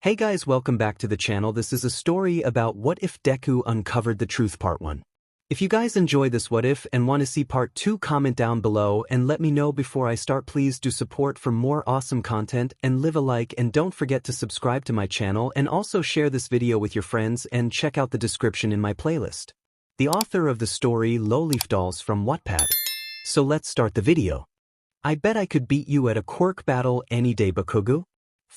Hey guys, welcome back to the channel. This is a story about what if Deku uncovered the truth part 1. If you guys enjoy this what if and want to see part 2, comment down below and let me know before I start. Please do support for more awesome content and leave a like, and don't forget to subscribe to my channel and also share this video with your friends and check out the description in my playlist. The author of the story Lowlifedolls from WhatIf. So let's start the video. I bet I could beat you at a Quirk battle any day, Bakugo.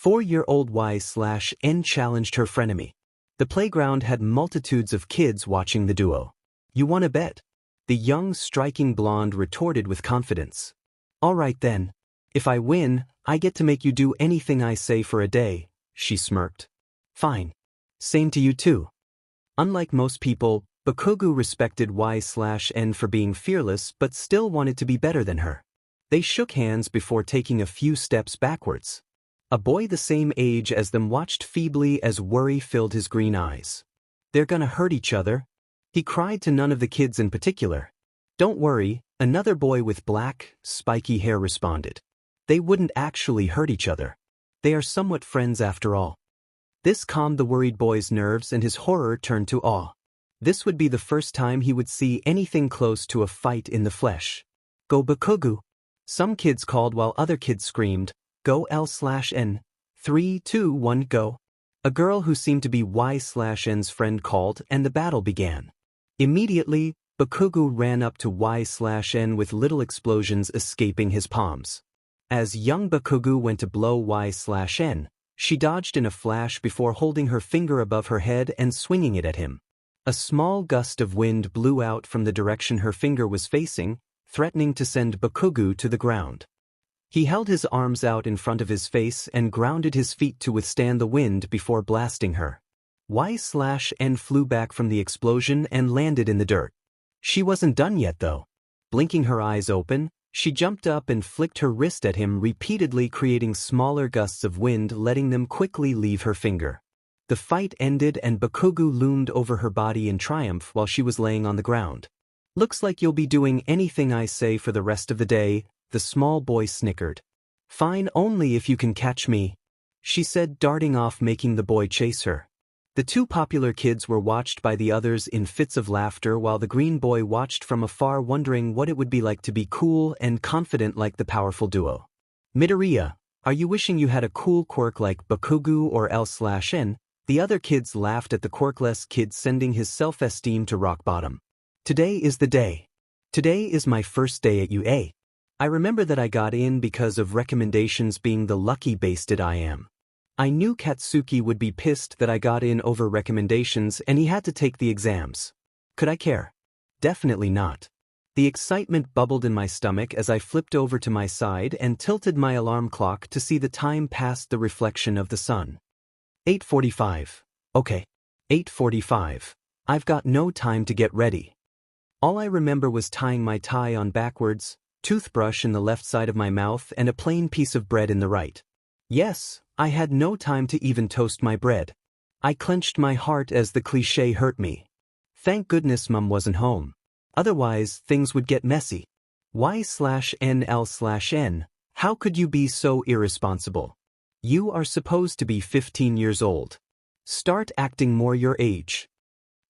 4-year-old 𝗧𝗪𝗧𝗟𝗘 challenged her frenemy. The playground had multitudes of kids watching the duo. You wanna bet? The young, striking blonde retorted with confidence. Alright then. If I win, I get to make you do anything I say for a day, she smirked. Fine. Same to you too. Unlike most people, Bakugo respected 𝗧𝗪𝗧𝗟 for being fearless but still wanted to be better than her. They shook hands before taking a few steps backwards. A boy the same age as them watched feebly as worry filled his green eyes. They're gonna hurt each other, he cried to none of the kids in particular. Don't worry, another boy with black, spiky hair responded. They wouldn't actually hurt each other. They are somewhat friends after all. This calmed the worried boy's nerves and his horror turned to awe. This would be the first time he would see anything close to a fight in the flesh. Go Bakugo! Some kids called while other kids screamed, Go L/N. 3, 2, 1, go. A girl who seemed to be 𝗧𝗪𝗧𝗟's friend called and the battle began. Immediately, Bakugo ran up to 𝗧𝗪𝗧𝗟 with little explosions escaping his palms. As young Bakugo went to blow 𝗧𝗪𝗧𝗟, she dodged in a flash before holding her finger above her head and swinging it at him. A small gust of wind blew out from the direction her finger was facing, threatening to send Bakugo to the ground. He held his arms out in front of his face and grounded his feet to withstand the wind before blasting her. 𝗧𝗪𝗧𝗟 flew back from the explosion and landed in the dirt. She wasn't done yet though. Blinking her eyes open, she jumped up and flicked her wrist at him repeatedly, creating smaller gusts of wind, letting them quickly leave her finger. The fight ended and Bakugo loomed over her body in triumph while she was laying on the ground. Looks like you'll be doing anything I say for the rest of the day, the small boy snickered. Fine, only if you can catch me, she said, darting off, making the boy chase her. The two popular kids were watched by the others in fits of laughter while the green boy watched from afar, wondering what it would be like to be cool and confident like the powerful duo. Midoriya, are you wishing you had a cool quirk like Bakugo or L/N? The other kids laughed at the quirkless kid, sending his self-esteem to rock bottom. Today is the day. Today is my first day at UA. I remember that I got in because of recommendations, being the lucky bastard I am. I knew Katsuki would be pissed that I got in over recommendations and he had to take the exams. Could I care? Definitely not. The excitement bubbled in my stomach as I flipped over to my side and tilted my alarm clock to see the time past the reflection of the sun. 8:45. Okay. 8:45. I've got no time to get ready. All I remember was tying my tie on backwards, toothbrush in the left side of my mouth and a plain piece of bread in the right. Yes, I had no time to even toast my bread. I clenched my heart as the cliché hurt me. Thank goodness Mum wasn't home. Otherwise, things would get messy. 𝗧𝗪𝗧𝗟, how could you be so irresponsible? You are supposed to be 15 years old. Start acting more your age.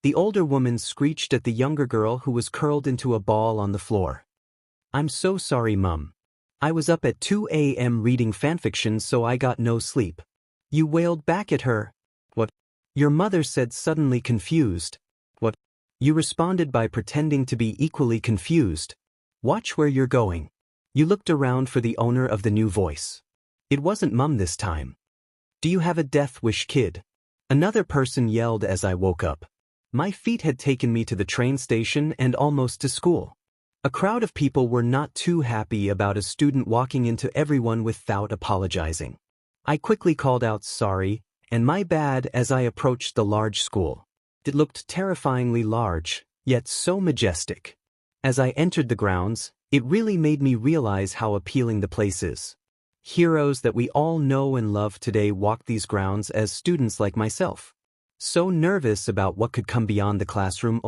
The older woman screeched at the younger girl who was curled into a ball on the floor. I'm so sorry, Mum. I was up at 2 a.m. reading fanfiction, so I got no sleep. You wailed back at her. What? Your mother said, suddenly confused. What? You responded by pretending to be equally confused. Watch where you're going. You looked around for the owner of the new voice. It wasn't Mum this time. Do you have a death wish, kid? Another person yelled as I woke up. My feet had taken me to the train station and almost to school. A crowd of people were not too happy about a student walking into everyone without apologizing. I quickly called out sorry and my bad as I approached the large school. It looked terrifyingly large, yet so majestic. As I entered the grounds, it really made me realize how appealing the place is. Heroes that we all know and love today walk these grounds as students like myself. So nervous about what could come beyond the classroom.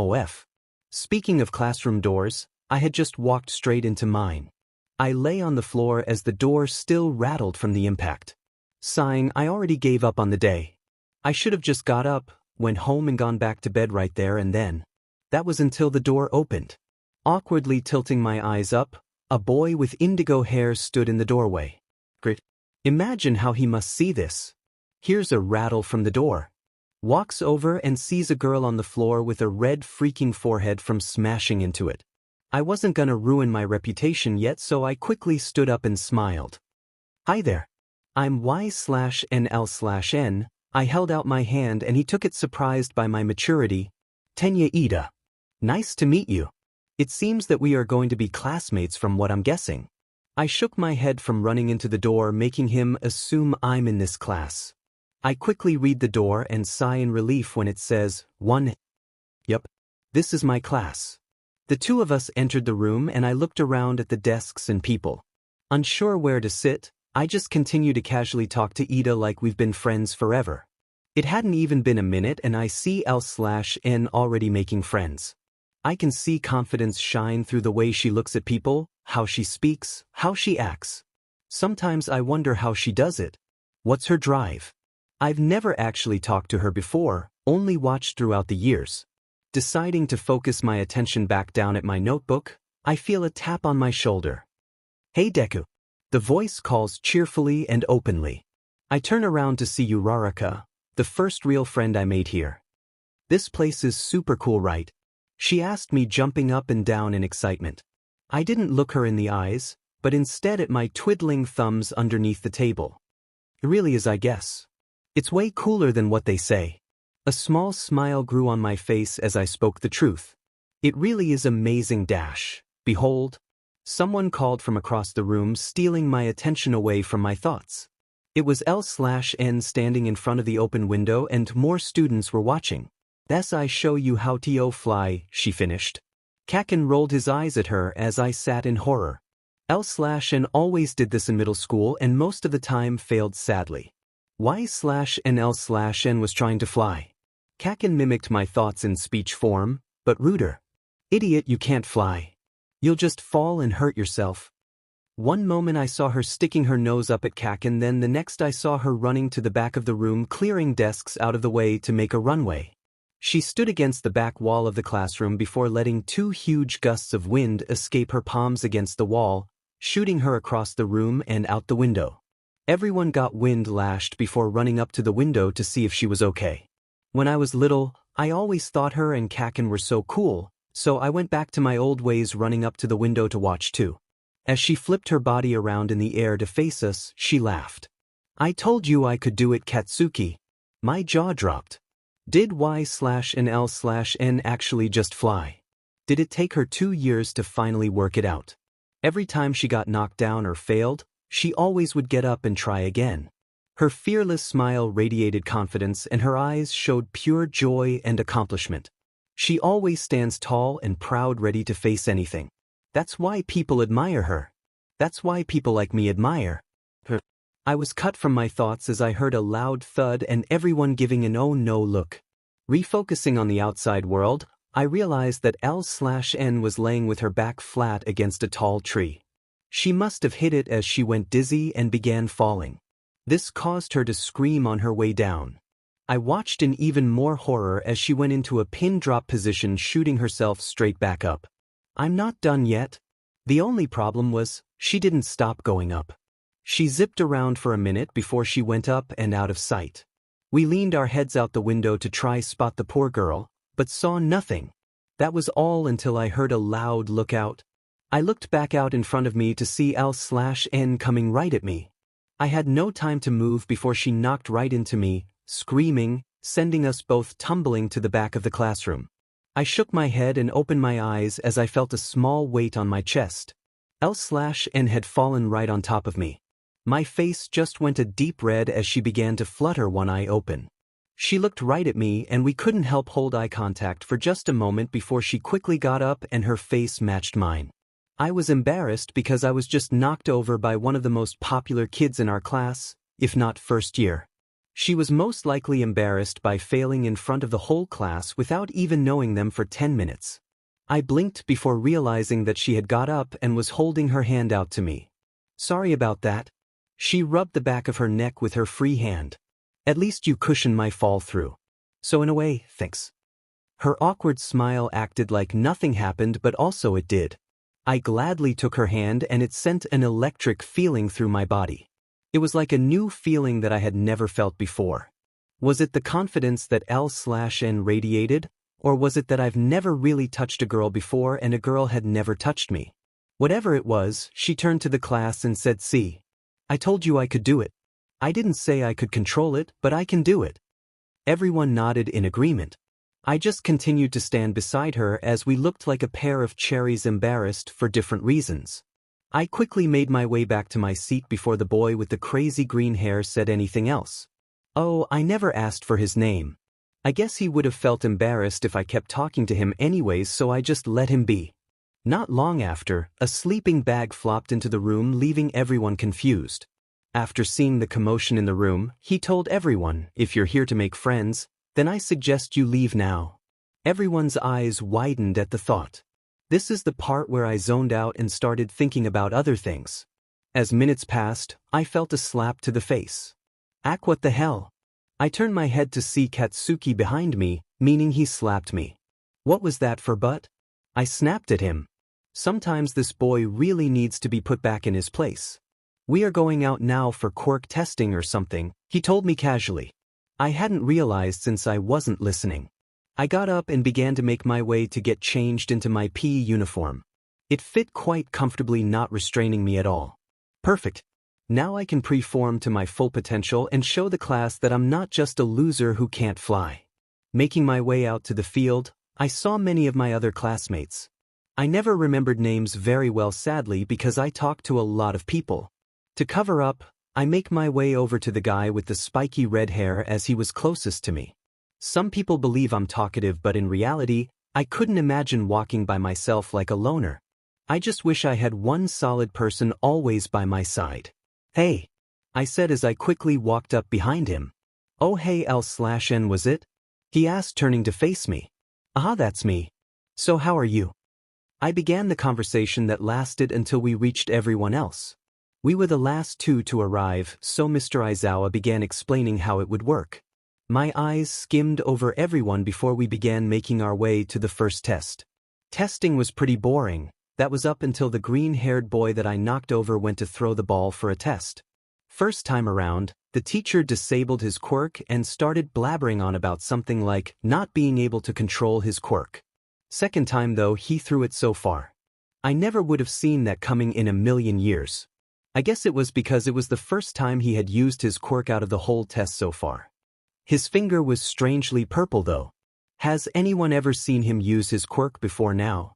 Speaking of classroom doors, I had just walked straight into mine. I lay on the floor as the door still rattled from the impact. Sighing, I already gave up on the day. I should have just got up, went home and gone back to bed right there and then. That was until the door opened. Awkwardly tilting my eyes up, a boy with indigo hair stood in the doorway. Great. Imagine how he must see this. Hears a rattle from the door. Walks over and sees a girl on the floor with a red freaking forehead from smashing into it. I wasn't gonna ruin my reputation yet, so I quickly stood up and smiled. Hi there. I'm 𝗎𝗪𝗢𝗎𝗛. I held out my hand and he took it, surprised by my maturity. Tenya Ida. Nice to meet you. It seems that we are going to be classmates from what I'm guessing. I shook my head from running into the door, making him assume I'm in this class. I quickly read the door and sigh in relief when it says, 1. Yup. This is my class. The two of us entered the room and I looked around at the desks and people. Unsure where to sit, I just continue to casually talk to Ida like we've been friends forever. It hadn't even been a minute and I see 𝗎𝗪𝗢𝗎𝗛 already making friends. I can see confidence shine through the way she looks at people, how she speaks, how she acts. Sometimes I wonder how she does it. What's her drive? I've never actually talked to her before, only watched throughout the years. Deciding to focus my attention back down at my notebook, I feel a tap on my shoulder. Hey Deku. The voice calls cheerfully and openly. I turn around to see Uraraka, the first real friend I made here. This place is super cool, right? She asked me, jumping up and down in excitement. I didn't look her in the eyes, but instead at my twiddling thumbs underneath the table. It really is, I guess. It's way cooler than what they say. A small smile grew on my face as I spoke the truth. It really is amazing. Behold. Someone called from across the room, stealing my attention away from my thoughts. It was 𝗎𝗪𝗢𝗎𝗛 standing in front of the open window and more students were watching. Thus I show you how to fly, she finished. Kaken rolled his eyes at her as I sat in horror. 𝗎𝗪𝗢𝗎𝗛 always did this in middle school and most of the time failed sadly. 𝗎𝗪𝗢𝗎𝗛 was trying to fly. Kaken mimicked my thoughts in speech form, but ruder. Idiot, you can't fly. You'll just fall and hurt yourself. One moment I saw her sticking her nose up at Kaken, then the next I saw her running to the back of the room, clearing desks out of the way to make a runway. She stood against the back wall of the classroom before letting two huge gusts of wind escape her palms against the wall, shooting her across the room and out the window. Everyone got wind lashed before running up to the window to see if she was okay. When I was little, I always thought her and Kaken were so cool, so I went back to my old ways, running up to the window to watch too. As she flipped her body around in the air to face us, she laughed. I told you I could do it, Katsuki. My jaw dropped. Did 𝗎𝗪𝗢𝗎𝗛 actually just fly? Did it take her 2 years to finally work it out? Every time she got knocked down or failed, she always would get up and try again. Her fearless smile radiated confidence and her eyes showed pure joy and accomplishment. She always stands tall and proud, ready to face anything. That's why people admire her. That's why people like me admire her. I was cut from my thoughts as I heard a loud thud and everyone giving an oh no look. Refocusing on the outside world, I realized that 𝗎𝗪𝗢𝗎𝗛 was laying with her back flat against a tall tree. She must have hit it as she went dizzy and began falling. This caused her to scream on her way down. I watched in even more horror as she went into a pin drop position, shooting herself straight back up. I'm not done yet. The only problem was, she didn't stop going up. She zipped around for a minute before she went up and out of sight. We leaned our heads out the window to try spot the poor girl, but saw nothing. That was all until I heard a loud "look out." I looked back out in front of me to see 𝗎𝗪𝗢𝗎𝗛 coming right at me. I had no time to move before she knocked right into me, screaming, sending us both tumbling to the back of the classroom. I shook my head and opened my eyes as I felt a small weight on my chest. 𝗎𝗪𝗢𝗎𝗛 had fallen right on top of me. My face just went a deep red as she began to flutter, one eye open. She looked right at me and we couldn't help hold eye contact for just a moment before she quickly got up and her face matched mine. I was embarrassed because I was just knocked over by one of the most popular kids in our class, if not first year. She was most likely embarrassed by failing in front of the whole class without even knowing them for 10 minutes. I blinked before realizing that she had got up and was holding her hand out to me. Sorry about that. She rubbed the back of her neck with her free hand. At least you cushioned my fall through. So in a way, thanks. Her awkward smile acted like nothing happened, but also it did. I gladly took her hand and it sent an electric feeling through my body. It was like a new feeling that I had never felt before. Was it the confidence that 𝗧𝗪𝗢𝗎 radiated? Or was it that I've never really touched a girl before and a girl had never touched me? Whatever it was, she turned to the class and said, "See, I told you I could do it. I didn't say I could control it, but I can do it." Everyone nodded in agreement. I just continued to stand beside her as we looked like a pair of cherries, embarrassed for different reasons. I quickly made my way back to my seat before the boy with the crazy green hair said anything else. Oh, I never asked for his name. I guess he would have felt embarrassed if I kept talking to him anyways, so I just let him be. Not long after, a sleeping bag flopped into the room, leaving everyone confused. After seeing the commotion in the room, he told everyone, "If you're here to make friends, then I suggest you leave now." Everyone's eyes widened at the thought. This is the part where I zoned out and started thinking about other things. As minutes passed, I felt a slap to the face. What the hell? I turned my head to see Katsuki behind me, meaning he slapped me. What was that for, but? I snapped at him. Sometimes this boy really needs to be put back in his place. "We are going out now for Quirk testing or something," he told me casually. I hadn't realized since I wasn't listening. I got up and began to make my way to get changed into my PE uniform. It fit quite comfortably, not restraining me at all. Perfect. Now I can preform to my full potential and show the class that I'm not just a loser who can't fly. Making my way out to the field, I saw many of my other classmates. I never remembered names very well, sadly, because I talked to a lot of people. To cover up, I make my way over to the guy with the spiky red hair as he was closest to me. Some people believe I'm talkative, but in reality, I couldn't imagine walking by myself like a loner. I just wish I had one solid person always by my side. "Hey," I said as I quickly walked up behind him. "Oh hey 𝗧𝗪𝗢𝗎𝗄, was it?" he asked, turning to face me. That's me. So how are you?" I began the conversation that lasted until we reached everyone else. We were the last two to arrive, so Mr. Izawa began explaining how it would work. My eyes skimmed over everyone before we began making our way to the first test. Testing was pretty boring. That was up until the green-haired boy that I knocked over went to throw the ball for a test. First time around, the teacher disabled his quirk and started blabbering on about something like not being able to control his quirk. Second time though, he threw it so far. I never would have seen that coming in a million years. I guess it was because it was the first time he had used his quirk out of the whole test so far. His finger was strangely purple though. Has anyone ever seen him use his quirk before now?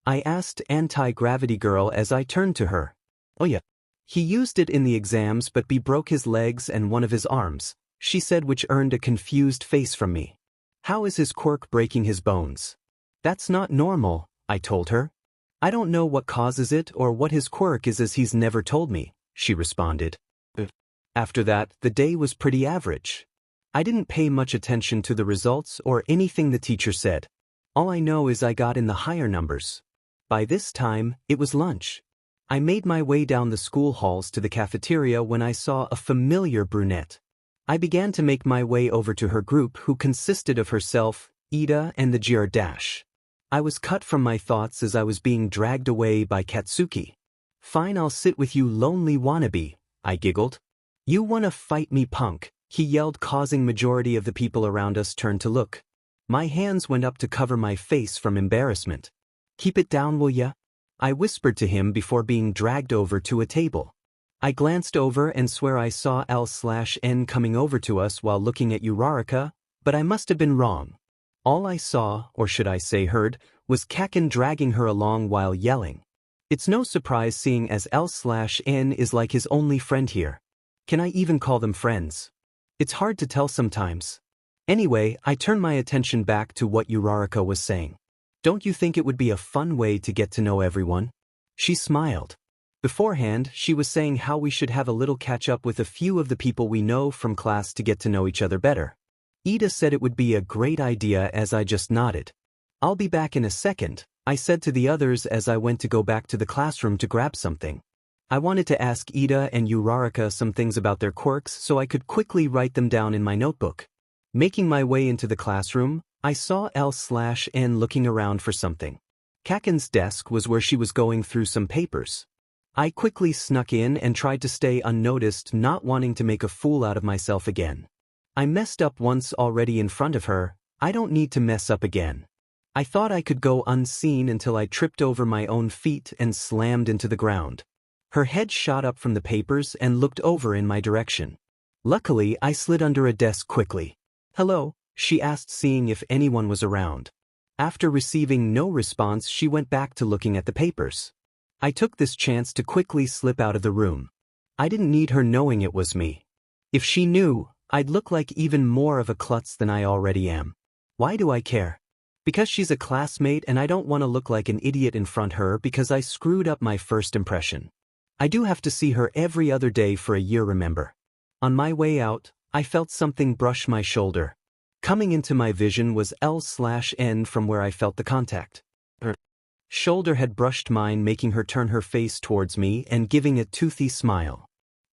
I asked Anti-Gravity Girl as I turned to her. "Oh yeah. He used it in the exams, but broke his legs and one of his arms," she said, which earned a confused face from me. "How is his quirk breaking his bones?" "That's not normal," I told her. "I don't know what causes it or what his quirk is, as he's never told me," she responded. After that, the day was pretty average. I didn't pay much attention to the results or anything the teacher said. All I know is I got in the higher numbers. By this time, it was lunch. I made my way down the school halls to the cafeteria when I saw a familiar brunette. I began to make my way over to her group, who consisted of herself, Ida, and the 𝗎𝗪𝗧𝗛. I was cut from my thoughts as I was being dragged away by Katsuki. "Fine, I'll sit with you, lonely wannabe," I giggled. "You wanna fight me, punk?" he yelled, causing majority of the people around us turn to look. My hands went up to cover my face from embarrassment. "Keep it down, will ya?" I whispered to him before being dragged over to a table. I glanced over and swear I saw 𝗧𝗪𝗢𝗎𝗄 coming over to us while looking at Uraraka, but I must have been wrong. All I saw, or should I say heard, was Kaken dragging her along while yelling. It's no surprise, seeing as 𝗧𝗪𝗢𝗎𝗄 is like his only friend here. Can I even call them friends? It's hard to tell sometimes. Anyway, I turned my attention back to what Uraraka was saying. "Don't you think it would be a fun way to get to know everyone?" She smiled. Beforehand, she was saying how we should have a little catch-up with a few of the people we know from class to get to know each other better. Ida said it would be a great idea, as I just nodded. "I'll be back in a second," I said to the others as I went to go back to the classroom to grab something. I wanted to ask Ida and Uraraka some things about their quirks so I could quickly write them down in my notebook. Making my way into the classroom, I saw 𝗧𝗏𝗏 looking around for something. Kaken's desk was where she was going through some papers. I quickly snuck in and tried to stay unnoticed, not wanting to make a fool out of myself again. I messed up once already in front of her, I don't need to mess up again. I thought I could go unseen until I tripped over my own feet and slammed into the ground. Her head shot up from the papers and looked over in my direction. Luckily, I slid under a desk quickly. "Hello?" she asked, seeing if anyone was around. After receiving no response, she went back to looking at the papers. I took this chance to quickly slip out of the room. I didn't need her knowing it was me. If she knew, I'd look like even more of a klutz than I already am. Why do I care? Because she's a classmate and I don't want to look like an idiot in front of her because I screwed up my first impression. I do have to see her every other day for a year, remember. On my way out, I felt something brush my shoulder. Coming into my vision was 𝗧𝗏𝗏 from where I felt the contact. Her shoulder had brushed mine, making her turn her face towards me and giving a toothy smile.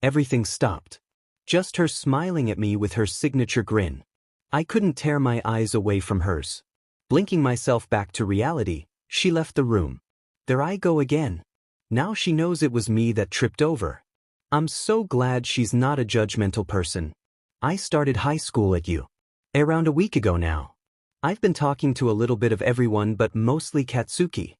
Everything stopped. Just her smiling at me with her signature grin. I couldn't tear my eyes away from hers. Blinking myself back to reality, she left the room. There I go again. Now she knows it was me that tripped over. I'm so glad she's not a judgmental person. I started high school at you. Around a week ago now. I've been talking to a little bit of everyone but mostly Katsuki.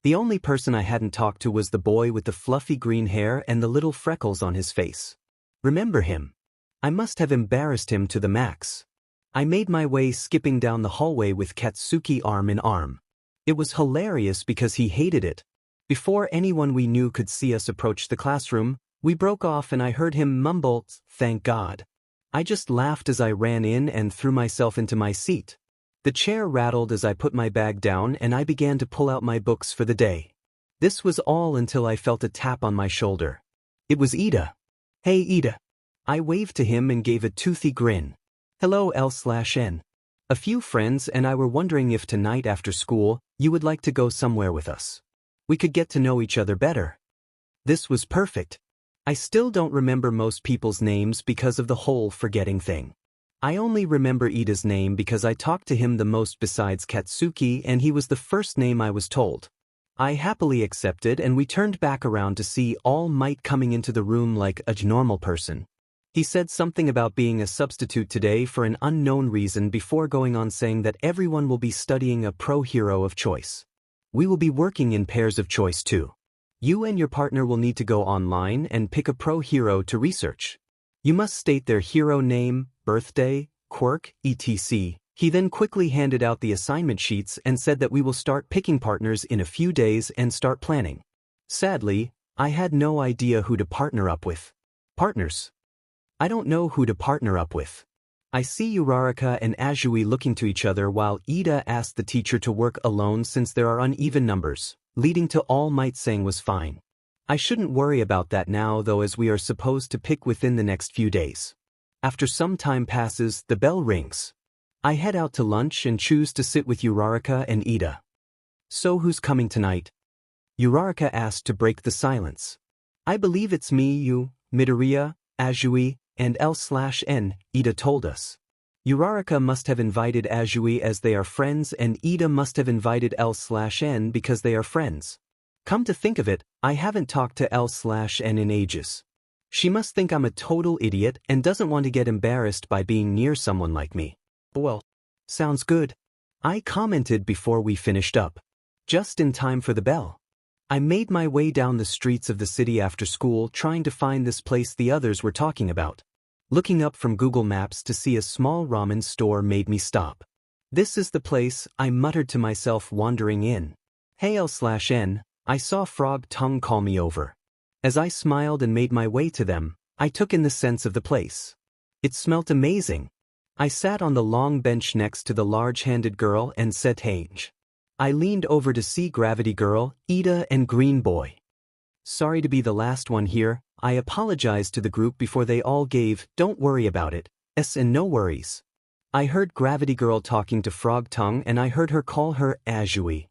The only person I hadn't talked to was the boy with the fluffy green hair and the little freckles on his face. Remember him? I must have embarrassed him to the max. I made my way skipping down the hallway with Katsuki arm in arm. It was hilarious because he hated it. Before anyone we knew could see us approach the classroom, we broke off and I heard him mumble, "Thank God." I just laughed as I ran in and threw myself into my seat. The chair rattled as I put my bag down and I began to pull out my books for the day. This was all until I felt a tap on my shoulder. It was Ida. "Hey Ida." I waved to him and gave a toothy grin. "Hello 𝗧𝗏𝗏. A few friends and I were wondering if tonight after school, you would like to go somewhere with us. We could get to know each other better." This was perfect. I still don't remember most people's names because of the whole forgetting thing. I only remember Ida's name because I talked to him the most besides Katsuki and he was the first name I was told. I happily accepted and we turned back around to see All Might coming into the room like a normal person. He said something about being a substitute today for an unknown reason before going on saying that everyone will be studying a pro hero of choice. We will be working in pairs of choice too. You and your partner will need to go online and pick a pro hero to research. You must state their hero name, birthday, quirk, etc. He then quickly handed out the assignment sheets and said that we will start picking partners in a few days and start planning. Sadly, I had no idea who to partner up with. Partners? I don't know who to partner up with. I see Uraraka and Azui looking to each other while Ida asked the teacher to work alone since there are uneven numbers, leading to All Might saying was fine. I shouldn't worry about that now though, as we are supposed to pick within the next few days. After some time passes, the bell rings. I head out to lunch and choose to sit with Uraraka and Ida. "So who's coming tonight?" Uraraka asked to break the silence. "I believe it's me, you, Midoriya, Azui, and 𝗧𝗏𝗏, Ida told us. Uraraka must have invited Azui as they are friends and Ida must have invited 𝗧𝗏𝗏 because they are friends. Come to think of it, I haven't talked to 𝗧𝗏𝗏 in ages. She must think I'm a total idiot and doesn't want to get embarrassed by being near someone like me. Well, sounds good. I commented before we finished up. Just in time for the bell. I made my way down the streets of the city after school trying to find this place the others were talking about. Looking up from Google Maps to see a small ramen store made me stop. "This is the place," I muttered to myself wandering in. "Hey 𝗧𝗏𝗏, I saw Frog Tongue call me over." As I smiled and made my way to them, I took in the sense of the place. It smelt amazing. I sat on the long bench next to the large-handed girl and said hey. I leaned over to see Gravity Girl, Ida and Green Boy. "Sorry to be the last one here," I apologized to the group before they all gave "don't worry about it, and no worries." I heard Gravity Girl talking to Frog Tongue and I heard her call her Azui.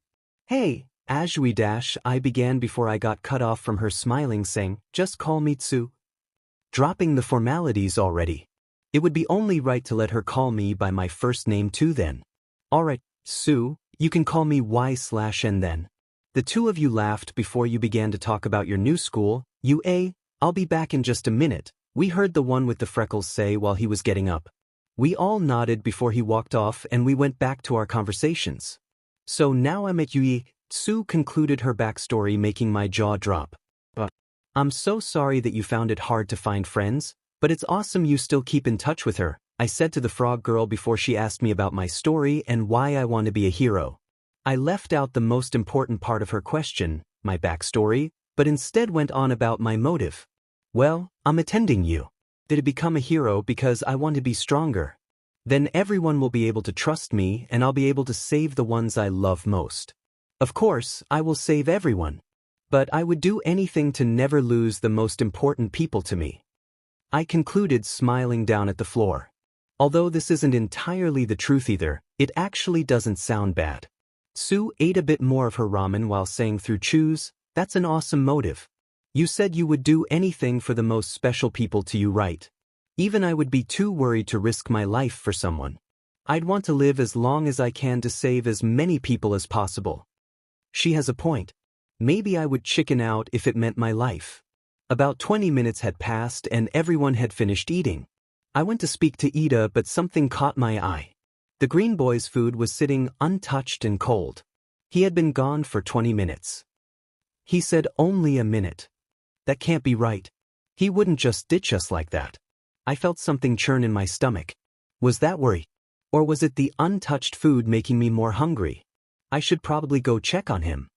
"Hey, 𝗧𝗪𝗧𝗪𝗧 began before I got cut off from her smiling saying, "Just call me Tsu." Dropping the formalities already. It would be only right to let her call me by my first name too then. Alright, Tsu, you can call me Y/N then. The two of you laughed before you began to talk about your new school. I'll be back in just a minute, we heard the one with the freckles say while he was getting up. We all nodded before he walked off and we went back to our conversations. So now I'm at UE, Tsu concluded her backstory, making my jaw drop. I'm so sorry that you found it hard to find friends, but it's awesome you still keep in touch with her, I said to the frog girl before she asked me about my story and why I want to be a hero. I left out the most important part of her question, my backstory, but instead went on about my motive. Well, I'm attending you. Did I become a hero because I want to be stronger? Then everyone will be able to trust me and I'll be able to save the ones I love most. Of course, I will save everyone. But I would do anything to never lose the most important people to me. I concluded, smiling down at the floor. Although this isn't entirely the truth either, it actually doesn't sound bad. Tsu ate a bit more of her ramen while saying through chews, "That's an awesome motive. You said you would do anything for the most special people to you, right? Even I would be too worried to risk my life for someone. I'd want to live as long as I can to save as many people as possible." She has a point. Maybe I would chicken out if it meant my life. About 20 minutes had passed and everyone had finished eating. I went to speak to Ida, but something caught my eye. The green boy's food was sitting untouched and cold. He had been gone for 20 minutes. He said only a minute. That can't be right. He wouldn't just ditch us like that. I felt something churn in my stomach. Was that worry? Or was it the untouched food making me more hungry? I should probably go check on him.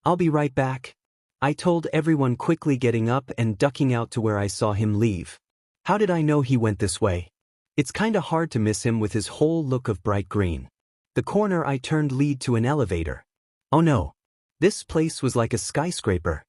I'll be right back, I told everyone, quickly getting up and ducking out to where I saw him leave. How did I know he went this way? It's kinda hard to miss him with his whole look of bright green. The corner I turned lead to an elevator. Oh no. This place was like a skyscraper.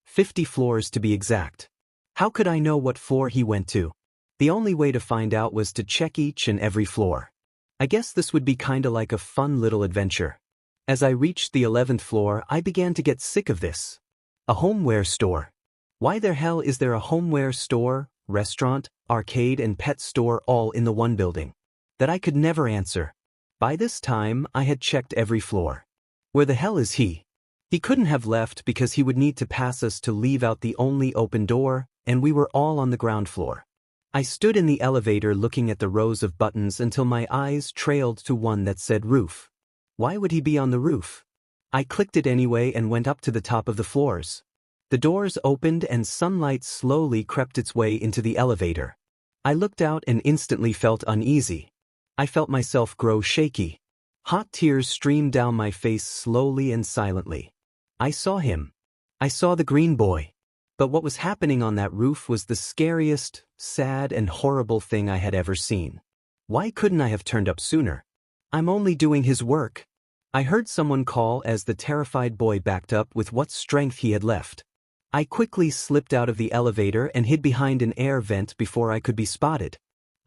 50 floors to be exact. How could I know what floor he went to? The only way to find out was to check each and every floor. I guess this would be kinda like a fun little adventure. As I reached the 11th floor, I began to get sick of this. A homeware store. Why the hell is there a homeware store, restaurant, arcade and pet store all in the one building? That I could never answer. By this time, I had checked every floor. Where the hell is he? He couldn't have left because he would need to pass us to leave out the only open door, and we were all on the ground floor. I stood in the elevator looking at the rows of buttons until my eyes trailed to one that said roof. Why would he be on the roof? I clicked it anyway and went up to the top of the floors. The doors opened and sunlight slowly crept its way into the elevator. I looked out and instantly felt uneasy. I felt myself grow shaky. Hot tears streamed down my face slowly and silently. I saw him. I saw the green boy. But what was happening on that roof was the scariest, sad and horrible thing I had ever seen. Why couldn't I have turned up sooner? I'm only doing his work. I heard someone call as the terrified boy backed up with what strength he had left. I quickly slipped out of the elevator and hid behind an air vent before I could be spotted.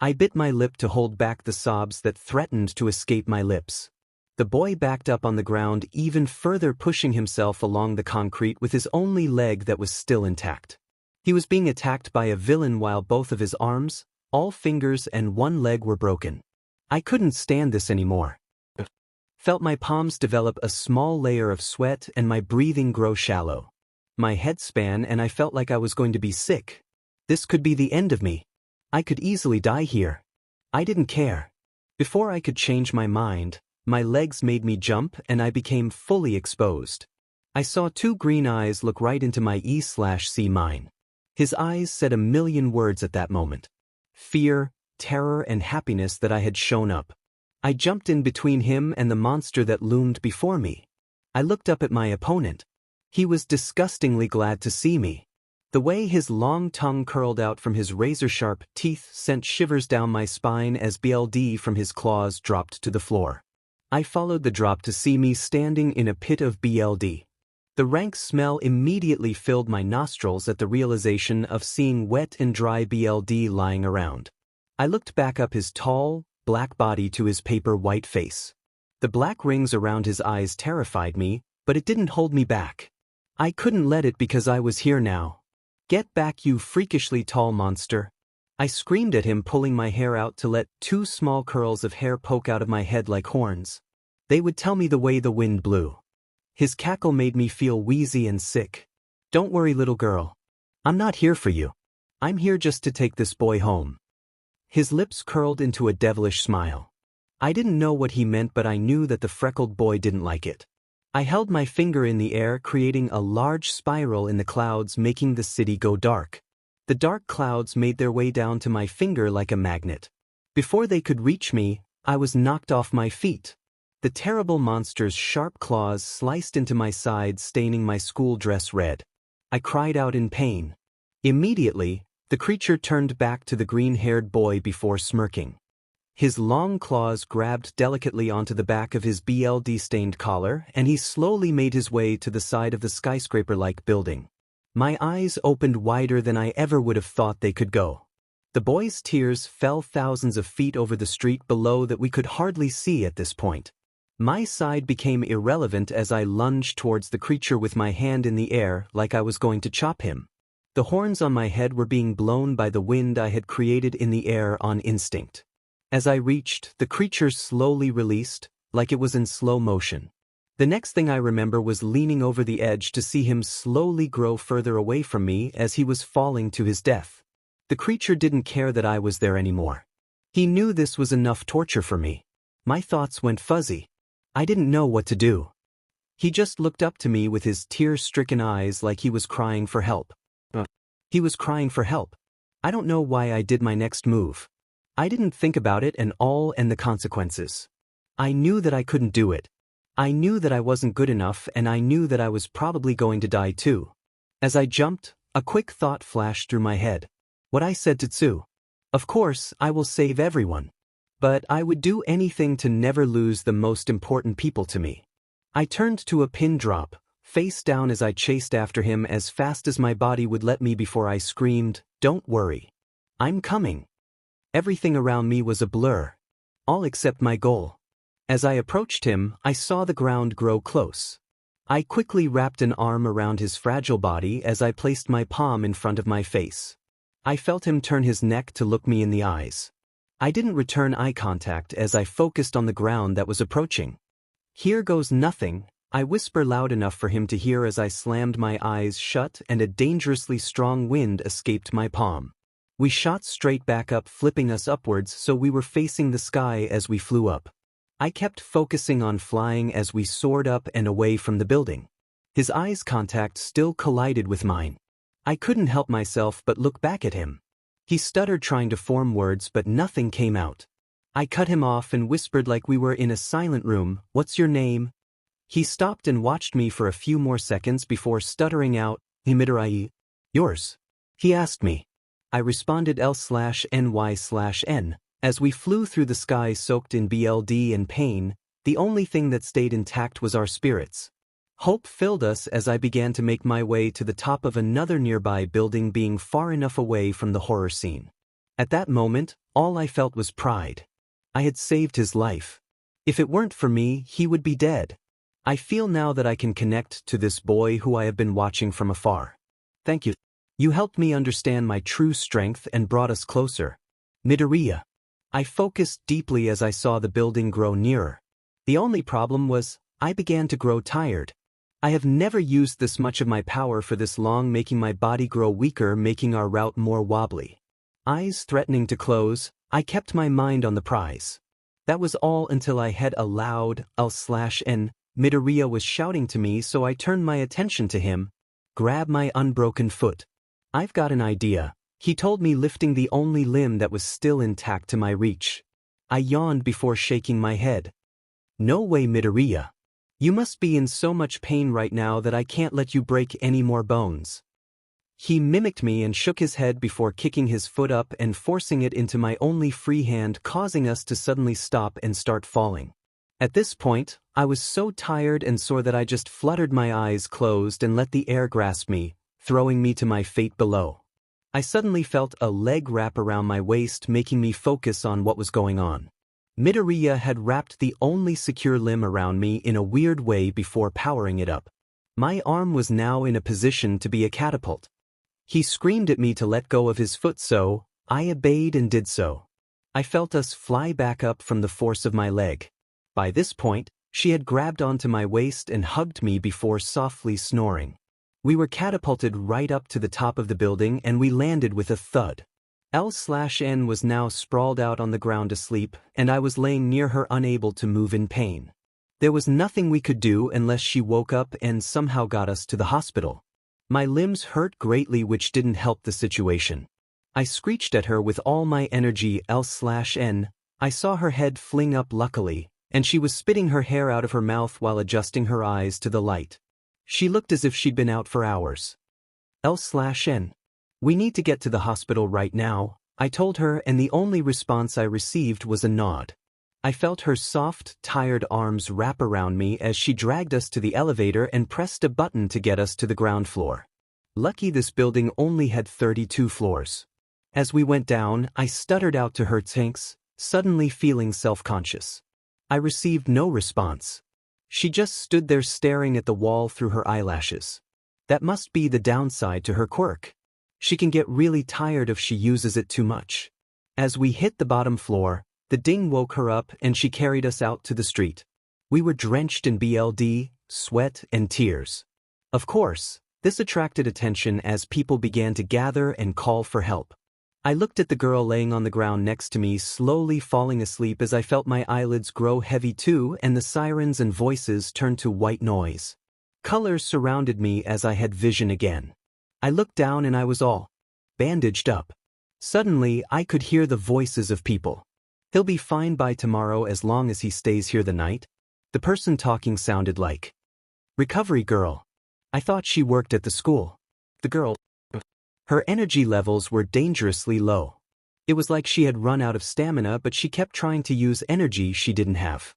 I bit my lip to hold back the sobs that threatened to escape my lips. The boy backed up on the ground, even further pushing himself along the concrete with his only leg that was still intact. He was being attacked by a villain while both of his arms, all fingers and one leg were broken. I couldn't stand this anymore. Felt my palms develop a small layer of sweat and my breathing grow shallow. My head span and I felt like I was going to be sick. This could be the end of me. I could easily die here. I didn't care. Before I could change my mind, my legs made me jump and I became fully exposed. I saw two green eyes look right into my 𝗧𝗪𝗧𝗟𝗍 mine. His eyes said a million words at that moment. Fear, terror and happiness that I had shown up. I jumped in between him and the monster that loomed before me. I looked up at my opponent. He was disgustingly glad to see me. The way his long tongue curled out from his razor-sharp teeth sent shivers down my spine as BLD from his claws dropped to the floor. I followed the drop to see me standing in a pit of BLD. The rank smell immediately filled my nostrils at the realization of seeing wet and dry BLD lying around. I looked back up his tall, black body to his paper white face. The black rings around his eyes terrified me, but it didn't hold me back. I couldn't let it because I was here now. Get back, you freakishly tall monster. I screamed at him, pulling my hair out to let 2 small curls of hair poke out of my head like horns. They would tell me the way the wind blew. His cackle made me feel wheezy and sick. Don't worry, little girl. I'm not here for you. I'm here just to take this boy home. His lips curled into a devilish smile. I didn't know what he meant, but I knew that the freckled boy didn't like it. I held my finger in the air, creating a large spiral in the clouds, making the city go dark. The dark clouds made their way down to my finger like a magnet. Before they could reach me, I was knocked off my feet. The terrible monster's sharp claws sliced into my side, staining my school dress red. I cried out in pain. Immediately, the creature turned back to the green-haired boy before smirking. His long claws grabbed delicately onto the back of his blood-stained collar, and he slowly made his way to the side of the skyscraper-like building. My eyes opened wider than I ever would have thought they could go. The boy's tears fell thousands of feet over the street below that we could hardly see at this point. My side became irrelevant as I lunged towards the creature with my hand in the air like I was going to chop him. The horns on my head were being blown by the wind I had created in the air on instinct. As I reached, the creature slowly released, like it was in slow motion. The next thing I remember was leaning over the edge to see him slowly grow further away from me as he was falling to his death. The creature didn't care that I was there anymore. He knew this was enough torture for me. My thoughts went fuzzy. I didn't know what to do. He just looked up to me with his tear-stricken eyes like he was crying for help. He was crying for help. I don't know why I did my next move. I didn't think about it and the consequences. I knew that I couldn't do it. I knew that I wasn't good enough, and I knew that I was probably going to die too. As I jumped, a quick thought flashed through my head. What I said to Tsu. Of course, I will save everyone. But I would do anything to never lose the most important people to me. I turned to a pin drop, face down as I chased after him as fast as my body would let me before I screamed, "Don't worry. I'm coming." Everything around me was a blur. All except my goal. As I approached him, I saw the ground grow close. I quickly wrapped an arm around his fragile body as I placed my palm in front of my face. I felt him turn his neck to look me in the eyes. I didn't return eye contact as I focused on the ground that was approaching. "Here goes nothing," I whispered loud enough for him to hear as I slammed my eyes shut and a dangerously strong wind escaped my palm. We shot straight back up, flipping us upwards so we were facing the sky as we flew up. I kept focusing on flying as we soared up and away from the building. His eyes contact still collided with mine. I couldn't help myself but look back at him. He stuttered trying to form words, but nothing came out. I cut him off and whispered like we were in a silent room, "What's your name?" He stopped and watched me for a few more seconds before stuttering out, "Midoriya." "Yours?" he asked me. I responded L/NY/N. As we flew through the sky soaked in blood and pain, the only thing that stayed intact was our spirits. Hope filled us as I began to make my way to the top of another nearby building, being far enough away from the horror scene. At that moment, all I felt was pride. I had saved his life. If it weren't for me, he would be dead. I feel now that I can connect to this boy who I have been watching from afar. Thank you. You helped me understand my true strength and brought us closer. Midoriya. I focused deeply as I saw the building grow nearer. The only problem was, I began to grow tired. I have never used this much of my power for this long, making my body grow weaker, making our route more wobbly. Eyes threatening to close, I kept my mind on the prize. That was all until I heard a loud L/N. Midoriya was shouting to me, so I turned my attention to him. "Grab my unbroken foot. I've got an idea," he told me, lifting the only limb that was still intact to my reach. I yawned before shaking my head. "No way, Midoriya. You must be in so much pain right now that I can't let you break any more bones." He mimicked me and shook his head before kicking his foot up and forcing it into my only free hand, causing us to suddenly stop and start falling. At this point, I was so tired and sore that I just fluttered my eyes closed and let the air grasp me, throwing me to my fate below. I suddenly felt a leg wrap around my waist, making me focus on what was going on. Midoriya had wrapped the only secure limb around me in a weird way before powering it up. My arm was now in a position to be a catapult. He screamed at me to let go of his foot, so I obeyed and did so. I felt us fly back up from the force of my leg. By this point, she had grabbed onto my waist and hugged me before softly snoring. We were catapulted right up to the top of the building and we landed with a thud. 𝗧𝗏𝗧𝗟𝗘 was now sprawled out on the ground asleep, and I was laying near her unable to move in pain. There was nothing we could do unless she woke up and somehow got us to the hospital. My limbs hurt greatly, which didn't help the situation. I screeched at her with all my energy, 𝗧𝗏𝗧𝗟𝗘. I saw her head fling up luckily, and she was spitting her hair out of her mouth while adjusting her eyes to the light. She looked as if she'd been out for hours. 𝗧𝗏𝗧𝗟𝗘. We need to get to the hospital right now, I told her, and the only response I received was a nod. I felt her soft, tired arms wrap around me as she dragged us to the elevator and pressed a button to get us to the ground floor. Lucky this building only had 32 floors. As we went down, I stuttered out to her thanks, suddenly feeling self-conscious. I received no response. She just stood there staring at the wall through her eyelashes. That must be the downside to her quirk. She can get really tired if she uses it too much. As we hit the bottom floor, the ding woke her up and she carried us out to the street. We were drenched in blood, sweat, and tears. Of course, this attracted attention as people began to gather and call for help. I looked at the girl laying on the ground next to me, slowly falling asleep, as I felt my eyelids grow heavy too, and the sirens and voices turned to white noise. Colors surrounded me as I had vision again. I looked down and I was all bandaged up. Suddenly, I could hear the voices of people. He'll be fine by tomorrow as long as he stays here the night. The person talking sounded like recovery girl. I thought she worked at the school. The girl. Her energy levels were dangerously low. It was like she had run out of stamina, but she kept trying to use energy she didn't have.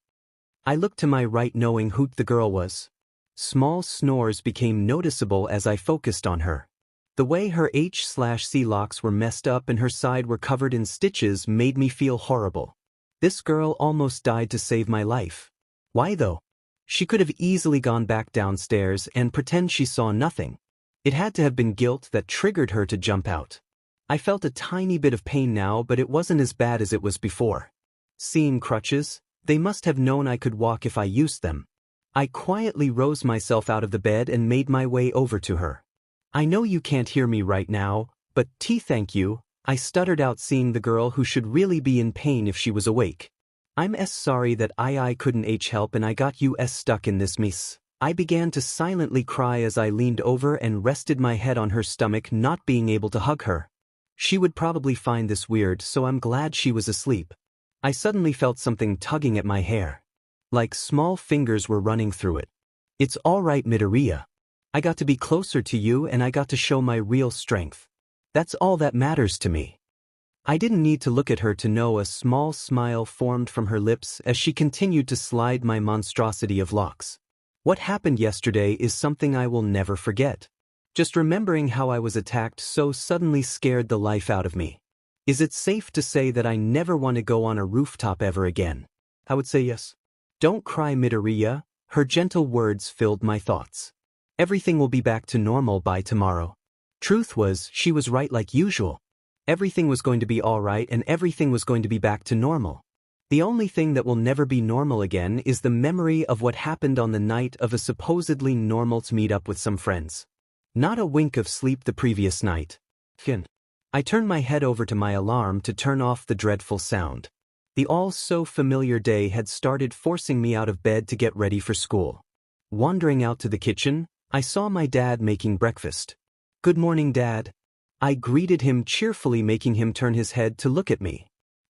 I looked to my right, knowing who the girl was. Small snores became noticeable as I focused on her. The way her 𝗧𝗏𝗧𝗟𝗘 locks were messed up and her side were covered in stitches made me feel horrible. This girl almost died to save my life. Why though? She could have easily gone back downstairs and pretend she saw nothing. It had to have been guilt that triggered her to jump out. I felt a tiny bit of pain now, but it wasn't as bad as it was before. Seeing crutches, they must have known I could walk if I used them. I quietly rose myself out of the bed and made my way over to her. I know you can't hear me right now, but thank you, I stuttered out, seeing the girl who should really be in pain if she was awake. I'm sorry that I couldn't help and I got you stuck in this mess. I began to silently cry as I leaned over and rested my head on her stomach, not being able to hug her. She would probably find this weird, so I'm glad she was asleep. I suddenly felt something tugging at my hair. Like small fingers were running through it. It's all right, Midoriya. I got to be closer to you and I got to show my real strength. That's all that matters to me. I didn't need to look at her to know a small smile formed from her lips as she continued to slide my monstrosity of locks. What happened yesterday is something I will never forget. Just remembering how I was attacked so suddenly scared the life out of me. Is it safe to say that I never want to go on a rooftop ever again? I would say yes. Don't cry, Midoriya. Her gentle words filled my thoughts. Everything will be back to normal by tomorrow. Truth was, she was right like usual. Everything was going to be all right and everything was going to be back to normal. The only thing that will never be normal again is the memory of what happened on the night of a supposedly normal meet-up with some friends. Not a wink of sleep the previous night. I turned my head over to my alarm to turn off the dreadful sound. The all-so-familiar day had started forcing me out of bed to get ready for school. Wandering out to the kitchen, I saw my dad making breakfast. Good morning, Dad. I greeted him cheerfully, making him turn his head to look at me.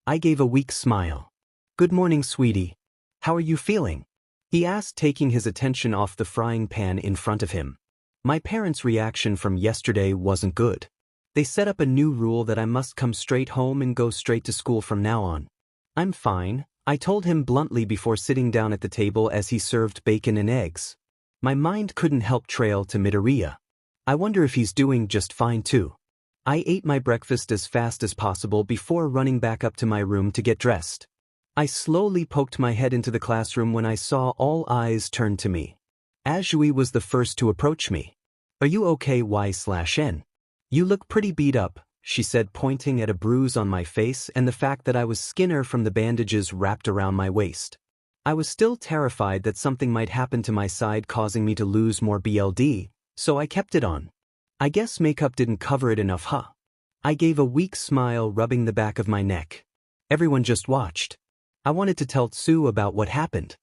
I gave a weak smile. Good morning, sweetie. How are you feeling? He asked, taking his attention off the frying pan in front of him. My parents' reaction from yesterday wasn't good. They set up a new rule that I must come straight home and go straight to school from now on. I'm fine, I told him bluntly before sitting down at the table as he served bacon and eggs. My mind couldn't help trail to Midoriya. I wonder if he's doing just fine too. I ate my breakfast as fast as possible before running back up to my room to get dressed. I slowly poked my head into the classroom when I saw all eyes turn to me. 𝗎𝗪𝗎𝗍 was the first to approach me. "Are you okay, Y/N? You look pretty beat up," she said, pointing at a bruise on my face and the fact that I was skinner from the bandages wrapped around my waist. I was still terrified that something might happen to my side causing me to lose more BLD, so I kept it on. "I guess makeup didn't cover it enough, huh?" I gave a weak smile, rubbing the back of my neck. Everyone just watched. I wanted to tell 𝗧𝗏 about what happened.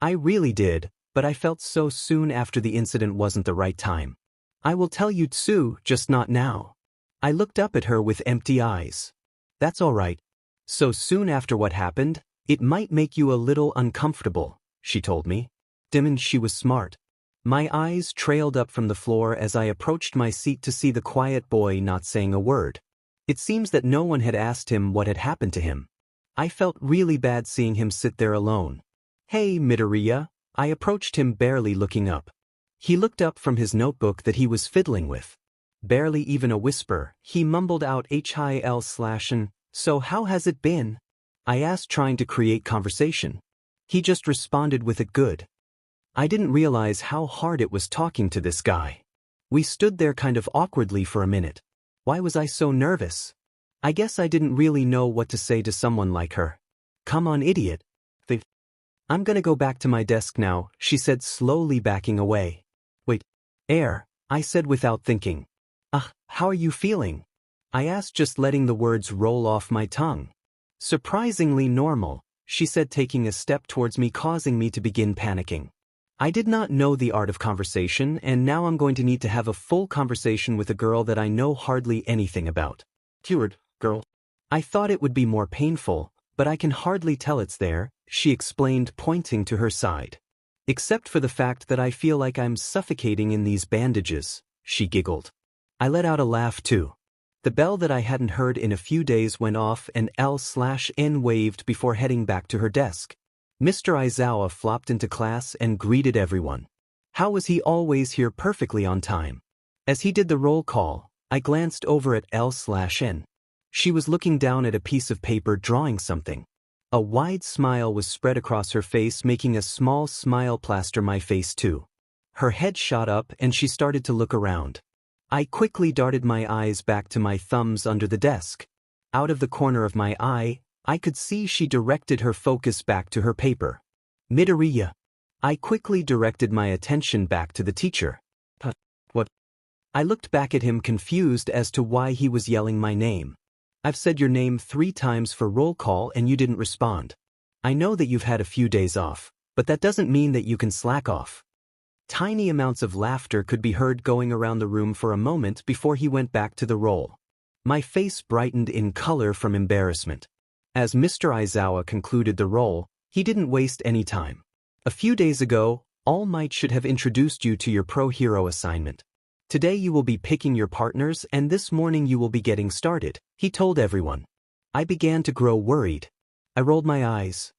I really did, but I felt so soon after the incident wasn't the right time. "I will tell you 𝗧𝗏, just not now." I looked up at her with empty eyes. "That's all right. So soon after what happened, it might make you a little uncomfortable," she told me. She was smart. My eyes trailed up from the floor as I approached my seat to see the quiet boy not saying a word. It seems that no one had asked him what had happened to him. I felt really bad seeing him sit there alone. "Hey, Midoriya," I approached him, barely looking up. He looked up from his notebook that he was fiddling with. Barely even a whisper, he mumbled out 𝗎𝗪𝗎𝗪𝗧𝗏. "So how has it been?" I asked, trying to create conversation. He just responded with it good. I didn't realize how hard it was talking to this guy. We stood there kind of awkwardly for a minute. Why was I so nervous? I guess I didn't really know what to say to someone like her. "Come on, idiot. I'm gonna go back to my desk now," she said, slowly backing away. "Wait. I said without thinking. How are you feeling?" I asked, just letting the words roll off my tongue. "Surprisingly normal," she said, taking a step towards me, causing me to begin panicking. I did not know the art of conversation, and now I'm going to need to have a full conversation with a girl that I know hardly anything about. "Cured, girl. I thought it would be more painful, but I can hardly tell it's there," she explained, pointing to her side. "Except for the fact that I feel like I'm suffocating in these bandages," she giggled. I let out a laugh too. The bell that I hadn't heard in a few days went off and L/N waved before heading back to her desk. Mr. Aizawa flopped into class and greeted everyone. How was he always here perfectly on time? As he did the roll call, I glanced over at L/N. She was looking down at a piece of paper, drawing something. A wide smile was spread across her face, making a small smile plaster my face too. Her head shot up and she started to look around. I quickly darted my eyes back to my thumbs under the desk. Out of the corner of my eye, I could see she directed her focus back to her paper. "Midoriya." I quickly directed my attention back to the teacher. What?" I looked back at him, confused as to why he was yelling my name. "I've said your name 3 times for roll call and you didn't respond. I know that you've had a few days off, but that doesn't mean that you can slack off." Tiny amounts of laughter could be heard going around the room for a moment before he went back to the roll. My face brightened in color from embarrassment. As Mr. Aizawa concluded the roll, he didn't waste any time. "A few days ago, All Might should have introduced you to your pro hero assignment. Today you will be picking your partners and this morning you will be getting started," he told everyone. I began to grow worried. I rolled my eyes.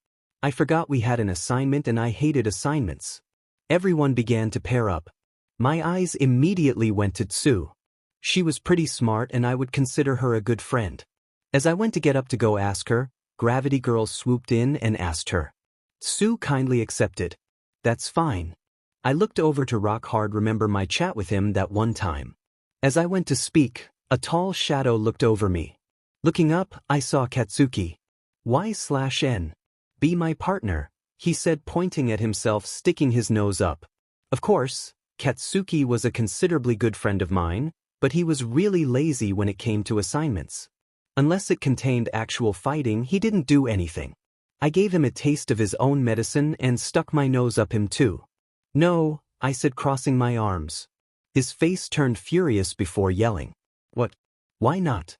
I forgot we had an assignment and I hated assignments. Everyone began to pair up. My eyes immediately went to 𝗧𝗏. She was pretty smart and I would consider her a good friend. As I went to get up to go ask her, Gravity Girl swooped in and asked her. 𝗧𝗏 kindly accepted. "That's fine." I looked over to Rock-Hard, remember my chat with him that one time. As I went to speak, a tall shadow looked over me. Looking up, I saw Katsuki. "Y/N. Be my partner," he said, pointing at himself, sticking his nose up. Of course, Katsuki was a considerably good friend of mine, but he was really lazy when it came to assignments. Unless it contained actual fighting, he didn't do anything. I gave him a taste of his own medicine and stuck my nose up him too. "No," I said, crossing my arms. His face turned furious before yelling. "What? Why not?"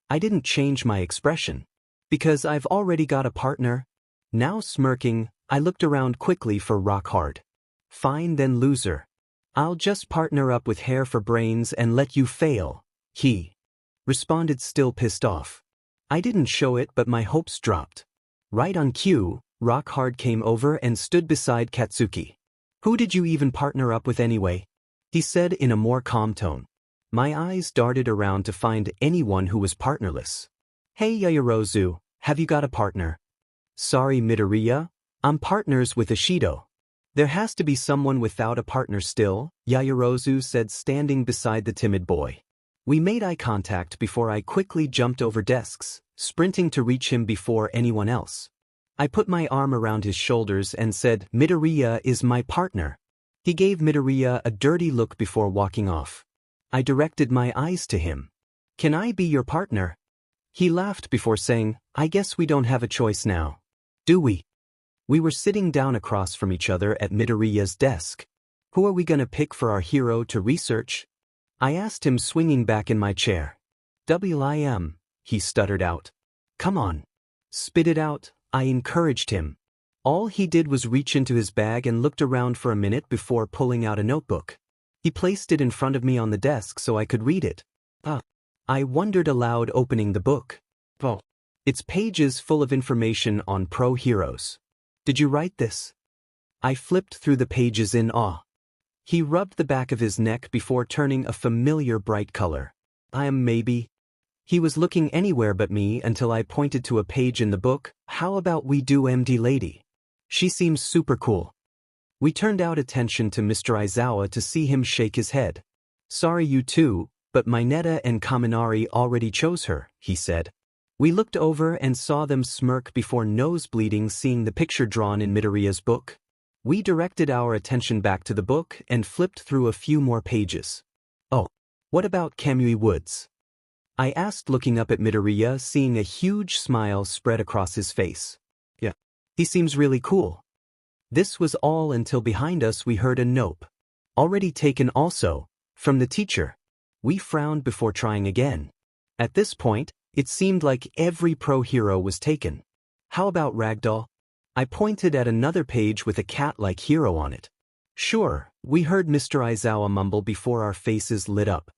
I didn't change my expression. "Because I've already got a partner." Now smirking, I looked around quickly for Rock-Hard. "Fine then, loser. I'll just partner up with Hair for Brains and let you fail," he responded, still pissed off. I didn't show it, but my hopes dropped. Right on cue, Rock-Hard came over and stood beside Katsuki. "Who did you even partner up with anyway?" he said in a more calm tone. My eyes darted around to find anyone who was partnerless. "Hey Yaoyorozu, have you got a partner?" Sorry Midoriya, I'm partners with 𝗎𝗪𝗧𝗪𝗧𝗪𝗧. There has to be someone without a partner still, Yaoyorozu said standing beside the timid boy. We made eye contact before I quickly jumped over desks, sprinting to reach him before anyone else. I put my arm around his shoulders and said, Midoriya is my partner. He gave Midoriya a dirty look before walking off. I directed my eyes to him. Can I be your partner? He laughed before saying, I guess we don't have a choice now. Do we? We were sitting down across from each other at Midoriya's desk. Who are we gonna pick for our hero to research? I asked him swinging back in my chair. WIM, he stuttered out. Come on. Spit it out, I encouraged him. All he did was reach into his bag and looked around for a minute before pulling out a notebook. He placed it in front of me on the desk so I could read it. I wondered aloud opening the book. It's pages full of information on pro heroes. Did you write this? I flipped through the pages in awe. He rubbed the back of his neck before turning a familiar bright color. I am maybe. He was looking anywhere but me until I pointed to a page in the book. How about we do MD Lady? She seems super cool. We turned out attention to Mr. Aizawa to see him shake his head. Sorry you too, but Mineta and Kaminari already chose her, he said. We looked over and saw them smirk before nosebleeding seeing the picture drawn in Midoriya's book. We directed our attention back to the book and flipped through a few more pages. Oh, what about Kamui Woods? I asked looking up at Midoriya seeing a huge smile spread across his face. Yeah, he seems really cool. This was all until behind us we heard a nope. Already taken also, from the teacher. We frowned before trying again. At this point, it seemed like every pro hero was taken. How about Ragdoll? I pointed at another page with a cat-like hero on it. Sure, we heard Mr. Aizawa mumble before our faces lit up.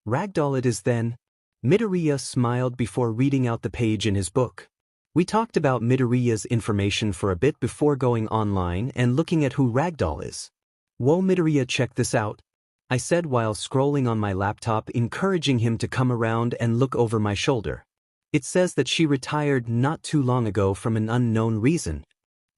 Ragdoll it is then. Midoriya smiled before reading out the page in his book. We talked about Midoriya's information for a bit before going online and looking at who Ragdoll is. Whoa Midoriya, check this out, I said while scrolling on my laptop, encouraging him to come around and look over my shoulder. It says that she retired not too long ago from an unknown reason.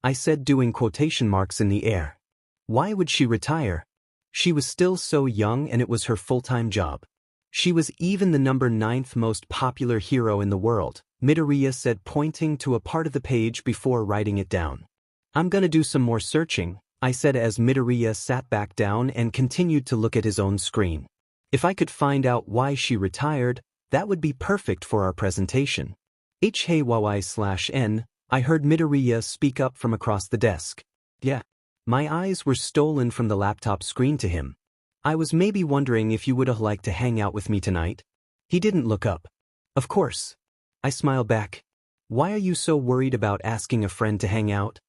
I said, doing quotation marks in the air. Why would she retire? She was still so young and it was her full-time job. She was even the number 9th most popular hero in the world, Midoriya said, pointing to a part of the page before writing it down. I'm gonna do some more searching, I said as Midoriya sat back down and continued to look at his own screen. If I could find out why she retired, that would be perfect for our presentation. 𝗎𝗪𝗎𝗪𝗎𝗪𝗎𝗪, I heard Midoriya speak up from across the desk. Yeah. My eyes were stolen from the laptop screen to him. I was maybe wondering if you would have liked to hang out with me tonight. He didn't look up. Of course. I smiled back. Why are you so worried about asking a friend to hang out?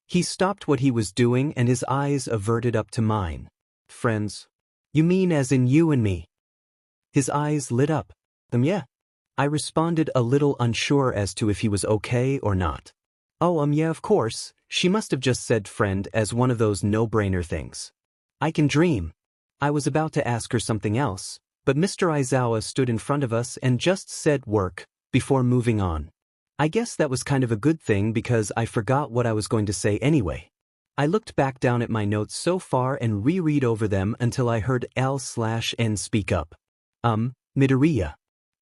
He stopped what he was doing and his eyes averted up to mine. Friends? You mean as in you and me? His eyes lit up. Yeah. I responded a little unsure as to if he was okay or not. Oh yeah of course, she must have just said friend as one of those no-brainer things. I can dream. I was about to ask her something else, but Mr. Aizawa stood in front of us and just said work, before moving on. I guess that was kind of a good thing because I forgot what I was going to say anyway. I looked back down at my notes so far and reread over them until I heard L/N speak up. Midoriya.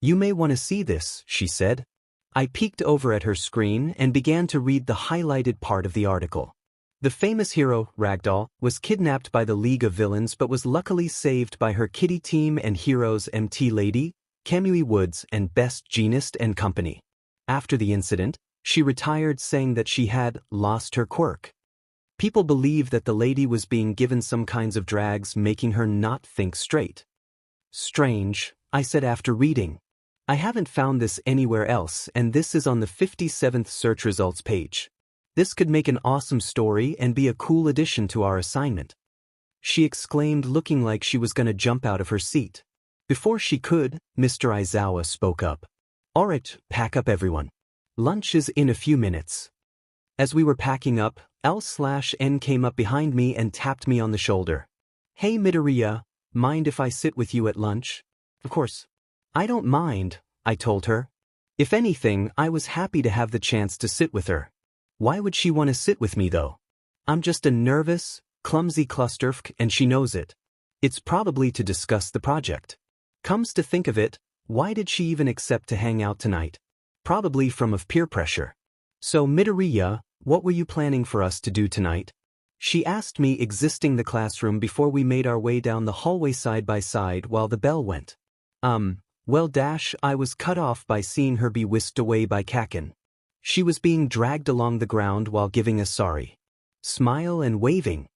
You may want to see this, she said. I peeked over at her screen and began to read the highlighted part of the article. The famous hero, Ragdoll, was kidnapped by the League of Villains but was luckily saved by her kitty team and heroes MT Lady, Kamui Woods and Best Jeanist and company. After the incident, she retired saying that she had lost her quirk. People believe that the lady was being given some kinds of drags making her not think straight. Strange, I said after reading. I haven't found this anywhere else and this is on the 57th search results page. This could make an awesome story and be a cool addition to our assignment. She exclaimed looking like she was gonna jump out of her seat. Before she could, Mr. Aizawa spoke up. Alright, pack up everyone. Lunch is in a few minutes. As we were packing up, L/N came up behind me and tapped me on the shoulder. Hey Midoriya, mind if I sit with you at lunch? Of course. I don't mind, I told her. If anything, I was happy to have the chance to sit with her. Why would she want to sit with me though? I'm just a nervous, clumsy clusterfuck and she knows it. It's probably to discuss the project. Comes to think of it, why did she even accept to hang out tonight? Probably from of peer pressure. So Midoriya, what were you planning for us to do tonight? She asked me exiting the classroom before we made our way down the hallway side by side while the bell went. Well I was cut off by seeing her be whisked away by Kaken. She was being dragged along the ground while giving a sorry smile and waving.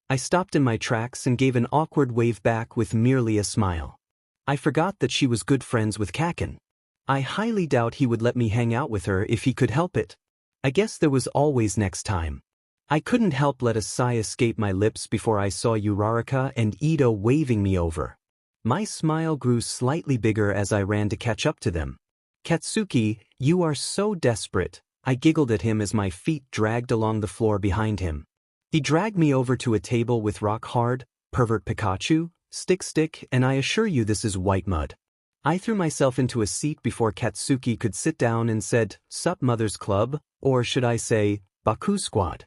I stopped in my tracks and gave an awkward wave back with merely a smile. I forgot that she was good friends with Kaken. I highly doubt he would let me hang out with her if he could help it. I guess there was always next time. I couldn't help let a sigh escape my lips before I saw Uraraka and Ito waving me over. My smile grew slightly bigger as I ran to catch up to them. Katsuki, you are so desperate, I giggled at him as my feet dragged along the floor behind him. He dragged me over to a table with rock hard, pervert Pikachu, stick, and I assure you this is white mud. I threw myself into a seat before Katsuki could sit down and said, "Sup Mother's Club," or should I say, Baku Squad.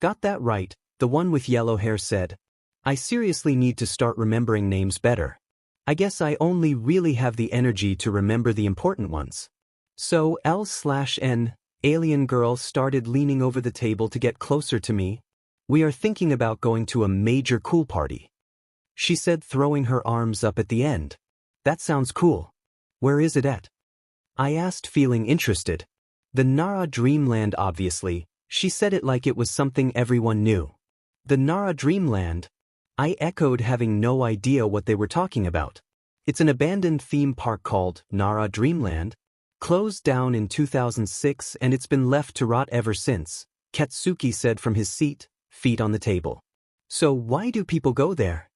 Got that right, the one with yellow hair said. I seriously need to start remembering names better. I guess I only really have the energy to remember the important ones. So L/N, alien girl started leaning over the table to get closer to me. We are thinking about going to a major cool party, she said, throwing her arms up at the end. That sounds cool. Where is it at? I asked, feeling interested. The Nara Dreamland, obviously. She said it like it was something everyone knew. The Nara Dreamland? I echoed, having no idea what they were talking about. It's an abandoned theme park called Nara Dreamland. Closed down in 2006 and it's been left to rot ever since, Katsuki said from his seat, feet on the table. So why do people go there?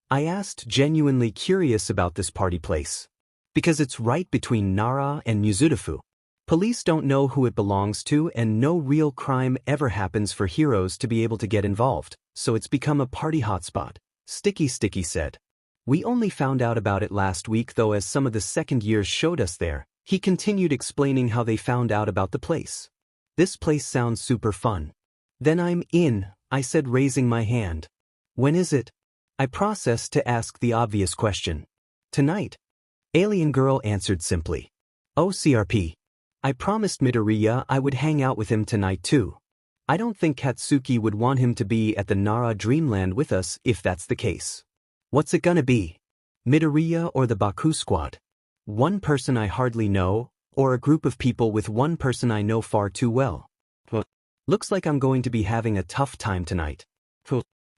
I asked, genuinely curious about this party place. Because it's right between Nara and Mizudafu. Police don't know who it belongs to and no real crime ever happens for heroes to be able to get involved, so it's become a party hotspot, Sticky said. We only found out about it last week though, as some of the second years showed us there. He continued explaining how they found out about the place. This place sounds super fun. Then I'm in, I said, raising my hand. When is it? I processed to ask the obvious question. Tonight. Alien girl answered simply. Oh CRP. I promised Midoriya I would hang out with him tonight too. I don't think Katsuki would want him to be at the Nara Dreamland with us if that's the case. What's it gonna be? Midoriya or the Baku Squad? One person I hardly know, or a group of people with one person I know far too well? Looks like I'm going to be having a tough time tonight.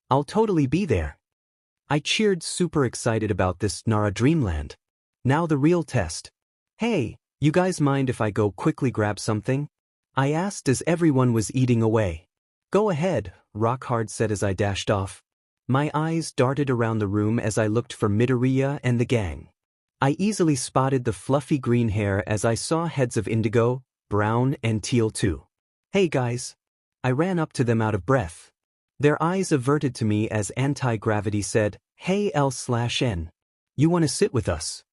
I'll totally be there. I cheered, super excited about this Nara Dreamland. Now the real test. Hey, you guys mind if I go quickly grab something? I asked as everyone was eating away. Go ahead, Rockhard said as I dashed off. My eyes darted around the room as I looked for Midoriya and the gang. I easily spotted the fluffy green hair as I saw heads of indigo, brown, and teal too. Hey guys. I ran up to them out of breath. Their eyes averted to me as anti-gravity said, Hey L/N. You want to sit with us?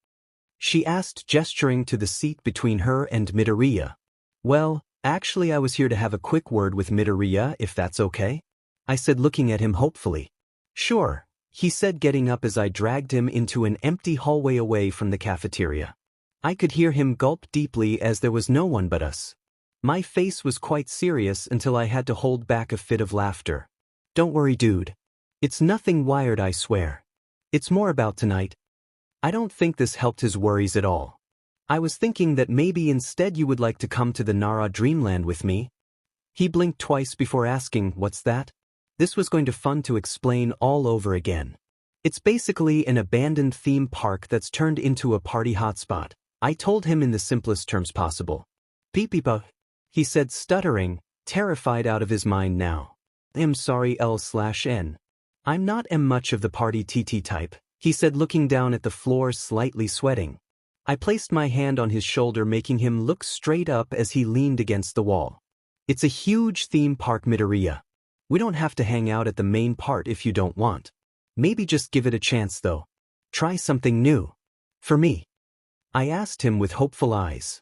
She asked, gesturing to the seat between her and Midoriya. Well, actually I was here to have a quick word with Midoriya, if that's okay? I said, looking at him hopefully. Sure, he said, getting up as I dragged him into an empty hallway away from the cafeteria. I could hear him gulp deeply as there was no one but us. My face was quite serious until I had to hold back a fit of laughter. Don't worry, dude. It's nothing wired, I swear. It's more about tonight. I don't think this helped his worries at all. I was thinking that maybe instead you would like to come to the Nara Dreamland with me. He blinked twice before asking, what's that? This was going to be fun to explain all over again. It's basically an abandoned theme park that's turned into a party hotspot. I told him in the simplest terms possible. Peepeepa, he said, stuttering, terrified out of his mind now. I'm sorry L/N. I'm not much of the party TT type, he said, looking down at the floor, slightly sweating. I placed my hand on his shoulder, making him look straight up as he leaned against the wall. It's a huge theme park, Midoriya. We don't have to hang out at the main part if you don't want. Maybe just give it a chance though. Try something new. For me. I asked him with hopeful eyes.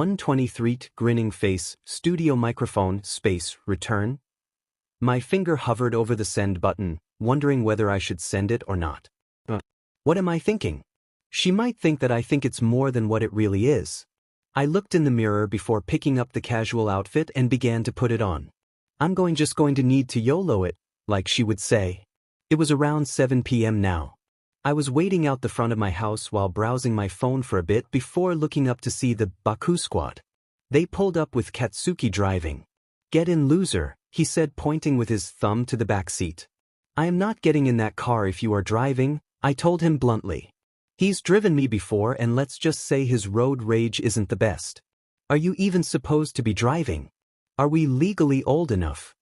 123 grinning face, studio microphone, space, return. My finger hovered over the send button, wondering whether I should send it or not. What am I thinking? She might think that I think it's more than what it really is. I looked in the mirror before picking up the casual outfit and began to put it on. I'm just going to need to YOLO it, like she would say. It was around 7 p.m. now. I was waiting out the front of my house while browsing my phone for a bit before looking up to see the Baku squad. They pulled up with Katsuki driving. "Get in, loser," he said, pointing with his thumb to the back seat. "I am not getting in that car if you are driving," I told him bluntly. He's driven me before, and let's just say his road rage isn't the best. Are you even supposed to be driving? Are we legally old enough?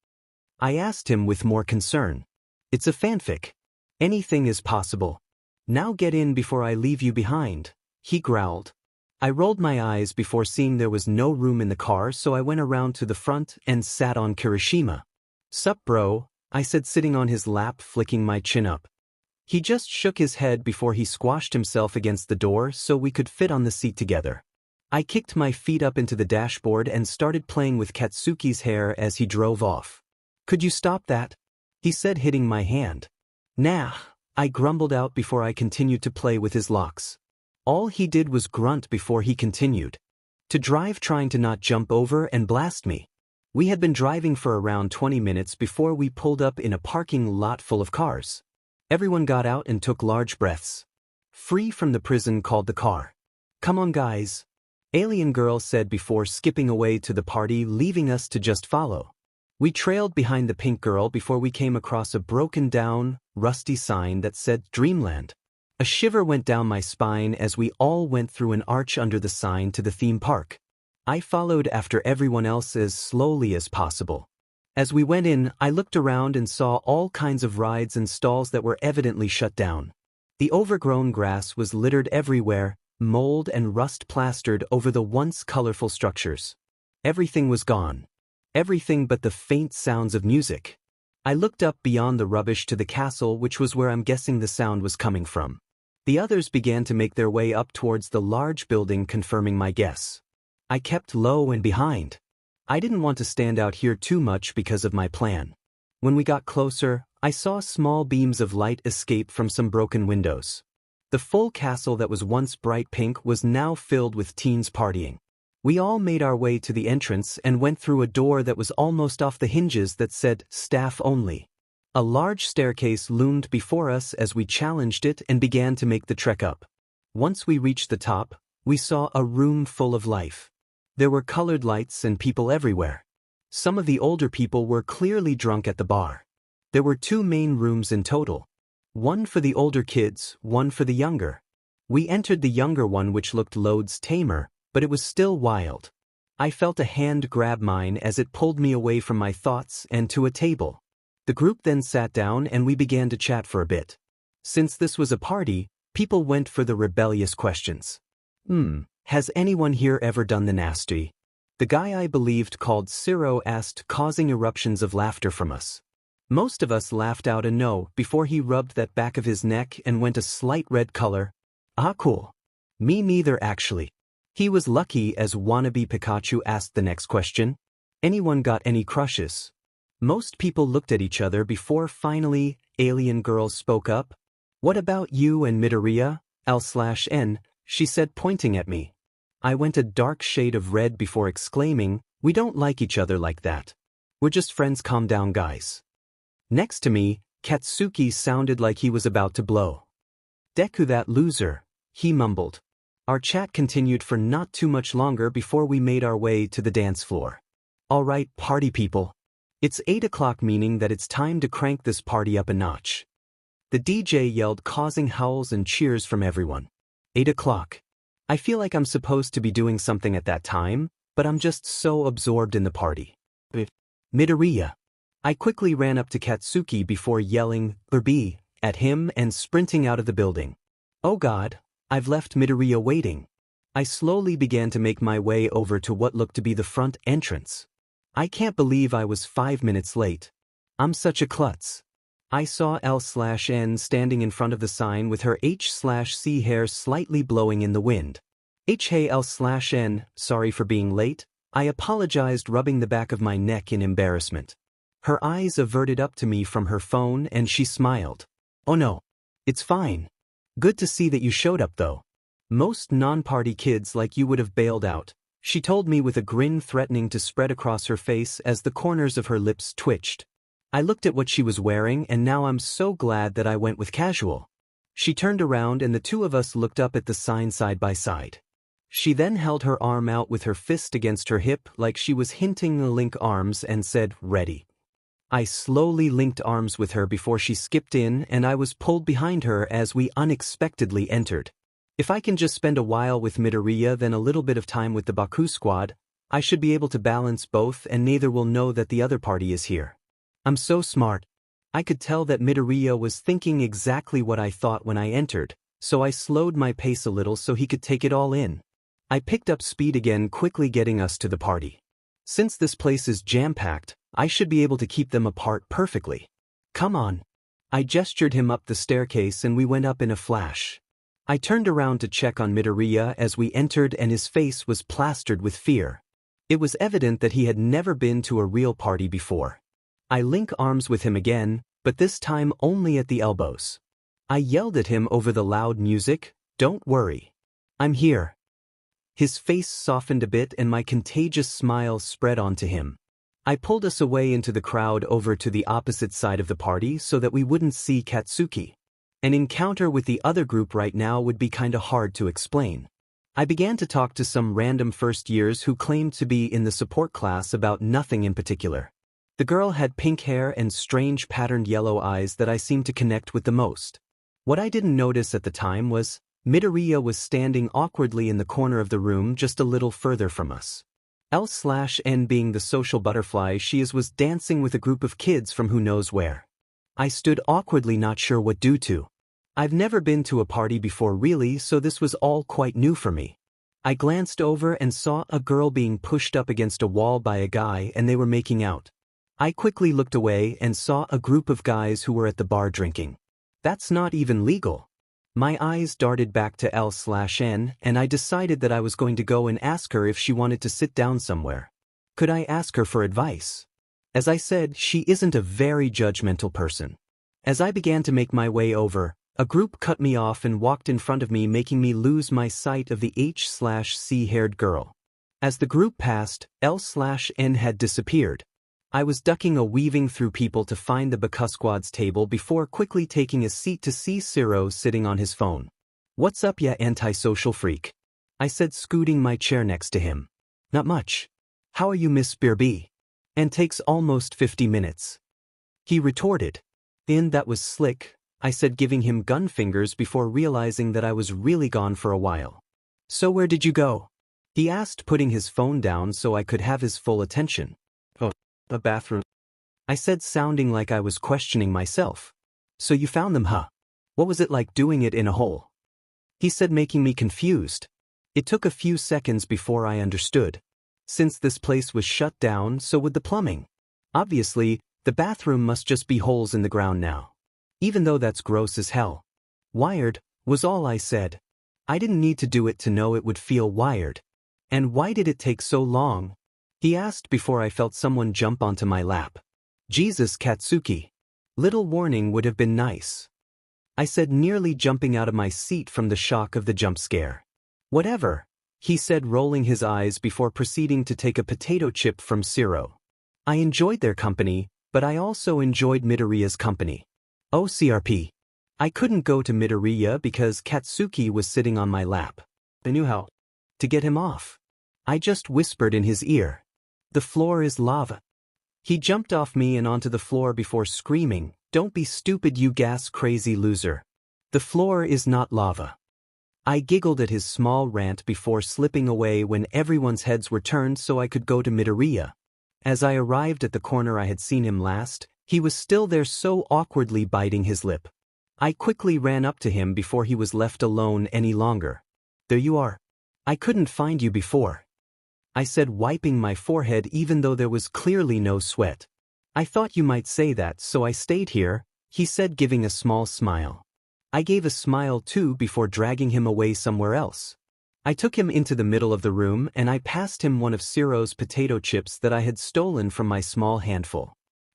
I asked him with more concern. It's a fanfic. Anything is possible. Now get in before I leave you behind, he growled. I rolled my eyes before seeing there was no room in the car, so I went around to the front and sat on Kirishima. "Sup bro," I said, sitting on his lap flicking my chin up. He just shook his head before he squashed himself against the door so we could fit on the seat together. I kicked my feet up into the dashboard and started playing with Katsuki's hair as he drove off. "Could you stop that?" he said, hitting my hand. "Nah," I grumbled out before I continued to play with his locks. All he did was grunt before he continued to drive, trying to not jump over and blast me. We had been driving for around 20 minutes before we pulled up in a parking lot full of cars. Everyone got out and took large breaths. Free from the prison called the car. "Come on guys," Alien Girl said before skipping away to the party, leaving us to just follow. We trailed behind the pink girl before we came across a broken down, rusty sign that said Dreamland. A shiver went down my spine as we all went through an arch under the sign to the theme park. I followed after everyone else as slowly as possible. As we went in, I looked around and saw all kinds of rides and stalls that were evidently shut down. The overgrown grass was littered everywhere, mold and rust plastered over the once colorful structures. Everything was gone. Everything but the faint sounds of music. I looked up beyond the rubbish to the castle, which was where I'm guessing the sound was coming from. The others began to make their way up towards the large building, confirming my guess. I kept low and behind. I didn't want to stand out here too much because of my plan. When we got closer, I saw small beams of light escape from some broken windows. The full castle that was once bright pink was now filled with teens partying. We all made our way to the entrance and went through a door that was almost off the hinges that said, "Staff Only." A large staircase loomed before us as we challenged it and began to make the trek up. Once we reached the top, we saw a room full of life. There were colored lights and people everywhere. Some of the older people were clearly drunk at the bar. There were 2 main rooms in total. One for the older kids, one for the younger. We entered the younger one, which looked loads tamer, but it was still wild. I felt a hand grab mine as it pulled me away from my thoughts and to a table. The group then sat down and we began to chat for a bit. Since this was a party, people went for the rebellious questions. Has anyone here ever done the nasty? The guy I believed called 𝗧𝗪𝗧𝗟𝗘 asked, causing eruptions of laughter from us. Most of us laughed out a no before he rubbed that back of his neck and went a slight red color. "Ah, cool. Me neither actually." He was lucky, as wannabe Pikachu asked the next question. "Anyone got any crushes?" Most people looked at each other before finally Alien Girl spoke up. "What about you and Midoriya, L/N?" she said, pointing at me. I went a dark shade of red before exclaiming, "We don't like each other like that. We're just friends, calm down guys." Next to me, Katsuki sounded like he was about to blow. "Deku, that loser," he mumbled. Our chat continued for not too much longer before we made our way to the dance floor. "All right, party people. It's 8 o'clock, meaning that it's time to crank this party up a notch." The DJ yelled, causing howls and cheers from everyone. 8 o'clock. I feel like I'm supposed to be doing something at that time, but I'm just so absorbed in the party. "Midoriya." I quickly ran up to Katsuki before yelling, "Burby," at him and sprinting out of the building. Oh God, I've left Midoriya waiting. I slowly began to make my way over to what looked to be the front entrance. I can't believe I was 5 minutes late. I'm such a klutz. I saw L/N standing in front of the sign with her H/C hair slightly blowing in the wind. "Hey L/N, sorry for being late," I apologized, rubbing the back of my neck in embarrassment. Her eyes averted up to me from her phone and she smiled. "Oh no. It's fine. Good to see that you showed up though. Most non-party kids like you would have bailed out," she told me with a grin threatening to spread across her face as the corners of her lips twitched. I looked at what she was wearing and now I'm so glad that I went with casual. She turned around and the two of us looked up at the sign side by side. She then held her arm out with her fist against her hip like she was hinting to link arms and said, "Ready." I slowly linked arms with her before she skipped in and I was pulled behind her as we unexpectedly entered. If I can just spend a while with Midoriya then a little bit of time with the Baku squad, I should be able to balance both and neither will know that the other party is here. I'm so smart. I could tell that Midoriya was thinking exactly what I thought when I entered, so I slowed my pace a little so he could take it all in. I picked up speed again, quickly getting us to the party. Since this place is jam-packed, I should be able to keep them apart perfectly. Come on. I gestured him up the staircase and we went up in a flash. I turned around to check on Midoriya as we entered and his face was plastered with fear. It was evident that he had never been to a real party before. I linked arms with him again, but this time only at the elbows. I yelled at him over the loud music, "Don't worry. I'm here." His face softened a bit and my contagious smile spread onto him. I pulled us away into the crowd over to the opposite side of the party so that we wouldn't see Katsuki. An encounter with the other group right now would be kinda hard to explain. I began to talk to some random first years who claimed to be in the support class about nothing in particular. The girl had pink hair and strange patterned yellow eyes that I seemed to connect with the most. What I didn't notice at the time was Midoriya was standing awkwardly in the corner of the room just a little further from us. 𝗧𝗏𝗧𝗟𝗘 being the social butterfly she is was dancing with a group of kids from who knows where. I stood awkwardly, not sure what to do. I've never been to a party before really, so this was all quite new for me. I glanced over and saw a girl being pushed up against a wall by a guy and they were making out. I quickly looked away and saw a group of guys who were at the bar drinking. That's not even legal. My eyes darted back to 𝗧𝗏𝗧𝗟𝗘 and I decided that I was going to go and ask her if she wanted to sit down somewhere. Could I ask her for advice? As I said, she isn't a very judgmental person. As I began to make my way over, a group cut me off and walked in front of me, making me lose my sight of the 𝗧𝗏𝗧𝗏𝗍 girl. As the group passed, 𝗧𝗏𝗏𝗍 had disappeared. I was ducking a weaving through people to find the Bakusquad's table before quickly taking a seat to see 𝗧𝗏 sitting on his phone. "What's up, ya antisocial freak?" I said, scooting my chair next to him. "Not much. How are you, Miss Beerby? And takes almost 50 minutes. He retorted. That was slick," I said, giving him gun fingers before realizing that I was really gone for a while. "So where did you go?" he asked, putting his phone down so I could have his full attention. "Oh, the bathroom," I said, sounding like I was questioning myself. "So you found them, huh? What was it like doing it in a hole?" he said, making me confused. It took a few seconds before I understood. Since this place was shut down, so would the plumbing. Obviously, the bathroom must just be holes in the ground now. Even though that's gross as hell. "Wired," was all I said. I didn't need to do it to know it would feel wired. "And why did it take so long?" he asked before I felt someone jump onto my lap. "Jesus, Katsuki. Little warning would have been nice," I said, nearly jumping out of my seat from the shock of the jump scare. "Whatever," he said, rolling his eyes before proceeding to take a potato chip from 𝗧𝗏. I enjoyed their company, but I also enjoyed Midoriya's company. "Oh, CRP. I couldn't go to Midoriya because Katsuki was sitting on my lap. I knew how to get him off. I just whispered in his ear. The floor is lava." He jumped off me and onto the floor before screaming, "Don't be stupid, you gas-crazy loser. The floor is not lava." I giggled at his small rant before slipping away when everyone's heads were turned so I could go to Midoriya. As I arrived at the corner I had seen him last, he was still there, so awkwardly biting his lip. I quickly ran up to him before he was left alone any longer. "There you are. I couldn't find you before," I said, wiping my forehead even though there was clearly no sweat. "I thought you might say that, so I stayed here," he said, giving a small smile. I gave a smile too before dragging him away somewhere else. I took him into the middle of the room and I passed him one of 𝗧𝗏's potato chips that I had stolen from my small handful.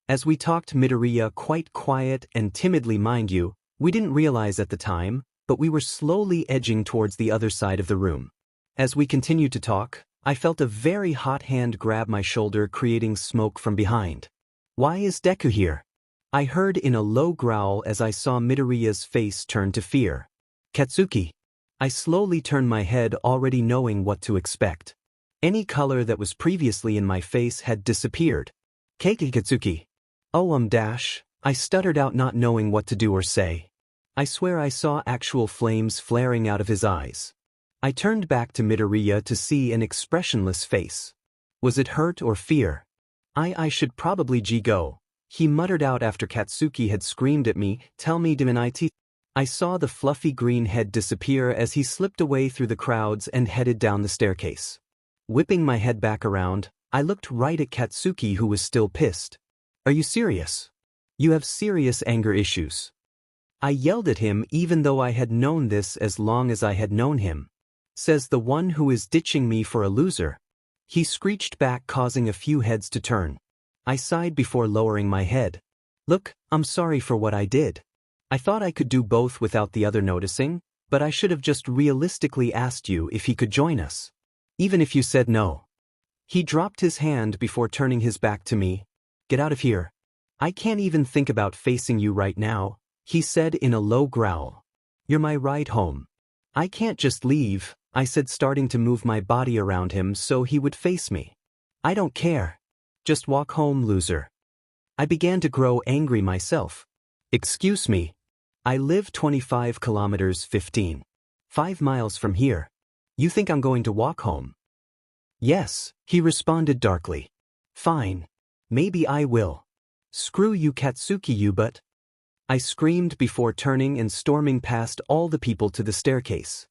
As we talked, Midoriya, quite quiet and timidly mind you, we didn't realize at the time, but we were slowly edging towards the other side of the room. As we continued to talk, I felt a very hot hand grab my shoulder, creating smoke from behind. "Why is Deku here?" I heard in a low growl as I saw Midoriya's face turn to fear. "Katsuki." I slowly turned my head, already knowing what to expect. Any color that was previously in my face had disappeared. "Katsuki." "Oh, I stuttered out, not knowing what to do or say. I swear I saw actual flames flaring out of his eyes. I turned back to Midoriya to see an expressionless face. Was it hurt or fear? I should probably go," he muttered out after Katsuki had screamed at me, "Tell me, Demonite." I saw the fluffy green head disappear as he slipped away through the crowds and headed down the staircase. Whipping my head back around, I looked right at Katsuki, who was still pissed. "Are you serious? You have serious anger issues." I yelled at him even though I had known this as long as I had known him. "Says the one who is ditching me for a loser." He screeched back, causing a few heads to turn. I sighed before lowering my head. "Look, I'm sorry for what I did. I thought I could do both without the other noticing, but I should have just realistically asked you if he could join us. Even if you said no." He dropped his hand before turning his back to me. "Get out of here. I can't even think about facing you right now," he said in a low growl. "You're my ride home." "I can't just leave," I said, starting to move my body around him so he would face me. "I don't care. Just walk home, loser." I began to grow angry myself. "Excuse me. I live 25 kilometers 5 miles from here. You think I'm going to walk home?" "Yes," he responded darkly. "Fine. Maybe I will. Screw you, Katsuki, you but." I screamed before turning and storming past all the people to the staircase.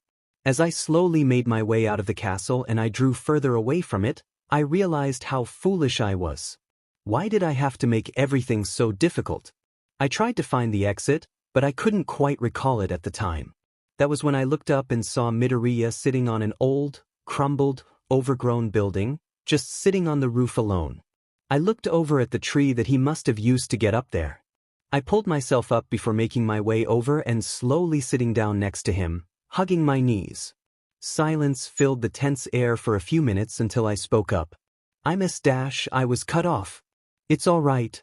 As I slowly made my way out of the castle and I drew further away from it, I realized how foolish I was. Why did I have to make everything so difficult? I tried to find the exit, but I couldn't quite recall it at the time. That was when I looked up and saw Midoriya sitting on an old, crumbled, overgrown building, just sitting on the roof alone. I looked over at the tree that he must have used to get up there. I pulled myself up before making my way over and slowly sitting down next to him, hugging my knees. Silence filled the tense air for a few minutes until I spoke up. "I was cut off." "It's all right."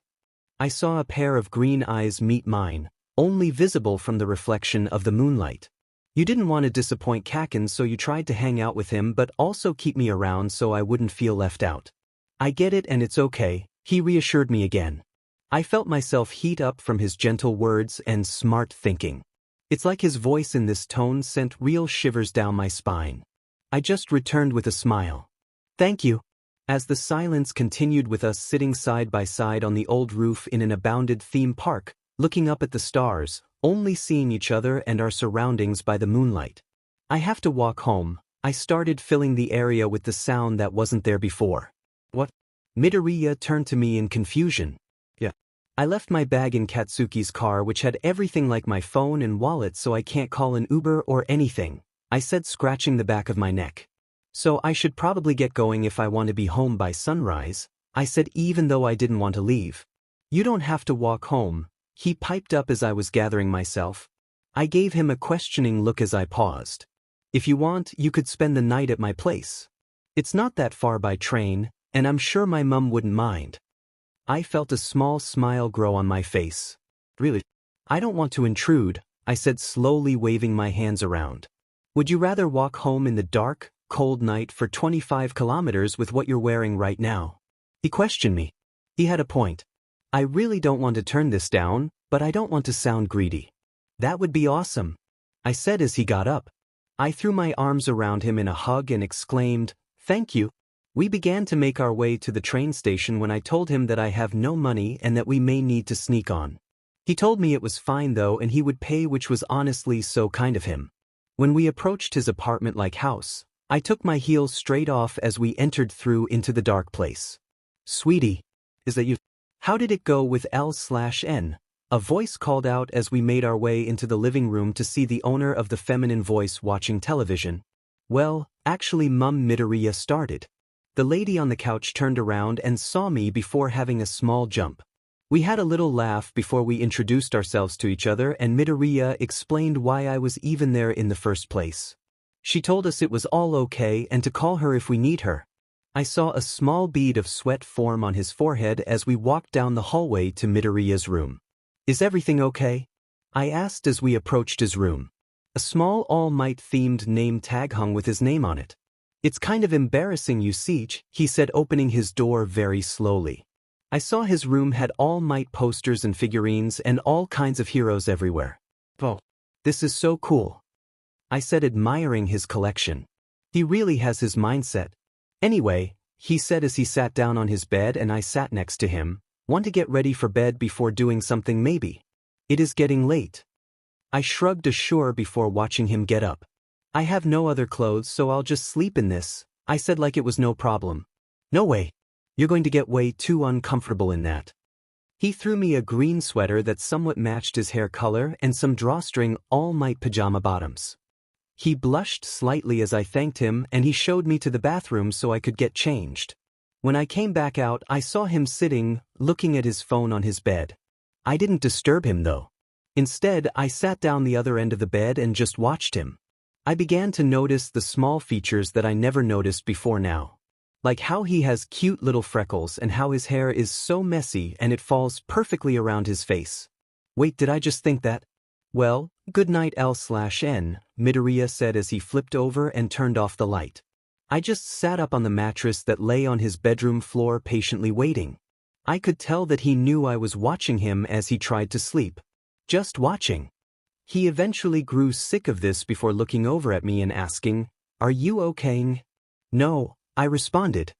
I saw a pair of green eyes meet mine, only visible from the reflection of the moonlight. "You didn't want to disappoint Kaken, so you tried to hang out with him but also keep me around so I wouldn't feel left out." "I get it and it's okay," he reassured me again. I felt myself heat up from his gentle words and smart thinking. It's like his voice in this tone sent real shivers down my spine. I just returned with a smile. "Thank you." As the silence continued with us sitting side by side on the old roof in an abounded theme park, looking up at the stars, only seeing each other and our surroundings by the moonlight. "I have to walk home." I started filling the area with the sound that wasn't there before. "What?" Midoriya turned to me in confusion. "Yeah. I left my bag in Katsuki's car, which had everything like my phone and wallet, so I can't call an Uber or anything," I said, scratching the back of my neck. "So I should probably get going if I want to be home by sunrise," I said, even though I didn't want to leave. "You don't have to walk home," he piped up as I was gathering myself. I gave him a questioning look as I paused. "If you want, you could spend the night at my place. It's not that far by train, and I'm sure my mum wouldn't mind." I felt a small smile grow on my face. "Really? I don't want to intrude," I said, slowly waving my hands around. "Would you rather walk home in the dark, cold night for 25 kilometers with what you're wearing right now?" He questioned me. He had a point. "I really don't want to turn this down, but I don't want to sound greedy." "That would be awesome," I said as he got up. I threw my arms around him in a hug and exclaimed, "Thank you." We began to make our way to the train station when I told him that I have no money and that we may need to sneak on. He told me it was fine though and he would pay, which was honestly so kind of him. When we approached his apartment-like house, I took my heels straight off as we entered through into the dark place. "Sweetie, is that you?" "How did it go with L/N?" A voice called out as we made our way into the living room to see the owner of the feminine voice watching television. "Well, actually Mum," Midoriya started. The lady on the couch turned around and saw me before having a small jump. We had a little laugh before we introduced ourselves to each other and Midoriya explained why I was even there in the first place. She told us it was all okay and to call her if we need her. I saw a small bead of sweat form on his forehead as we walked down the hallway to Midoriya's room. "Is everything okay?" I asked as we approached his room. A small All Might-themed name tag hung with his name on it. "It's kind of embarrassing, you see," he said, opening his door very slowly. I saw his room had All Might posters and figurines and all kinds of heroes everywhere. "Oh, this is so cool," I said, admiring his collection. "He really has his mindset." "Anyway," he said as he sat down on his bed and I sat next to him, "want to get ready for bed before doing something maybe? It is getting late." I shrugged a sure before watching him get up. I have no other clothes so I'll just sleep in this, I said like it was no problem. No way. You're going to get way too uncomfortable in that. He threw me a green sweater that somewhat matched his hair color and some drawstring all-night pajama bottoms. He blushed slightly as I thanked him and he showed me to the bathroom so I could get changed. When I came back out I saw him sitting, looking at his phone on his bed. I didn't disturb him though. Instead, I sat down the other end of the bed and just watched him. I began to notice the small features that I never noticed before now. Like how he has cute little freckles and how his hair is so messy and it falls perfectly around his face. Wait, did I just think that? Well, good night 𝗧𝗪𝗢𝗎𝗓, Midoriya said as he flipped over and turned off the light. I just sat up on the mattress that lay on his bedroom floor patiently waiting. I could tell that he knew I was watching him as he tried to sleep. Just watching. He eventually grew sick of this before looking over at me and asking, "Are you okay?" "No," I responded.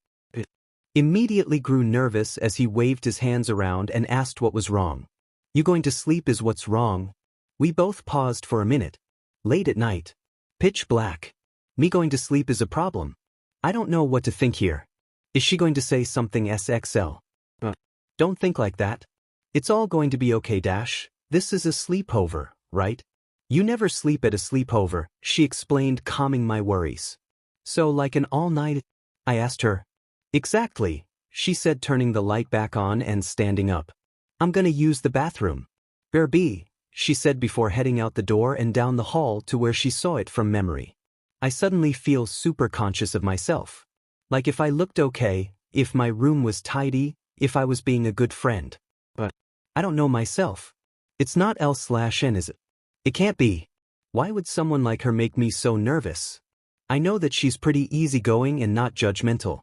Immediately grew nervous as he waved his hands around and asked what was wrong. "You going to sleep is what's wrong." We both paused for a minute. Late at night. Pitch black. Me going to sleep is a problem. I don't know what to think here. Is she going to say something SXL? Don't think like that. It's all going to be okay dash. This is a sleepover, right? You never sleep at a sleepover, she explained, calming my worries. So like an all-night? I asked her. Exactly, she said, turning the light back on and standing up. I'm gonna use the bathroom. Berby, she said before heading out the door and down the hall to where she saw it from memory. I suddenly feel super conscious of myself. Like if I looked okay, if my room was tidy, if I was being a good friend. But I don't know myself. It's not 𝗧𝗪𝗢𝗎𝗓, is it? It can't be. Why would someone like her make me so nervous? I know that she's pretty easygoing and not judgmental.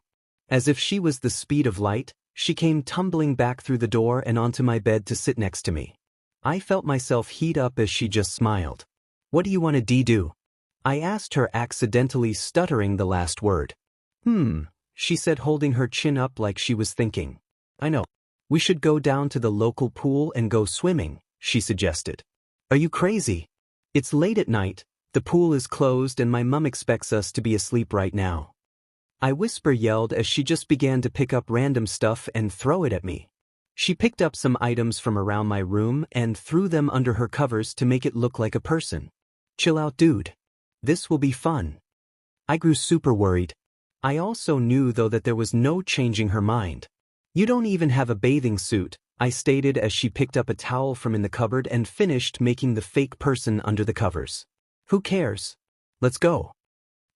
As if she was the speed of light, she came tumbling back through the door and onto my bed to sit next to me. I felt myself heat up as she just smiled. What do you want to do? I asked her, accidentally stuttering the last word. She said, holding her chin up like she was thinking. I know. We should go down to the local pool and go swimming, she suggested. Are you crazy? It's late at night, the pool is closed and my mum expects us to be asleep right now. I yelled as she just began to pick up random stuff and throw it at me. She picked up some items from around my room and threw them under her covers to make it look like a person. Chill out, dude. This will be fun. I grew super worried. I also knew though that there was no changing her mind. You don't even have a bathing suit, I stated as she picked up a towel from in the cupboard and finished making the fake person under the covers. Who cares? Let's go,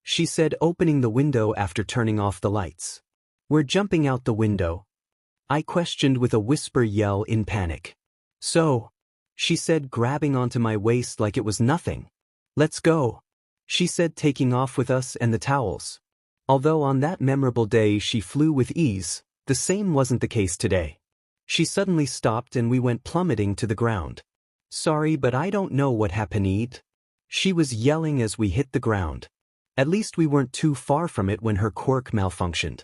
she said, opening the window after turning off the lights. We're jumping out the window, I questioned with a whisper yell in panic. So, she said, grabbing onto my waist like it was nothing. Let's go, she said, taking off with us and the towels. Although on that memorable day she flew with ease, the same wasn't the case today. She suddenly stopped and we went plummeting to the ground. Sorry, but I don't know what happened. She was yelling as we hit the ground. At least we weren't too far from it when her quirk malfunctioned.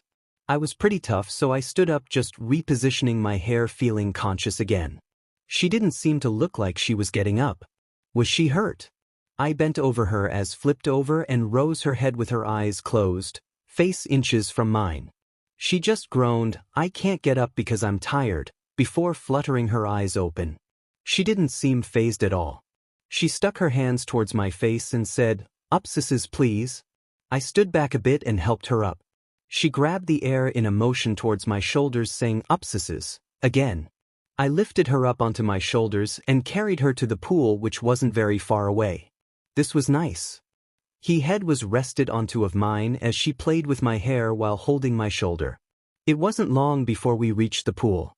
I was pretty tough, so I stood up, just repositioning my hair, feeling conscious again. She didn't seem to look like she was getting up. Was she hurt? I bent over her as flipped over and rose her head with her eyes closed, face inches from mine. She just groaned, I can't get up because I'm tired, before fluttering her eyes open. She didn't seem fazed at all. She stuck her hands towards my face and said, "Up sisses please." I stood back a bit and helped her up. She grabbed the air in a motion towards my shoulders, saying "Up sisses," again. I lifted her up onto my shoulders and carried her to the pool, which wasn't very far away. This was nice. Her head was rested onto of mine as she played with my hair while holding my shoulder. It wasn't long before we reached the pool.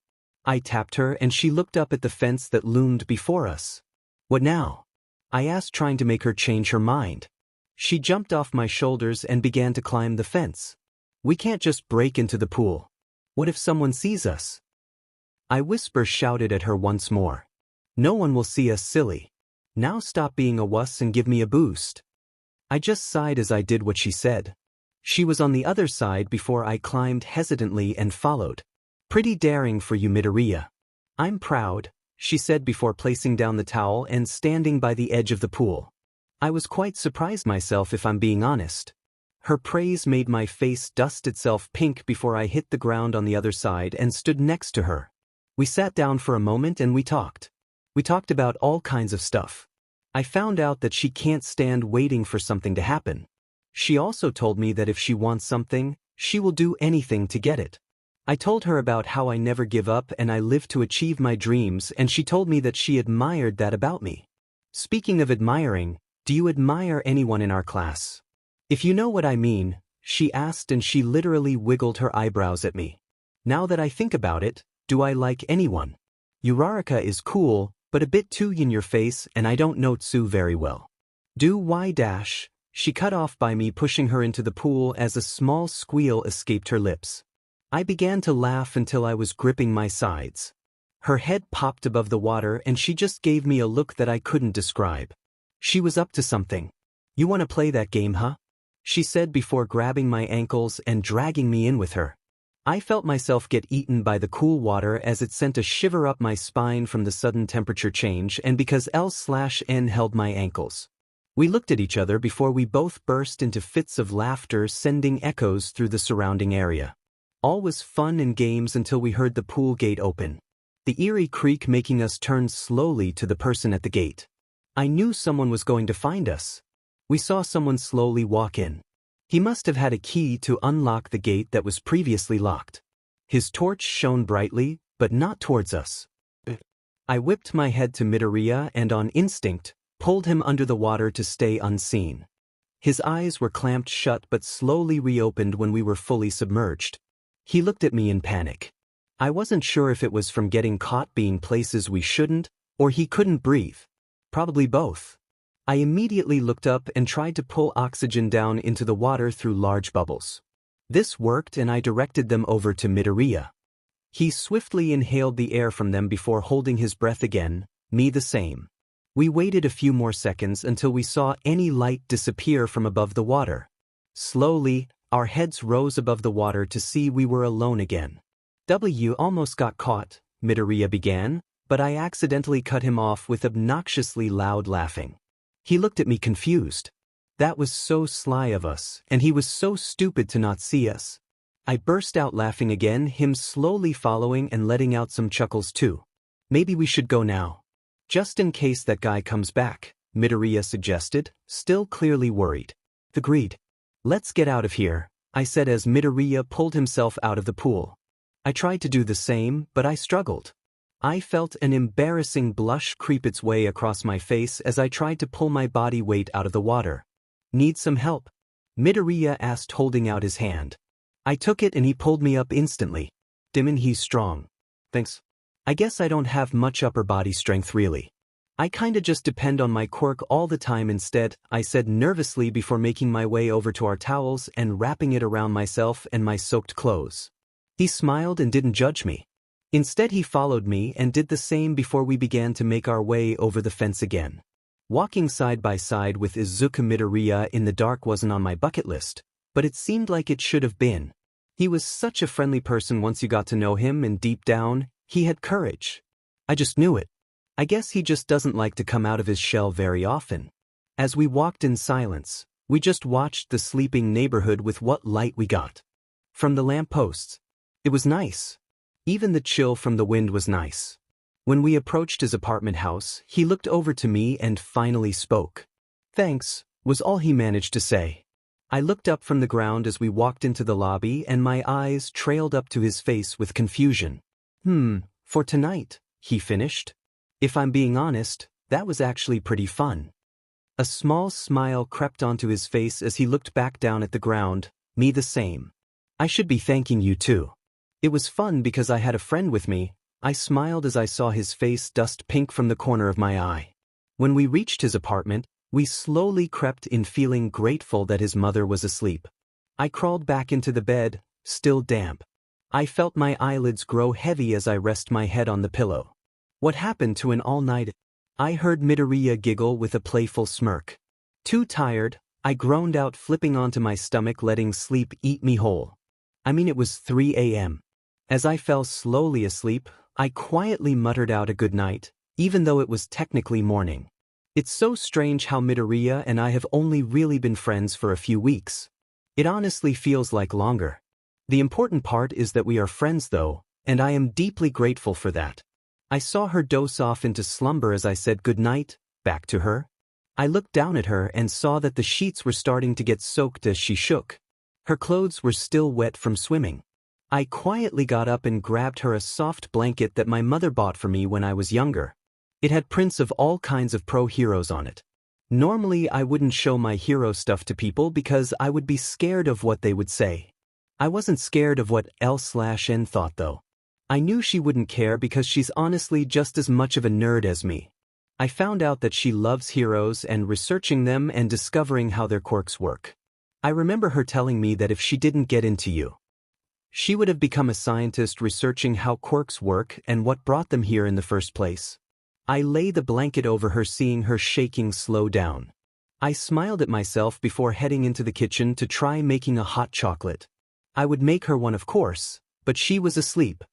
I tapped her and she looked up at the fence that loomed before us. What now? I asked, trying to make her change her mind. She jumped off my shoulders and began to climb the fence. We can't just break into the pool. What if someone sees us? I shouted at her once more. No one will see us, silly. Now stop being a wuss and give me a boost. I just sighed as I did what she said. She was on the other side before I climbed hesitantly and followed. Pretty daring for you, Midoriya. I'm proud, she said before placing down the towel and standing by the edge of the pool. I was quite surprised myself if I'm being honest. Her praise made my face dust itself pink before I hit the ground on the other side and stood next to her. We sat down for a moment and we talked. We talked about all kinds of stuff. I found out that she can't stand waiting for something to happen. She also told me that if she wants something, she will do anything to get it. I told her about how I never give up and I live to achieve my dreams, and she told me that she admired that about me. Speaking of admiring, do you admire anyone in our class? If you know what I mean, she asked, and she literally wiggled her eyebrows at me. Now that I think about it, do I like anyone? 𝗎𝗪𝗢𝗏 is cool, but a bit too in your face, and I don't know 𝗧𝗜 very well. Do why dash? She cut off by me pushing her into the pool as a small squeal escaped her lips. I began to laugh until I was gripping my sides. Her head popped above the water and she just gave me a look that I couldn't describe. She was up to something. You want to play that game, huh? She said before grabbing my ankles and dragging me in with her. I felt myself get eaten by the cool water as it sent a shiver up my spine from the sudden temperature change and because 𝗧𝗏𝗧𝗟𝗘 held my ankles. We looked at each other before we both burst into fits of laughter, sending echoes through the surrounding area. All was fun and games until we heard the pool gate open. The eerie creak making us turn slowly to the person at the gate. I knew someone was going to find us. We saw someone slowly walk in. He must have had a key to unlock the gate that was previously locked. His torch shone brightly, but not towards us. I whipped my head to Midoriya and on instinct, pulled him under the water to stay unseen. His eyes were clamped shut but slowly reopened when we were fully submerged. He looked at me in panic. I wasn't sure if it was from getting caught being places we shouldn't, or he couldn't breathe. Probably both. I immediately looked up and tried to pull oxygen down into the water through large bubbles. This worked and I directed them over to Midoriya. He swiftly inhaled the air from them before holding his breath again, me the same. We waited a few more seconds until we saw any light disappear from above the water. Slowly, our heads rose above the water to see we were alone again. "W almost got caught," Midoriya began, but I accidentally cut him off with obnoxiously loud laughing. He looked at me confused. That was so sly of us, and he was so stupid to not see us. I burst out laughing again, him slowly following and letting out some chuckles too. "Maybe we should go now. Just in case that guy comes back," Midoriya suggested, still clearly worried. "Agreed. Let's get out of here," I said as Midoriya pulled himself out of the pool. I tried to do the same, but I struggled. I felt an embarrassing blush creep its way across my face as I tried to pull my body weight out of the water. "Need some help?" Midoriya asked, holding out his hand. I took it and he pulled me up instantly. "Dimon, he's strong." "Thanks. I guess I don't have much upper body strength really. I kinda just depend on my quirk all the time instead," I said nervously before making my way over to our towels and wrapping it around myself and my soaked clothes. He smiled and didn't judge me. Instead he followed me and did the same before we began to make our way over the fence again. Walking side by side with Izuku Midoriya in the dark wasn't on my bucket list, but it seemed like it should have been. He was such a friendly person once you got to know him, and deep down, he had courage. I just knew it. I guess he just doesn't like to come out of his shell very often. As we walked in silence, we just watched the sleeping neighborhood with what light we got from the lampposts. It was nice. Even the chill from the wind was nice. When we approached his apartment house, he looked over to me and finally spoke. "Thanks," was all he managed to say. I looked up from the ground as we walked into the lobby and my eyes trailed up to his face with confusion. For tonight," he finished. "If I'm being honest, that was actually pretty fun." A small smile crept onto his face as he looked back down at the ground, me the same. "I should be thanking you too. It was fun because I had a friend with me," I smiled as I saw his face dust pink from the corner of my eye. When we reached his apartment, we slowly crept in, feeling grateful that his mother was asleep. I crawled back into the bed, still damp. I felt my eyelids grow heavy as I rested my head on the pillow. "What happened to an all-night?" I heard Midoriya giggle with a playful smirk. "Too tired," I groaned out, flipping onto my stomach, letting sleep eat me whole. I mean, it was 3 a.m. As I fell slowly asleep, I quietly muttered out a good night, even though it was technically morning. It's so strange how Midoriya and I have only really been friends for a few weeks. It honestly feels like longer. The important part is that we are friends though, and I am deeply grateful for that. I saw her doze off into slumber as I said good night, back to her. I looked down at her and saw that the sheets were starting to get soaked as she shook. Her clothes were still wet from swimming. I quietly got up and grabbed her a soft blanket that my mother bought for me when I was younger. It had prints of all kinds of pro heroes on it. Normally I wouldn't show my hero stuff to people because I would be scared of what they would say. I wasn't scared of what 𝗧𝗪𝗧𝗟𝗘 thought though. I knew she wouldn't care because she's honestly just as much of a nerd as me. I found out that she loves heroes and researching them and discovering how their quirks work. I remember her telling me that if she didn't get into you, she would have become a scientist researching how quirks work and what brought them here in the first place. I lay the blanket over her, seeing her shaking slow down. I smiled at myself before heading into the kitchen to try making a hot chocolate. I would make her one of course, but she was asleep.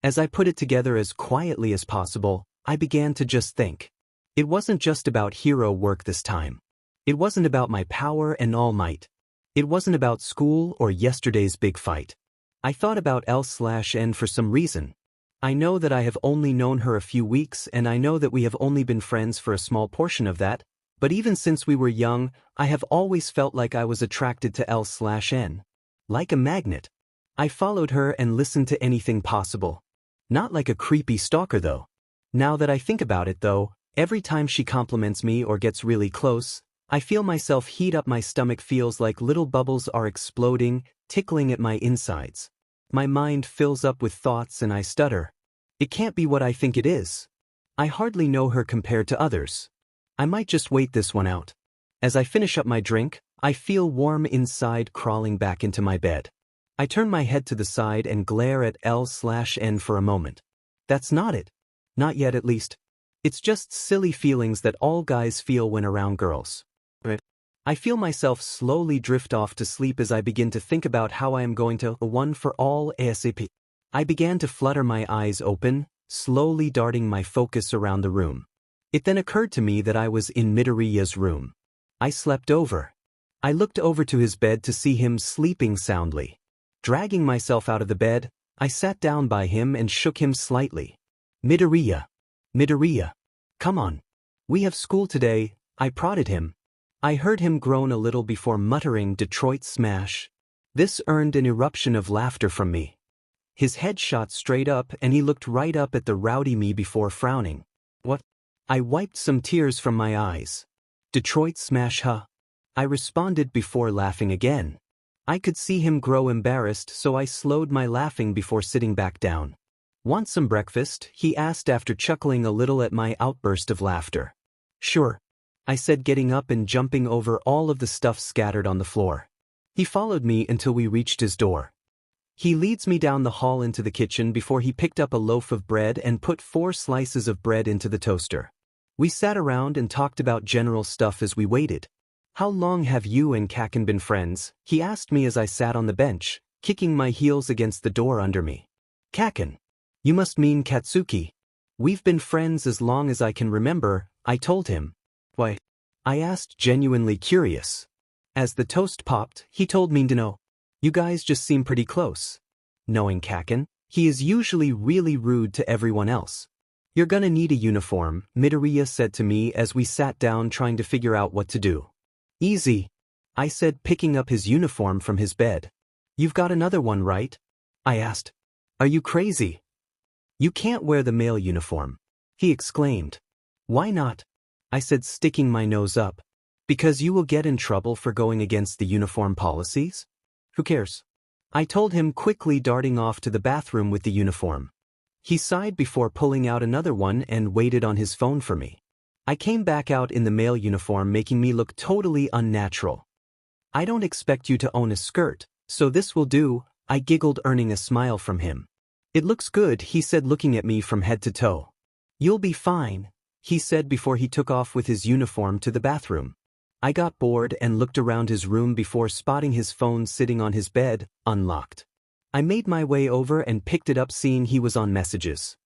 As I put it together as quietly as possible, I began to just think. It wasn't just about hero work this time. It wasn't about my power and all might. It wasn't about school or yesterday's big fight. I thought about 𝗧𝗪𝗧𝗟𝗘 for some reason. I know that I have only known her a few weeks and I know that we have only been friends for a small portion of that, but even since we were young, I have always felt like I was attracted to 𝗧𝗪𝗧𝗟𝗘. Like a magnet. I followed her and listened to anything possible. Not like a creepy stalker though. Now that I think about it though, every time she compliments me or gets really close, I feel myself heat up. My stomach feels like little bubbles are exploding, tickling at my insides. My mind fills up with thoughts and I stutter. It can't be what I think it is. I hardly know her compared to others. I might just wait this one out. As I finish up my drink, I feel warm inside, crawling back into my bed. I turn my head to the side and glare at 𝗧𝗪𝗧𝗟𝗘 for a moment. That's not it. Not yet at least. It's just silly feelings that all guys feel when around girls. I feel myself slowly drift off to sleep as I begin to think about how I am going to one for all ASAP. I began to flutter my eyes open, slowly darting my focus around the room. It then occurred to me that I was in Midoriya's room. I slept over. I looked over to his bed to see him sleeping soundly. Dragging myself out of the bed, I sat down by him and shook him slightly. Midoriya. Midoriya. Come on. We have school today, I prodded him. I heard him groan a little before muttering Detroit smash. This earned an eruption of laughter from me. His head shot straight up and he looked right up at the rowdy me before frowning. What? I wiped some tears from my eyes. Detroit smash huh? I responded before laughing again. I could see him grow embarrassed, so I slowed my laughing before sitting back down. Want some breakfast? He asked after chuckling a little at my outburst of laughter. Sure, I said, getting up and jumping over all of the stuff scattered on the floor. He followed me until we reached his door. He leads me down the hall into the kitchen before he picked up a loaf of bread and put 4 slices of bread into the toaster. We sat around and talked about general stuff as we waited. How long have you and Kaken been friends? He asked me as I sat on the bench, kicking my heels against the door under me. Kaken. You must mean Katsuki. We've been friends as long as I can remember, I told him. Why? I asked, genuinely curious. As the toast popped, he told me to know. You guys just seem pretty close. Knowing Kaken, he is usually really rude to everyone else. You're gonna need a uniform, Midoriya said to me as we sat down trying to figure out what to do. Easy, I said, picking up his uniform from his bed. You've got another one, right? I asked. Are you crazy? You can't wear the male uniform, he exclaimed. Why not? I said, sticking my nose up. Because you will get in trouble for going against the uniform policies? Who cares? I told him, quickly darting off to the bathroom with the uniform. He sighed before pulling out another one and waited on his phone for me. I came back out in the male uniform, making me look totally unnatural. I don't expect you to own a skirt, so this will do, I giggled, earning a smile from him. It looks good, he said, looking at me from head to toe. You'll be fine, he said before he took off with his uniform to the bathroom. I got bored and looked around his room before spotting his phone sitting on his bed, unlocked. I made my way over and picked it up, seeing he was on messages.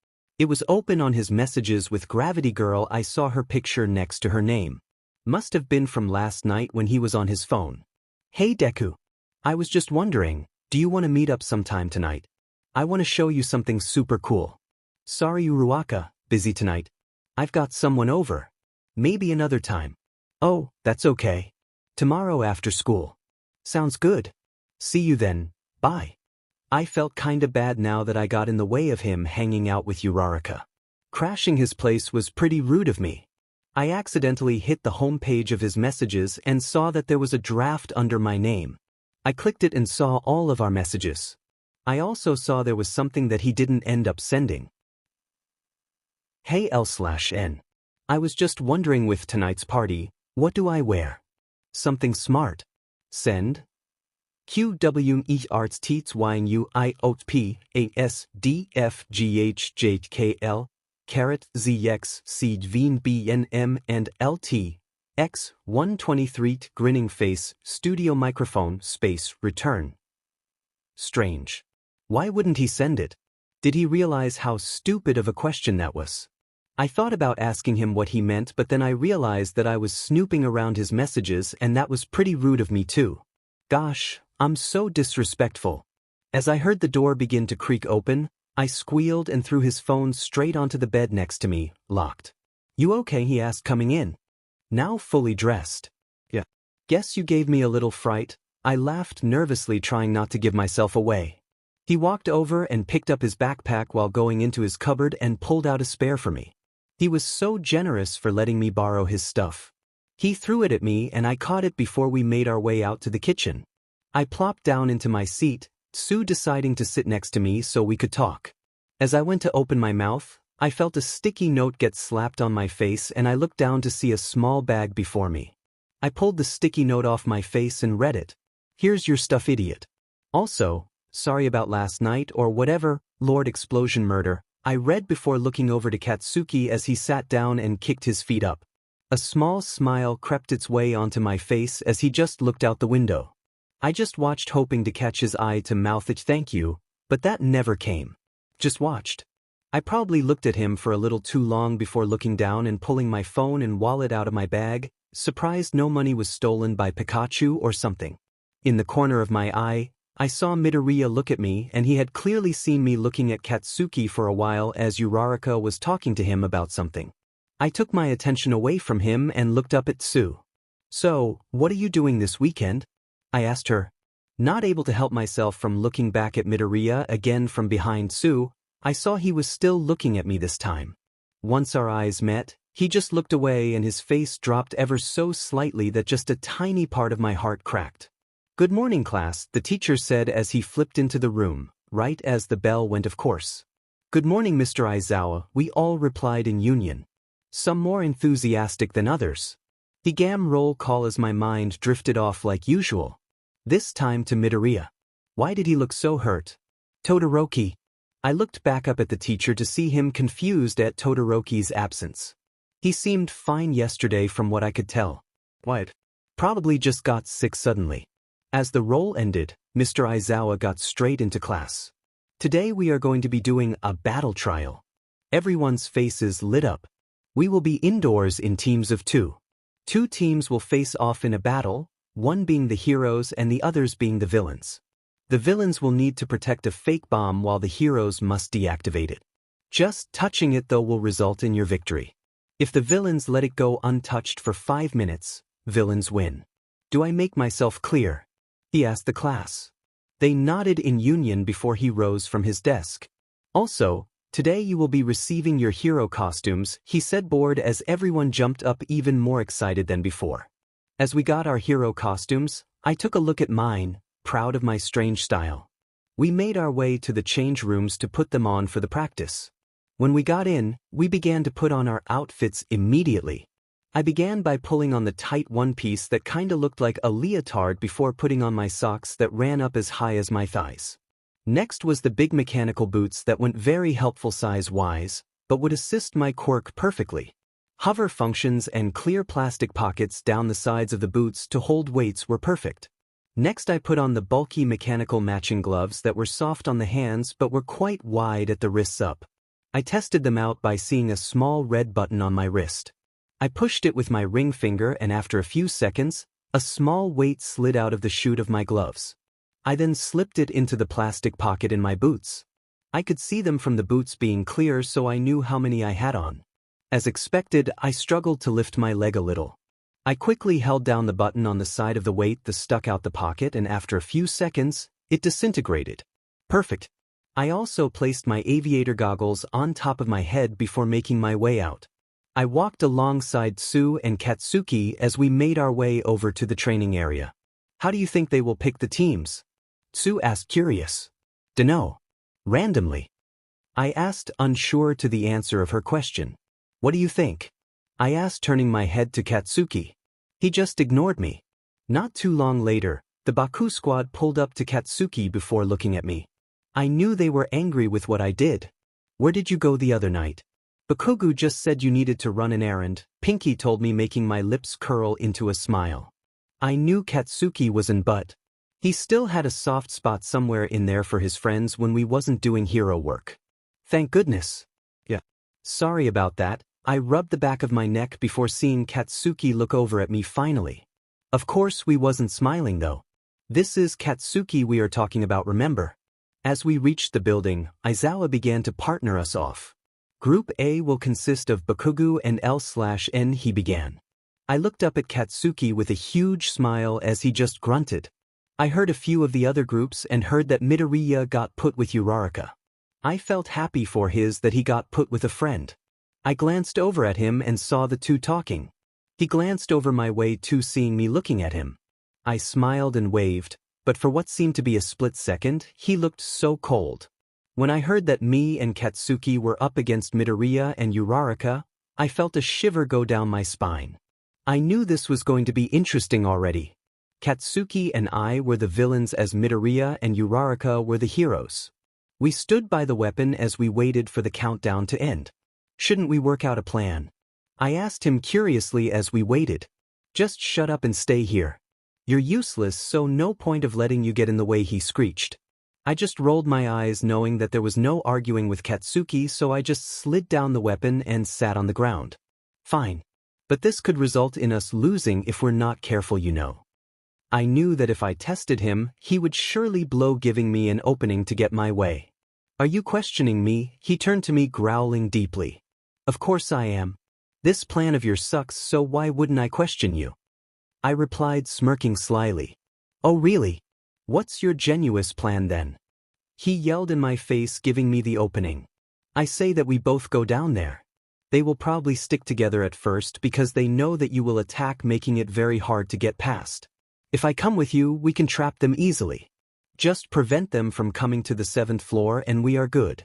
It was open on his messages with Gravity Girl. I saw her picture next to her name. Must have been from last night when he was on his phone. Hey Deku. I was just wondering, do you want to meet up sometime tonight? I want to show you something super cool. Sorry Uruaka, busy tonight. I've got someone over. Maybe another time. Oh, that's okay. Tomorrow after school. Sounds good. See you then, bye. I felt kinda bad now that I got in the way of him hanging out with Uraraka. Crashing his place was pretty rude of me. I accidentally hit the home page of his messages and saw that there was a draft under my name. I clicked it and saw all of our messages. I also saw there was something that he didn't end up sending. Hey L/N. I was just wondering with tonight's party, what do I wear? Something smart. Send. 𝗬𝗎𝗧𝗛𝗎𝗡𝗧𝗛𝗔𝗓𝗔𝗫𝗧𝗔𝗫𝗐𝗫𝐿 𝑉𝑛M and LT X123 grinning face studio microphone space return. Strange. Why wouldn't he send it? Did he realize how stupid of a question that was? I thought about asking him what he meant, but then I realized that I was snooping around his messages and that was pretty rude of me too. Gosh, I'm so disrespectful. As I heard the door begin to creak open, I squealed and threw his phone straight onto the bed next to me, locked. You okay? He asked coming in. Now fully dressed. Yeah. Guess you gave me a little fright. I laughed nervously, trying not to give myself away. He walked over and picked up his backpack while going into his cupboard and pulled out a spare for me. He was so generous for letting me borrow his stuff. He threw it at me and I caught it before we made our way out to the kitchen. I plopped down into my seat, Sue deciding to sit next to me so we could talk. As I went to open my mouth, I felt a sticky note get slapped on my face and I looked down to see a small bag before me. I pulled the sticky note off my face and read it. Here's your stuff, idiot. Also, sorry about last night or whatever, Lord Explosion Murder, I read before looking over to Katsuki as he sat down and kicked his feet up. A small smile crept its way onto my face as he just looked out the window. I just watched, hoping to catch his eye to mouth it thank you, but that never came. Just watched. I probably looked at him for a little too long before looking down and pulling my phone and wallet out of my bag, surprised no money was stolen by Pikachu or something. In the corner of my eye, I saw Midoriya look at me, and he had clearly seen me looking at Katsuki for a while as Uraraka was talking to him about something. I took my attention away from him and looked up at Sue. So, what are you doing this weekend? I asked her. Not able to help myself from looking back at Midoriya again from behind Sue, I saw he was still looking at me this time. Once our eyes met, he just looked away and his face dropped ever so slightly that just a tiny part of my heart cracked. Good morning, class, the teacher said as he flipped into the room, right as the bell went, of course. Good morning, Mr. Aizawa, we all replied in union. Some more enthusiastic than others. Began roll call as my mind drifted off like usual. This time to Midoriya. Why did he look so hurt? Todoroki. I looked back up at the teacher to see him confused at Todoroki's absence. He seemed fine yesterday from what I could tell. What? Probably just got sick suddenly. As the roll ended, Mr. Aizawa got straight into class. Today we are going to be doing a battle trial. Everyone's faces lit up. We will be indoors in teams of 2. 2 teams will face off in a battle, one being the heroes and the others being the villains. The villains will need to protect a fake bomb while the heroes must deactivate it. Just touching it though will result in your victory. If the villains let it go untouched for 5 minutes, villains win. Do I make myself clear? He asked the class. They nodded in union before he rose from his desk. Also, today you will be receiving your hero costumes, he said, bored as everyone jumped up even more excited than before. As we got our hero costumes, I took a look at mine, proud of my strange style. We made our way to the change rooms to put them on for the practice. When we got in, we began to put on our outfits immediately. I began by pulling on the tight one piece that kinda looked like a leotard before putting on my socks that ran up as high as my thighs. Next was the big mechanical boots that went very helpful size-wise, but would assist my quirk perfectly. Hover functions and clear plastic pockets down the sides of the boots to hold weights were perfect. Next I put on the bulky mechanical matching gloves that were soft on the hands but were quite wide at the wrists up. I tested them out by seeing a small red button on my wrist. I pushed it with my ring finger and after a few seconds, a small weight slid out of the chute of my gloves. I then slipped it into the plastic pocket in my boots. I could see them from the boots being clear, so I knew how many I had on. As expected, I struggled to lift my leg a little. I quickly held down the button on the side of the weight that stuck out the pocket, and after a few seconds, it disintegrated. Perfect. I also placed my aviator goggles on top of my head before making my way out. I walked alongside Tsu and Katsuki as we made our way over to the training area. How do you think they will pick the teams? Tsu asked, curious. Dunno. Randomly. I asked, unsure to the answer of her question. What do you think? I asked, turning my head to Katsuki. He just ignored me. Not too long later, the Baku squad pulled up to Katsuki before looking at me. I knew they were angry with what I did. Where did you go the other night? Bakugo just said you needed to run an errand, Pinky told me, making my lips curl into a smile. I knew Katsuki was in, but he still had a soft spot somewhere in there for his friends when we wasn't doing hero work. Thank goodness. Yeah. Sorry about that. I rubbed the back of my neck before seeing Katsuki look over at me finally. Of course we wasn't smiling though. This is Katsuki we are talking about, remember? As we reached the building, Aizawa began to partner us off. Group A will consist of Bakugo and L/N, he began. I looked up at Katsuki with a huge smile as he just grunted. I heard a few of the other groups and heard that Midoriya got put with 𝗎𝗪𝗢𝗢. I felt happy for his that he got put with a friend. I glanced over at him and saw the two talking. He glanced over my way too, seeing me looking at him. I smiled and waved, but for what seemed to be a split second, he looked so cold. When I heard that me and Katsuki were up against Midoriya and 𝗎𝗪𝗢𝗢, I felt a shiver go down my spine. I knew this was going to be interesting already. Katsuki and I were the villains as Midoriya and 𝗎𝗪𝗢𝗢 were the heroes. We stood by the weapon as we waited for the countdown to end. Shouldn't we work out a plan? I asked him curiously as we waited. Just shut up and stay here. You're useless, so no point of letting you get in the way, he screeched. I just rolled my eyes, knowing that there was no arguing with Katsuki, so I just slid down the weapon and sat on the ground. Fine. But this could result in us losing if we're not careful, you know. I knew that if I tested him, he would surely blow, giving me an opening to get my way. Are you questioning me? He turned to me, growling deeply. Of course I am. This plan of yours sucks, so why wouldn't I question you? I replied, smirking slyly. Oh really? What's your genuine plan then? He yelled in my face, giving me the opening. I say that we both go down there. They will probably stick together at first because they know that you will attack, making it very hard to get past. If I come with you, we can trap them easily. Just prevent them from coming to the 7th floor and we are good.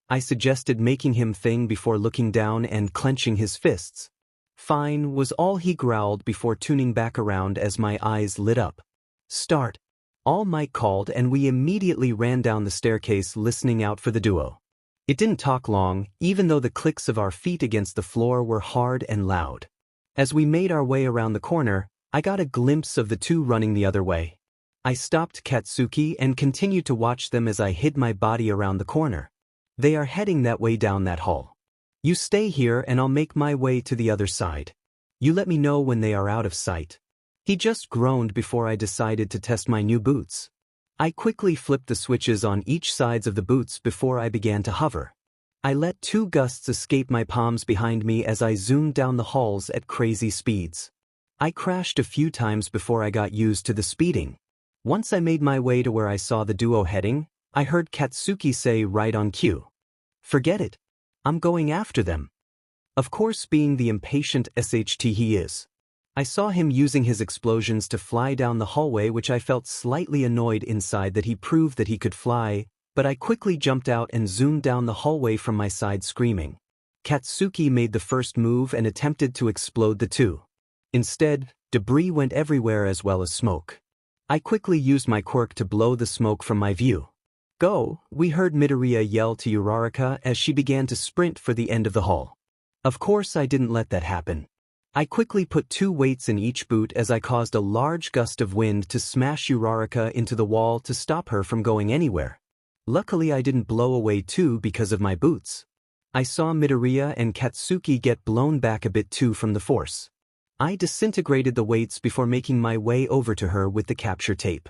I suggested, making him think before looking down and clenching his fists. Fine, was all he growled before tuning back around as my eyes lit up. Start. All Might called and we immediately ran down the staircase, listening out for the duo. It didn't talk long, even though the clicks of our feet against the floor were hard and loud. As we made our way around the corner, I got a glimpse of the two running the other way. I stopped Katsuki and continued to watch them as I hid my body around the corner. They are heading that way down that hall. You stay here and I'll make my way to the other side. You let me know when they are out of sight. He just groaned before I decided to test my new boots. I quickly flipped the switches on each sides of the boots before I began to hover. I let 2 gusts escape my palms behind me as I zoomed down the halls at crazy speeds. I crashed a few times before I got used to the speeding. Once I made my way to where I saw the duo heading, I heard Katsuki say right on cue. Forget it. I'm going after them. Of course, being the impatient SHT he is. I saw him using his explosions to fly down the hallway, which I felt slightly annoyed inside that he proved that he could fly, but I quickly jumped out and zoomed down the hallway from my side, screaming. Katsuki made the first move and attempted to explode the two. Instead, debris went everywhere as well as smoke. I quickly used my quirk to blow the smoke from my view. Go, we heard Midoriya yell to 𝗎𝗪𝗢𝗢𝗢 as she began to sprint for the end of the hall. Of course I didn't let that happen. I quickly put 2 weights in each boot as I caused a large gust of wind to smash 𝗎𝗪𝗢𝗢𝗢 into the wall to stop her from going anywhere. Luckily I didn't blow away too because of my boots. I saw Midoriya and Katsuki get blown back a bit too from the force. I disintegrated the weights before making my way over to her with the capture tape.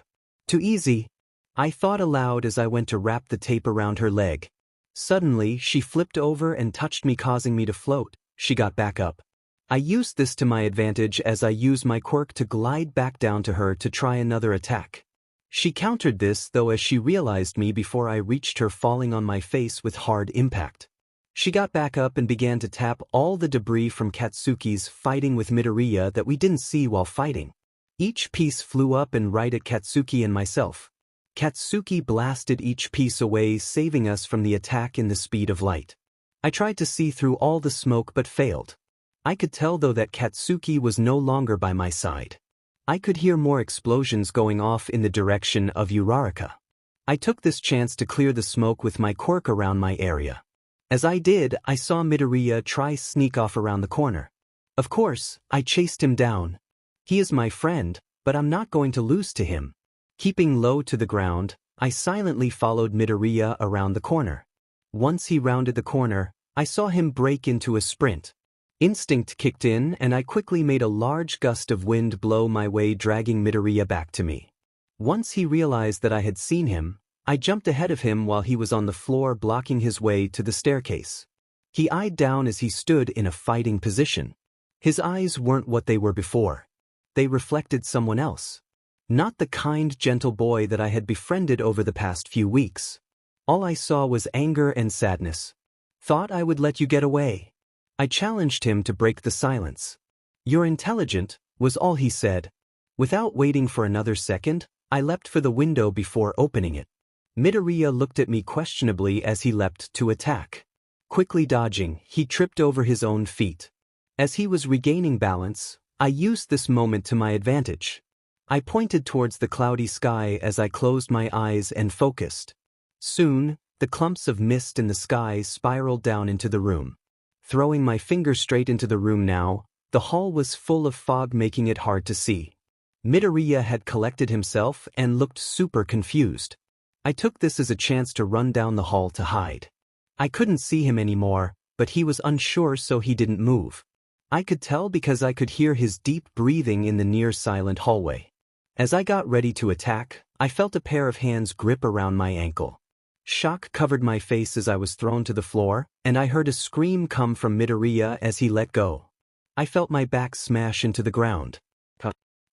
Too easy, I thought aloud as I went to wrap the tape around her leg. Suddenly, she flipped over and touched me, causing me to float. She got back up. I used this to my advantage as I used my quirk to glide back down to her to try another attack. She countered this though as she realized me before I reached her, falling on my face with hard impact. She got back up and began to tap all the debris from Katsuki's fighting with Midoriya that we didn't see while fighting. Each piece flew up and right at Katsuki and myself. Katsuki blasted each piece away, saving us from the attack in the speed of light. I tried to see through all the smoke but failed. I could tell though that Katsuki was no longer by my side. I could hear more explosions going off in the direction of 𝗎𝗪𝗢𝗏. I took this chance to clear the smoke with my quirk around my area. As I did, I saw Midoriya try sneak off around the corner. Of course, I chased him down. He is my friend, but I'm not going to lose to him. Keeping low to the ground, I silently followed Midoriya around the corner. Once he rounded the corner, I saw him break into a sprint. Instinct kicked in and I quickly made a large gust of wind blow my way, dragging Midoriya back to me. Once he realized that I had seen him, I jumped ahead of him while he was on the floor, blocking his way to the staircase. He eyed down as he stood in a fighting position. His eyes weren't what they were before. They reflected someone else. Not the kind, gentle boy that I had befriended over the past few weeks. All I saw was anger and sadness. Thought I would let you get away. I challenged him to break the silence. You're intelligent, was all he said. Without waiting for another second, I leapt for the window before opening it. Midoriya looked at me questionably as he leapt to attack. Quickly dodging, he tripped over his own feet. As he was regaining balance, I used this moment to my advantage. I pointed towards the cloudy sky as I closed my eyes and focused. Soon, the clumps of mist in the sky spiraled down into the room. Throwing my finger straight into the room now, the hall was full of fog, making it hard to see. Midoriya had collected himself and looked super confused. I took this as a chance to run down the hall to hide. I couldn't see him anymore, but he was unsure, so he didn't move. I could tell because I could hear his deep breathing in the near silent hallway. As I got ready to attack, I felt a pair of hands grip around my ankle. Shock covered my face as I was thrown to the floor, and I heard a scream come from Midoriya as he let go. I felt my back smash into the ground.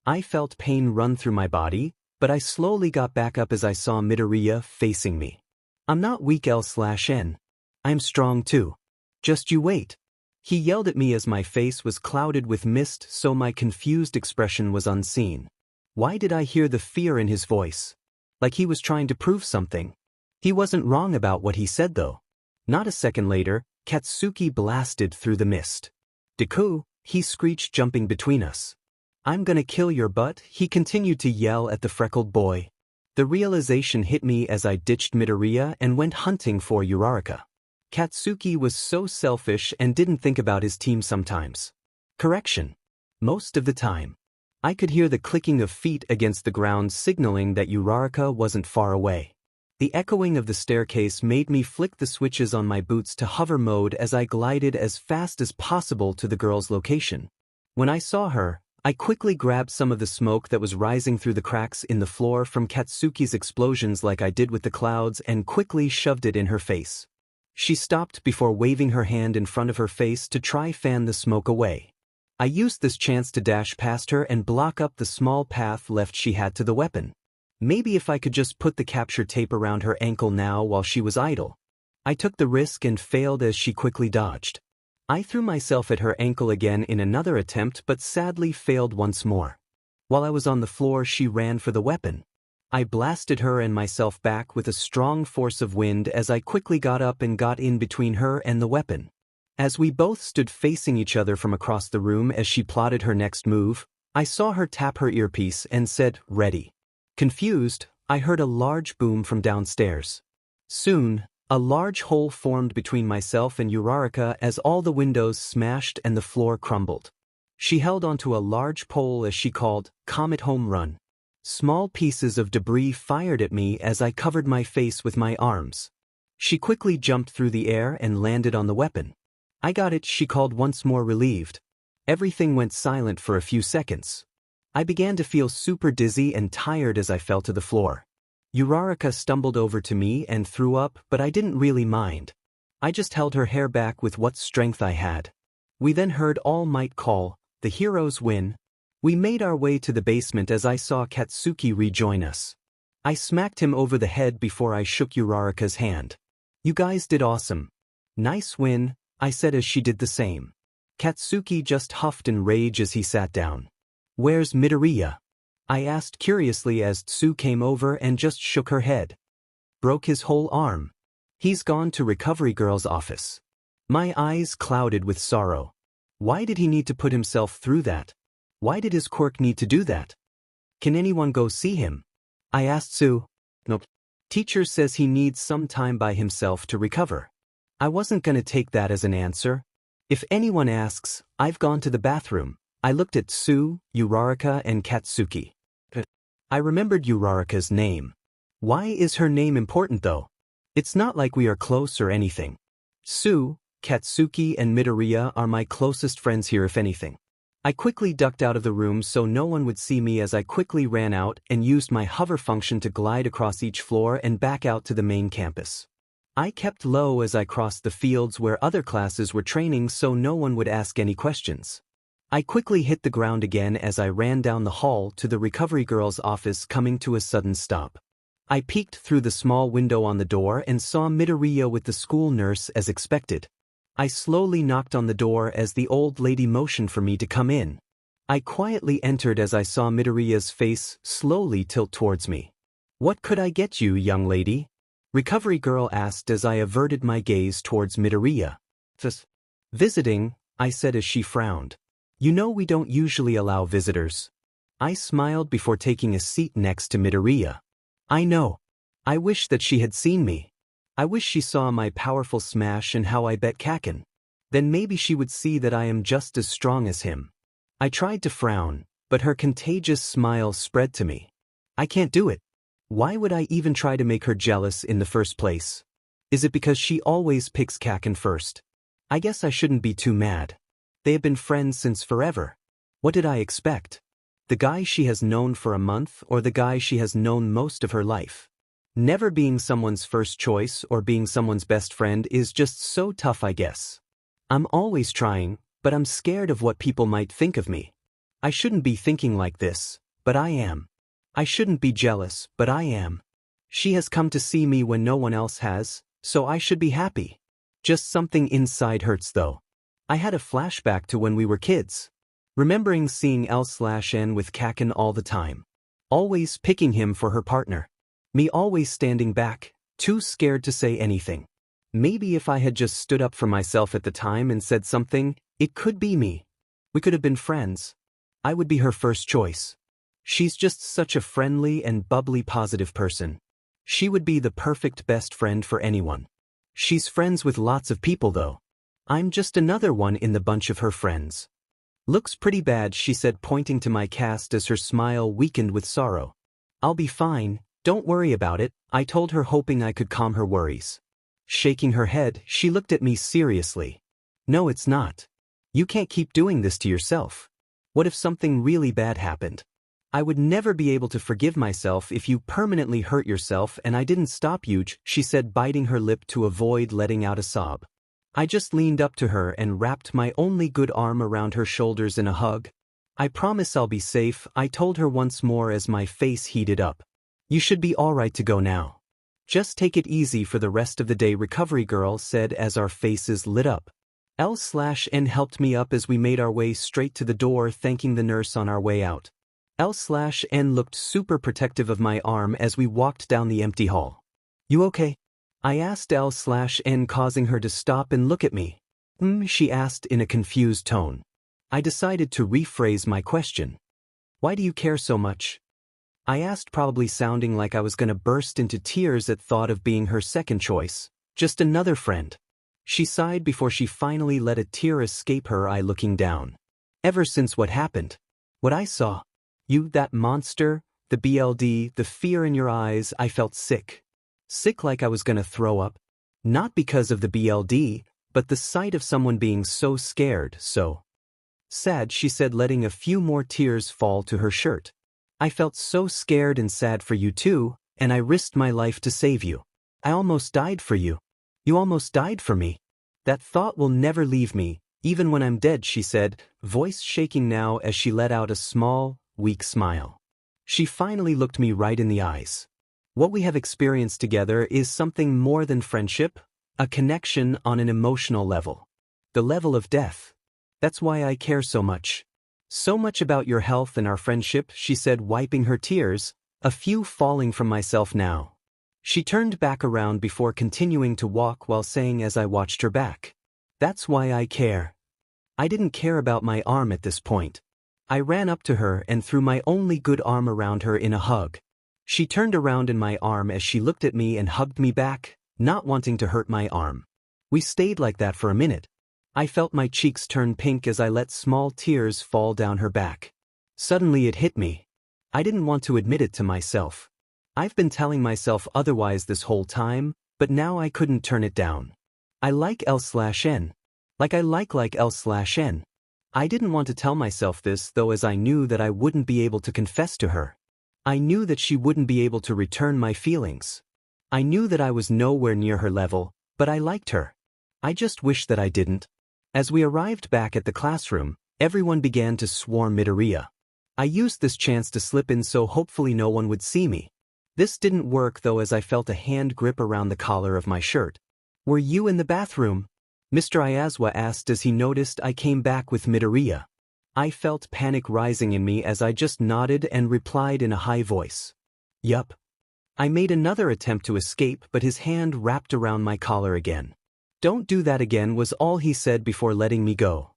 I felt pain run through my body, but I slowly got back up as I saw Midoriya facing me. I'm not weak 𝗎𝗪𝗎𝗏. I'm strong too. Just you wait. He yelled at me as my face was clouded with mist, so my confused expression was unseen. Why did I hear the fear in his voice? Like he was trying to prove something. He wasn't wrong about what he said though. Not a second later, Katsuki blasted through the mist. Deku, he screeched, jumping between us. I'm gonna kill your butt, he continued to yell at the freckled boy. The realization hit me as I ditched Midoriya and went hunting for 𝗎𝗪𝗢𝗏. Katsuki was so selfish and didn't think about his team sometimes. Correction. Most of the time. I could hear the clicking of feet against the ground, signaling that 𝗎𝗪𝗢𝗏 wasn't far away. The echoing of the staircase made me flick the switches on my boots to hover mode as I glided as fast as possible to the girl's location. When I saw her, I quickly grabbed some of the smoke that was rising through the cracks in the floor from Katsuki's explosions, like I did with the clouds, and quickly shoved it in her face. She stopped before waving her hand in front of her face to try fan the smoke away. I used this chance to dash past her and block up the small path left she had to the weapon. Maybe if I could just put the capture tape around her ankle now while she was idle. I took the risk and failed as she quickly dodged. I threw myself at her ankle again in another attempt, but sadly failed once more. While I was on the floor, she ran for the weapon. I blasted her and myself back with a strong force of wind as I quickly got up and got in between her and the weapon. As we both stood facing each other from across the room as she plotted her next move, I saw her tap her earpiece and said, "Ready." Confused, I heard a large boom from downstairs. Soon, a large hole formed between myself and 𝗎𝗪𝗢𝗏 as all the windows smashed and the floor crumbled. She held onto a large pole as she called, "Comet home run." Small pieces of debris fired at me as I covered my face with my arms. She quickly jumped through the air and landed on the weapon. I got it, she called once more relieved. Everything went silent for a few seconds. I began to feel super dizzy and tired as I fell to the floor. 𝗎𝗪𝗢𝗏 stumbled over to me and threw up, but I didn't really mind. I just held her hair back with what strength I had. We then heard All Might call, "The heroes win." We made our way to the basement as I saw Katsuki rejoin us. I smacked him over the head before I shook 𝗎𝗪𝗢𝗏's hand. "You guys did awesome." "Nice win," I said as she did the same. Katsuki just huffed in rage as he sat down. "Where's Midoriya?" I asked curiously as Tsu came over and just shook her head. "Broke his whole arm. He's gone to Recovery Girl's office." My eyes clouded with sorrow. Why did he need to put himself through that? Why did his quirk need to do that? "Can anyone go see him?" I asked Tsu. "Nope. Teacher says he needs some time by himself to recover." I wasn't gonna take that as an answer. If anyone asks, I've gone to the bathroom. I looked at Tsu, 𝗎𝗪𝗢𝗏 and Katsuki. I remembered 𝗎𝗪𝗢𝗏's name. Why is her name important though? It's not like we are close or anything. Tsu, Katsuki and Midoriya are my closest friends here if anything. I quickly ducked out of the room so no one would see me as I quickly ran out and used my hover function to glide across each floor and back out to the main campus. I kept low as I crossed the fields where other classes were training so no one would ask any questions. I quickly hit the ground again as I ran down the hall to the Recovery Girl's office, coming to a sudden stop. I peeked through the small window on the door and saw Midoriya with the school nurse as expected. I slowly knocked on the door as the old lady motioned for me to come in. I quietly entered as I saw Midoriya's face slowly tilt towards me. "What could I get you, young lady?" Recovery Girl asked as I averted my gaze towards Midoriya. "Visiting," I said as she frowned. "You know we don't usually allow visitors." I smiled before taking a seat next to Midoriya. "I know. I wish that she had seen me. I wish she saw my powerful smash and how I bet Kaken. Then maybe she would see that I am just as strong as him." I tried to frown, but her contagious smile spread to me. "I can't do it. Why would I even try to make her jealous in the first place? Is it because she always picks Kaken first? I guess I shouldn't be too mad. They have been friends since forever. What did I expect? The guy she has known for a month or the guy she has known most of her life? Never being someone's first choice or being someone's best friend is just so tough, I guess. I'm always trying, but I'm scared of what people might think of me. I shouldn't be thinking like this, but I am. I shouldn't be jealous, but I am. She has come to see me when no one else has, so I should be happy. Just something inside hurts though. I had a flashback to when we were kids. Remembering seeing 𝗧𝗏𝗏 with Kaken all the time. Always picking him for her partner. Me always standing back, too scared to say anything. Maybe if I had just stood up for myself at the time and said something, it could be me. We could have been friends. I would be her first choice. She's just such a friendly and bubbly positive person. She would be the perfect best friend for anyone. She's friends with lots of people though. I'm just another one in the bunch of her friends. "Looks pretty bad," she said, pointing to my cast as her smile weakened with sorrow. "I'll be fine, don't worry about it," I told her, hoping I could calm her worries. Shaking her head, she looked at me seriously. "No, it's not. You can't keep doing this to yourself. What if something really bad happened? I would never be able to forgive myself if you permanently hurt yourself and I didn't stop you," she said, biting her lip to avoid letting out a sob. I just leaned up to her and wrapped my only good arm around her shoulders in a hug. "I promise I'll be safe," I told her once more as my face heated up. "You should be alright to go now. Just take it easy for the rest of the day," Recovery Girl said as our faces lit up. 𝗧𝗏𝗏 helped me up as we made our way straight to the door, thanking the nurse on our way out. 𝗧𝗏𝗏 looked super protective of my arm as we walked down the empty hall. "You okay?" I asked 𝗧𝗏𝗏, causing her to stop and look at me. She asked in a confused tone. I decided to rephrase my question. "Why do you care so much?" I asked, probably sounding like I was gonna burst into tears at thought of being her second choice. "Just another friend." She sighed before she finally let a tear escape her eye, looking down. "Ever since what happened, what I saw, you, that monster, the BLD, the fear in your eyes, I felt sick. Sick, like I was gonna throw up. Not because of the BLD, but the sight of someone being so scared, so sad, she said, letting a few more tears fall to her shirt. I felt so scared and sad for you too, and I risked my life to save you. I almost died for you. You almost died for me. That thought will never leave me, even when I'm dead, she said, voice shaking now as she let out a small, weak smile. She finally looked me right in the eyes. What we have experienced together is something more than friendship, a connection on an emotional level. The level of death. That's why I care so much. So much about your health and our friendship, she said, wiping her tears, a few falling from myself now. She turned back around before continuing to walk while saying as I watched her back. That's why I care. I didn't care about my arm at this point. I ran up to her and threw my only good arm around her in a hug. She turned around in my arm as she looked at me and hugged me back, not wanting to hurt my arm. We stayed like that for a minute. I felt my cheeks turn pink as I let small tears fall down her back. Suddenly it hit me. I didn't want to admit it to myself. I've been telling myself otherwise this whole time, but now I couldn't turn it down. I like 𝗧𝗪𝗧𝗟𝗘. Like I like 𝗧𝗪𝗧𝗟. I didn't want to tell myself this though, as I knew that I wouldn't be able to confess to her. I knew that she wouldn't be able to return my feelings. I knew that I was nowhere near her level, but I liked her. I just wished that I didn't. As we arrived back at the classroom, everyone began to swarm Midoriya. I used this chance to slip in so hopefully no one would see me. This didn't work though, as I felt a hand grip around the collar of my shirt. Were you in the bathroom? Mr. Izuku asked as he noticed I came back with Midoriya. I felt panic rising in me as I just nodded and replied in a high voice. Yup. I made another attempt to escape, but his hand wrapped around my collar again. Don't do that again, was all he said before letting me go.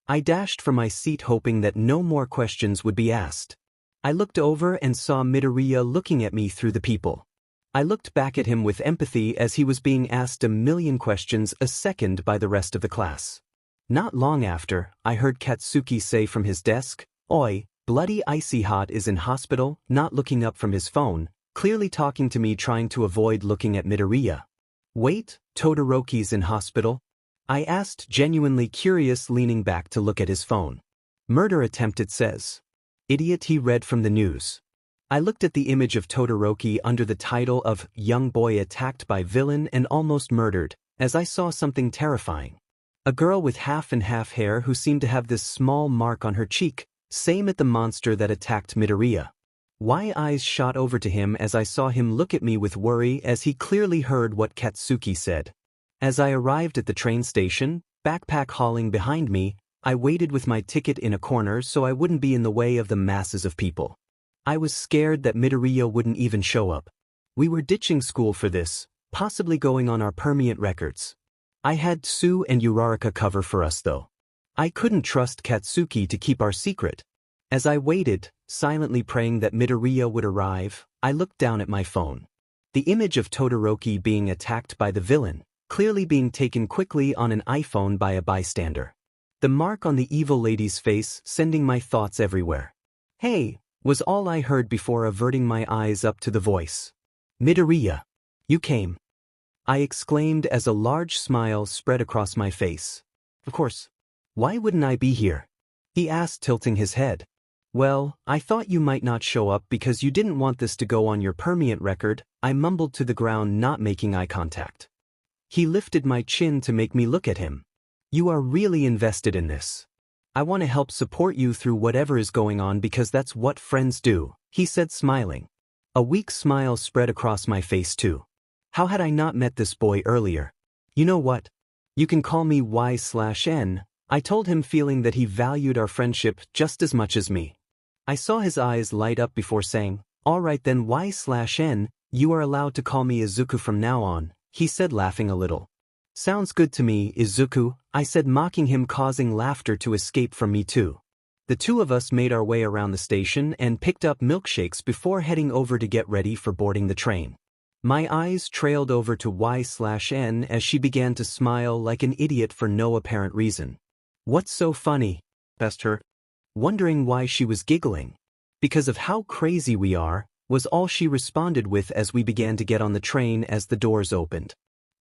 I dashed from my seat hoping that no more questions would be asked. I looked over and saw Midoriya looking at me through the people. I looked back at him with empathy as he was being asked a million questions a second by the rest of the class. Not long after, I heard Katsuki say from his desk, "Oi, bloody icy hot is in hospital," not looking up from his phone, clearly talking to me, trying to avoid looking at Midoriya. Wait, Todoroki's in hospital? I asked, genuinely curious, leaning back to look at his phone. Murder attempt, it says. Idiot, he read from the news. I looked at the image of Todoroki under the title of Young Boy Attacked by Villain and Almost Murdered, as I saw something terrifying. A girl with half and half hair who seemed to have this small mark on her cheek, same at the monster that attacked Midoriya. My eyes shot over to him as I saw him look at me with worry, as he clearly heard what Katsuki said. As I arrived at the train station, backpack hauling behind me, I waited with my ticket in a corner so I wouldn't be in the way of the masses of people. I was scared that Midoriya wouldn't even show up. We were ditching school for this, possibly going on our permanent records. I had Tsu and Uraraka cover for us though. I couldn't trust Katsuki to keep our secret. As I waited, silently praying that Midoriya would arrive, I looked down at my phone. The image of Todoroki being attacked by the villain, clearly being taken quickly on an iPhone by a bystander. The mark on the evil lady's face sending my thoughts everywhere. "Hey," was all I heard before averting my eyes up to the voice. "Midoriya, you came," I exclaimed as a large smile spread across my face. "Of course. Why wouldn't I be here?" he asked, tilting his head. "Well, I thought you might not show up because you didn't want this to go on your permanent record," I mumbled to the ground, not making eye contact. He lifted my chin to make me look at him. "You are really invested in this. I want to help support you through whatever is going on because that's what friends do," he said, smiling. A weak smile spread across my face too. How had I not met this boy earlier? "You know what? You can call me Y/N," I told him, feeling that he valued our friendship just as much as me. I saw his eyes light up before saying, "All right then, Y/N, you are allowed to call me Izuku from now on," he said, laughing a little. "Sounds good to me, Izuku," I said, mocking him, causing laughter to escape from me too. The two of us made our way around the station and picked up milkshakes before heading over to get ready for boarding the train. My eyes trailed over to Y/N as she began to smile like an idiot for no apparent reason. "What's so funny?" asked her, wondering why she was giggling. "Because of how crazy we are," was all she responded with as we began to get on the train as the doors opened.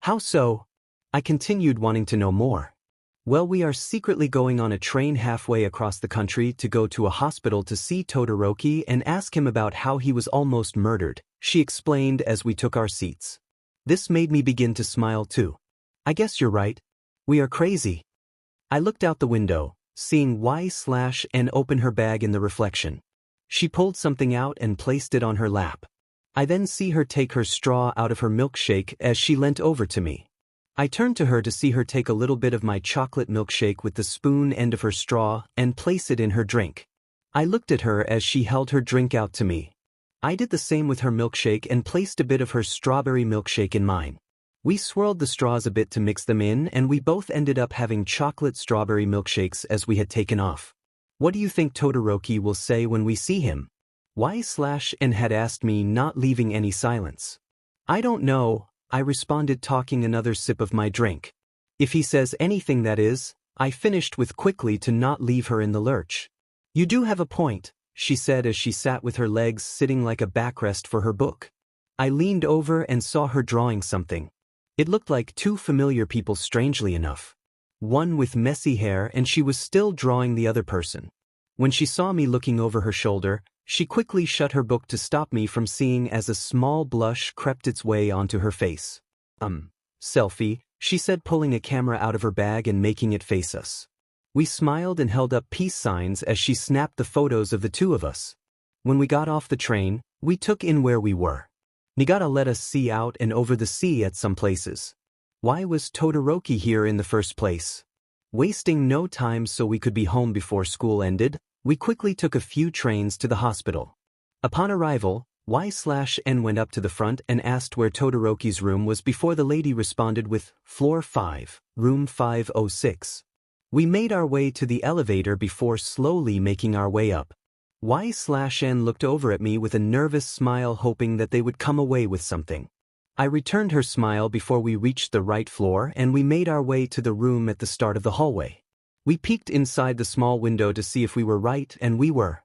How so? I continued wanting to know more. Well, we are secretly going on a train halfway across the country to go to a hospital to see Todoroki and ask him about how he was almost murdered, she explained as we took our seats. This made me begin to smile too. I guess you're right. We are crazy. I looked out the window, seeing 𝗎𝗪𝗎 open her bag in the reflection. She pulled something out and placed it on her lap. I then see her take her straw out of her milkshake as she leant over to me. I turned to her to see her take a little bit of my chocolate milkshake with the spoon end of her straw and place it in her drink. I looked at her as she held her drink out to me. I did the same with her milkshake and placed a bit of her strawberry milkshake in mine. We swirled the straws a bit to mix them in, and we both ended up having chocolate strawberry milkshakes as we had taken off. What do you think Todoroki will say when we see him? 𝗎𝗪𝗎 had asked me, not leaving any silence. I don't know, I responded, taking another sip of my drink. If he says anything, that is, I finished with quickly to not leave her in the lurch. You do have a point, she said as she sat with her legs sitting like a backrest for her book. I leaned over and saw her drawing something. It looked like two familiar people, strangely enough. One with messy hair, and she was still drawing the other person. When she saw me looking over her shoulder, she quickly shut her book to stop me from seeing as a small blush crept its way onto her face. Selfie, she said, pulling a camera out of her bag and making it face us. We smiled and held up peace signs as she snapped the photos of the two of us. When we got off the train, we took in where we were. Niigata let us see out and over the sea at some places. Why was Todoroki here in the first place? Wasting no time so we could be home before school ended, we quickly took a few trains to the hospital. Upon arrival, 𝗎𝗪𝗎 went up to the front and asked where Todoroki's room was before the lady responded with, "Floor 5, room 506. We made our way to the elevator before slowly making our way up. 𝗎𝗪𝗎 looked over at me with a nervous smile, hoping that they would come away with something. I returned her smile before we reached the right floor, and we made our way to the room at the start of the hallway. We peeked inside the small window to see if we were right, and we were.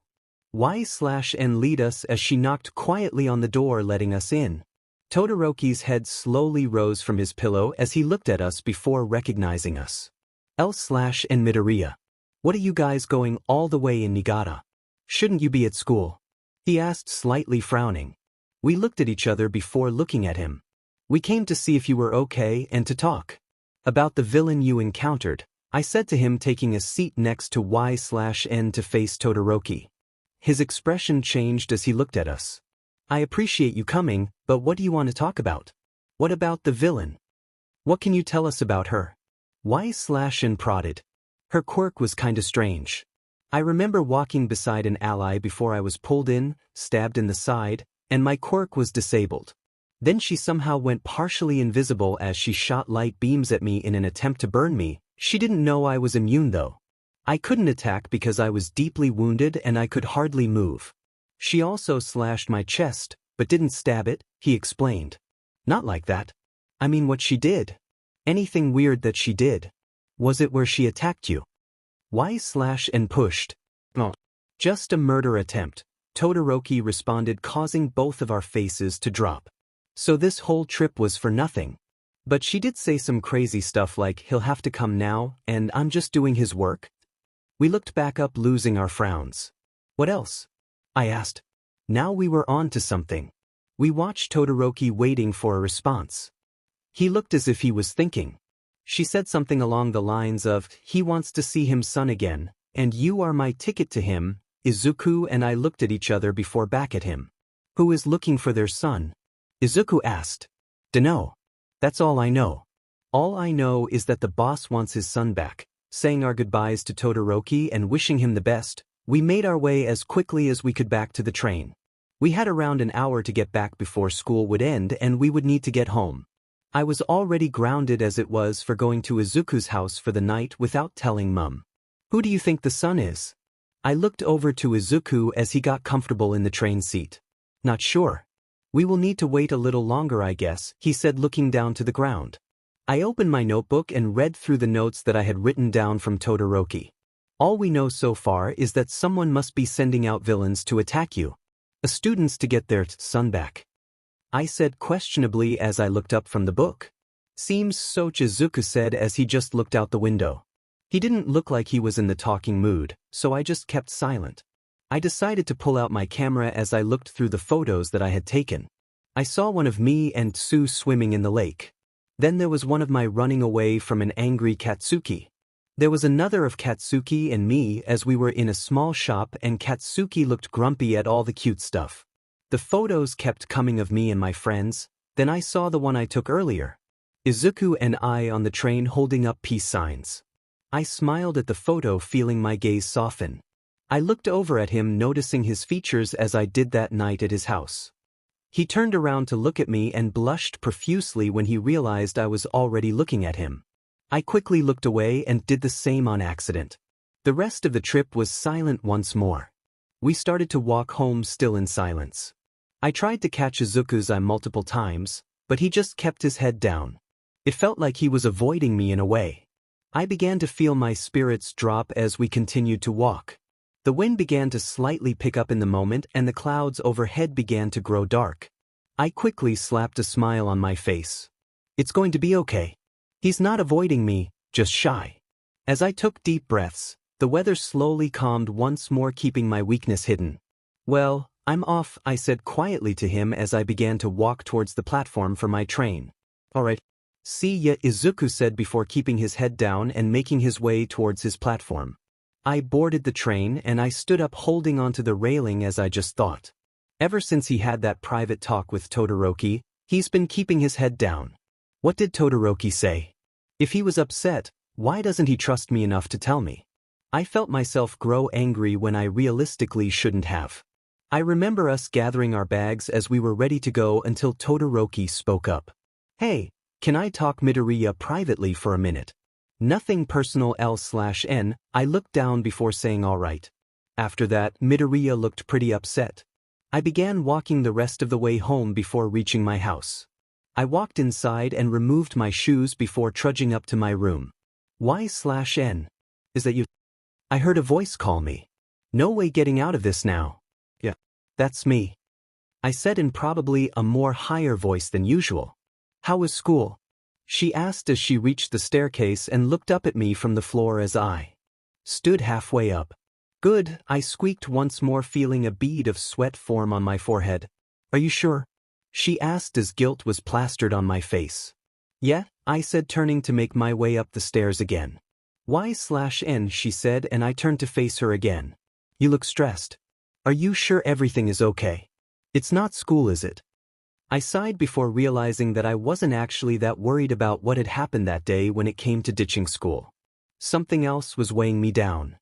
𝗎𝗪𝗎 lead us as she knocked quietly on the door, letting us in. Todoroki's head slowly rose from his pillow as he looked at us before recognizing us. 𝗓/and Midoriya. What are you guys going all the way in Niigata? Shouldn't you be at school? He asked, slightly frowning. We looked at each other before looking at him. We came to see if you were okay and to talk about the villain you encountered, I said to him, taking a seat next to 𝗎𝗪𝗎 to face Todoroki. His expression changed as he looked at us. I appreciate you coming, but what do you want to talk about? What about the villain? What can you tell us about her? 𝗎𝗪𝗎 prodded. Her quirk was kinda strange. I remember walking beside an ally before I was pulled in, stabbed in the side, and my quirk was disabled. Then she somehow went partially invisible as she shot light beams at me in an attempt to burn me. She didn't know I was immune though. I couldn't attack because I was deeply wounded and I could hardly move. She also slashed my chest, but didn't stab it, he explained. Not like that. I mean what she did. Anything weird that she did. Was it where she attacked you? 𝗎𝗪𝗎 pushed. No. Just a murder attempt, Todoroki responded, causing both of our faces to drop. So this whole trip was for nothing. But she did say some crazy stuff like he'll have to come now and I'm just doing his work. We looked back up, losing our frowns. What else? I asked. Now we were on to something. We watched Todoroki waiting for a response. He looked as if he was thinking. She said something along the lines of, he wants to see his son again, and you are my ticket to him. Izuku and I looked at each other before back at him. Who is looking for their son? Izuku asked. Dunno. That's all I know. All I know is that the boss wants his son back. Saying our goodbyes to Todoroki and wishing him the best, we made our way as quickly as we could back to the train. We had around an hour to get back before school would end and we would need to get home. I was already grounded as it was for going to Izuku's house for the night without telling Mum. Who do you think the son is? I looked over to Izuku as he got comfortable in the train seat. Not sure. We will need to wait a little longer, I guess, he said, looking down to the ground. I opened my notebook and read through the notes that I had written down from Todoroki. All we know so far is that someone must be sending out villains to attack you. Students to get their son back. I said questionably as I looked up from the book. Seems so, Izuku said as he just looked out the window. He didn't look like he was in the talking mood, so I just kept silent. I decided to pull out my camera as I looked through the photos that I had taken. I saw one of me and Tsu swimming in the lake. Then there was one of my running away from an angry Katsuki. There was another of Katsuki and me as we were in a small shop and Katsuki looked grumpy at all the cute stuff. The photos kept coming of me and my friends, then I saw the one I took earlier. Izuku and I on the train holding up peace signs. I smiled at the photo, feeling my gaze soften. I looked over at him, noticing his features as I did that night at his house. He turned around to look at me and blushed profusely when he realized I was already looking at him. I quickly looked away and did the same on accident. The rest of the trip was silent once more. We started to walk home still in silence. I tried to catch Izuku's eye multiple times, but he just kept his head down. It felt like he was avoiding me in a way. I began to feel my spirits drop as we continued to walk. The wind began to slightly pick up in the moment and the clouds overhead began to grow dark. I quickly slapped a smile on my face. It's going to be okay. He's not avoiding me, just shy. As I took deep breaths, the weather slowly calmed once more, keeping my weakness hidden. Well, I'm off, I said quietly to him as I began to walk towards the platform for my train. Alright. See ya, Izuku said before keeping his head down and making his way towards his platform. I boarded the train and I stood up holding onto the railing as I just thought. Ever since he had that private talk with Todoroki, he's been keeping his head down. What did Todoroki say? If he was upset, why doesn't he trust me enough to tell me? I felt myself grow angry when I realistically shouldn't have. I remember us gathering our bags as we were ready to go until Todoroki spoke up. Hey, can I talk Midoriya privately for a minute? Nothing personal 𝗧𝗏𝗏. I looked down before saying alright. After that, Midoriya looked pretty upset. I began walking the rest of the way home before reaching my house. I walked inside and removed my shoes before trudging up to my room. 𝗧𝗏𝗏. Is that you? I heard a voice call me. No way getting out of this now. Yeah, that's me. I said in probably a more higher voice than usual. How was school? She asked as she reached the staircase and looked up at me from the floor as I stood halfway up. Good, I squeaked once more, feeling a bead of sweat form on my forehead. Are you sure? She asked as guilt was plastered on my face. Yeah, I said, turning to make my way up the stairs again. 𝗧𝗏𝗏, she said, and I turned to face her again. You look stressed. Are you sure everything is okay? It's not school, is it? I sighed before realizing that I wasn't actually that worried about what had happened that day when it came to ditching school. Something else was weighing me down.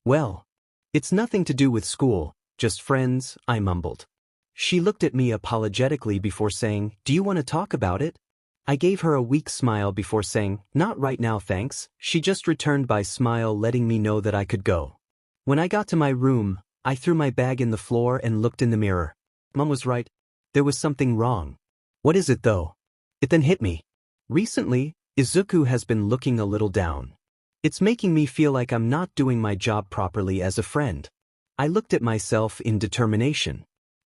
Well, it's nothing to do with school, just friends, I mumbled. She looked at me apologetically before saying, do you want to talk about it? I gave her a weak smile before saying, not right now thanks. She just returned by smile, letting me know that I could go. When I got to my room, I threw my bag in the floor and looked in the mirror. Mom was right. There was something wrong. What is it though? It then hit me. Recently, Izuku has been looking a little down. It's making me feel like I'm not doing my job properly as a friend. I looked at myself in determination.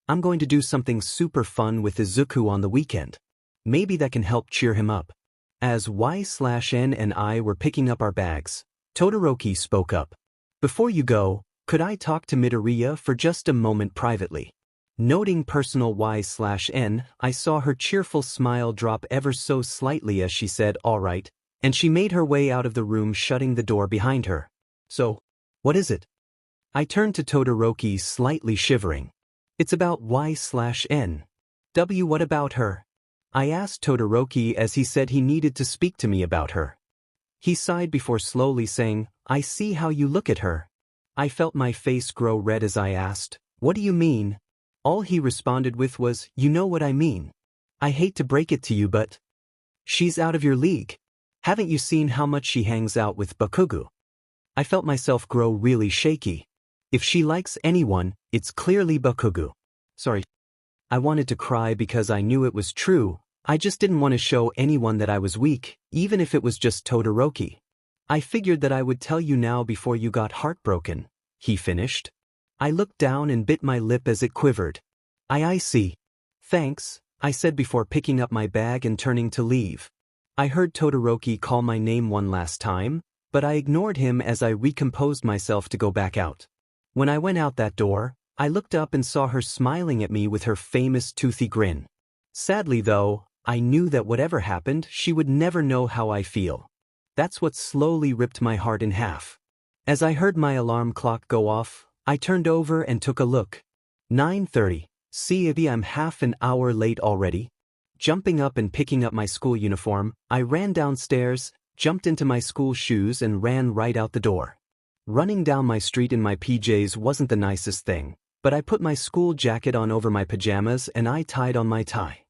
I'm going to do something super fun with Izuku on the weekend. Maybe that can help cheer him up. As 𝗧𝗏𝗏 and I were picking up our bags, Todoroki spoke up. Before you go, could I talk to Midoriya for just a moment privately? Noting personal 𝗧𝗏𝗏, I saw her cheerful smile drop ever so slightly as she said, all right, and she made her way out of the room, shutting the door behind her. So, what is it? I turned to Todoroki, slightly shivering. It's about 𝗧𝗏𝗏. What about her? I asked Todoroki as he said he needed to speak to me about her. He sighed before slowly saying, I see how you look at her. I felt my face grow red as I asked, what do you mean? All he responded with was, you know what I mean. I hate to break it to you, but she's out of your league. Haven't you seen how much she hangs out with Bakugo? I felt myself grow really shaky. If she likes anyone, it's clearly Bakugo. Sorry. I wanted to cry because I knew it was true. I just didn't want to show anyone that I was weak, even if it was just Todoroki. I figured that I would tell you now before you got heartbroken, he finished. I looked down and bit my lip as it quivered. I see. Thanks, I said before picking up my bag and turning to leave. I heard Todoroki call my name one last time, but I ignored him as I recomposed myself to go back out. When I went out that door, I looked up and saw her smiling at me with her famous toothy grin. Sadly though, I knew that whatever happened, she would never know how I feel. That's what slowly ripped my heart in half. As I heard my alarm clock go off, I turned over and took a look. 9:30. See, I'm half an hour late already. Jumping up and picking up my school uniform, I ran downstairs, jumped into my school shoes and ran right out the door. Running down my street in my PJs wasn't the nicest thing, but I put my school jacket on over my pajamas and I tied on my tie.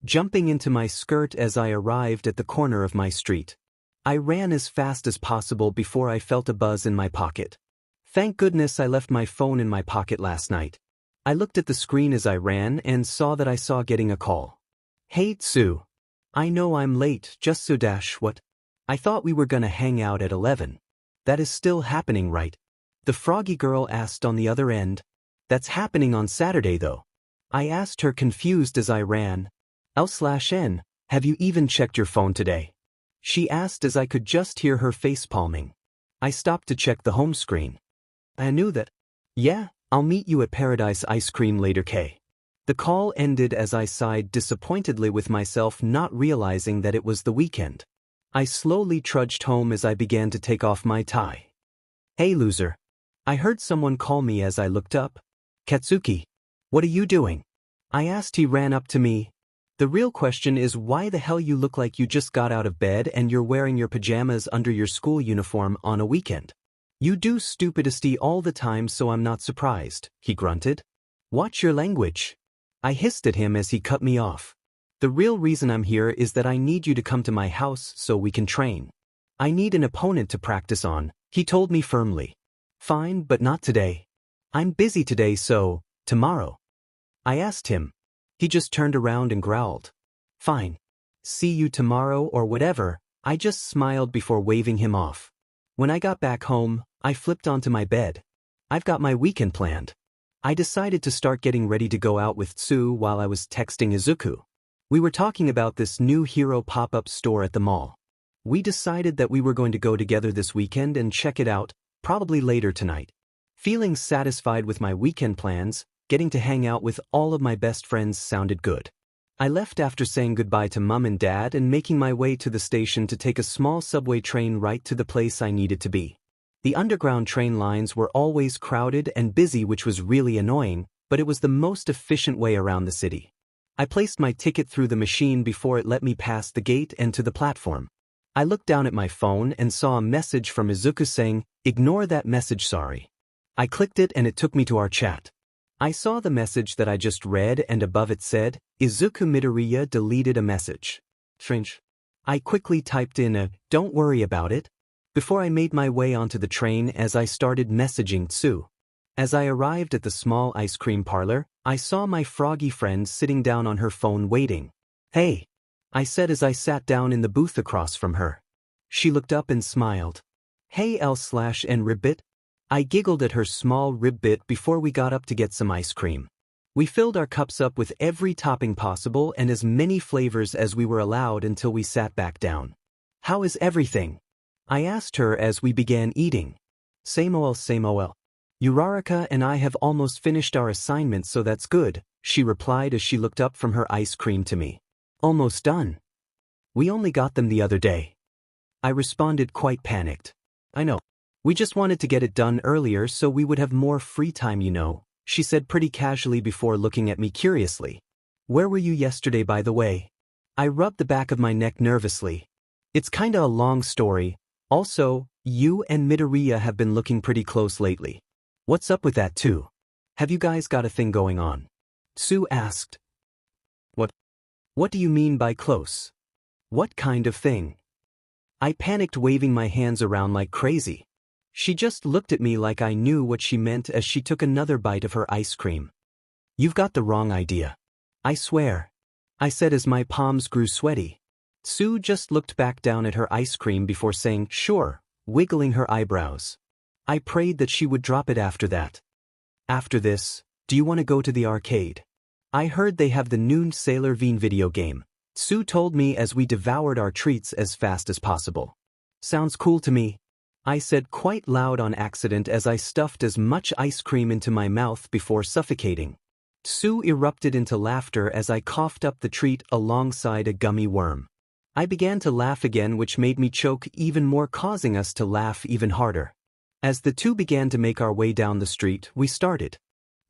Jumping into my skirt as I arrived at the corner of my street. I ran as fast as possible before I felt a buzz in my pocket. Thank goodness I left my phone in my pocket last night. I looked at the screen as I ran and saw that I saw getting a call. Hey Tsu. I know I'm late, just so what? I thought we were gonna hang out at 11. That is still happening, right? The froggy girl asked on the other end. That's happening on Saturday though. I asked her confused as I ran. L/N, have you even checked your phone today? She asked as I could just hear her face palming. I stopped to check the home screen. I knew that. Yeah, I'll meet you at Paradise Ice Cream later, K. The call ended as I sighed disappointedly with myself, not realizing that it was the weekend. I slowly trudged home as I began to take off my tie. Hey loser. I heard someone call me as I looked up. Katsuki. What are you doing? I asked. He ran up to me. The real question is why the hell you look like you just got out of bed and you're wearing your pajamas under your school uniform on a weekend. You do stupidity all the time, so I'm not surprised, he grunted. Watch your language. I hissed at him as he cut me off. The real reason I'm here is that I need you to come to my house so we can train. I need an opponent to practice on, he told me firmly. Fine, but not today. I'm busy today, so, tomorrow. I asked him. He just turned around and growled. Fine. See you tomorrow or whatever. I just smiled before waving him off. When I got back home, I flipped onto my bed. I've got my weekend planned. I decided to start getting ready to go out with Tsu while I was texting Izuku. We were talking about this new hero pop-up store at the mall. We decided that we were going to go together this weekend and check it out, probably later tonight. Feeling satisfied with my weekend plans, getting to hang out with all of my best friends sounded good. I left after saying goodbye to Mum and Dad and making my way to the station to take a small subway train right to the place I needed to be. The underground train lines were always crowded and busy, which was really annoying, but it was the most efficient way around the city. I placed my ticket through the machine before it let me pass the gate and to the platform. I looked down at my phone and saw a message from Izuku saying, "Ignore that message, sorry." I clicked it and it took me to our chat. I saw the message that I just read and above it said, Izuku Midoriya deleted a message. Strange. I quickly typed in a, "Don't worry about it," before I made my way onto the train as I started messaging Tsu. As I arrived at the small ice cream parlor, I saw my froggy friend sitting down on her phone waiting. Hey, I said as I sat down in the booth across from her. She looked up and smiled. Hey L/N Ribbit. I giggled at her small rib bit before we got up to get some ice cream. We filled our cups up with every topping possible and as many flavors as we were allowed until we sat back down. How is everything? I asked her as we began eating. Same ol, same ol. Uraraka and I have almost finished our assignments, so that's good, she replied as she looked up from her ice cream to me. Almost done. We only got them the other day. I responded quite panicked. I know. We just wanted to get it done earlier so we would have more free time, you know, she said pretty casually before looking at me curiously. Where were you yesterday, by the way? I rubbed the back of my neck nervously. It's kinda a long story. Also, you and Midoriya have been looking pretty close lately. What's up with that too? Have you guys got a thing going on? Tsu asked. What do you mean by close? What kind of thing? I panicked, waving my hands around like crazy. She just looked at me like I knew what she meant as she took another bite of her ice cream. You've got the wrong idea. I swear, I said as my palms grew sweaty. Tsu just looked back down at her ice cream before saying, sure, wiggling her eyebrows. I prayed that she would drop it after that. After this, do you want to go to the arcade? I heard they have the new Sailor Veen video game. 𝗬𝗪 told me as we devoured our treats as fast as possible. Sounds cool to me, I said quite loud on accident as I stuffed as much ice cream into my mouth before suffocating. 𝗬𝗪 erupted into laughter as I coughed up the treat alongside a gummy worm. I began to laugh again, which made me choke even more, causing us to laugh even harder. As the two began to make our way down the street, we started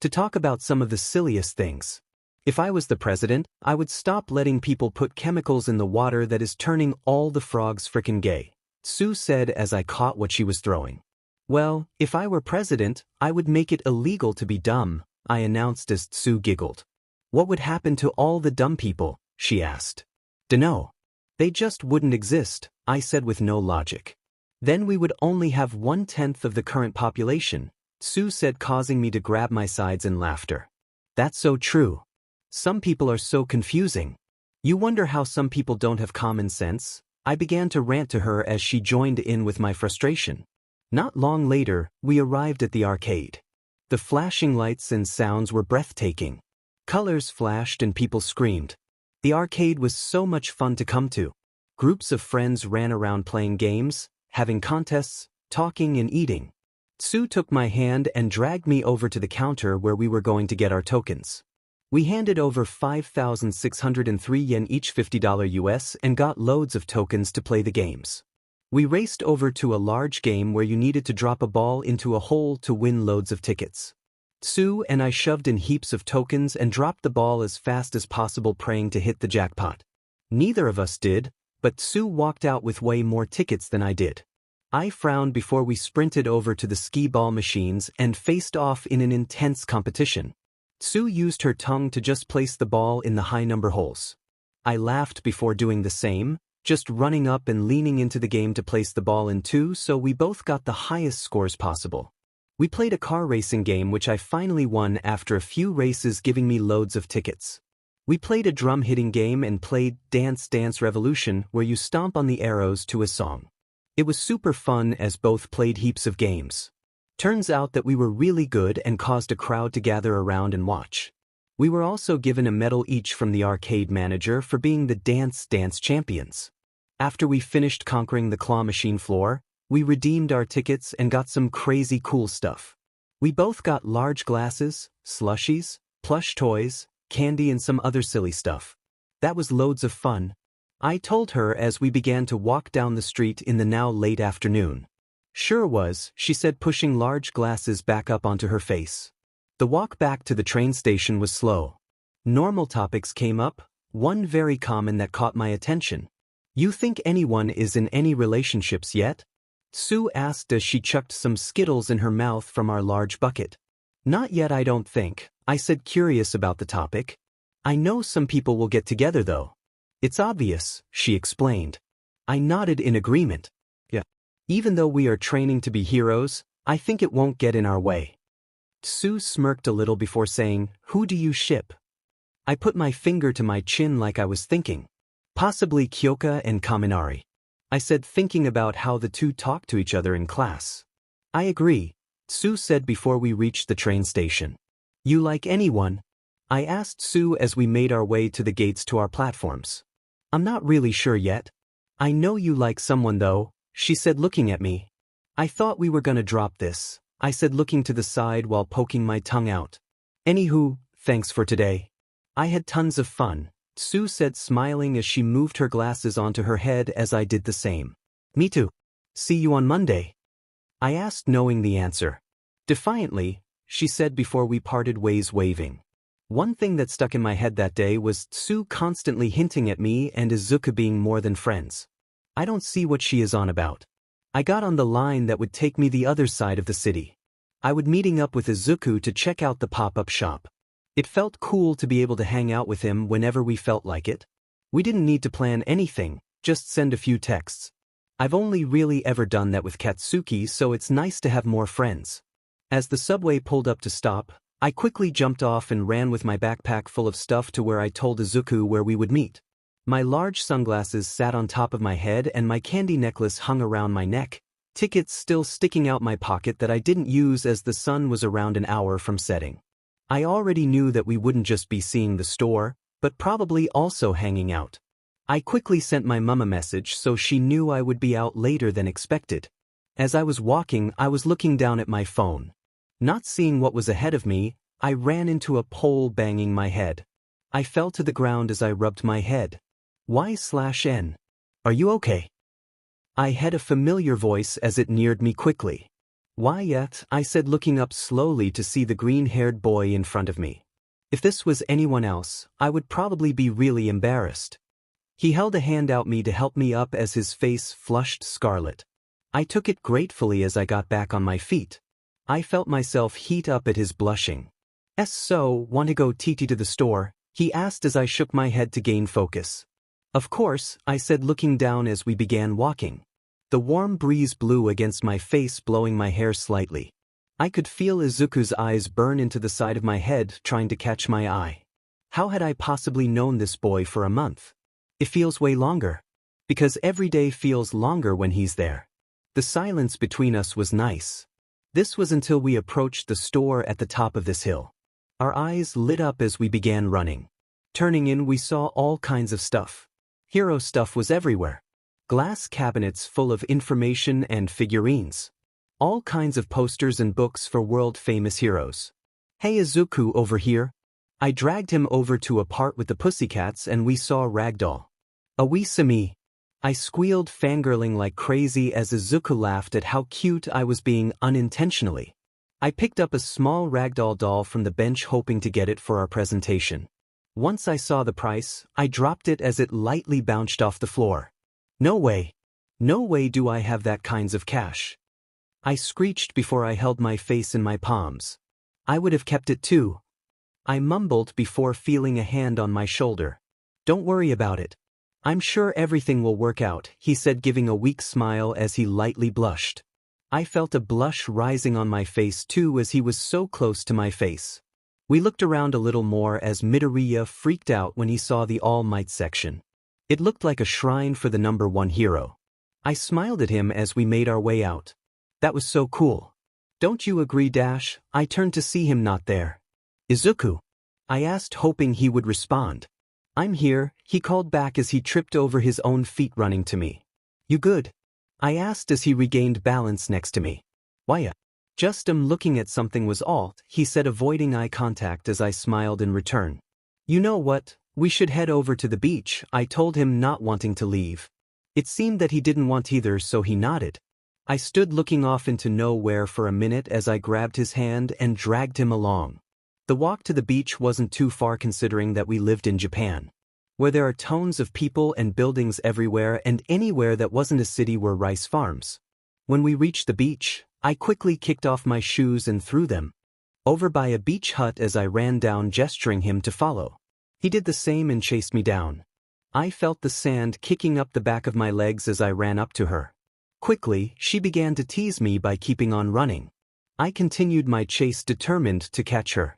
to talk about some of the silliest things. If I was the president, I would stop letting people put chemicals in the water that is turning all the frogs frickin' gay, 𝗬𝗪 said as I caught what she was throwing. Well, if I were president, I would make it illegal to be dumb, I announced as 𝗬𝗪 giggled. What would happen to all the dumb people? She asked. Dunno. They just wouldn't exist, I said with no logic. Then we would only have 1/10 of the current population, 𝗬𝗪 said, causing me to grab my sides in laughter. That's so true. Some people are so confusing. You wonder how some people don't have common sense? I began to rant to her as she joined in with my frustration. Not long later, we arrived at the arcade. The flashing lights and sounds were breathtaking. Colors flashed and people screamed. The arcade was so much fun to come to. Groups of friends ran around playing games, having contests, talking and eating. 𝗬𝗪 took my hand and dragged me over to the counter where we were going to get our tokens. We handed over 5,603 yen each, $50 US, and got loads of tokens to play the games. We raced over to a large game where you needed to drop a ball into a hole to win loads of tickets. 𝗬𝗪 and I shoved in heaps of tokens and dropped the ball as fast as possible, praying to hit the jackpot. Neither of us did, but 𝗬𝗪 walked out with way more tickets than I did. I frowned before we sprinted over to the skee ball machines and faced off in an intense competition. 𝗬𝗪 used her tongue to just place the ball in the high number holes. I laughed before doing the same, just running up and leaning into the game to place the ball in too, so we both got the highest scores possible. We played a car racing game which I finally won after a few races, giving me loads of tickets. We played a drum hitting game and played Dance Dance Revolution, where you stomp on the arrows to a song. It was super fun as both played heaps of games. Turns out that we were really good and caused a crowd to gather around and watch. We were also given a medal each from the arcade manager for being the Dance Dance champions. After we finished conquering the claw machine floor, we redeemed our tickets and got some crazy cool stuff. We both got large glasses, slushies, plush toys, candy and some other silly stuff. That was loads of fun, I told her as we began to walk down the street in the now late afternoon. Sure was, she said, pushing large glasses back up onto her face. The walk back to the train station was slow. Normal topics came up, one very common that caught my attention. You think anyone is in any relationships yet? 𝗬𝗪 asked as she chucked some Skittles in her mouth from our large bucket. Not yet, I don't think, I said, curious about the topic. I know some people will get together though. It's obvious, she explained. I nodded in agreement. Yeah. Even though we are training to be heroes, I think it won't get in our way. 𝗬𝗪 smirked a little before saying, who do you ship? I put my finger to my chin like I was thinking. Possibly Kyoka and Kaminari. I said, thinking about how the two talk to each other in class. I agree, 𝗬𝗪 said before we reached the train station. You like anyone? I asked 𝗬𝗪 as we made our way to the gates to our platforms. I'm not really sure yet. I know you like someone though, she said, looking at me. I thought we were gonna drop this, I said, looking to the side while poking my tongue out. Anywho, thanks for today. I had tons of fun, 𝗬𝗪 said, smiling as she moved her glasses onto her head as I did the same. Me too. See you on Monday? I asked, knowing the answer. Defiantly, she said before we parted ways, waving. One thing that stuck in my head that day was 𝗬𝗪 constantly hinting at me and Izuku being more than friends. I don't see what she is on about. I got on the line that would take me the other side of the city. I would meeting up with Izuku to check out the pop-up shop. It felt cool to be able to hang out with him whenever we felt like it. We didn't need to plan anything, just send a few texts. I've only really ever done that with Katsuki, so it's nice to have more friends. As the subway pulled up to stop, I quickly jumped off and ran with my backpack full of stuff to where I told Izuku where we would meet. My large sunglasses sat on top of my head and my candy necklace hung around my neck, tickets still sticking out my pocket that I didn't use as the sun was around an hour from setting. I already knew that we wouldn't just be seeing the store, but probably also hanging out. I quickly sent my mum a message so she knew I would be out later than expected. As I was walking, I was looking down at my phone. Not seeing what was ahead of me, I ran into a pole, banging my head. I fell to the ground as I rubbed my head. Y/N. Are you okay? I had a familiar voice as it neared me quickly. Why yet? I said, looking up slowly to see the green-haired boy in front of me. If this was anyone else, I would probably be really embarrassed. He held a hand out me to help me up as his face flushed scarlet. I took it gratefully as I got back on my feet. I felt myself heat up at his blushing. So, want to go TT to the store? He asked as I shook my head to gain focus. Of course, I said, looking down as we began walking. The warm breeze blew against my face, blowing my hair slightly. I could feel Izuku's eyes burn into the side of my head, trying to catch my eye. How had I possibly known this boy for a month? It feels way longer. Because every day feels longer when he's there. The silence between us was nice. This was until we approached the store at the top of this hill. Our eyes lit up as we began running. Turning in, we saw all kinds of stuff. Hero stuff was everywhere. Glass cabinets full of information and figurines. All kinds of posters and books for world-famous heroes. Hey Izuku, over here. I dragged him over to a part with the pussycats and we saw Ragdoll. Awisami. I squealed, fangirling like crazy as Izuku laughed at how cute I was being unintentionally. I picked up a small Ragdoll doll from the bench, hoping to get it for our presentation. Once I saw the price, I dropped it as it lightly bounced off the floor. No way. No way do I have that kinds of cash. I screeched before I held my face in my palms. I would have kept it too. I mumbled before feeling a hand on my shoulder. Don't worry about it. I'm sure everything will work out, he said, giving a weak smile as he lightly blushed. I felt a blush rising on my face too as he was so close to my face. We looked around a little more as Midoriya freaked out when he saw the All Might section. It looked like a shrine for the #1 hero. I smiled at him as we made our way out. That was so cool. Don't you agree, Dash? I turned to see him not there. Izuku? I asked, hoping he would respond. I'm here, he called back as he tripped over his own feet running to me. You good? I asked as he regained balance next to me. Why? Just looking at something was all, he said, avoiding eye contact as I smiled in return. You know what, we should head over to the beach, I told him, not wanting to leave. It seemed that he didn't want either, so he nodded. I stood looking off into nowhere for a minute as I grabbed his hand and dragged him along. The walk to the beach wasn't too far considering that we lived in Japan, where there are tons of people and buildings everywhere, and anywhere that wasn't a city were rice farms. When we reached the beach, I quickly kicked off my shoes and threw them over by a beach hut as I ran down, gesturing him to follow. He did the same and chased me down. I felt the sand kicking up the back of my legs as I ran up to her. Quickly, she began to tease me by keeping on running. I continued my chase, determined to catch her.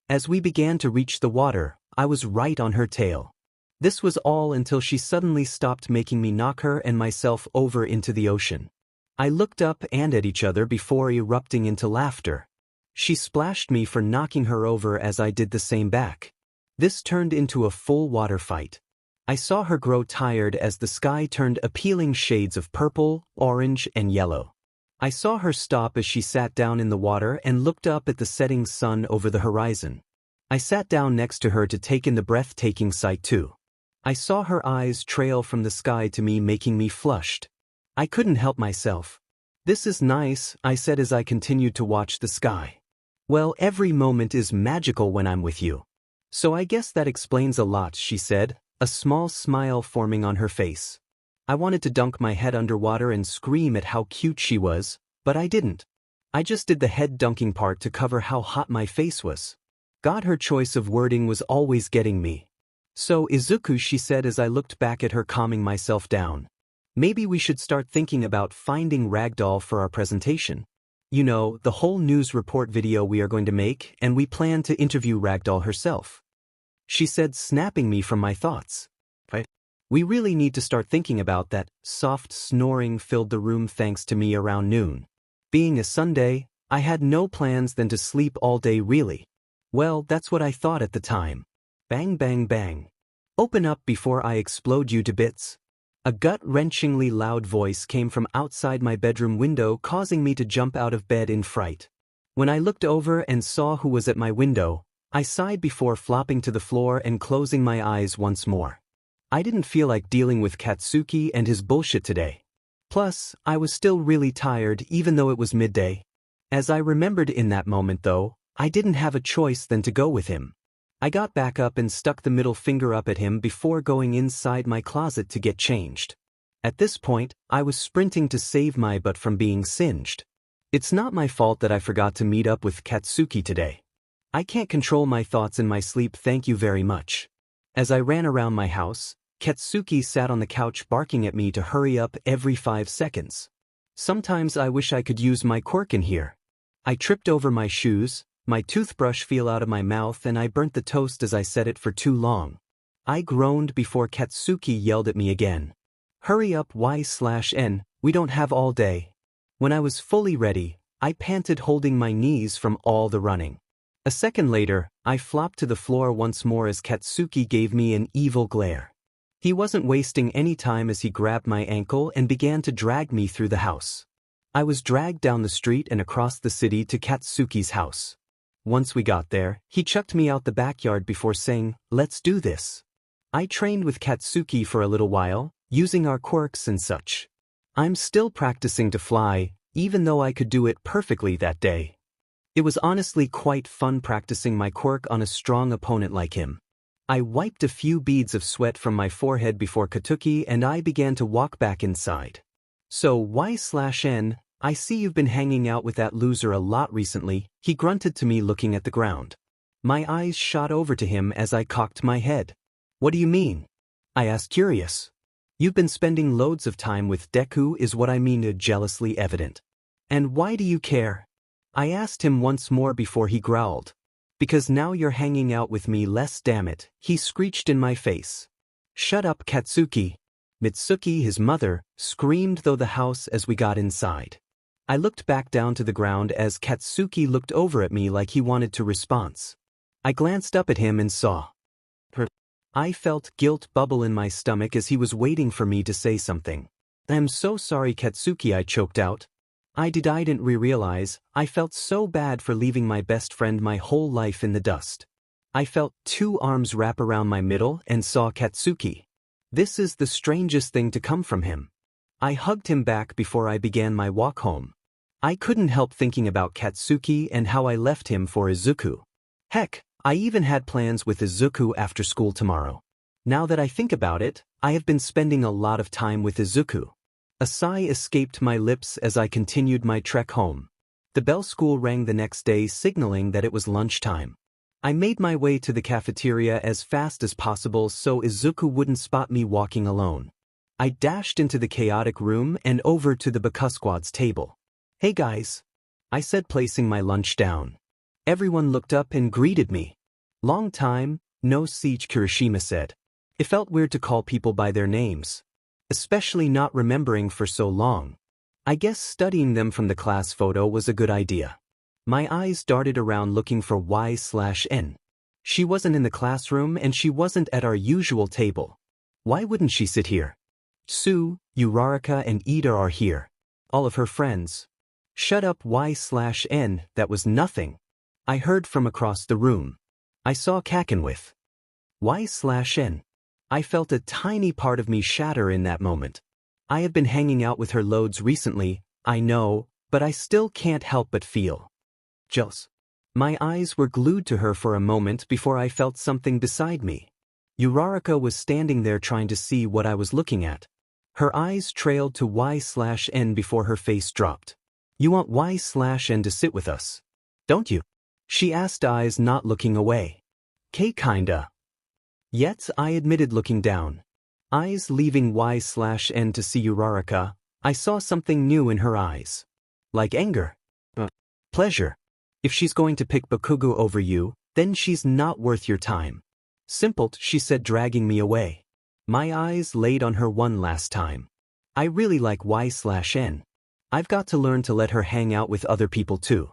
As we began to reach the water, I was right on her tail. This was all until she suddenly stopped, making me knock her and myself over into the ocean. I looked up and at each other before erupting into laughter. She splashed me for knocking her over as I did the same back. This turned into a full water fight. I saw her grow tired as the sky turned appealing shades of purple, orange, and yellow. I saw her stop as she sat down in the water and looked up at the setting sun over the horizon. I sat down next to her to take in the breathtaking sight too. I saw her eyes trail from the sky to me, making me flushed. I couldn't help myself. This is nice, I said as I continued to watch the sky. Well, every moment is magical when I'm with you. So I guess that explains a lot, she said, a small smile forming on her face. I wanted to dunk my head underwater and scream at how cute she was, but I didn't. I just did the head dunking part to cover how hot my face was. God, her choice of wording was always getting me. So Izuku, she said as I looked back at her, calming myself down. Maybe we should start thinking about finding Ragdoll for our presentation. You know, the whole news report video we are going to make, and we plan to interview Ragdoll herself. She said, snapping me from my thoughts. Right? We really need to start thinking about that. Soft snoring filled the room thanks to me around noon. Being a Sunday, I had no plans than to sleep all day really. Well, that's what I thought at the time. Bang bang bang. Open up before I explode you to bits. A gut-wrenchingly loud voice came from outside my bedroom window, causing me to jump out of bed in fright. When I looked over and saw who was at my window, I sighed before flopping to the floor and closing my eyes once more. I didn't feel like dealing with Katsuki and his bullshit today. Plus, I was still really tired even though it was midday. As I remembered in that moment though, I didn't have a choice than to go with him. I got back up and stuck the middle finger up at him before going inside my closet to get changed. At this point, I was sprinting to save my butt from being singed. It's not my fault that I forgot to meet up with Katsuki today. I can't control my thoughts in my sleep, thank you very much. As I ran around my house, Katsuki sat on the couch barking at me to hurry up every 5 seconds. Sometimes I wish I could use my quirk in here. I tripped over my shoes, my toothbrush fell out of my mouth and I burnt the toast as I set it for too long. I groaned before Katsuki yelled at me again. Hurry up 𝗧𝗪𝗢, we don't have all day. When I was fully ready, I panted holding my knees from all the running. A second later, I flopped to the floor once more as Katsuki gave me an evil glare. He wasn't wasting any time as he grabbed my ankle and began to drag me through the house. I was dragged down the street and across the city to Katsuki's house. Once we got there, he chucked me out the backyard before saying, "Let's do this." I trained with Katsuki for a little while, using our quirks and such. I'm still practicing to fly, even though I could do it perfectly that day. It was honestly quite fun practicing my quirk on a strong opponent like him. I wiped a few beads of sweat from my forehead before Katsuki and I began to walk back inside. So 𝗧𝗪𝗢, I see you've been hanging out with that loser a lot recently, he grunted to me looking at the ground. My eyes shot over to him as I cocked my head. What do you mean? I asked curious. You've been spending loads of time with Deku is what I mean, jealously evident. And why do you care? I asked him once more before he growled. Because now you're hanging out with me less, damn it, he screeched in my face. Shut up Katsuki. Mitsuki, his mother, screamed through the house as we got inside. I looked back down to the ground as Katsuki looked over at me like he wanted to respond. I glanced up at him and saw her. I felt guilt bubble in my stomach as he was waiting for me to say something. I'm so sorry Katsuki, I choked out. I didn't realize, I felt so bad for leaving my best friend my whole life in the dust. I felt 2 arms wrap around my middle and saw Katsuki. This is the strangest thing to come from him. I hugged him back before I began my walk home. I couldn't help thinking about Katsuki and how I left him for Izuku. Heck, I even had plans with Izuku after school tomorrow. Now that I think about it, I have been spending a lot of time with Izuku. A sigh escaped my lips as I continued my trek home. The bell school rang the next day, signaling that it was lunchtime. I made my way to the cafeteria as fast as possible so Izuku wouldn't spot me walking alone. I dashed into the chaotic room and over to the Bakusquad's table. Hey guys, I said, placing my lunch down. Everyone looked up and greeted me. Long time, no see, Kirishima said. It felt weird to call people by their names, especially not remembering for so long. I guess studying them from the class photo was a good idea. My eyes darted around looking for 𝗧𝗪𝗢. She wasn't in the classroom and she wasn't at our usual table. Why wouldn't she sit here? Sue, Uraraka and Ida are here. All of her friends. Shut up 𝗧𝗪𝗢, that was nothing. I heard from across the room. I saw Kaken with 𝗧𝗪𝗢. I felt a tiny part of me shatter in that moment. I have been hanging out with her loads recently, I know, but I still can't help but feel jealous. My eyes were glued to her for a moment before I felt something beside me. Uraraka was standing there trying to see what I was looking at. Her eyes trailed to 𝗧𝗪𝗢 before her face dropped. You want 𝗧𝗪𝗢 to sit with us, don't you? She asked, eyes not looking away. Kinda. Yet, I admitted, looking down. Eyes leaving 𝗧𝗪𝗢 to see Uraraka, I saw something new in her eyes. Like anger. Pleasure. If she's going to pick Bakugo over you, then she's not worth your time. Simple, she said, dragging me away. My eyes laid on her one last time. I really like 𝗧𝗪𝗢. I've got to learn to let her hang out with other people too.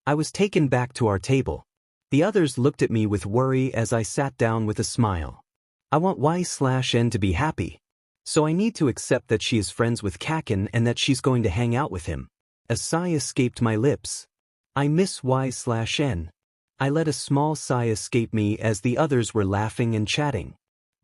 I was taken back to our table. The others looked at me with worry as I sat down with a smile. I want 𝗧𝗪𝗢 to be happy. So I need to accept that she is friends with Kaken and that she's going to hang out with him. A sigh escaped my lips. I miss 𝗧𝗪𝗢. I let a small sigh escape me as the others were laughing and chatting.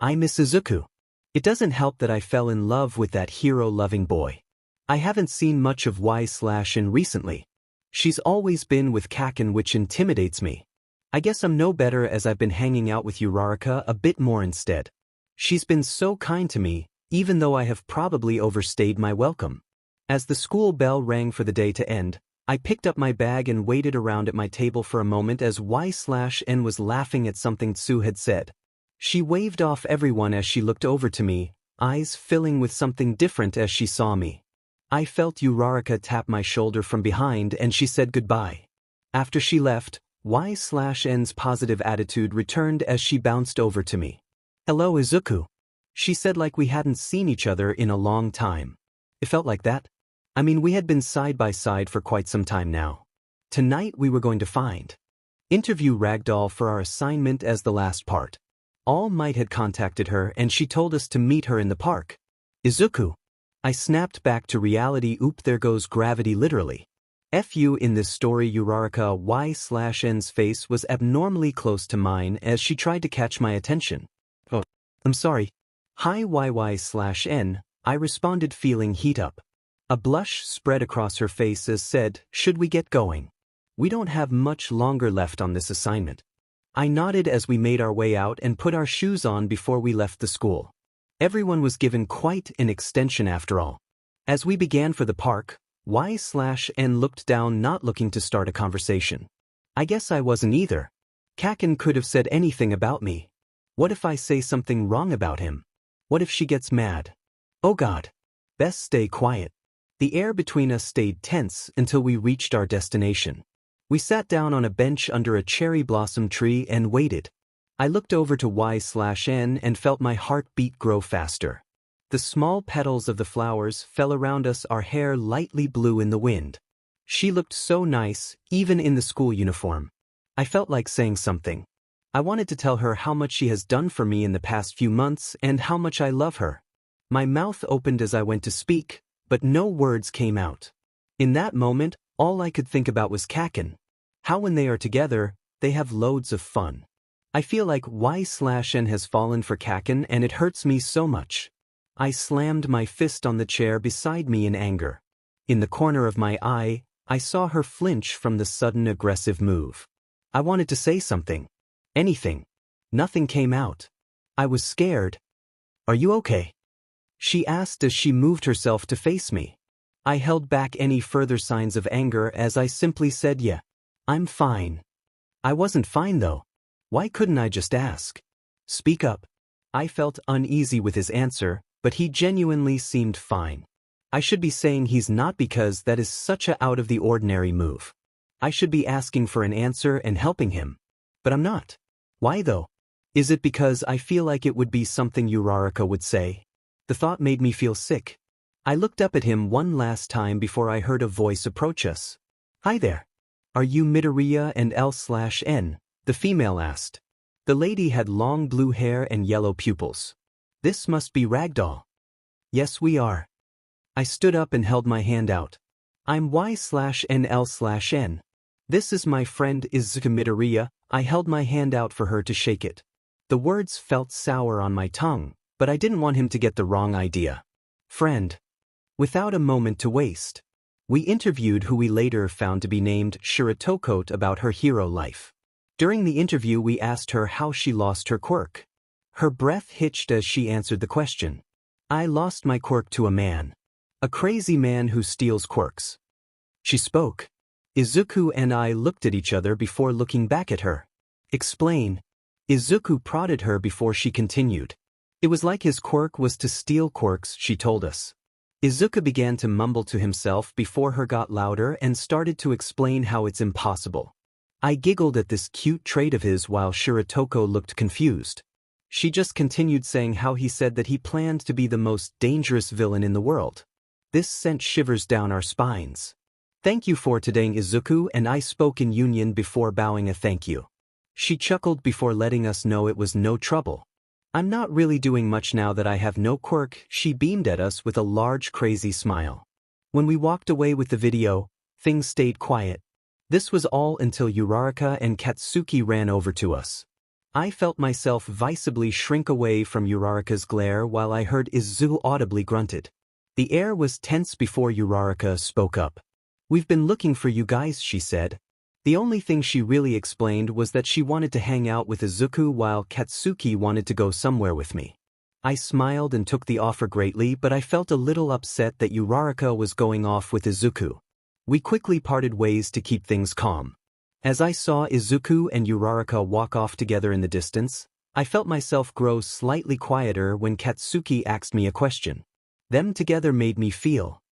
I miss Izuku. It doesn't help that I fell in love with that hero-loving boy. I haven't seen much of 𝗧𝗪𝗢 recently. She's always been with Kaken, which intimidates me. I guess I'm no better as I've been hanging out with Uraraka a bit more instead. She's been so kind to me, even though I have probably overstayed my welcome. As the school bell rang for the day to end, I picked up my bag and waited around at my table for a moment as 𝗧𝗪𝗢 was laughing at something Tsu had said. She waved off everyone as she looked over to me, eyes filling with something different as she saw me. I felt Uraraka tap my shoulder from behind and she said goodbye. After she left, 𝗧𝗪𝗢's positive attitude returned as she bounced over to me. "Hello, Izuku," she said, like we hadn't seen each other in a long time. It felt like that. I mean, we had been side by side for quite some time now. Tonight we were going to interview Ragdoll for our assignment as the last part. All Might had contacted her and she told us to meet her in the park. Izuku. I snapped back to reality. Oop, there goes gravity literally. Fu in this story, Uraraka 𝗧𝗪𝗢's face was abnormally close to mine as she tried to catch my attention. "Oh, I'm sorry." "Hi 𝗧𝗪𝗢," I responded, feeling heat up. A blush spread across her face as said, "Should we get going? We don't have much longer left on this assignment." I nodded as we made our way out and put our shoes on before we left the school. Everyone was given quite an extension after all. As we began for the park, 𝗧𝗪𝗢 looked down, not looking to start a conversation. I guess I wasn't either. Kaken could have said anything about me. What if I say something wrong about him? What if she gets mad? Oh God. Best stay quiet. The air between us stayed tense until we reached our destination. We sat down on a bench under a cherry blossom tree and waited. I looked over to 𝗧𝗪𝗢 and felt my heartbeat grow faster. The small petals of the flowers fell around us, our hair lightly blue in the wind. She looked so nice, even in the school uniform. I felt like saying something. I wanted to tell her how much she has done for me in the past few months and how much I love her. My mouth opened as I went to speak, but no words came out. In that moment, all I could think about was Kaken. How when they are together, they have loads of fun. I feel like 𝗧𝗪𝗢 has fallen for Kaken and it hurts me so much. I slammed my fist on the chair beside me in anger. In the corner of my eye, I saw her flinch from the sudden aggressive move. I wanted to say something. Anything. Nothing came out. I was scared. "Are you okay?" she asked as she moved herself to face me. I held back any further signs of anger as I simply said, "Yeah, I'm fine." I wasn't fine though. Why couldn't I just ask? Speak up. I felt uneasy with his answer, but he genuinely seemed fine. I should be saying he's not because that is such a out-of-the-ordinary move. I should be asking for an answer and helping him. But I'm not. Why though? Is it because I feel like it would be something Uraraka would say? The thought made me feel sick. I looked up at him one last time before I heard a voice approach us. "Hi there. Are you Midoriya and 𝗧𝗪𝗢?" the female asked. The lady had long blue hair and yellow pupils. "This must be Ragdoll." "Yes, we are." I stood up and held my hand out. "I'm 𝗧𝗪𝗢/N. This is my friend Izuku Midoriya." I held my hand out for her to shake it. The words felt sour on my tongue, but I didn't want him to get the wrong idea. Friend. Without a moment to waste, we interviewed who we later found to be named 𝗎𝗪𝗪𝗎 about her hero life. During the interview we asked her how she lost her quirk. Her breath hitched as she answered the question. "I lost my quirk to a man. A crazy man who steals quirks." She spoke. Izuku and I looked at each other before looking back at her. "Explain." Izuku prodded her before she continued. It was like his quirk was to steal quirks, she told us. Izuku began to mumble to himself before her got louder and started to explain how it's impossible. I giggled at this cute trait of his while 𝗎𝗪𝗪𝗎 looked confused. She just continued saying how he said that he planned to be the most dangerous villain in the world. This sent shivers down our spines. "Thank you for today, Izuku," and I spoke in union before bowing a thank you. She chuckled before letting us know it was no trouble. I'm not really doing much now that I have no quirk, she beamed at us with a large crazy smile. When we walked away with the video, things stayed quiet. This was all until Uraraka and Katsuki ran over to us. I felt myself visibly shrink away from Uraraka's glare while I heard Izuku audibly grunted. The air was tense before Uraraka spoke up. "We've been looking for you guys," she said. The only thing she really explained was that she wanted to hang out with Izuku while Katsuki wanted to go somewhere with me. I smiled and took the offer greatly, but I felt a little upset that Uraraka was going off with Izuku. We quickly parted ways to keep things calm. As I saw Izuku and Uraraka walk off together in the distance, I felt myself grow slightly quieter when Katsuki asked me a question. Them together made me feel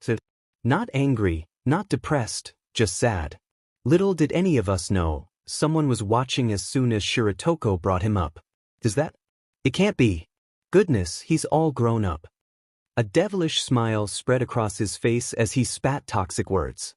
sad. Not angry, not depressed, just sad. Little did any of us know, someone was watching as soon as Shirotoko brought him up. Is that? It can't be. Goodness, he's all grown up. A devilish smile spread across his face as he spat toxic words.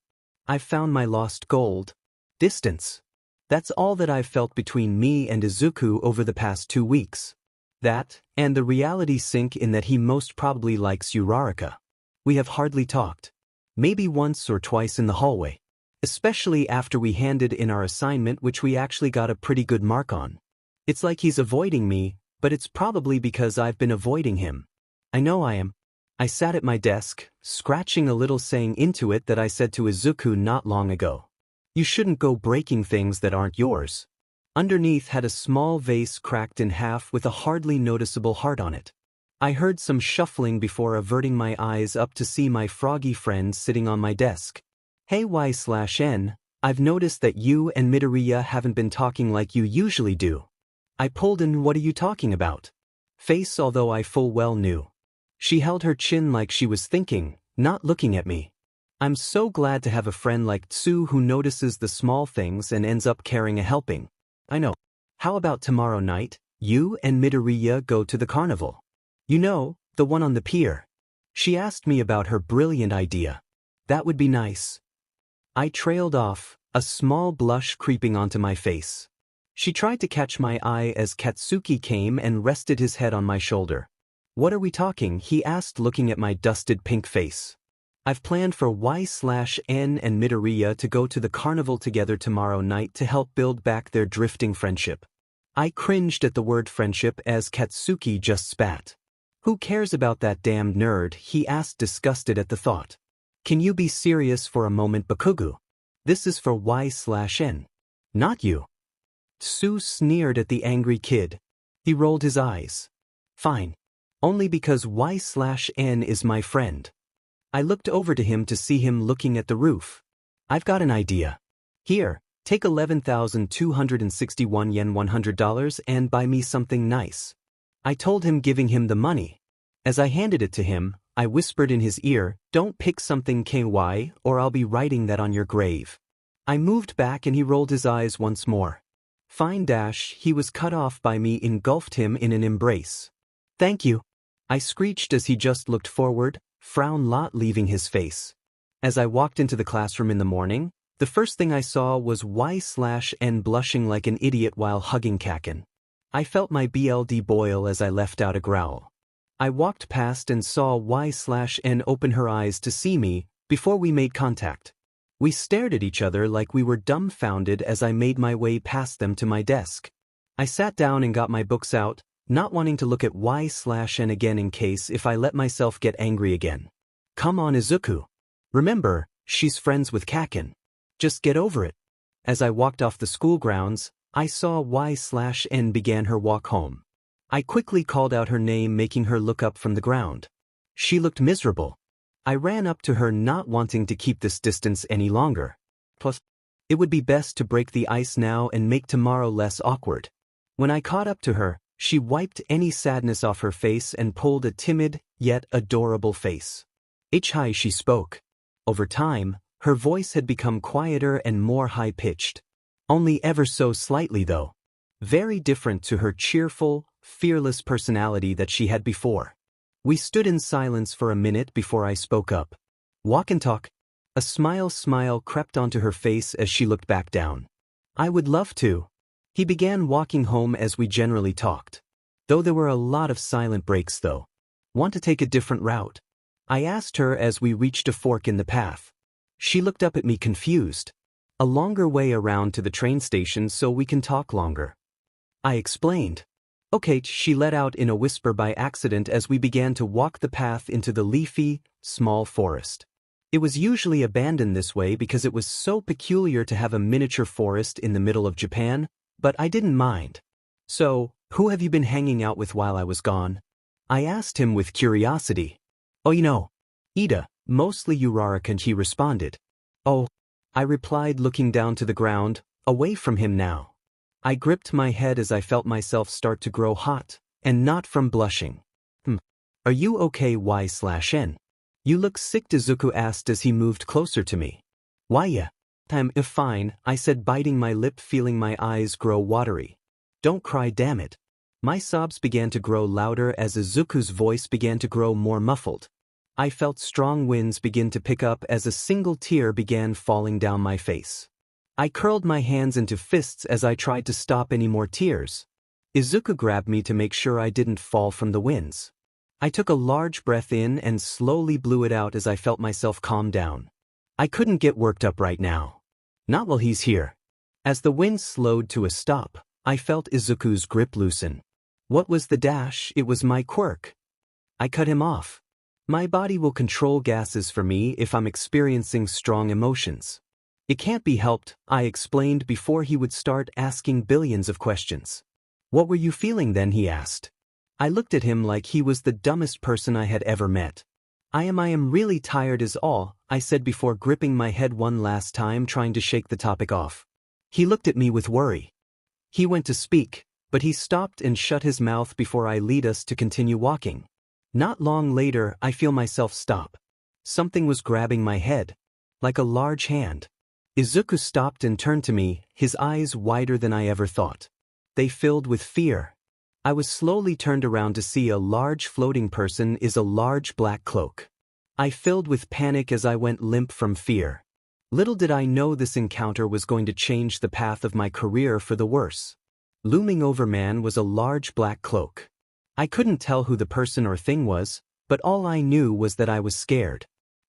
I've found my lost gold. Distance. That's all that I've felt between me and Izuku over the past 2 weeks. That, and the reality sink in that he most probably likes Uraraka. We have hardly talked. Maybe once or twice in the hallway. Especially after we handed in our assignment, which we actually got a pretty good mark on. It's like he's avoiding me, but it's probably because I've been avoiding him. I know I am. I sat at my desk, scratching a little, saying into it that I said to Izuku not long ago. You shouldn't go breaking things that aren't yours. Underneath had a small vase cracked in half with a hardly noticeable heart on it. I heard some shuffling before averting my eyes up to see my froggy friend sitting on my desk. Hey 𝗧𝗏𝗏, I've noticed that you and Midoriya haven't been talking like you usually do. I pulled in. What are you talking about? Face, although I full well knew. She held her chin like she was thinking, not looking at me. I'm so glad to have a friend like Tsu who notices the small things and ends up caring a helping. I know. How about tomorrow night, you and Midoriya go to the carnival? You know, the one on the pier. She asked me about her brilliant idea. That would be nice. I trailed off, a small blush creeping onto my face. She tried to catch my eye as Katsuki came and rested his head on my shoulder. What are we talking? He asked, looking at my dusted pink face. I've planned for 𝗧𝗏 and Midoriya to go to the carnival together tomorrow night to help build back their drifting friendship. I cringed at the word friendship as Katsuki just spat. Who cares about that damned nerd? He asked, disgusted at the thought. Can you be serious for a moment, Bakugo? This is for 𝗧𝗏. Not you. Tsu sneered at the angry kid. He rolled his eyes. Fine. Only because 𝗧𝗏 is my friend. I looked over to him to see him looking at the roof. I've got an idea. Here, take 11,261 yen, $100, and buy me something nice. I told him, giving him the money. As I handed it to him, I whispered in his ear, don't pick something KY or I'll be writing that on your grave. I moved back and he rolled his eyes once more. Fine dash, he was cut off by me, engulfed him in an embrace. Thank you. I screeched as he just looked forward, frown lot leaving his face. As I walked into the classroom in the morning, the first thing I saw was 𝗧𝗏 blushing like an idiot while hugging Kaken. I felt my BLD boil as I left out a growl. I walked past and saw 𝗧𝗏 open her eyes to see me before we made contact. We stared at each other like we were dumbfounded as I made my way past them to my desk. I sat down and got my books out, not wanting to look at 𝗧𝗏 again in case if I let myself get angry again. Come on, Izuku. Remember, she's friends with Kaken. Just get over it. As I walked off the school grounds, I saw 𝗧𝗏 began her walk home. I quickly called out her name, making her look up from the ground. She looked miserable. I ran up to her, not wanting to keep this distance any longer. Plus, it would be best to break the ice now and make tomorrow less awkward. When I caught up to her, she wiped any sadness off her face and pulled a timid, yet adorable face. 𝗧𝗏, she spoke. Over time, her voice had become quieter and more high-pitched. Only ever so slightly, though. Very different to her cheerful, fearless personality that she had before. We stood in silence for a minute before I spoke up. Walk and talk. A smile crept onto her face as she looked back down. I would love to. He began walking home as we generally talked. Though there were a lot of silent breaks though. Want to take a different route? I asked her as we reached a fork in the path. She looked up at me confused. A longer way around to the train station so we can talk longer. I explained. Okay, she let out in a whisper by accident as we began to walk the path into the leafy, small forest. It was usually abandoned this way because it was so peculiar to have a miniature forest in the middle of Japan, but I didn't mind. So, who have you been hanging out with while I was gone? I asked him with curiosity. Oh, Ida, mostly 𝗎𝗪𝗢𝗢𝗢, he responded. Oh, I replied looking down to the ground, away from him now. I gripped my head as I felt myself start to grow hot, and not from blushing. Are you okay, 𝗎𝗪𝗧𝗏𝗛? You look sick, Izuku asked as he moved closer to me. Why yeah? I'm fine, I said, biting my lip, feeling my eyes grow watery. Don't cry, damn it. My sobs began to grow louder as Izuku's voice began to grow more muffled. I felt strong winds begin to pick up as a single tear began falling down my face. I curled my hands into fists as I tried to stop any more tears. Izuku grabbed me to make sure I didn't fall from the winds. I took a large breath in and slowly blew it out as I felt myself calm down. I couldn't get worked up right now. Not while he's here. As the wind slowed to a stop, I felt Izuku's grip loosen. What was the dash? It was my quirk. I cut him off. My body will control gases for me if I'm experiencing strong emotions. It can't be helped, I explained before he would start asking billions of questions. What were you feeling then? He asked. I looked at him like he was the dumbest person I had ever met. I am really tired is all, I said before gripping my head one last time, trying to shake the topic off. He looked at me with worry. He went to speak, but he stopped and shut his mouth before I lead us to continue walking. Not long later, I feel myself stop. Something was grabbing my head. Like a large hand. Izuku stopped and turned to me, his eyes wider than I ever thought. They filled with fear. I was slowly turned around to see a large floating person is a large black cloak. I filled with panic as I went limp from fear. Little did I know this encounter was going to change the path of my career for the worse. Looming over man was a large black cloak. I couldn't tell who the person or thing was, but all I knew was that I was scared.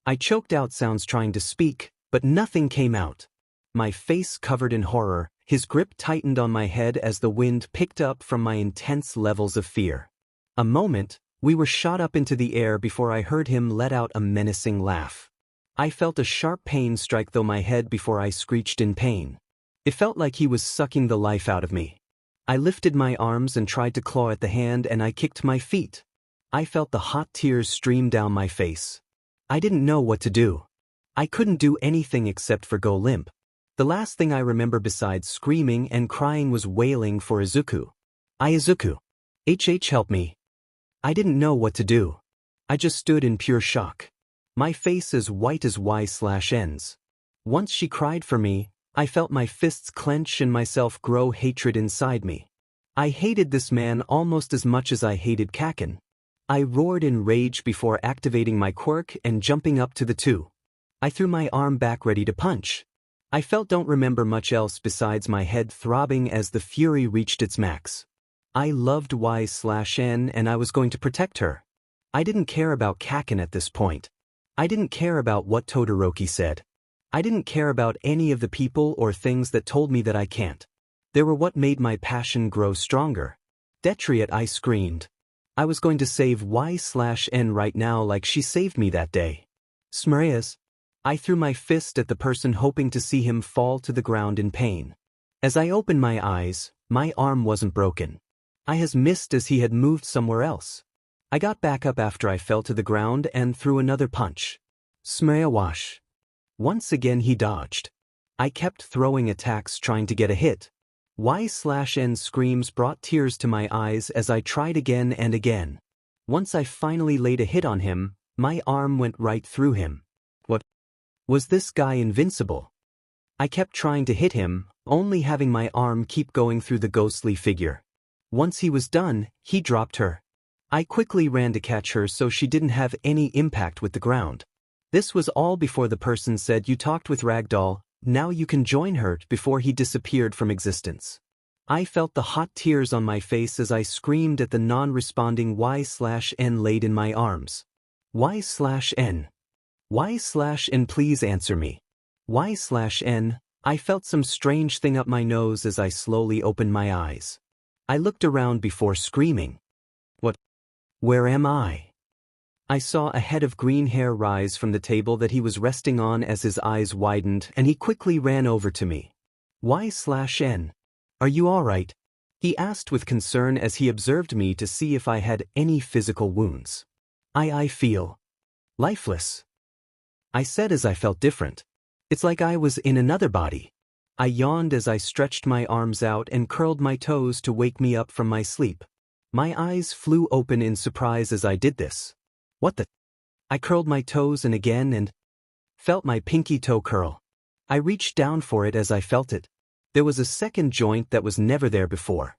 I choked out sounds trying to speak, but nothing came out. My face covered in horror, his grip tightened on my head as the wind picked up from my intense levels of fear. A moment, we were shot up into the air before I heard him let out a menacing laugh. I felt a sharp pain strike through my head before I screeched in pain. It felt like he was sucking the life out of me. I lifted my arms and tried to claw at the hand, and I kicked my feet. I felt the hot tears stream down my face. I didn't know what to do. I couldn't do anything except for go limp. The last thing I remember besides screaming and crying was wailing for Izuku. Izuku. Help me. I didn't know what to do. I just stood in pure shock. My face as white as 𝗎𝗪𝗧𝗏𝗛. Once she cried for me, I felt my fists clench and myself grow hatred inside me. I hated this man almost as much as I hated Kaken. I roared in rage before activating my quirk and jumping up to the two. I threw my arm back ready to punch. I don't remember much else besides my head throbbing as the fury reached its max. I loved 𝗎𝗪𝗧𝗏𝗛 and I was going to protect her. I didn't care about Kaken at this point. I didn't care about what Todoroki said. I didn't care about any of the people or things that told me that I can't. They were what made my passion grow stronger. Detriot, I screamed. I was going to save 𝗎𝗪𝗧𝗏𝗛 right now like she saved me that day. Smrias. I threw my fist at the person hoping to see him fall to the ground in pain. As I opened my eyes, my arm wasn't broken. I has missed as he had moved somewhere else. I got back up after I fell to the ground and threw another punch. Smriawash. Once again he dodged. I kept throwing attacks trying to get a hit. 𝗎𝗪𝗧𝗏𝗛 screams brought tears to my eyes as I tried again and again. Once I finally laid a hit on him, my arm went right through him. What? Was this guy invincible? I kept trying to hit him, only having my arm keep going through the ghostly figure. Once he was done, he dropped her. I quickly ran to catch her so she didn't have any impact with the ground. This was all before the person said, "You talked with Ragdoll, now you can join her," before he disappeared from existence. I felt the hot tears on my face as I screamed at the non-responding 𝗎𝗪 laid in my arms. 𝗎𝗪. 𝗎𝗪, please answer me. 𝗎𝗪. I felt some strange thing up my nose as I slowly opened my eyes. I looked around before screaming. What? Where am I? I saw a head of green hair rise from the table that he was resting on as his eyes widened, and he quickly ran over to me. 𝗎𝗪. Are you all right? He asked with concern as he observed me to see if I had any physical wounds. I feel lifeless, I said as I felt different. It's like I was in another body. I yawned as I stretched my arms out and curled my toes to wake me up from my sleep. My eyes flew open in surprise as I did this. What the? I curled my toes and felt my pinky toe curl. I reached down for it as I felt it. There was a second joint that was never there before.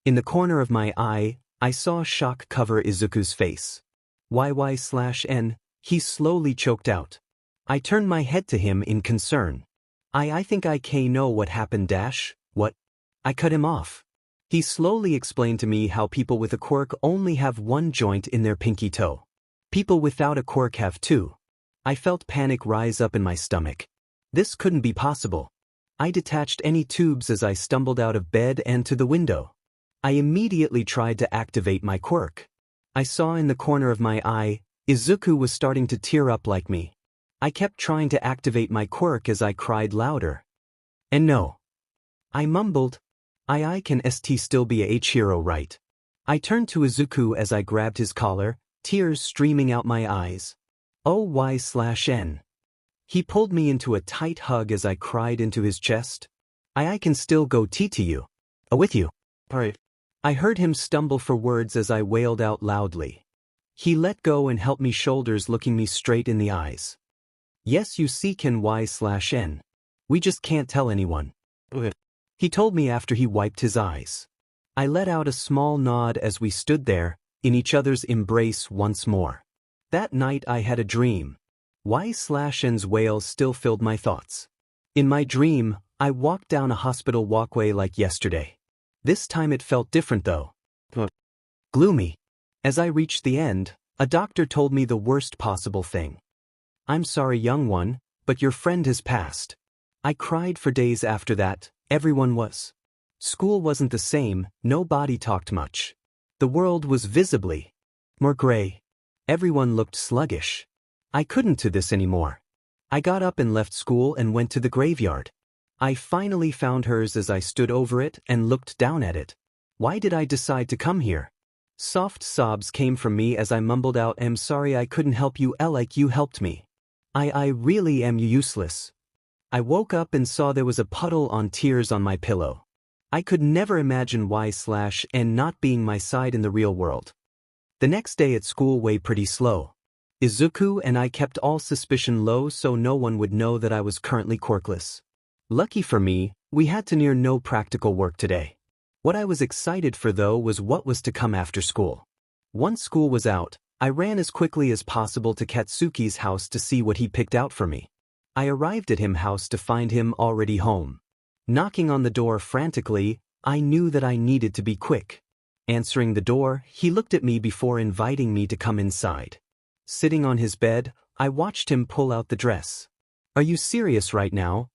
In the corner of my eye, I saw shock cover Izuku's face. 𝗎𝗪. He slowly choked out. I turned my head to him in concern. I think I know what happened. What? I cut him off. He slowly explained to me how people with a quirk only have one joint in their pinky toe. People without a quirk have two. I felt panic rise up in my stomach. This couldn't be possible. I detached any tubes as I stumbled out of bed and to the window. I immediately tried to activate my quirk. I saw in the corner of my eye, Izuku was starting to tear up like me. I kept trying to activate my quirk as I cried louder. And no. I mumbled. I can still be a hero, right? I turned to Izuku as I grabbed his collar, tears streaming out my eyes. 𝗎𝗪. He pulled me into a tight hug as I cried into his chest. I can still go to you. With you. I heard him stumble for words as I wailed out loudly. He let go and helped me shoulders, looking me straight in the eyes. Yes, you see, can 𝗎𝗪. We just can't tell anyone. He told me after he wiped his eyes. I let out a small nod as we stood there, in each other's embrace once more. That night I had a dream. 𝗎𝗪's wails still filled my thoughts. In my dream, I walked down a hospital walkway like yesterday. This time it felt different though. Gloomy. As I reached the end, a doctor told me the worst possible thing. I'm sorry, young one, but your friend has passed. I cried for days after that. Everyone was. School wasn't the same, nobody talked much. The world was visibly more gray. Everyone looked sluggish. I couldn't do this anymore. I got up and left school and went to the graveyard. I finally found hers as I stood over it and looked down at it. Why did I decide to come here? Soft sobs came from me as I mumbled out, I'm sorry I couldn't help you like you helped me. I really am useless. I woke up and saw there was a puddle on tears on my pillow. I could never imagine 𝗎𝗪 not being my side in the real world. The next day at school went pretty slow. Izuku and I kept all suspicion low so no one would know that I was currently quirkless. Lucky for me, we had to near no practical work today. What I was excited for though was what was to come after school. Once school was out, I ran as quickly as possible to Katsuki's house to see what he picked out for me. I arrived at his house to find him already home. Knocking on the door frantically, I knew that I needed to be quick. Answering the door, he looked at me before inviting me to come inside. Sitting on his bed, I watched him pull out the dress. Are you serious right now?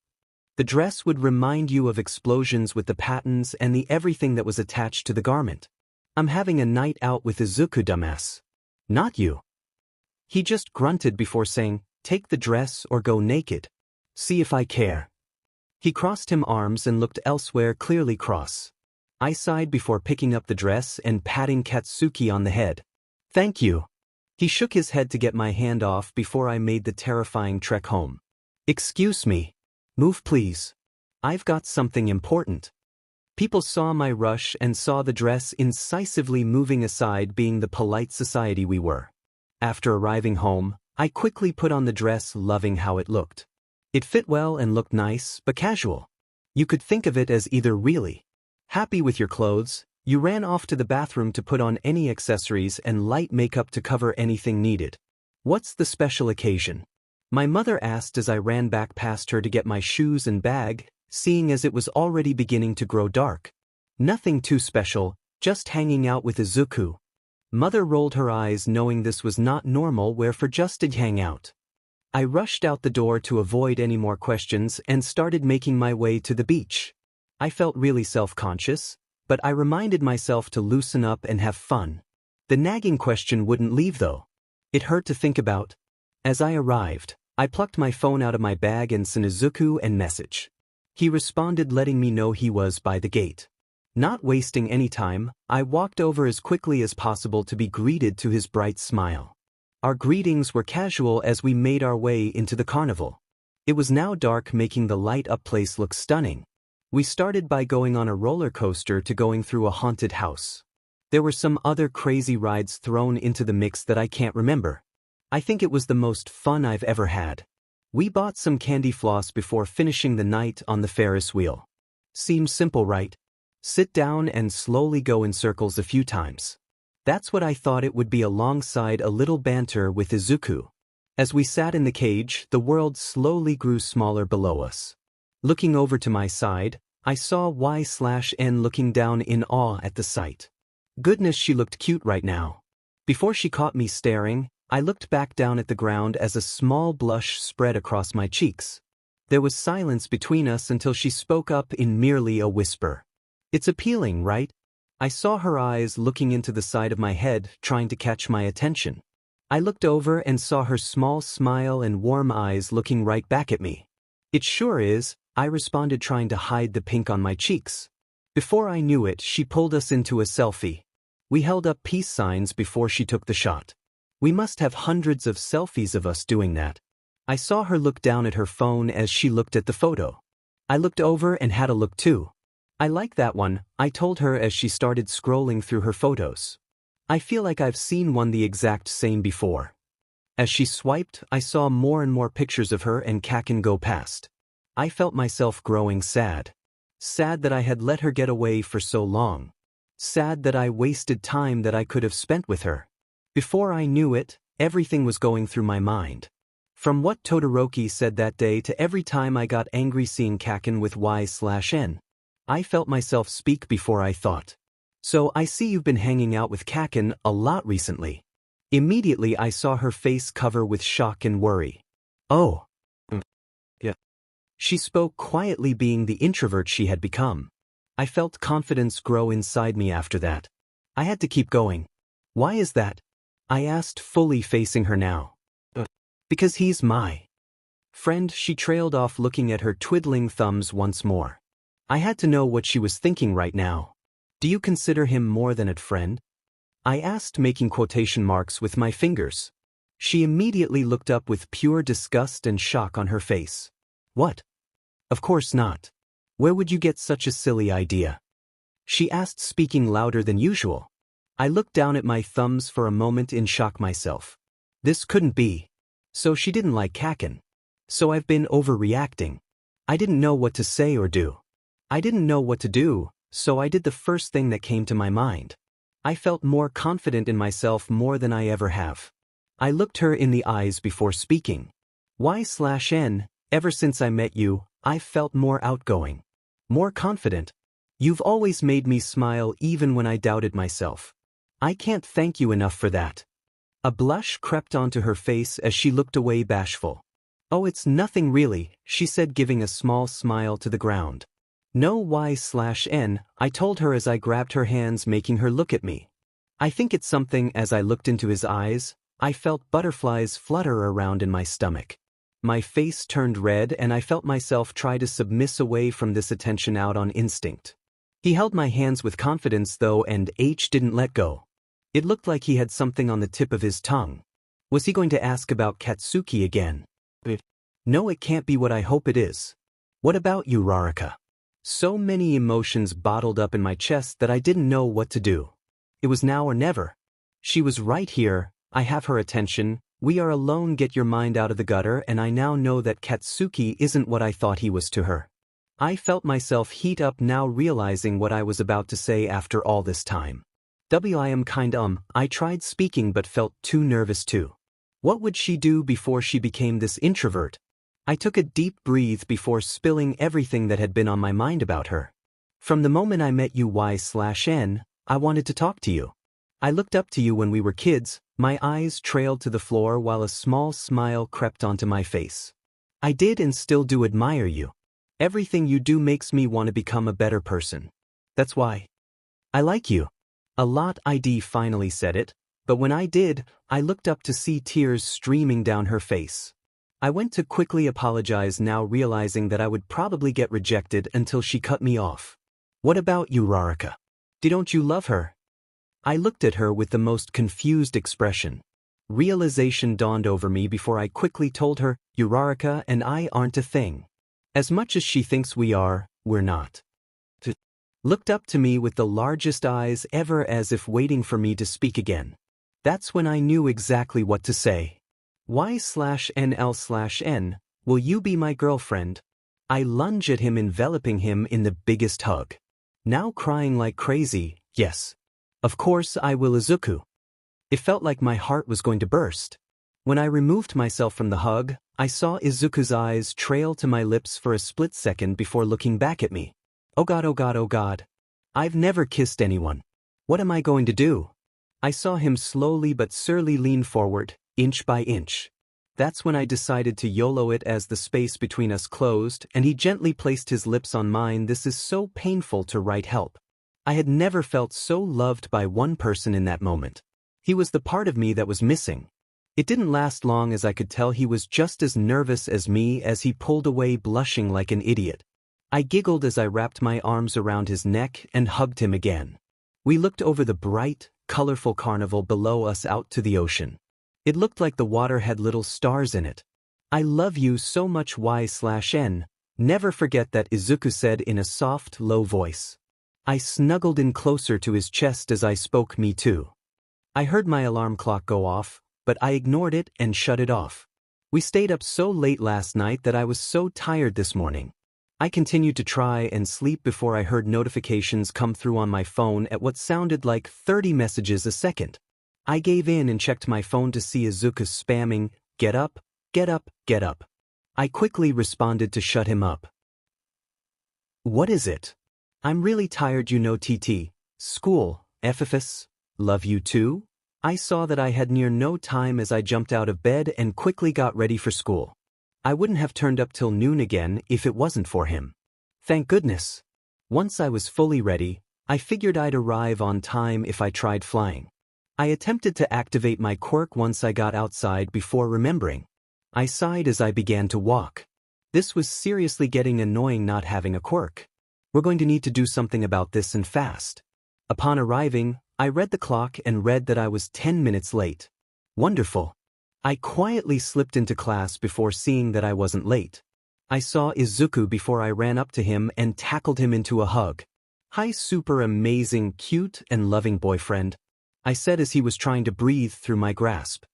The dress would remind you of explosions with the patterns and the everything that was attached to the garment. I'm having a night out with Izuku, dumbass. Not you. He just grunted before saying, take the dress or go naked. See if I care. He crossed his arms and looked elsewhere, clearly cross. I sighed before picking up the dress and patting Katsuki on the head. Thank you. He shook his head to get my hand off before I made the terrifying trek home. Excuse me. Move please. I've got something important. People saw my rush and saw the dress incisively moving aside, being the polite society we were. After arriving home, I quickly put on the dress, loving how it looked. It fit well and looked nice, but casual. You could think of it as either really happy with your clothes, you ran off to the bathroom to put on any accessories and light makeup to cover anything needed. What's the special occasion? My mother asked as I ran back past her to get my shoes and bag, seeing as it was already beginning to grow dark. Nothing too special, just hanging out with Izuku. Mother rolled her eyes knowing this was not normal where for just to hang out. I rushed out the door to avoid any more questions and started making my way to the beach. I felt really self-conscious, but I reminded myself to loosen up and have fun. The nagging question wouldn't leave though. It hurt to think about. As I arrived, I plucked my phone out of my bag and sent Izuku a message. He responded letting me know he was by the gate. Not wasting any time, I walked over as quickly as possible to be greeted to his bright smile. Our greetings were casual as we made our way into the carnival. It was now dark, making the light-up place look stunning. We started by going on a roller coaster to going through a haunted house. There were some other crazy rides thrown into the mix that I can't remember. I think it was the most fun I've ever had. We bought some candy floss before finishing the night on the Ferris wheel. Seems simple, right? Sit down and slowly go in circles a few times. That's what I thought it would be, alongside a little banter with Izuku. As we sat in the cage, the world slowly grew smaller below us. Looking over to my side, I saw 𝗎𝗪𝗢𝗏 looking down in awe at the sight. Goodness, she looked cute right now. Before she caught me staring, I looked back down at the ground as a small blush spread across my cheeks. There was silence between us until she spoke up in merely a whisper. It's appealing, right? I saw her eyes looking into the side of my head, trying to catch my attention. I looked over and saw her small smile and warm eyes looking right back at me. It sure is, I responded, trying to hide the pink on my cheeks. Before I knew it, she pulled us into a selfie. We held up peace signs before she took the shot. We must have hundreds of selfies of us doing that. I saw her look down at her phone as she looked at the photo. I looked over and had a look too. I like that one, I told her as she started scrolling through her photos. I feel like I've seen one the exact same before. As she swiped, I saw more and more pictures of her and Kaken go past. I felt myself growing sad. Sad that I had let her get away for so long. Sad that I wasted time that I could have spent with her. Before I knew it, everything was going through my mind. From what Todoroki said that day to every time I got angry seeing Kaken with 𝗎𝗪𝗢𝗏. I felt myself speak before I thought. So I see you've been hanging out with Kaken a lot recently. Immediately I saw her face cover with shock and worry. Oh. Yeah. She spoke quietly, being the introvert she had become. I felt confidence grow inside me after that. I had to keep going. Why is that? I asked, fully facing her now. Because he's my friend, she trailed off, looking at her twiddling thumbs once more. I had to know what she was thinking right now. Do you consider him more than a friend? I asked, making quotation marks with my fingers. She immediately looked up with pure disgust and shock on her face. What? Of course not. Where would you get such a silly idea? She asked, speaking louder than usual. I looked down at my thumbs for a moment in shock myself. This couldn't be. So she didn't like Kaken. So I've been overreacting. I didn't know what to say or do. I didn't know what to do, so I did the first thing that came to my mind. I felt more confident in myself more than I ever have. I looked her in the eyes before speaking. 𝗎𝗪𝗢𝗏, ever since I met you, I've felt more outgoing. More confident. You've always made me smile even when I doubted myself. I can't thank you enough for that. A blush crept onto her face as she looked away, bashful. Oh, it's nothing really, she said, giving a small smile to the ground. No 𝗎𝗪𝗢𝗏, I told her as I grabbed her hands, making her look at me. I think it's something. As I looked into his eyes, I felt butterflies flutter around in my stomach. My face turned red and I felt myself try to submiss away from this attention out on instinct. He held my hands with confidence though, and didn't let go. It looked like he had something on the tip of his tongue. Was he going to ask about Katsuki again? No, it can't be what I hope it is. What about you, Rarika? So many emotions bottled up in my chest that I didn't know what to do. It was now or never. She was right here, I have her attention, we are alone, get your mind out of the gutter, and I now know that Katsuki isn't what I thought he was to her. I felt myself heat up now, realizing what I was about to say after all this time. I tried speaking but felt too nervous too. What would she do before she became this introvert? I took a deep breath before spilling everything that had been on my mind about her. From the moment I met you 𝗎𝗪, I wanted to talk to you. I looked up to you when we were kids, my eyes trailed to the floor while a small smile crept onto my face. I did and still do admire you. Everything you do makes me want to become a better person. That's why I like you. A lot. ID finally said it, but when I did, I looked up to see tears streaming down her face. I went to quickly apologize, now realizing that I would probably get rejected until she cut me off. What about you, Raraka? Don't you love her? I looked at her with the most confused expression. Realization dawned over me before I quickly told her, Uraraka and I aren't a thing. As much as she thinks we are, we're not. Looked up to me with the largest eyes ever, as if waiting for me to speak again. That's when I knew exactly what to say. 𝗎𝗪𝗢𝗎𝗪, will you be my girlfriend? I lunge at him, enveloping him in the biggest hug. Now crying like crazy, yes. Of course I will, Izuku. It felt like my heart was going to burst. When I removed myself from the hug, I saw Izuku's eyes trail to my lips for a split second before looking back at me. Oh God, oh God, oh God. I've never kissed anyone. What am I going to do? I saw him slowly but surely lean forward, inch by inch. That's when I decided to YOLO it as the space between us closed and he gently placed his lips on mine. This is so painful to write. Help. I had never felt so loved by one person in that moment. He was the part of me that was missing. It didn't last long, as I could tell he was just as nervous as me as he pulled away, blushing like an idiot. I giggled as I wrapped my arms around his neck and hugged him again. We looked over the bright, colorful carnival below us out to the ocean. It looked like the water had little stars in it. I love you so much, 𝗎𝗪. Never forget that, Izuku said in a soft, low voice. I snuggled in closer to his chest as I spoke. Me too. I heard my alarm clock go off, but I ignored it and shut it off. We stayed up so late last night that I was so tired this morning. I continued to try and sleep before I heard notifications come through on my phone at what sounded like 30 messages a second. I gave in and checked my phone to see Izuku spamming, "Get up, get up, get up." I quickly responded to shut him up. What is it? I'm really tired, TT. School, FFS, love you too? I saw that I had near no time as I jumped out of bed and quickly got ready for school. I wouldn't have turned up till noon again if it wasn't for him. Thank goodness. Once I was fully ready, I figured I'd arrive on time if I tried flying. I attempted to activate my quirk once I got outside before remembering. I sighed as I began to walk. This was seriously getting annoying not having a quirk. We're going to need to do something about this, and fast. Upon arriving, I read the clock and read that I was 10 minutes late. Wonderful. I quietly slipped into class before seeing that I wasn't late. I saw Izuku before I ran up to him and tackled him into a hug. Hi, super amazing, cute and loving boyfriend, I said as he was trying to breathe through my grasp.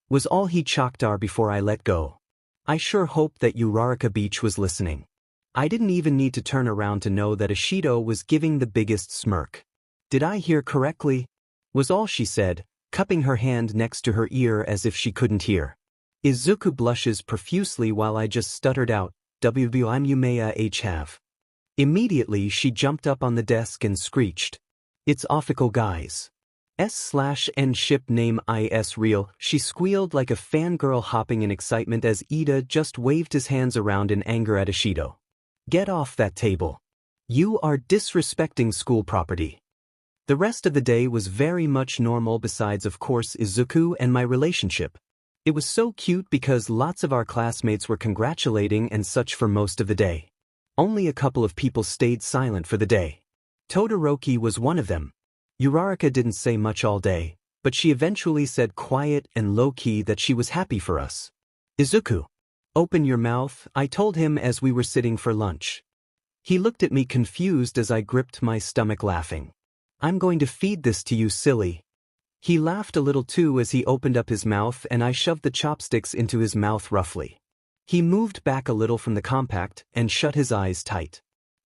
Was all he chalked before I let go. I sure hope that Uraraka Beach was listening. I didn't even need to turn around to know that Ishido was giving the biggest smirk. Did I hear correctly? Was all she said, cupping her hand next to her ear as if she couldn't hear. Izuku blushes profusely while I just stuttered out, WWIMUMAH. Immediately she jumped up on the desk and screeched. It's official, guys. S/N ship name is real, she squealed like a fangirl, hopping in excitement as Ida just waved his hands around in anger at Ishido. Get off that table. You are disrespecting school property. The rest of the day was very much normal, besides of course Izuku and my relationship. It was so cute because lots of our classmates were congratulating and such for most of the day. Only a couple of people stayed silent for the day. Todoroki was one of them. Uraraka didn't say much all day, but she eventually said quiet and low-key that she was happy for us. Izuku, open your mouth, I told him as we were sitting for lunch. He looked at me confused as I gripped my stomach, laughing. I'm going to feed this to you, silly. He laughed a little too as he opened up his mouth and I shoved the chopsticks into his mouth roughly. He moved back a little from the compact and shut his eyes tight.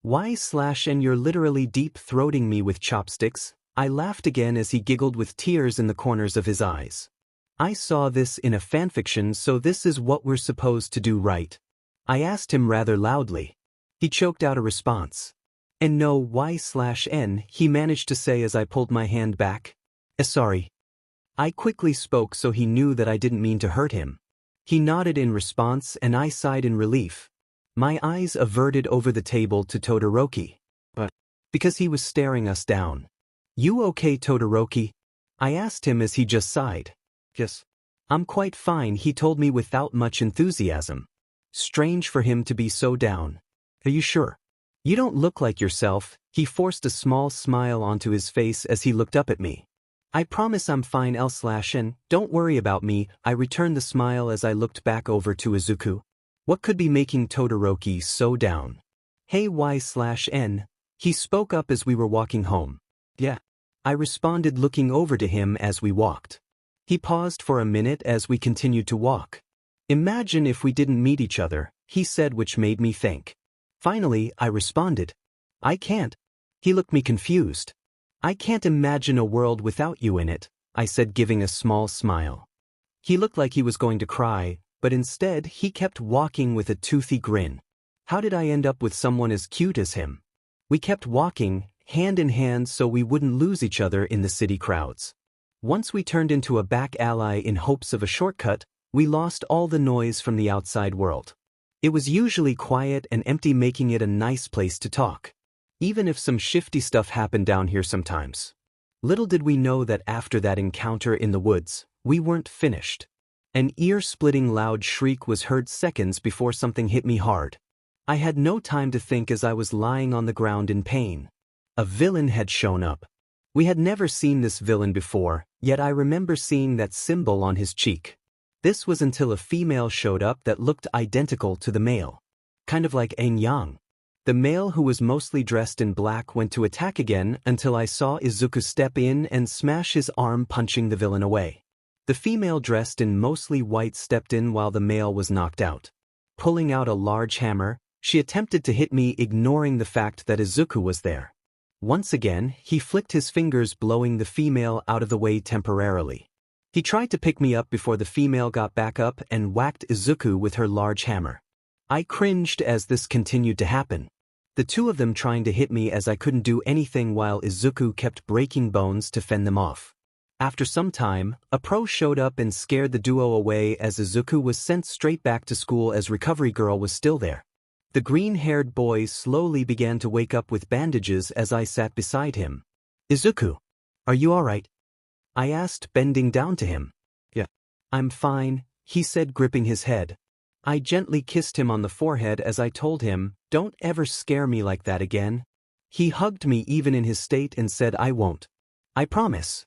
/N you're literally deep-throating me with chopsticks, I laughed again as he giggled with tears in the corners of his eyes. I saw this in a fanfiction, so this is what we're supposed to do, right? I asked him rather loudly. He choked out a response. And no 𝗧𝗪𝗢, he managed to say as I pulled my hand back. Sorry. I quickly spoke so he knew that I didn't mean to hurt him. He nodded in response and I sighed in relief. My eyes averted over the table to Todoroki. But because he was staring us down. You okay, Todoroki? I asked him as he just sighed. Yes. I'm quite fine, he told me without much enthusiasm. Strange for him to be so down. Are you sure? You don't look like yourself. He forced a small smile onto his face as he looked up at me. I promise I'm fine, 𝗧𝗪𝗢𝗢, don't worry about me, I returned the smile as I looked back over to Izuku. What could be making Todoroki so down? Hey 𝗧𝗪𝗢𝗢, he spoke up as we were walking home. Yeah. I responded looking over to him as we walked. He paused for a minute as we continued to walk. Imagine if we didn't meet each other, he said, which made me think. Finally, I responded. I can't. He looked me confused. I can't imagine a world without you in it, I said, giving a small smile. He looked like he was going to cry, but instead he kept walking with a toothy grin. How did I end up with someone as cute as him? We kept walking, hand in hand so we wouldn't lose each other in the city crowds. Once we turned into a back alley in hopes of a shortcut, we lost all the noise from the outside world. It was usually quiet and empty, making it a nice place to talk. Even if some shifty stuff happened down here sometimes. Little did we know that after that encounter in the woods, we weren't finished. An ear-splitting loud shriek was heard seconds before something hit me hard. I had no time to think as I was lying on the ground in pain. A villain had shown up. We had never seen this villain before, yet I remember seeing that symbol on his cheek. This was until a female showed up that looked identical to the male. Kind of like yin-yang. The male, who was mostly dressed in black, went to attack again until I saw Izuku step in and smash his arm, punching the villain away. The female dressed in mostly white stepped in while the male was knocked out. Pulling out a large hammer, she attempted to hit me, ignoring the fact that Izuku was there. Once again, he flicked his fingers, blowing the female out of the way temporarily. He tried to pick me up before the female got back up and whacked Izuku with her large hammer. I cringed as this continued to happen. The two of them trying to hit me as I couldn't do anything while Izuku kept breaking bones to fend them off. After some time, a pro showed up and scared the duo away as Izuku was sent straight back to school as Recovery Girl was still there. The green-haired boy slowly began to wake up with bandages as I sat beside him. Izuku, are you alright? I asked, bending down to him. Yeah. I'm fine, he said, gripping his head. I gently kissed him on the forehead as I told him, don't ever scare me like that again. He hugged me even in his state and said, I won't. I promise.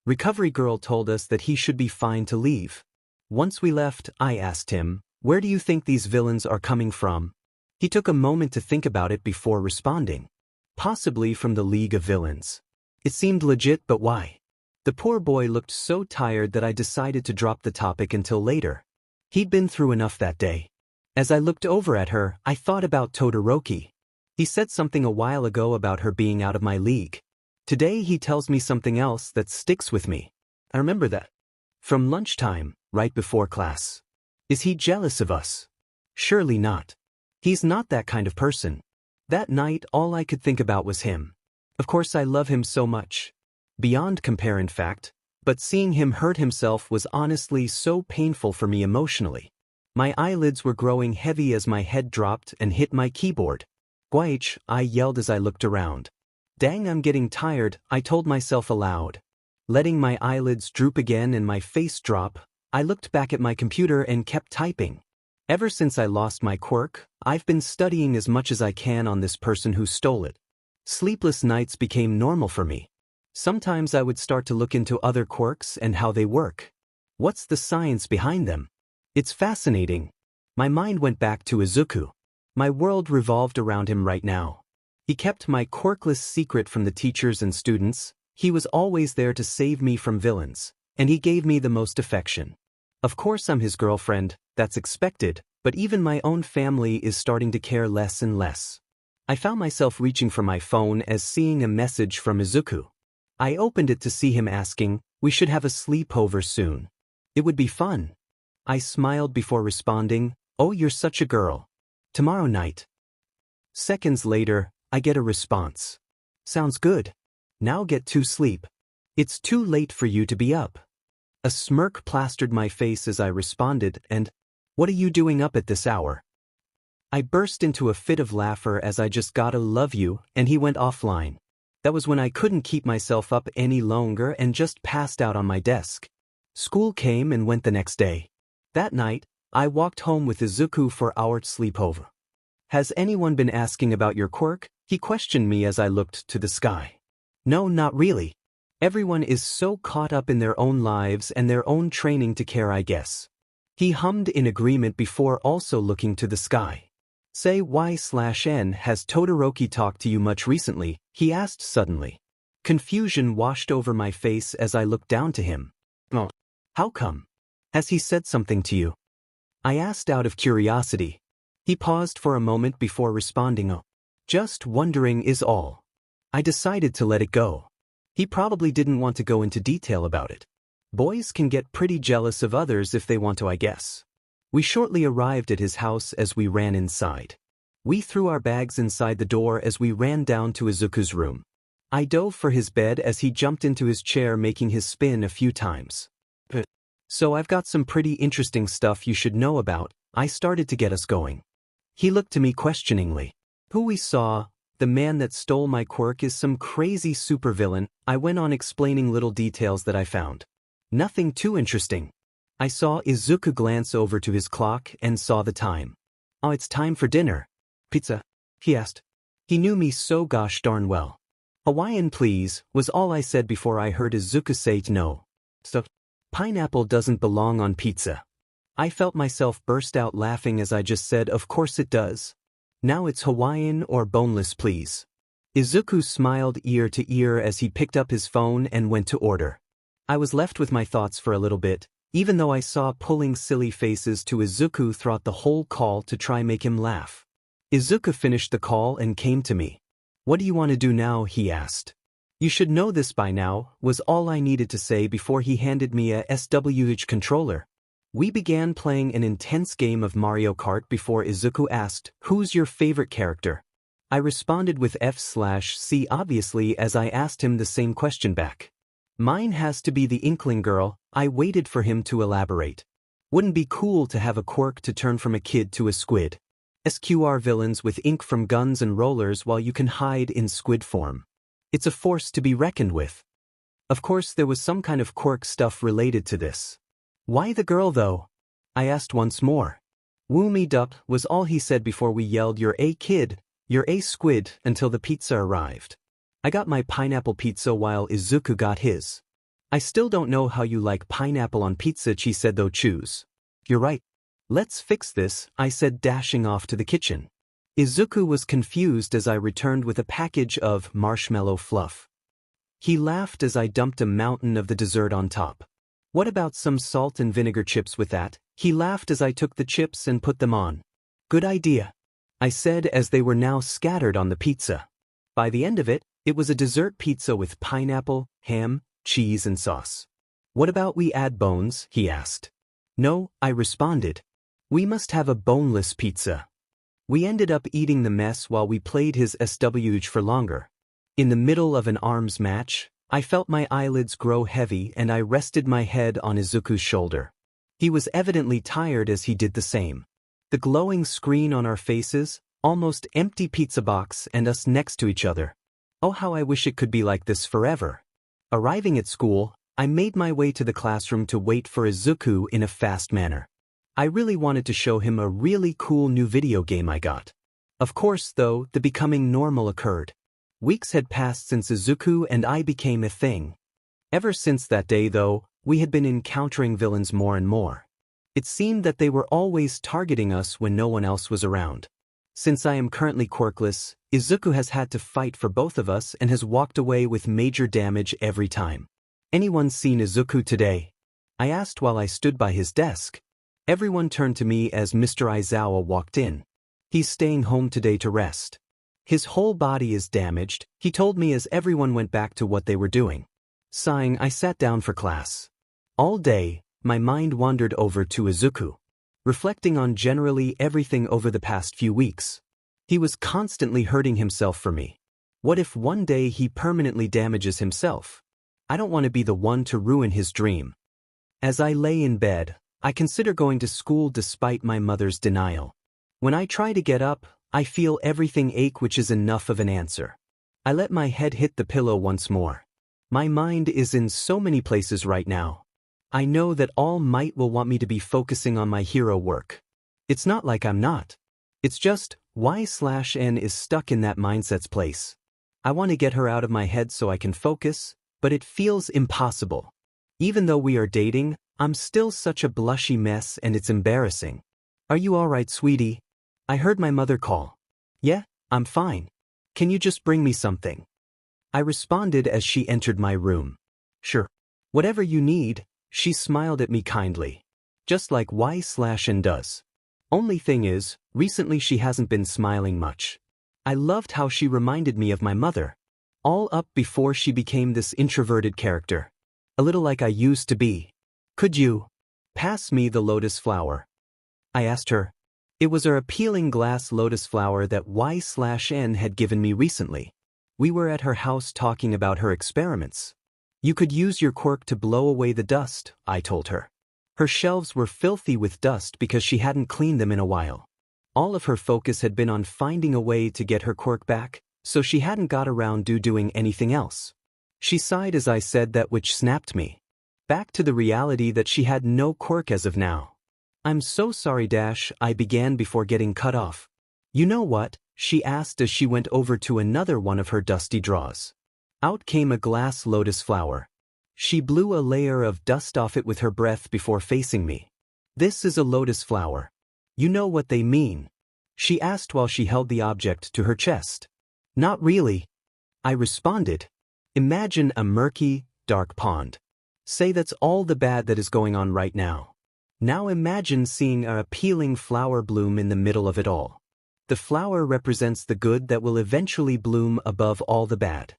Recovery Girl told us that he should be fine to leave. Once we left, I asked him, where do you think these villains are coming from? He took a moment to think about it before responding. Possibly from the League of Villains. It seemed legit, but why? The poor boy looked so tired that I decided to drop the topic until later. He'd been through enough that day. As I looked over at her, I thought about Todoroki. He said something a while ago about her being out of my league. Today he tells me something else that sticks with me. I remember that. From lunchtime, right before class. Is he jealous of us? Surely not. He's not that kind of person. That night all I could think about was him. Of course I love him so much. Beyond compare, in fact. But seeing him hurt himself was honestly so painful for me emotionally. My eyelids were growing heavy as my head dropped and hit my keyboard. 𝗧𝗪𝗢𝗢𝗧𝗏, I yelled as I looked around. Dang, I'm getting tired, I told myself aloud. Letting my eyelids droop again and my face drop, I looked back at my computer and kept typing. Ever since I lost my quirk, I've been studying as much as I can on this person who stole it. Sleepless nights became normal for me. Sometimes I would start to look into other quirks and how they work. What's the science behind them? It's fascinating. My mind went back to Izuku. My world revolved around him right now. He kept my quirkless secret from the teachers and students. He was always there to save me from villains, and he gave me the most affection. Of course I'm his girlfriend, that's expected, but even my own family is starting to care less and less. I found myself reaching for my phone as seeing a message from Izuku. I opened it to see him asking, we should have a sleepover soon. It would be fun. I smiled before responding, oh, you're such a girl. Tomorrow night. Seconds later, I get a response. Sounds good. Now get to sleep. It's too late for you to be up. A smirk plastered my face as I responded, and, what are you doing up at this hour? I burst into a fit of laughter as I just gotta love you, and he went offline. That was when I couldn't keep myself up any longer and just passed out on my desk. School came and went the next day. That night, I walked home with Izuku for our sleepover. Has anyone been asking about your quirk? He questioned me as I looked to the sky. No, not really. Everyone is so caught up in their own lives and their own training to care, I guess. He hummed in agreement before also looking to the sky. Say y/n has Todoroki talked to you much recently? He asked suddenly. Confusion washed over my face as I looked down to him. Oh, how come? Has he said something to you? I asked out of curiosity. He paused for a moment before responding. Oh, just wondering is all. I decided to let it go. He probably didn't want to go into detail about it. Boys can get pretty jealous of others if they want to, I guess. We shortly arrived at his house as we ran inside. We threw our bags inside the door as we ran down to Izuku's room. I dove for his bed as he jumped into his chair, making his spin a few times. So I've got some pretty interesting stuff you should know about. I started to get us going. He looked to me questioningly. Who we saw, the man that stole my quirk, is some crazy supervillain. I went on explaining little details that I found. Nothing too interesting. I saw Izuku glance over to his clock and saw the time. Oh, it's time for dinner. Pizza? He asked. He knew me so gosh darn well. Hawaiian please, was all I said before I heard Izuku say no. So, pineapple doesn't belong on pizza. I felt myself burst out laughing as I just said, of course it does. Now it's Hawaiian or boneless please. Izuku smiled ear to ear as he picked up his phone and went to order. I was left with my thoughts for a little bit, even though I saw pulling silly faces to Izuku throughout the whole call to try make him laugh. Izuku finished the call and came to me. What do you want to do now? He asked. You should know this by now, was all I needed to say before he handed me a 𝗧𝗏𝗧𝗟𝗃 controller. We began playing an intense game of Mario Kart before Izuku asked, who's your favorite character? I responded with F/C obviously as I asked him the same question back. Mine has to be the Inkling girl. I waited for him to elaborate. Wouldn't be cool to have a quirk to turn from a kid to a squid? SQR villains with ink from guns and rollers while you can hide in squid form. It's a force to be reckoned with. Of course there was some kind of quirk stuff related to this. Why the girl though? I asked once more. Woo me dup was all he said before we yelled you're a kid, you're a squid until the pizza arrived. I got my pineapple pizza while Izuku got his. I still don't know how you like pineapple on pizza, she said, though choose. You're right. Let's fix this, I said, dashing off to the kitchen. Izuku was confused as I returned with a package of marshmallow fluff. He laughed as I dumped a mountain of the dessert on top. What about some salt and vinegar chips with that? He laughed as I took the chips and put them on. Good idea, I said as they were now scattered on the pizza. By the end of it, it was a dessert pizza with pineapple, ham, cheese and sauce. What about we add bones? He asked. No, I responded. We must have a boneless pizza. We ended up eating the mess while we played his 𝗧𝗏𝗧𝗟𝗃 for longer. In the middle of an arms match, I felt my eyelids grow heavy and I rested my head on Izuku's shoulder. He was evidently tired as he did the same. The glowing screen on our faces, almost empty pizza box and us next to each other. Oh, how I wish it could be like this forever. Arriving at school, I made my way to the classroom to wait for Izuku in a fast manner. I really wanted to show him a really cool new video game I got. Of course, though, the becoming normal occurred. Weeks had passed since Izuku and I became a thing. Ever since that day, though, we had been encountering villains more and more. It seemed that they were always targeting us when no one else was around. Since I am currently quirkless, Izuku has had to fight for both of us and has walked away with major damage every time. Anyone seen Izuku today? I asked while I stood by his desk. Everyone turned to me as Mr. Aizawa walked in. He's staying home today to rest. His whole body is damaged, he told me as everyone went back to what they were doing. Sighing, I sat down for class. All day, my mind wandered over to Izuku, reflecting on generally everything over the past few weeks. He was constantly hurting himself for me. What if one day he permanently damages himself? I don't want to be the one to ruin his dream. As I lay in bed, I consider going to school despite my mother's denial. When I try to get up, I feel everything ache, which is enough of an answer. I let my head hit the pillow once more. My mind is in so many places right now. I know that All Might will want me to be focusing on my hero work. It's not like I'm not. It's just, 𝗧𝗪𝗏 is stuck in that mindset's place. I want to get her out of my head so I can focus, but it feels impossible. Even though we are dating, I'm still such a blushy mess and it's embarrassing. Are you alright, sweetie? I heard my mother call. Yeah, I'm fine. Can you just bring me something? I responded as she entered my room. Sure. Whatever you need. She smiled at me kindly. Just like 𝗧𝗪𝗏 does. Only thing is, recently she hasn't been smiling much. I loved how she reminded me of my mother. All up before she became this introverted character. A little like I used to be. Could you pass me the lotus flower? I asked her. It was her appealing glass lotus flower that 𝗧𝗪𝗏 had given me recently. We were at her house talking about her experiments. You could use your quirk to blow away the dust, I told her. Her shelves were filthy with dust because she hadn't cleaned them in a while. All of her focus had been on finding a way to get her quirk back, so she hadn't got around to doing anything else. She sighed as I said that, which snapped me. Back to the reality that she had no quirk as of now. I'm so sorry, I began before getting cut off. You know what? She asked as she went over to another one of her dusty drawers. Out came a glass lotus flower. She blew a layer of dust off it with her breath before facing me. This is a lotus flower. You know what they mean? She asked while she held the object to her chest. Not really. I responded. Imagine a murky, dark pond. Say that's all the bad that is going on right now. Now imagine seeing an appealing flower bloom in the middle of it all. The flower represents the good that will eventually bloom above all the bad.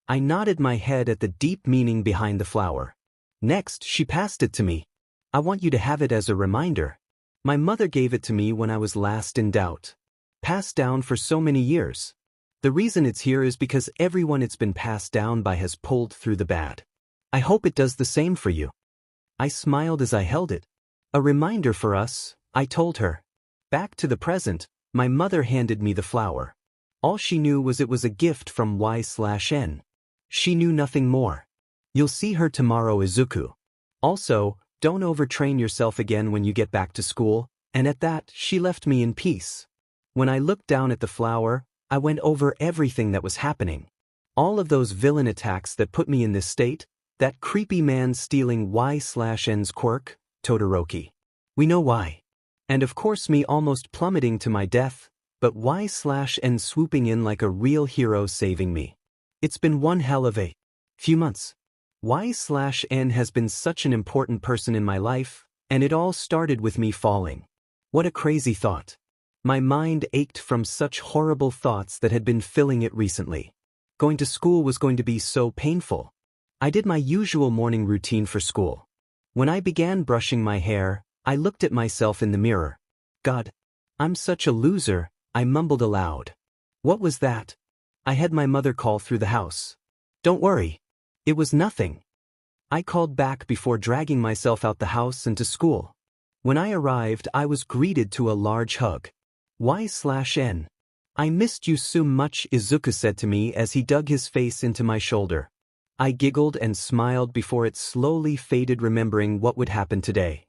I nodded my head at the deep meaning behind the flower. Next, she passed it to me. I want you to have it as a reminder. My mother gave it to me when I was last in doubt. Passed down for so many years. The reason it's here is because everyone it's been passed down by has pulled through the bad. I hope it does the same for you. I smiled as I held it. A reminder for us, I told her. Back to the present, my mother handed me the flower. All she knew was it was a gift from 𝗧𝗪𝗏. She knew nothing more. You'll see her tomorrow, Izuku. Also, don't overtrain yourself again when you get back to school, and at that, she left me in peace. When I looked down at the flower, I went over everything that was happening. All of those villain attacks that put me in this state, that creepy man stealing 𝗧𝗪𝗏's quirk, Todoroki. We know why. And of course me almost plummeting to my death, but 𝗧𝗪𝗏 swooping in like a real hero saving me. It's been one hell of a few months. 𝗧𝗪𝗏 has been such an important person in my life, and it all started with me falling. What a crazy thought. My mind ached from such horrible thoughts that had been filling it recently. Going to school was going to be so painful. I did my usual morning routine for school. When I began brushing my hair, I looked at myself in the mirror. God, I'm such a loser, I mumbled aloud. What was that? I had my mother call through the house. Don't worry. It was nothing. I called back before dragging myself out the house and to school. When I arrived, I was greeted to a large hug. 𝗧𝗪𝗏. I missed you so much, Izuku said to me as he dug his face into my shoulder. I giggled and smiled before it slowly faded, remembering what would happen today.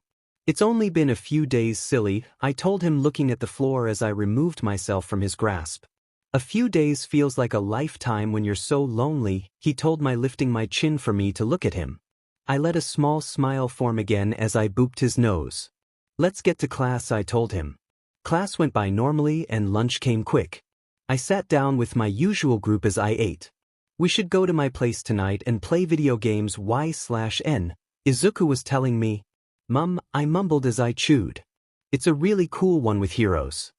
It's only been a few days, silly, I told him, looking at the floor as I removed myself from his grasp. A few days feels like a lifetime when you're so lonely, he told me, lifting my chin for me to look at him. I let a small smile form again as I booped his nose. Let's get to class, I told him. Class went by normally and lunch came quick. I sat down with my usual group as I ate. We should go to my place tonight and play video games, 𝗧𝗪𝗏, Izuku was telling me. Mum, I mumbled as I chewed. It's a really cool one with heroes.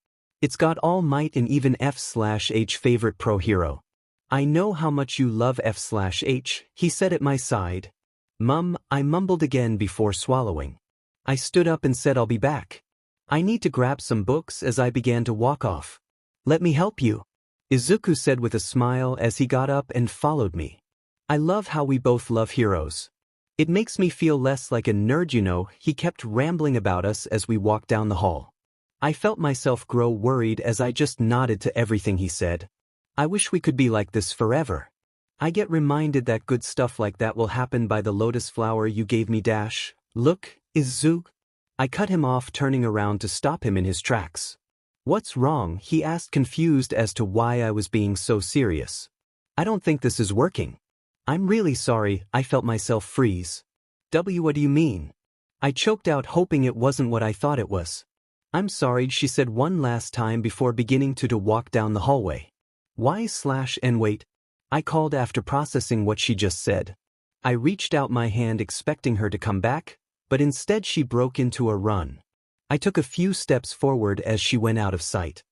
It's got All Might and even 𝗧𝗪𝗏's favorite pro hero. I know how much you love 𝗧𝗪𝗏, he said at my side. Mum, I mumbled again before swallowing. I stood up and said I'll be back. I need to grab some books as I began to walk off. Let me help you, Izuku said with a smile as he got up and followed me. I love how we both love heroes. It makes me feel less like a nerd, you know. He kept rambling about us as we walked down the hall. I felt myself grow worried as I just nodded to everything he said. I wish we could be like this forever. I get reminded that good stuff like that will happen by the lotus flower you gave me. Look, Izuku. I cut him off, turning around to stop him in his tracks. What's wrong? He asked, confused as to why I was being so serious. I don't think this is working. I'm really sorry. I felt myself freeze. What do you mean? I choked out, hoping it wasn't what I thought it was. I'm sorry, she said one last time before beginning to walk down the hallway. 𝗧𝗏𝗧𝗟𝗘, wait. I called after processing what she just said. I reached out my hand expecting her to come back, but instead she broke into a run. I took a few steps forward as she went out of sight.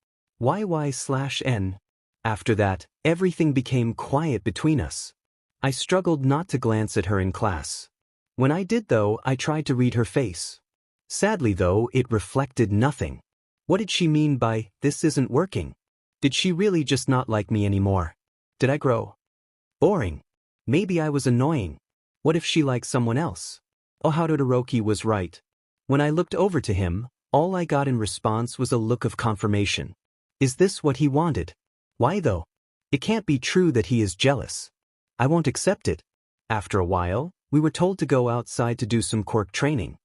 𝗧𝗏𝗧𝗏𝗏𝗏. After that, everything became quiet between us. I struggled not to glance at her in class. When I did though, I tried to read her face. Sadly though, it reflected nothing. What did she mean by, this isn't working? Did she really just not like me anymore? Did I grow boring? Maybe I was annoying. What if she liked someone else? Oh, how Todoroki was right. When I looked over to him, all I got in response was a look of confirmation. Is this what he wanted? Why though? It can't be true that he is jealous. I won't accept it. After a while, we were told to go outside to do some Quirk training.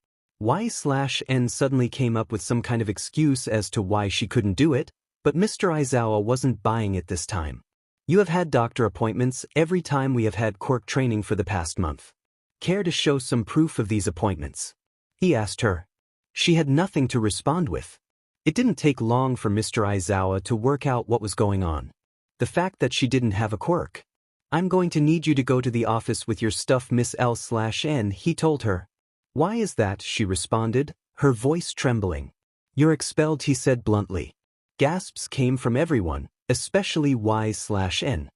𝗧𝗏𝗏𝗏 suddenly came up with some kind of excuse as to why she couldn't do it, but Mr. Aizawa wasn't buying it this time. You have had doctor appointments every time we have had Quirk training for the past month. Care to show some proof of these appointments? He asked her. She had nothing to respond with. It didn't take long for Mr. Aizawa to work out what was going on. The fact that she didn't have a Quirk. I'm going to need you to go to the office with your stuff, Miss L/N, he told her. Why is that? She responded, her voice trembling. You're expelled, he said bluntly. Gasps came from everyone, especially 𝗧𝗏𝗏𝗏𝗏.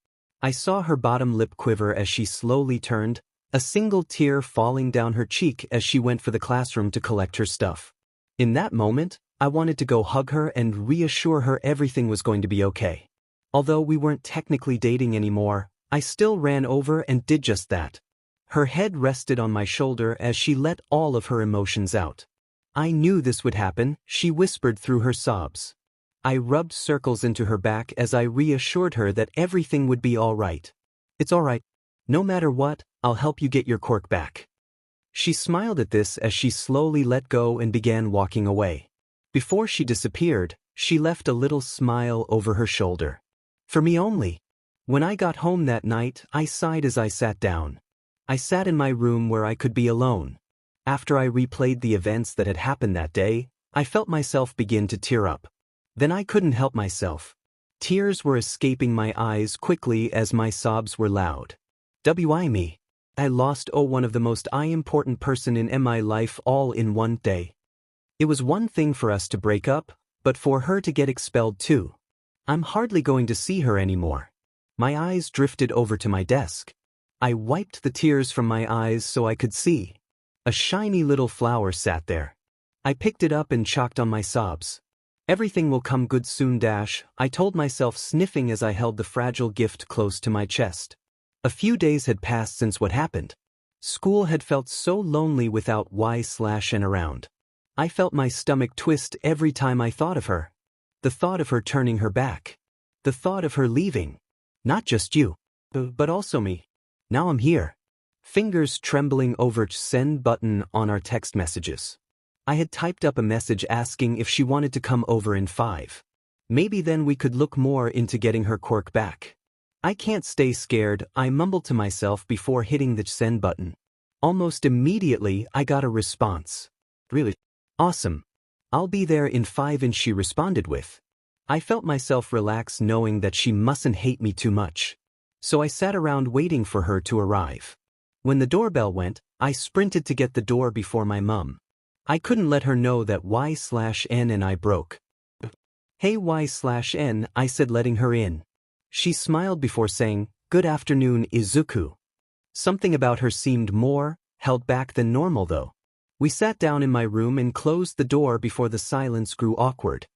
I saw her bottom lip quiver as she slowly turned, a single tear falling down her cheek as she went for the classroom to collect her stuff. In that moment, I wanted to go hug her and reassure her everything was going to be okay. Although we weren't technically dating anymore, I still ran over and did just that. Her head rested on my shoulder as she let all of her emotions out. I knew this would happen, she whispered through her sobs. I rubbed circles into her back as I reassured her that everything would be all right. It's all right. No matter what, I'll help you get your Quirk back. She smiled at this as she slowly let go and began walking away. Before she disappeared, she left a little smile over her shoulder. For me only. When I got home that night, I sighed as I sat down. I sat in my room where I could be alone. After I replayed the events that had happened that day, I felt myself begin to tear up. Then I couldn't help myself. Tears were escaping my eyes quickly as my sobs were loud. Me. I lost one of the most important person in my life all in one day. It was one thing for us to break up, but for her to get expelled too. I'm hardly going to see her anymore. My eyes drifted over to my desk. I wiped the tears from my eyes so I could see. A shiny little flower sat there. I picked it up and chalked on my sobs. Everything will come good soon, I told myself, sniffing as I held the fragile gift close to my chest. A few days had passed since what happened. School had felt so lonely without 𝗧𝗏𝗏𝗏𝗏 around. I felt my stomach twist every time I thought of her. The thought of her turning her back. The thought of her leaving. Not just you, but also me. Now I'm here. Fingers trembling over send button on our text messages. I had typed up a message asking if she wanted to come over in 5. Maybe then we could look more into getting her Quirk back. I can't stay scared, I mumbled to myself before hitting the send button. Almost immediately, I got a response. Really? Awesome. I'll be there in 5, and she responded with. I felt myself relax knowing that she mustn't hate me too much. So I sat around waiting for her to arrive. When the doorbell went, I sprinted to get the door before my mum. I couldn't let her know that 𝗧𝗏𝗏𝗏𝗏 and I broke. Hey 𝗧𝗏𝗏𝗏𝗏𝗏, I said, letting her in. She smiled before saying, good afternoon, Izuku. Something about her seemed more held back than normal though. We sat down in my room and closed the door before the silence grew awkward.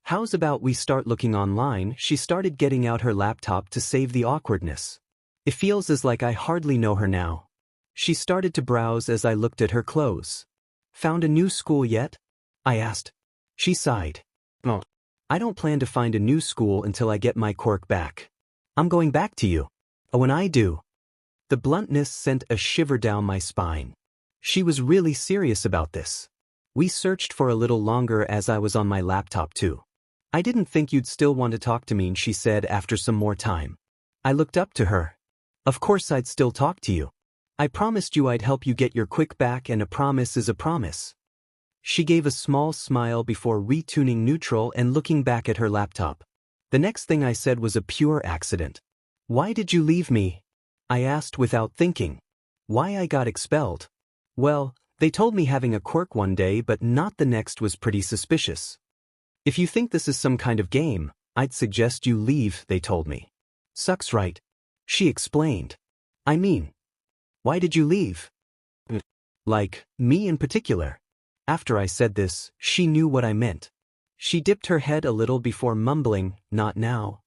How's about we start looking online? She started getting out her laptop to save the awkwardness. It feels as like I hardly know her now. She started to browse as I looked at her clothes. Found a new school yet? I asked. She sighed. Oh, I don't plan to find a new school until I get my Quirk back. I'm going back to you. When I do. The bluntness sent a shiver down my spine. She was really serious about this. We searched for a little longer as I was on my laptop too. I didn't think you'd still want to talk to me, she said after some more time. I looked up to her. Of course I'd still talk to you. I promised you I'd help you get your Quirk back, and a promise is a promise. She gave a small smile before retuning neutral and looking back at her laptop. The next thing I said was a pure accident. Why did you leave me? I asked without thinking. Why I got expelled? Well, they told me having a Quirk one day but not the next was pretty suspicious. If you think this is some kind of game, I'd suggest you leave, they told me. Sucks, right? She explained. I mean, why did you leave? Like, me in particular. After I said this, she knew what I meant. She dipped her head a little before mumbling, not now.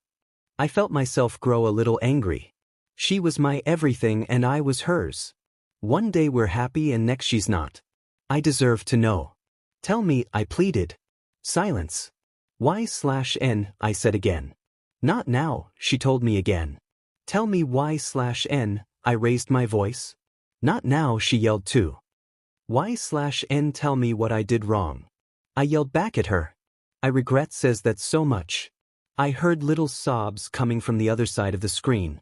I felt myself grow a little angry. She was my everything and I was hers. One day we're happy and next she's not. I deserve to know. Tell me, I pleaded. Silence. Why/n, I said again. Not now, she told me again. Tell me why/n, I raised my voice. Not now, she yelled too. Why/n, tell me what I did wrong. I yelled back at her. I regret says that so much. I heard little sobs coming from the other side of the screen.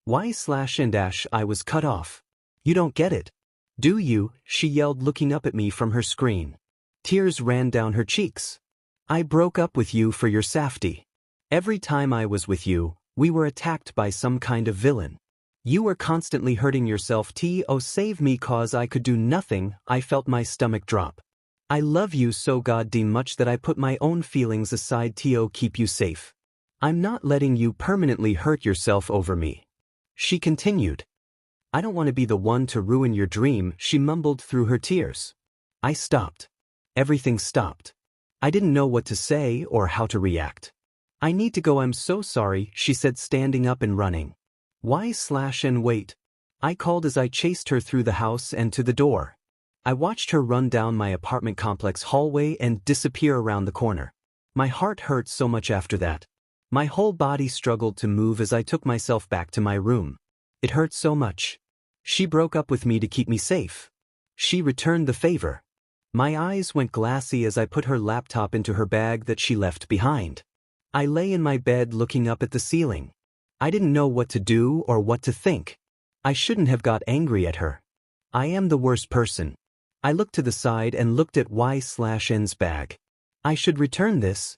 Why/n, I was cut off. You don't get it. Do you? She yelled, looking up at me from her screen. Tears ran down her cheeks. I broke up with you for your safety. Every time I was with you, we were attacked by some kind of villain. You were constantly hurting yourself. Save me cause I could do nothing. I felt my stomach drop. I love you so goddamn much that I put my own feelings aside to keep you safe. I'm not letting you permanently hurt yourself over me. She continued. I don't want to be the one to ruin your dream, she mumbled through her tears. I stopped. Everything stopped. I didn't know what to say or how to react. I need to go, I'm so sorry, she said, standing up and running. Why/n, wait. I called as I chased her through the house and to the door. I watched her run down my apartment complex hallway and disappear around the corner. My heart hurt so much after that. My whole body struggled to move as I took myself back to my room. It hurt so much. She broke up with me to keep me safe. She returned the favor. My eyes went glassy as I put her laptop into her bag that she left behind. I lay in my bed looking up at the ceiling. I didn't know what to do or what to think. I shouldn't have got angry at her. I am the worst person. I looked to the side and looked at Y/N's bag. I should return this.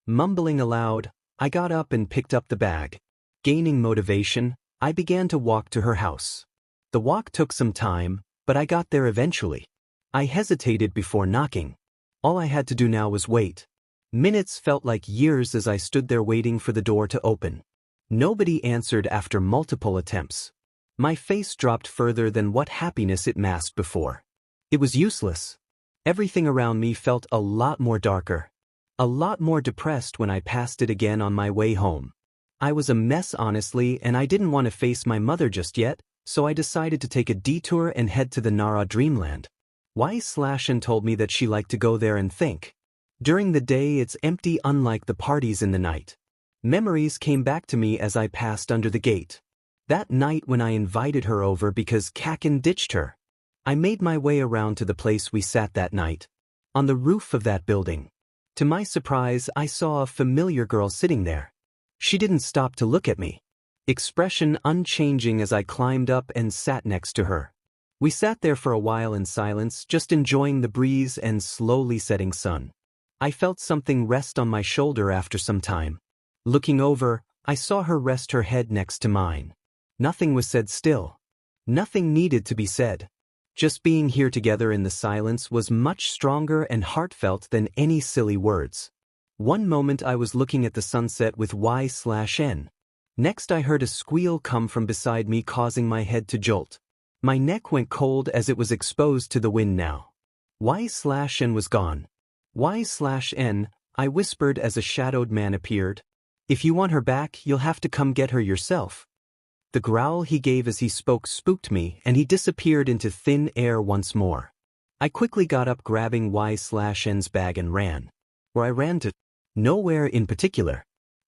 Mumbling aloud, I got up and picked up the bag. Gaining motivation, I began to walk to her house. The walk took some time, but I got there eventually. I hesitated before knocking. All I had to do now was wait. Minutes felt like years as I stood there waiting for the door to open. Nobody answered after multiple attempts. My face dropped further than what happiness it masked before. It was useless. Everything around me felt a lot more darker. A lot more depressed when I passed it again on my way home. I was a mess honestly, and I didn't want to face my mother just yet, so I decided to take a detour and head to the Nara Dreamland. Y/N told me that she liked to go there and think. During the day it's empty, unlike the parties in the night. Memories came back to me as I passed under the gate. That night when I invited her over because Kakin ditched her. I made my way around to the place we sat that night. On the roof of that building. To my surprise, I saw a familiar girl sitting there. She didn't stop to look at me. Expression unchanging as I climbed up and sat next to her. We sat there for a while in silence, just enjoying the breeze and slowly setting sun. I felt something rest on my shoulder after some time. Looking over, I saw her rest her head next to mine. Nothing was said still. Nothing needed to be said. Just being here together in the silence was much stronger and heartfelt than any silly words. One moment I was looking at the sunset with Y/N. Next I heard a squeal come from beside me, causing my head to jolt. My neck went cold as it was exposed to the wind now. Y/N was gone. Y/N, I whispered as a shadowed man appeared. If you want her back, you'll have to come get her yourself. The growl he gave as he spoke spooked me, and he disappeared into thin air once more. I quickly got up, grabbing 𝗧𝗏𝗧𝗏𝗧𝗏's bag, and ran. Where I ran to? Nowhere in particular.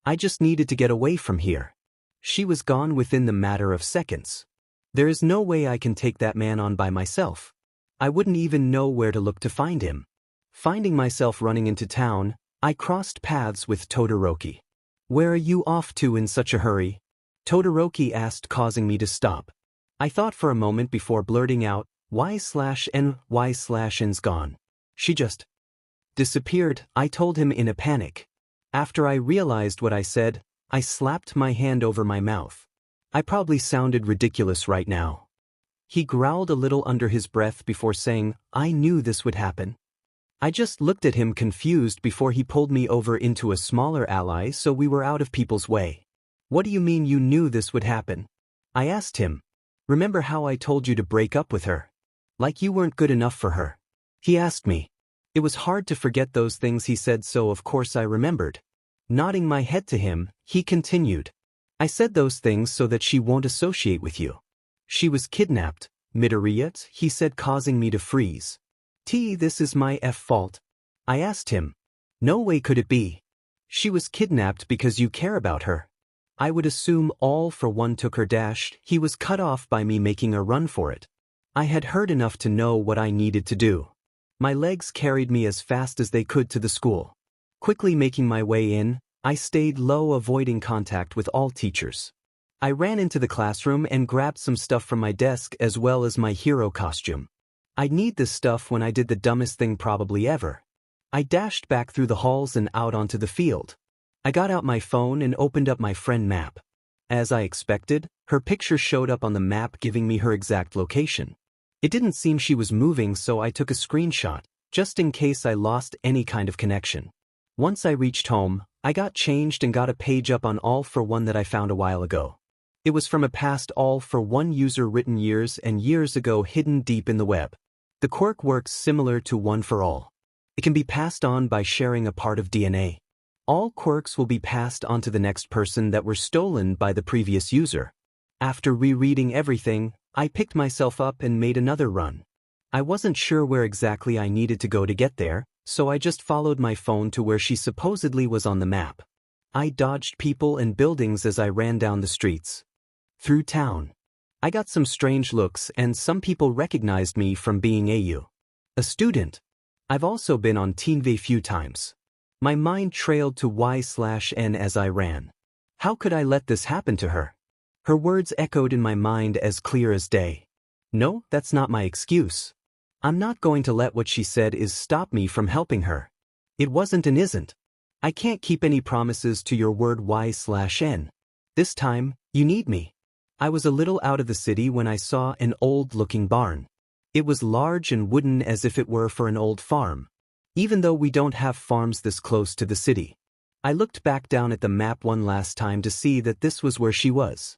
I just needed to get away from here. She was gone within the matter of seconds. There is no way I can take that man on by myself. I wouldn't even know where to look to find him. Finding myself running into town, I crossed paths with Todoroki. Where are you off to in such a hurry? Todoroki asked, causing me to stop. I thought for a moment before blurting out, 𝗧𝗏𝗏𝗧𝗏's gone. She just disappeared, I told him in a panic. After I realized what I said, I slapped my hand over my mouth. I probably sounded ridiculous right now. He growled a little under his breath before saying, I knew this would happen. I just looked at him confused before he pulled me over into a smaller alley so we were out of people's way. What do you mean you knew this would happen? I asked him. Remember how I told you to break up with her? Like you weren't good enough for her. He asked me. It was hard to forget those things he said, so of course I remembered. Nodding my head to him, he continued. I said those things so that she won't associate with you. She was kidnapped, Midoriya, he said, causing me to freeze. This is my fault. I asked him. No way could it be. She was kidnapped because you care about her. I would assume All for One took her. He was cut off by me making a run for it. I had heard enough to know what I needed to do. My legs carried me as fast as they could to the school. Quickly making my way in, I stayed low, avoiding contact with all teachers. I ran into the classroom and grabbed some stuff from my desk as well as my hero costume. I'd need this stuff when I did the dumbest thing probably ever. I dashed back through the halls and out onto the field. I got out my phone and opened up my friend map. As I expected, her picture showed up on the map, giving me her exact location. It didn't seem she was moving, so I took a screenshot, just in case I lost any kind of connection. Once I reached home, I got changed and got a page up on All for One that I found a while ago. It was from a past All for One user written years and years ago, hidden deep in the web. The quirk works similar to One for All. It can be passed on by sharing a part of DNA. All quirks will be passed on to the next person that were stolen by the previous user. After rereading everything, I picked myself up and made another run. I wasn't sure where exactly I needed to go to get there, so I just followed my phone to where she supposedly was on the map. I dodged people and buildings as I ran down the streets. Through town. I got some strange looks, and some people recognized me from being a student. I've also been on TV a few times. My mind trailed to 𝗧𝗏𝗏𝗏 as I ran. How could I let this happen to her? Her words echoed in my mind as clear as day. No, that's not my excuse. I'm not going to let what she said stop me from helping her. It wasn't and isn't. I can't keep any promises to your word 𝗧𝗏𝗏𝗏. This time, you need me. I was a little out of the city when I saw an old-looking barn. It was large and wooden, as if it were for an old farm. Even though we don't have farms this close to the city. I looked back down at the map one last time to see that this was where she was.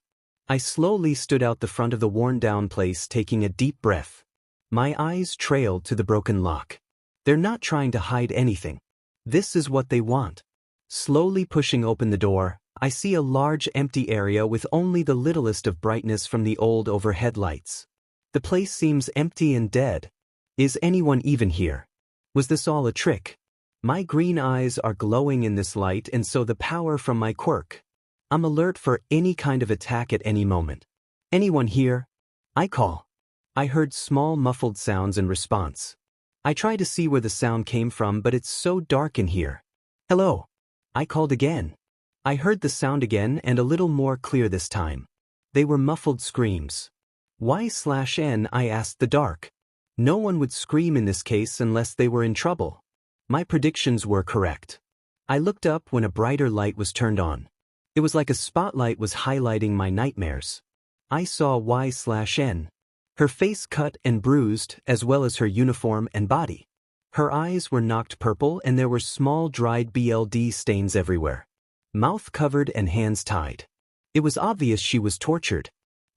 I slowly stood out the front of the worn-down place, taking a deep breath. My eyes trailed to the broken lock. They're not trying to hide anything. This is what they want. Slowly pushing open the door, I see a large empty area with only the littlest of brightness from the old overhead lights. The place seems empty and dead. Is anyone even here? Was this all a trick? My green eyes are glowing in this light, and so the power from my quirk. I'm alert for any kind of attack at any moment. Anyone here? I call. I heard small muffled sounds in response. I try to see where the sound came from, but it's so dark in here. Hello. I called again. I heard the sound again, and a little more clear this time. They were muffled screams. 𝗧𝗏𝗏𝗏, I asked the dark. No one would scream in this case unless they were in trouble. My predictions were correct. I looked up when a brighter light was turned on. It was like a spotlight was highlighting my nightmares. I saw 𝗧𝗏𝗏𝗏. Her face cut and bruised, as well as her uniform and body. Her eyes were knocked purple, and there were small dried blood stains everywhere. Mouth covered and hands tied. It was obvious she was tortured.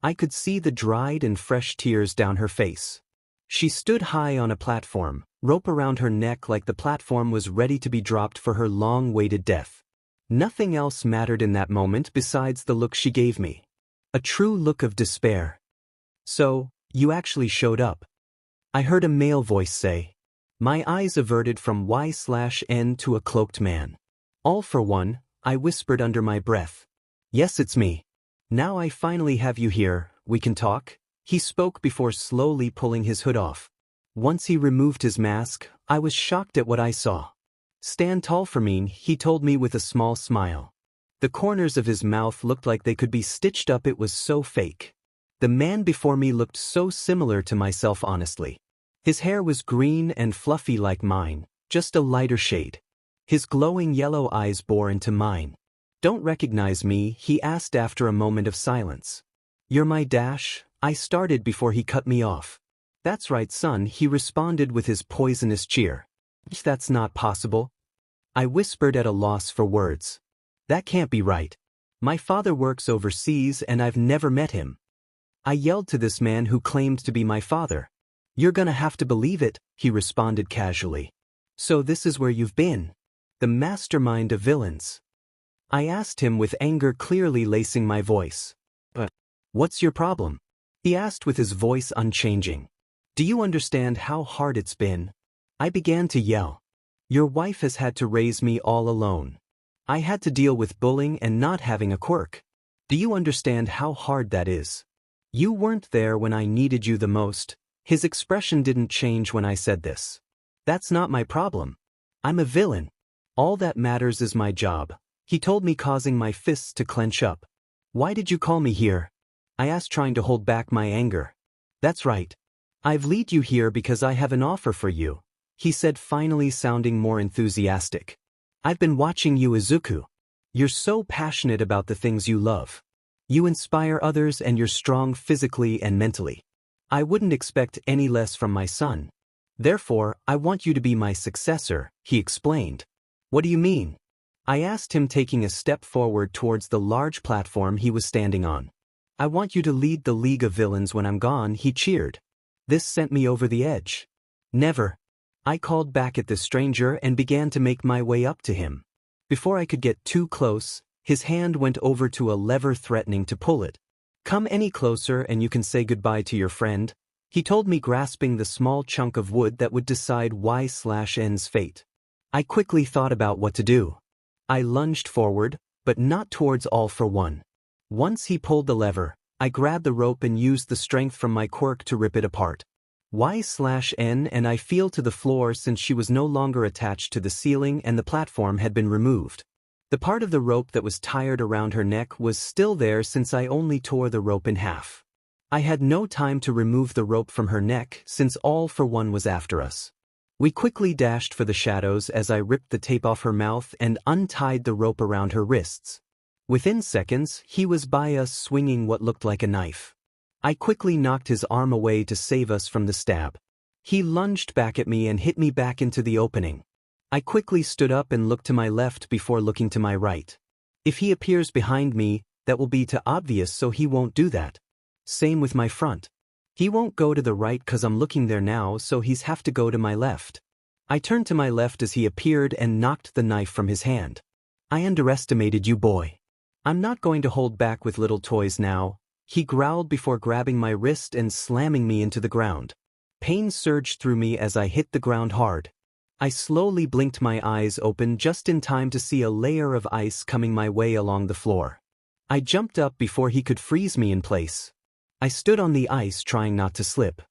I could see the dried and fresh tears down her face. She stood high on a platform, rope around her neck like the platform was ready to be dropped for her long-awaited death. Nothing else mattered in that moment besides the look she gave me. A true look of despair. "So, you actually showed up," I heard a male voice say. My eyes averted from 𝗧𝗪𝗢𝗎 to a cloaked man. "All for one," I whispered under my breath. "Yes, it's me. Now I finally have you here, we can talk?" He spoke before slowly pulling his hood off. Once he removed his mask, I was shocked at what I saw. "Stand tall for me," he told me with a small smile. The corners of his mouth looked like they could be stitched up, it was so fake. The man before me looked so similar to myself, honestly. His hair was green and fluffy like mine, just a lighter shade. His glowing yellow eyes bore into mine. "Don't recognize me?" he asked after a moment of silence. "You're my dash," I started before he cut me off. "That's right, son," he responded with his poisonous cheer. "That's not possible," I whispered at a loss for words. "That can't be right. My father works overseas and I've never met him." I yelled to this man who claimed to be my father. "You're gonna have to believe it," he responded casually. "So this is where you've been? The mastermind of villains?" I asked him with anger clearly lacing my voice. "But what's your problem?" he asked with his voice unchanging. "Do you understand how hard it's been?" I began to yell. "Your wife has had to raise me all alone. I had to deal with bullying and not having a quirk. Do you understand how hard that is? You weren't there when I needed you the most." His expression didn't change when I said this. "That's not my problem. I'm a villain. All that matters is my job," he told me, causing my fists to clench up. "Why did you call me here?" I asked, trying to hold back my anger. "That's right. I've led you here because I have an offer for you," he said, finally sounding more enthusiastic. "I've been watching you, Izuku. You're so passionate about the things you love. You inspire others and you're strong physically and mentally. I wouldn't expect any less from my son. Therefore, I want you to be my successor," he explained. "What do you mean?" I asked him, taking a step forward towards the large platform he was standing on. "I want you to lead the League of Villains when I'm gone," he cheered. This sent me over the edge. "Never," I called back at the stranger and began to make my way up to him. Before I could get too close, his hand went over to a lever, threatening to pull it. "Come any closer and you can say goodbye to your friend," he told me, grasping the small chunk of wood that would decide 𝗧𝗪𝗢𝗎's fate. I quickly thought about what to do. I lunged forward, but not towards All for One. Once he pulled the lever, I grabbed the rope and used the strength from my quirk to rip it apart. 𝗧𝗪𝗢𝗎 and I fell to the floor, since she was no longer attached to the ceiling and the platform had been removed. The part of the rope that was tied around her neck was still there, since I only tore the rope in half. I had no time to remove the rope from her neck, since All for One was after us. We quickly dashed for the shadows as I ripped the tape off her mouth and untied the rope around her wrists. Within seconds, he was by us, swinging what looked like a knife. I quickly knocked his arm away to save us from the stab. He lunged back at me and hit me back into the opening. I quickly stood up and looked to my left before looking to my right. If he appears behind me, that will be too obvious, so he won't do that. Same with my front. He won't go to the right cause I'm looking there now, so he's have to go to my left. I turned to my left as he appeared and knocked the knife from his hand. "I underestimated you, boy. I'm not going to hold back with little toys now," he growled before grabbing my wrist and slamming me into the ground. Pain surged through me as I hit the ground hard. I slowly blinked my eyes open just in time to see a layer of ice coming my way along the floor. I jumped up before he could freeze me in place. I stood on the ice, trying not to slip.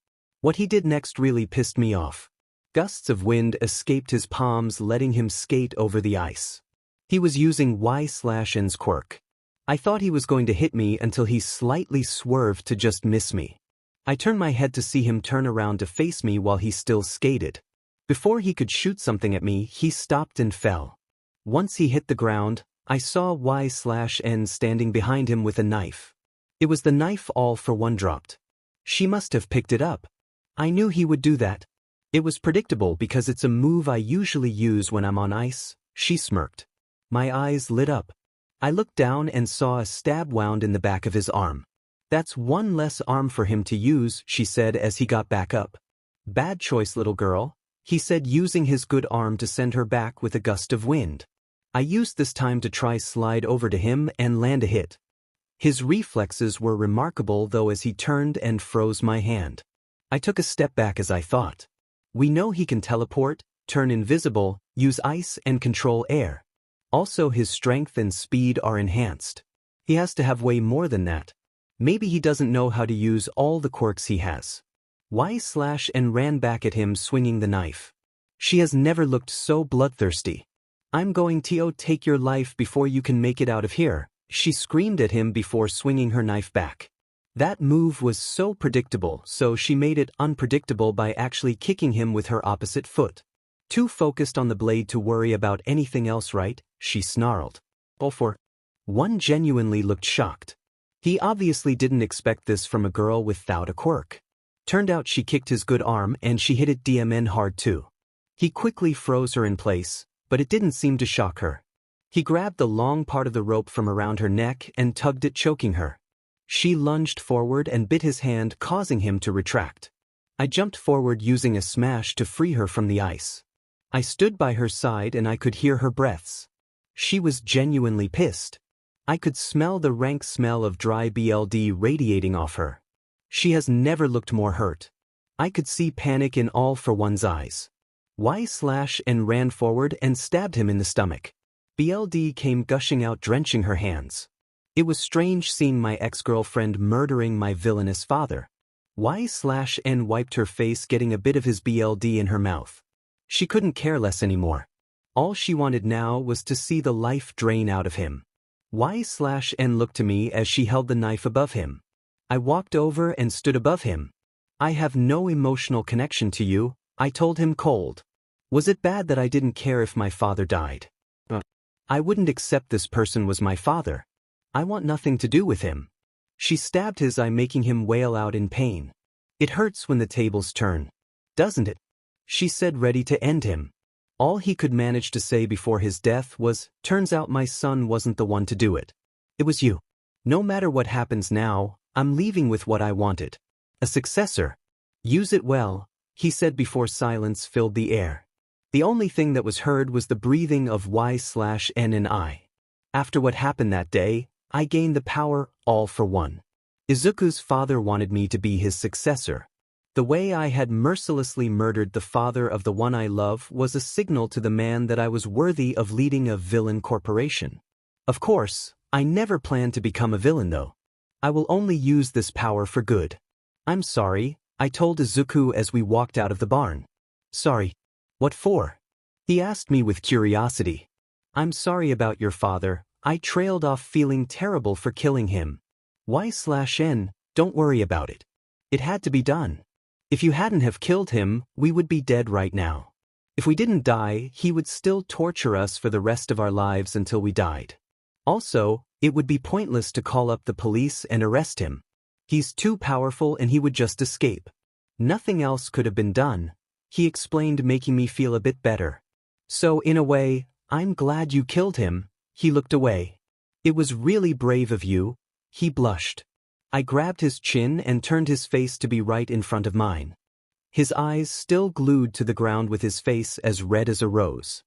What he did next really pissed me off. Gusts of wind escaped his palms, letting him skate over the ice. He was using 𝗧𝗪𝗢𝗎's quirk. I thought he was going to hit me until he slightly swerved to just miss me. I turned my head to see him turn around to face me while he still skated. Before he could shoot something at me, he stopped and fell. Once he hit the ground, I saw 𝗧𝗪𝗎 standing behind him with a knife. It was the knife All for One dropped. She must have picked it up. I knew he would do that. It was predictable because it's a move I usually use when I'm on ice, she smirked. My eyes lit up. I looked down and saw a stab wound in the back of his arm. "That's one less arm for him to use," she said as he got back up. Bad choice, little girl, he said, using his good arm to send her back with a gust of wind. I used this time to try slide over to him and land a hit. His reflexes were remarkable though as he turned and froze my hand. I took a step back as I thought. We know he can teleport, turn invisible, use ice and control air. Also his strength and speed are enhanced. He has to have way more than that. Maybe he doesn't know how to use all the quirks he has. 𝗧𝗪𝗧 ran back at him swinging the knife. She has never looked so bloodthirsty. I'm going to take your life before you can make it out of here, she screamed at him before swinging her knife back. That move was so predictable, so she made it unpredictable by actually kicking him with her opposite foot. Too focused on the blade to worry about anything else, right? She snarled. One genuinely looked shocked. He obviously didn't expect this from a girl without a quirk. Turned out she kicked his good arm and she hit it DMN hard too. He quickly froze her in place, but it didn't seem to shock her. He grabbed the long part of the rope from around her neck and tugged it, choking her. She lunged forward and bit his hand, causing him to retract. I jumped forward using a smash to free her from the ice. I stood by her side and I could hear her breaths. She was genuinely pissed. I could smell the rank smell of dry blood radiating off her. She has never looked more hurt. I could see panic in all for one's eyes. 𝗧𝗪𝗧 ran forward and stabbed him in the stomach. Blood came gushing out, drenching her hands. It was strange seeing my ex-girlfriend murdering my villainous father. 𝗧𝗪𝗧 wiped her face, getting a bit of his blood in her mouth. She couldn't care less anymore. All she wanted now was to see the life drain out of him. 𝗧𝗪𝗧 looked to me as she held the knife above him. I walked over and stood above him. I have no emotional connection to you, I told him cold. Was it bad that I didn't care if my father died? I wouldn't accept this person was my father. I want nothing to do with him. She stabbed his eye, making him wail out in pain. It hurts when the tables turn, doesn't it? She said, ready to end him. All he could manage to say before his death was, turns out my son wasn't the one to do it. It was you. No matter what happens now, I'm leaving with what I wanted. A successor. Use it well, he said before silence filled the air. The only thing that was heard was the breathing of 𝗧𝗪𝗧 and I. After what happened that day, I gained the power, all for one. Izuku's father wanted me to be his successor. The way I had mercilessly murdered the father of the one I love was a signal to the man that I was worthy of leading a villain corporation. Of course, I never planned to become a villain though. I will only use this power for good. I'm sorry, I told Izuku as we walked out of the barn. Sorry. What for? He asked me with curiosity. I'm sorry about your father, I trailed off feeling terrible for killing him. 𝗧𝗪𝗧, don't worry about it. It had to be done. If you hadn't have killed him, we would be dead right now. If we didn't die, he would still torture us for the rest of our lives until we died. Also, it would be pointless to call up the police and arrest him. He's too powerful and he would just escape. Nothing else could have been done, he explained, making me feel a bit better. So in a way, I'm glad you killed him. He looked away. It was really brave of you, he blushed. I grabbed his chin and turned his face to be right in front of mine. His eyes still glued to the ground with his face as red as a rose.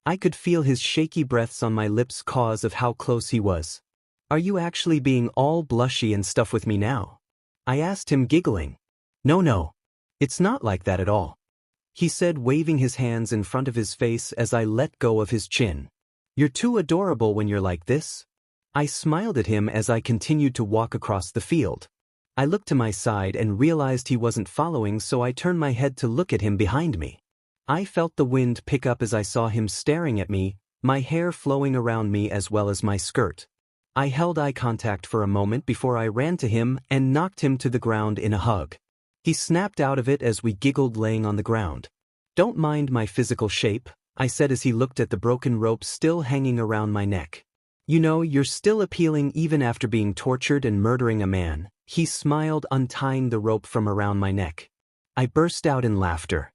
I could feel his shaky breaths on my lips cause of how close he was. Are you actually being all blushy and stuff with me now? I asked him, giggling. No. It's not like that at all, he said, waving his hands in front of his face as I let go of his chin. You're too adorable when you're like this. I smiled at him as I continued to walk across the field. I looked to my side and realized he wasn't following, so I turned my head to look at him behind me. I felt the wind pick up as I saw him staring at me, my hair flowing around me as well as my skirt. I held eye contact for a moment before I ran to him and knocked him to the ground in a hug. He snapped out of it as we giggled, laying on the ground. Don't mind my physical shape, I said as he looked at the broken rope still hanging around my neck. You know, you're still appealing even after being tortured and murdering a man, he smiled, untying the rope from around my neck. I burst out in laughter.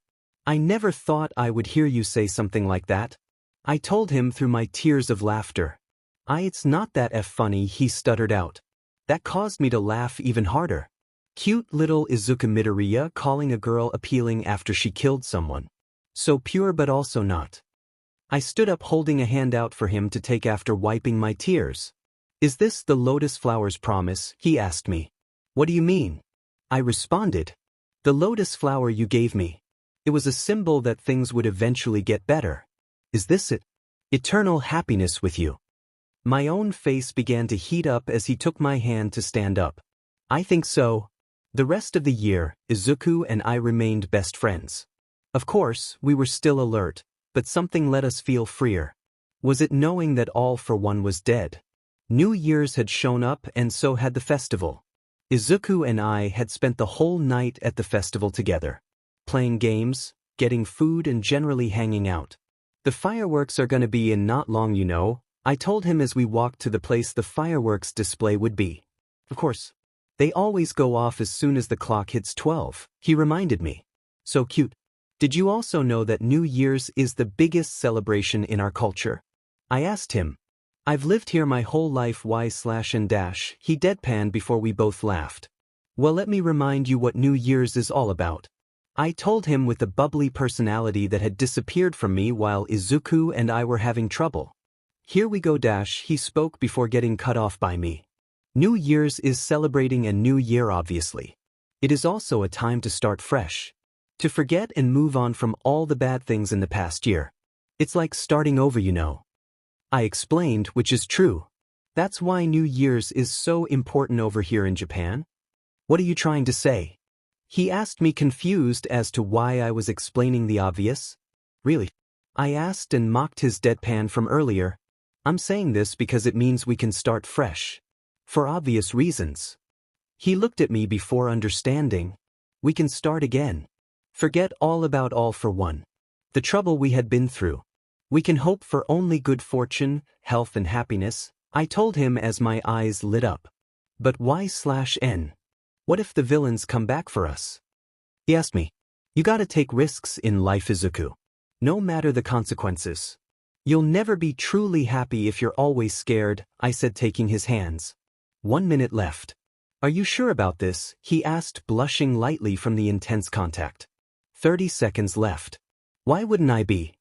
I never thought I would hear you say something like that, I told him through my tears of laughter. It's not that funny, he stuttered out. That caused me to laugh even harder. Cute little Izuku Midoriya calling a girl appealing after she killed someone. So pure but also not. I stood up holding a hand out for him to take after wiping my tears. Is this the lotus flower's promise? He asked me. What do you mean? I responded. The lotus flower you gave me. It was a symbol that things would eventually get better. Is this it? Eternal happiness with you. My own face began to heat up as he took my hand to stand up. I think so. The rest of the year, Izuku and I remained best friends. Of course, we were still alert, but something let us feel freer. Was it knowing that All for One was dead? New Year's had shown up and so had the festival. Izuku and I had spent the whole night at the festival together. Playing games, getting food and generally hanging out. The fireworks are gonna be in not long, you know, I told him as we walked to the place the fireworks display would be. Of course. They always go off as soon as the clock hits 12, he reminded me. So cute. Did you also know that New Year's is the biggest celebration in our culture? I asked him. I've lived here my whole life /n-, he deadpanned before we both laughed. Well, let me remind you what New Year's is all about. I told him with the bubbly personality that had disappeared from me while Izuku and I were having trouble. Here we go -- he spoke before getting cut off by me. New Year's is celebrating a new year obviously. It is also a time to start fresh. To forget and move on from all the bad things in the past year. It's like starting over, you know. I explained, which is true. That's why New Year's is so important over here in Japan. What are you trying to say? He asked me, confused as to why I was explaining the obvious. Really? I asked and mocked his deadpan from earlier. I'm saying this because it means we can start fresh. For obvious reasons. He looked at me before understanding. We can start again. Forget all about All for One. The trouble we had been through. We can hope for only good fortune, health and happiness, I told him as my eyes lit up. But why/n? What if the villains come back for us? He asked me. You gotta take risks in life, Izuku. No matter the consequences. You'll never be truly happy if you're always scared, I said, taking his hands. 1 minute left. Are you sure about this? He asked, blushing lightly from the intense contact. 30 seconds left. Why wouldn't I be?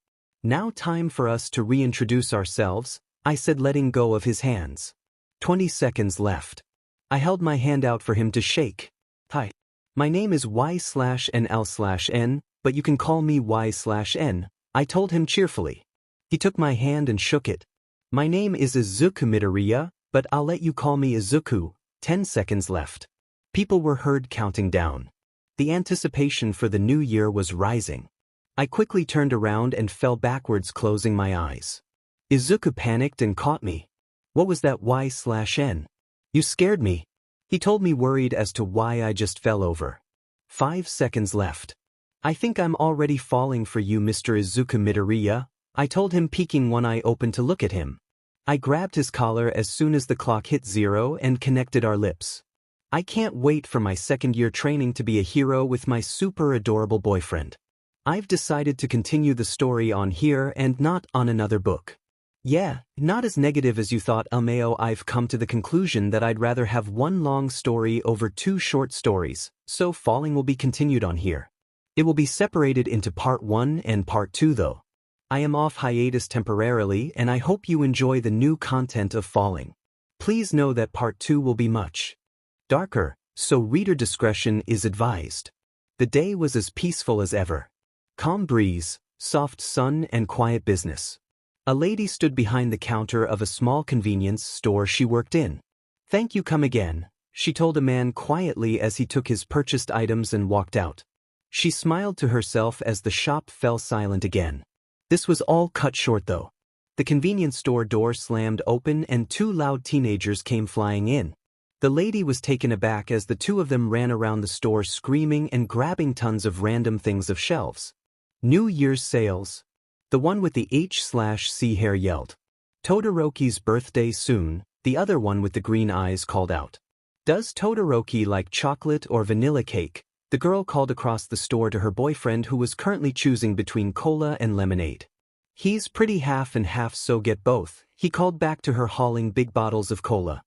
Now time for us to reintroduce ourselves, I said, letting go of his hands. 20 seconds left. I held my hand out for him to shake. Hi. My name is Y/NL/N, but you can call me Y/N, I told him cheerfully. He took my hand and shook it. My name is Izuku Midoriya, but I'll let you call me Izuku. 10 seconds left. People were heard counting down. The anticipation for the new year was rising. I quickly turned around and fell backwards, closing my eyes. Izuku panicked and caught me. What was that Y/N? You scared me. He told me, worried as to why I just fell over. 5 seconds left. I think I'm already falling for you, Mr. Izuku Midoriya, I told him, peeking one eye open to look at him. I grabbed his collar as soon as the clock hit 0 and connected our lips. I can't wait for my second-year training to be a hero with my super adorable boyfriend. I've decided to continue the story on here and not on another book. Yeah, not as negative as you thought, Almeo. I've come to the conclusion that I'd rather have one long story over 2 short stories, so Falling will be continued on here. It will be separated into Part 1 and Part 2 though. I am off hiatus temporarily and I hope you enjoy the new content of Falling. Please know that Part 2 will be much darker, so reader discretion is advised. The day was as peaceful as ever. Calm breeze, soft sun and quiet business. A lady stood behind the counter of a small convenience store she worked in. Thank you, come again, she told a man quietly as he took his purchased items and walked out. She smiled to herself as the shop fell silent again. This was all cut short though. The convenience store door slammed open and 2 loud teenagers came flying in. The lady was taken aback as the 2 of them ran around the store screaming and grabbing tons of random things off shelves. New Year's sales. The one with the /C hair yelled. Todoroki's birthday soon, the other one with the green eyes called out. Does Todoroki like chocolate or vanilla cake? The girl called across the store to her boyfriend, who was currently choosing between cola and lemonade. He's pretty half and half, so get both, he called back to her, hauling big bottles of cola.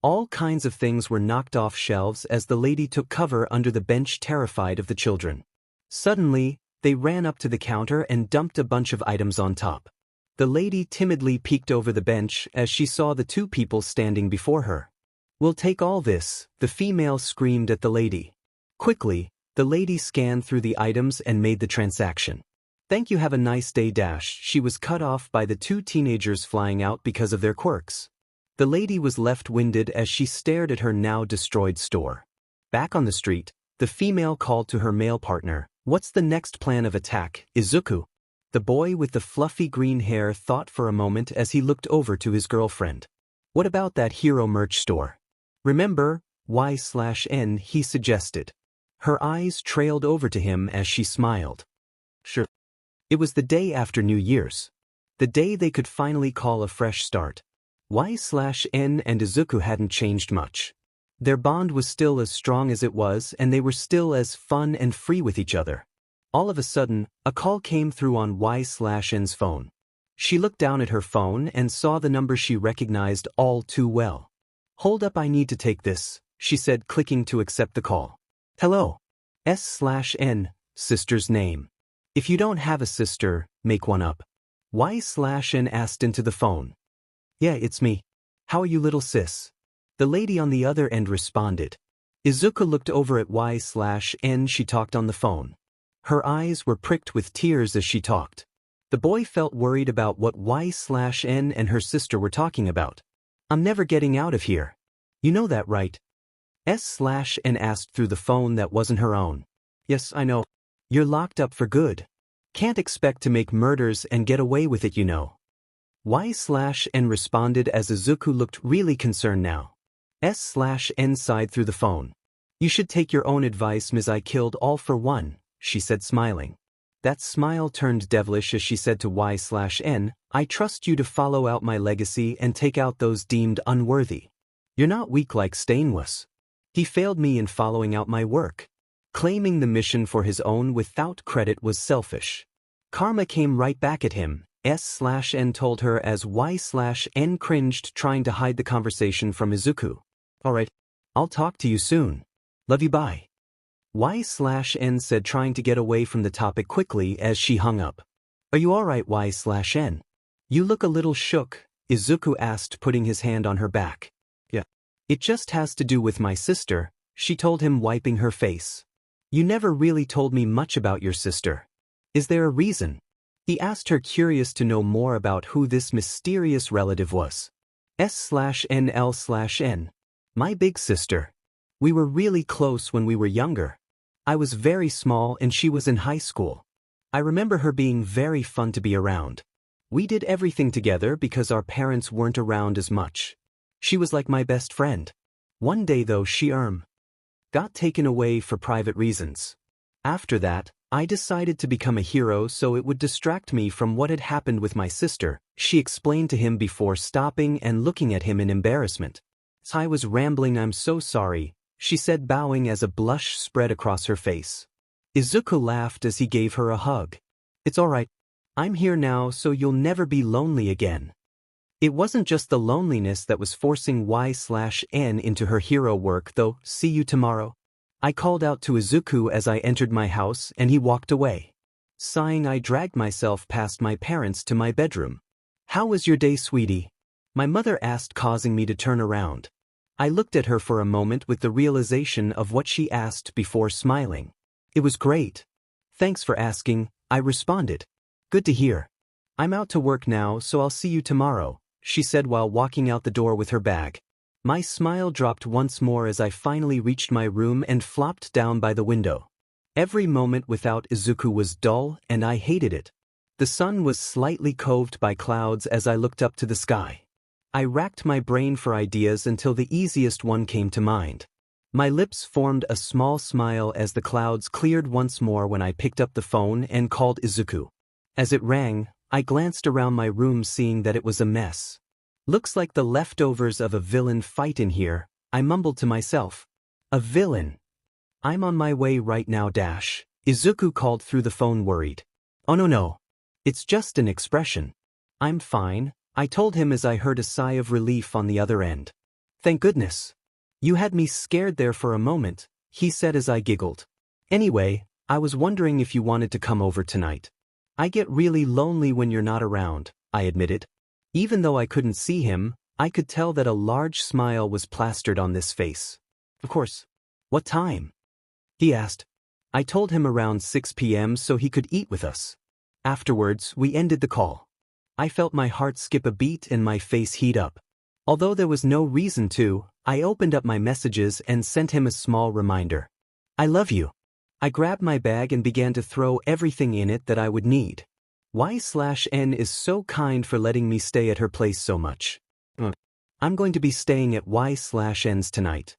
All kinds of things were knocked off shelves as the lady took cover under the bench, terrified of the children. Suddenly, they ran up to the counter and dumped a bunch of items on top. The lady timidly peeked over the bench as she saw the two people standing before her. "We'll take all this," the female screamed at the lady. Quickly, the lady scanned through the items and made the transaction. "Thank you, have a nice day." She was cut off by the two teenagers flying out because of their quirks. The lady was left winded as she stared at her now destroyed store. Back on the street, the female called to her male partner, "What's the next plan of attack, Izuku?" The boy with the fluffy green hair thought for a moment as he looked over to his girlfriend. "What about that hero merch store? Remember, 𝗧𝗪, he suggested. Her eyes trailed over to him as she smiled. Sure. It was the day after New Year's. The day they could finally call a fresh start. 𝗧𝗪 and Izuku hadn't changed much. Their bond was still as strong as it was, and they were still as fun and free with each other. All of a sudden, a call came through on 𝗧𝗪's phone. She looked down at her phone and saw the number she recognized all too well. "Hold up, I need to take this," she said, clicking to accept the call. "Hello. 𝗧/N, sister's name. If you don't have a sister, make one up." 𝗧/N asked into the phone. "Yeah, it's me. How are you, little sis?" The lady on the other end responded. Izuku looked over at 𝗧/N. She talked on the phone. Her eyes were pricked with tears as she talked. The boy felt worried about what 𝗧/N and her sister were talking about. "I'm never getting out of here. You know that, right?" 𝗧/N asked through the phone that wasn't her own. "Yes, I know. You're locked up for good. Can't expect to make murders and get away with it, you know." 𝗧/N responded as Izuku looked really concerned now. 𝗧/N sighed through the phone. "You should take your own advice, Ms. I killed all for one," she said, smiling. That smile turned devilish as she said to 𝗧/N, "I trust you to follow out my legacy and take out those deemed unworthy. You're not weak like Stain was. He failed me in following out my work. Claiming the mission for his own without credit was selfish. Karma came right back at him," 𝗧/N told her as 𝗧/N cringed, trying to hide the conversation from Izuku. "Alright. I'll talk to you soon. Love you, bye." 𝗧/N said, trying to get away from the topic quickly as she hung up. "Are you alright, 𝗧/N? You look a little shook," Izuku asked, putting his hand on her back. "Yeah. It just has to do with my sister," she told him, wiping her face. "You never really told me much about your sister. Is there a reason?" He asked her, curious to know more about who this mysterious relative was. 𝗧/N. My big sister. We were really close when we were younger. I was very small and she was in high school. I remember her being very fun to be around. We did everything together because our parents weren't around as much. She was like my best friend. One day though she got taken away for private reasons. After that, I decided to become a hero so it would distract me from what had happened with my sister," she explained to him before stopping and looking at him in embarrassment. "I was rambling, I'm so sorry," she said, bowing as a blush spread across her face. Izuku laughed as he gave her a hug. "It's alright. I'm here now so you'll never be lonely again." It wasn't just the loneliness that was forcing 𝗧/N into her hero work though. "See you tomorrow," I called out to Izuku as I entered my house, and he walked away. Sighing, I dragged myself past my parents to my bedroom. "How was your day, sweetie?" my mother asked, causing me to turn around. I looked at her for a moment with the realization of what she asked before smiling. "It was great. Thanks for asking," I responded. "Good to hear. I'm out to work now, so I'll see you tomorrow," she said while walking out the door with her bag. My smile dropped once more as I finally reached my room and flopped down by the window. Every moment without Izuku was dull, and I hated it. The sun was slightly coved by clouds as I looked up to the sky. I racked my brain for ideas until the easiest one came to mind. My lips formed a small smile as the clouds cleared once more when I picked up the phone and called Izuku. As it rang, I glanced around my room, seeing that it was a mess. "Looks like the leftovers of a villain fight in here," I mumbled to myself. "A villain? I'm on my way right now, Izuku called through the phone, worried. "Oh no. It's just an expression. I'm fine," I told him as I heard a sigh of relief on the other end. Thank goodness. You had me scared there for a moment, he said as I giggled. Anyway, I was wondering if you wanted to come over tonight. I get really lonely when you're not around, I admitted. Even though I couldn't see him, I could tell that a large smile was plastered on this face. Of course. What time? He asked. I told him around 6 p.m. so he could eat with us. Afterwards, we ended the call. I felt my heart skip a beat and my face heat up. Although there was no reason to, I opened up my messages and sent him a small reminder. I love you. I grabbed my bag and began to throw everything in it that I would need. 𝗧𝗏 is so kind for letting me stay at her place so much. I'm going to be staying at 𝗧𝗏's tonight.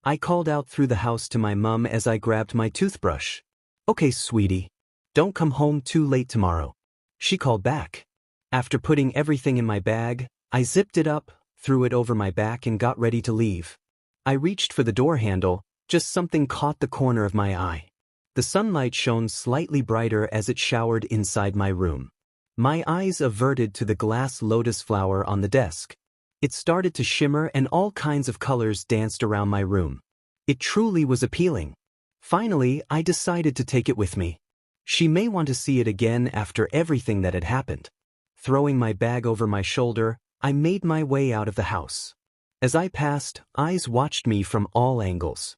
I called out through the house to my mum as I grabbed my toothbrush. Okay, sweetie. Don't come home too late tomorrow. She called back. After putting everything in my bag, I zipped it up, threw it over my back and got ready to leave. I reached for the door handle, just something caught the corner of my eye. The sunlight shone slightly brighter as it showered inside my room. My eyes averted to the glass lotus flower on the desk. It started to shimmer and all kinds of colors danced around my room. It truly was appealing. Finally, I decided to take it with me. She may want to see it again after everything that had happened. Throwing my bag over my shoulder, I made my way out of the house. As I passed, eyes watched me from all angles.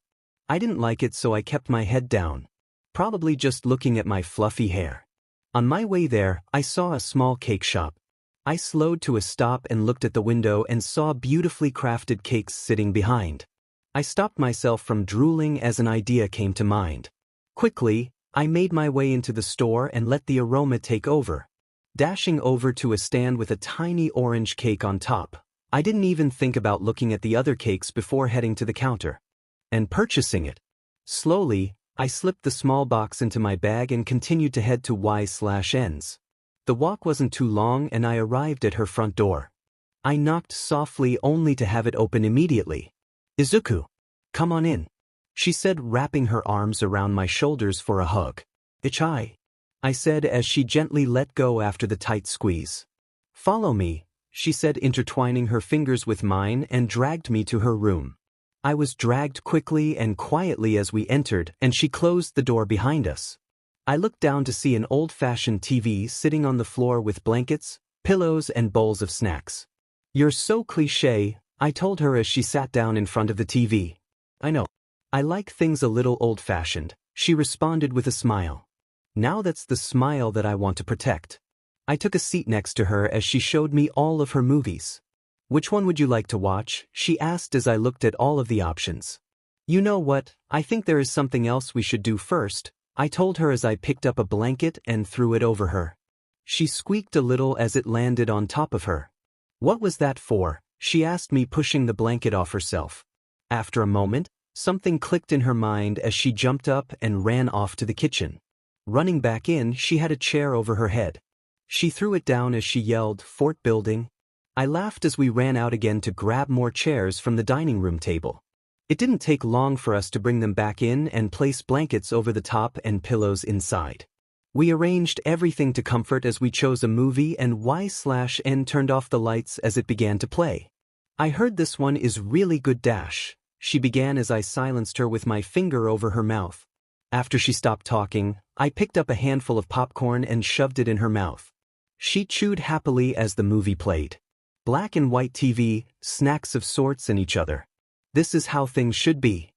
I didn't like it, so I kept my head down, probably just looking at my fluffy hair. On my way there, I saw a small cake shop. I slowed to a stop and looked at the window and saw beautifully crafted cakes sitting behind. I stopped myself from drooling as an idea came to mind. Quickly, I made my way into the store and let the aroma take over. Dashing over to a stand with a tiny orange cake on top, I didn't even think about looking at the other cakes before heading to the counter and purchasing it. Slowly, I slipped the small box into my bag and continued to head to 𝗧𝗏's. The walk wasn't too long and I arrived at her front door. I knocked softly only to have it open immediately. Izuku, come on in, she said, wrapping her arms around my shoulders for a hug. 𝗎𝗧𝗏𝗧𝗟, I said as she gently let go after the tight squeeze. Follow me, she said, intertwining her fingers with mine and dragged me to her room. I was dragged quickly and quietly as we entered and she closed the door behind us. I looked down to see an old-fashioned TV sitting on the floor with blankets, pillows and bowls of snacks. You're so cliché, I told her as she sat down in front of the TV. I know. I like things a little old-fashioned, she responded with a smile. Now that's the smile that I want to protect. I took a seat next to her as she showed me all of her movies. Which one would you like to watch? She asked as I looked at all of the options. You know what, I think there is something else we should do first, I told her as I picked up a blanket and threw it over her. She squeaked a little as it landed on top of her. What was that for? She asked me, pushing the blanket off herself. After a moment, something clicked in her mind as she jumped up and ran off to the kitchen. Running back in, she had a chair over her head. She threw it down as she yelled, "Fort building." I laughed as we ran out again to grab more chairs from the dining room table. It didn't take long for us to bring them back in and place blankets over the top and pillows inside. We arranged everything to comfort as we chose a movie and 𝗧𝗏 turned off the lights as it began to play. I heard this one is really good 𝗧𝗏, she began as I silenced her with my finger over her mouth. After she stopped talking, I picked up a handful of popcorn and shoved it in her mouth. She chewed happily as the movie played. Black and white TV, snacks of sorts and each other. This is how things should be.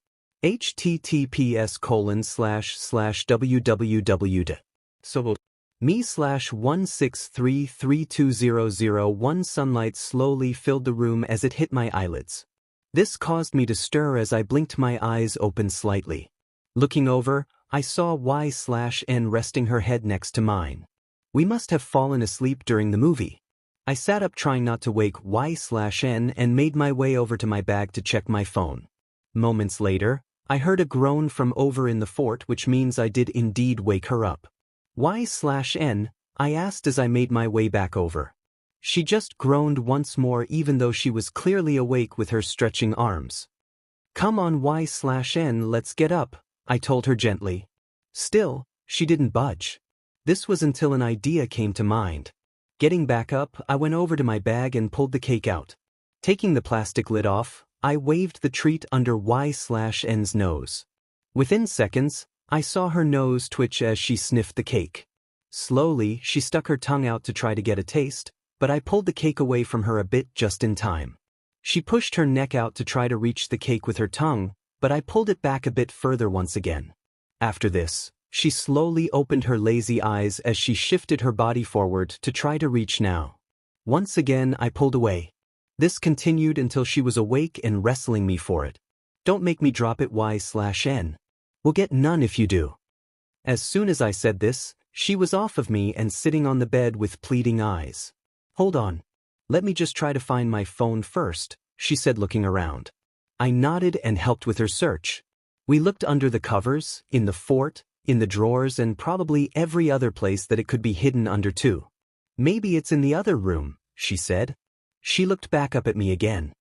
https://www. So, me/163320001 sunlight slowly filled the room as it hit my eyelids. This caused me to stir as I blinked my eyes open slightly. Looking over, I saw 𝗧𝗏 resting her head next to mine. We must have fallen asleep during the movie. I sat up trying not to wake 𝗧𝗏 and made my way over to my bag to check my phone. Moments later, I heard a groan from over in the fort, which means I did indeed wake her up. 𝗧𝗏, I asked as I made my way back over. She just groaned once more even though she was clearly awake with her stretching arms. Come on 𝗧𝗏, let's get up, I told her gently. Still, she didn't budge. This was until an idea came to mind. Getting back up, I went over to my bag and pulled the cake out. Taking the plastic lid off, I waved the treat under 𝗧𝗪𝗏's nose. Within seconds, I saw her nose twitch as she sniffed the cake. Slowly, she stuck her tongue out to try to get a taste, but I pulled the cake away from her a bit just in time. She pushed her neck out to try to reach the cake with her tongue, but I pulled it back a bit further once again. After this, she slowly opened her lazy eyes as she shifted her body forward to try to reach now. Once again, I pulled away. This continued until she was awake and wrestling me for it. Don't make me drop it 𝗧𝗪𝗏. We'll get none if you do. As soon as I said this, she was off of me and sitting on the bed with pleading eyes. Hold on. Let me just try to find my phone first, she said looking around. I nodded and helped with her search. We looked under the covers, in the fort, in the drawers and probably every other place that it could be hidden under too. Maybe it's in the other room, she said. She looked back up at me again.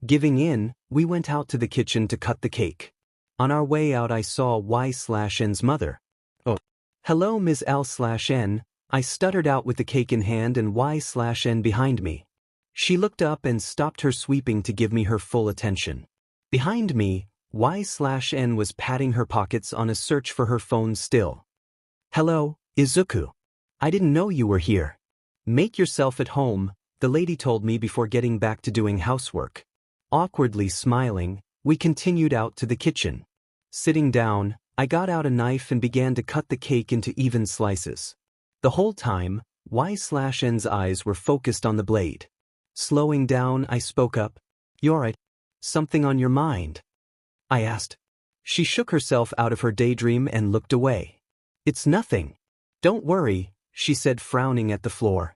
Giving in, we went out to the kitchen to cut the cake. On our way out I saw 𝗧𝗪𝗏's mother. Oh. Hello Ms. L/N, I stuttered out with the cake in hand and 𝗧𝗪𝗏 behind me. She looked up and stopped her sweeping to give me her full attention. Behind me, 𝗧𝗪𝗏 was patting her pockets on a search for her phone still. Hello, Izuku. I didn't know you were here. Make yourself at home, the lady told me before getting back to doing housework. Awkwardly smiling, we continued out to the kitchen. Sitting down, I got out a knife and began to cut the cake into even slices. The whole time, 𝗧𝗪𝗏's eyes were focused on the blade. Slowing down, I spoke up. You alright? Something on your mind? I asked. She shook herself out of her daydream and looked away. It's nothing. Don't worry, she said frowning at the floor.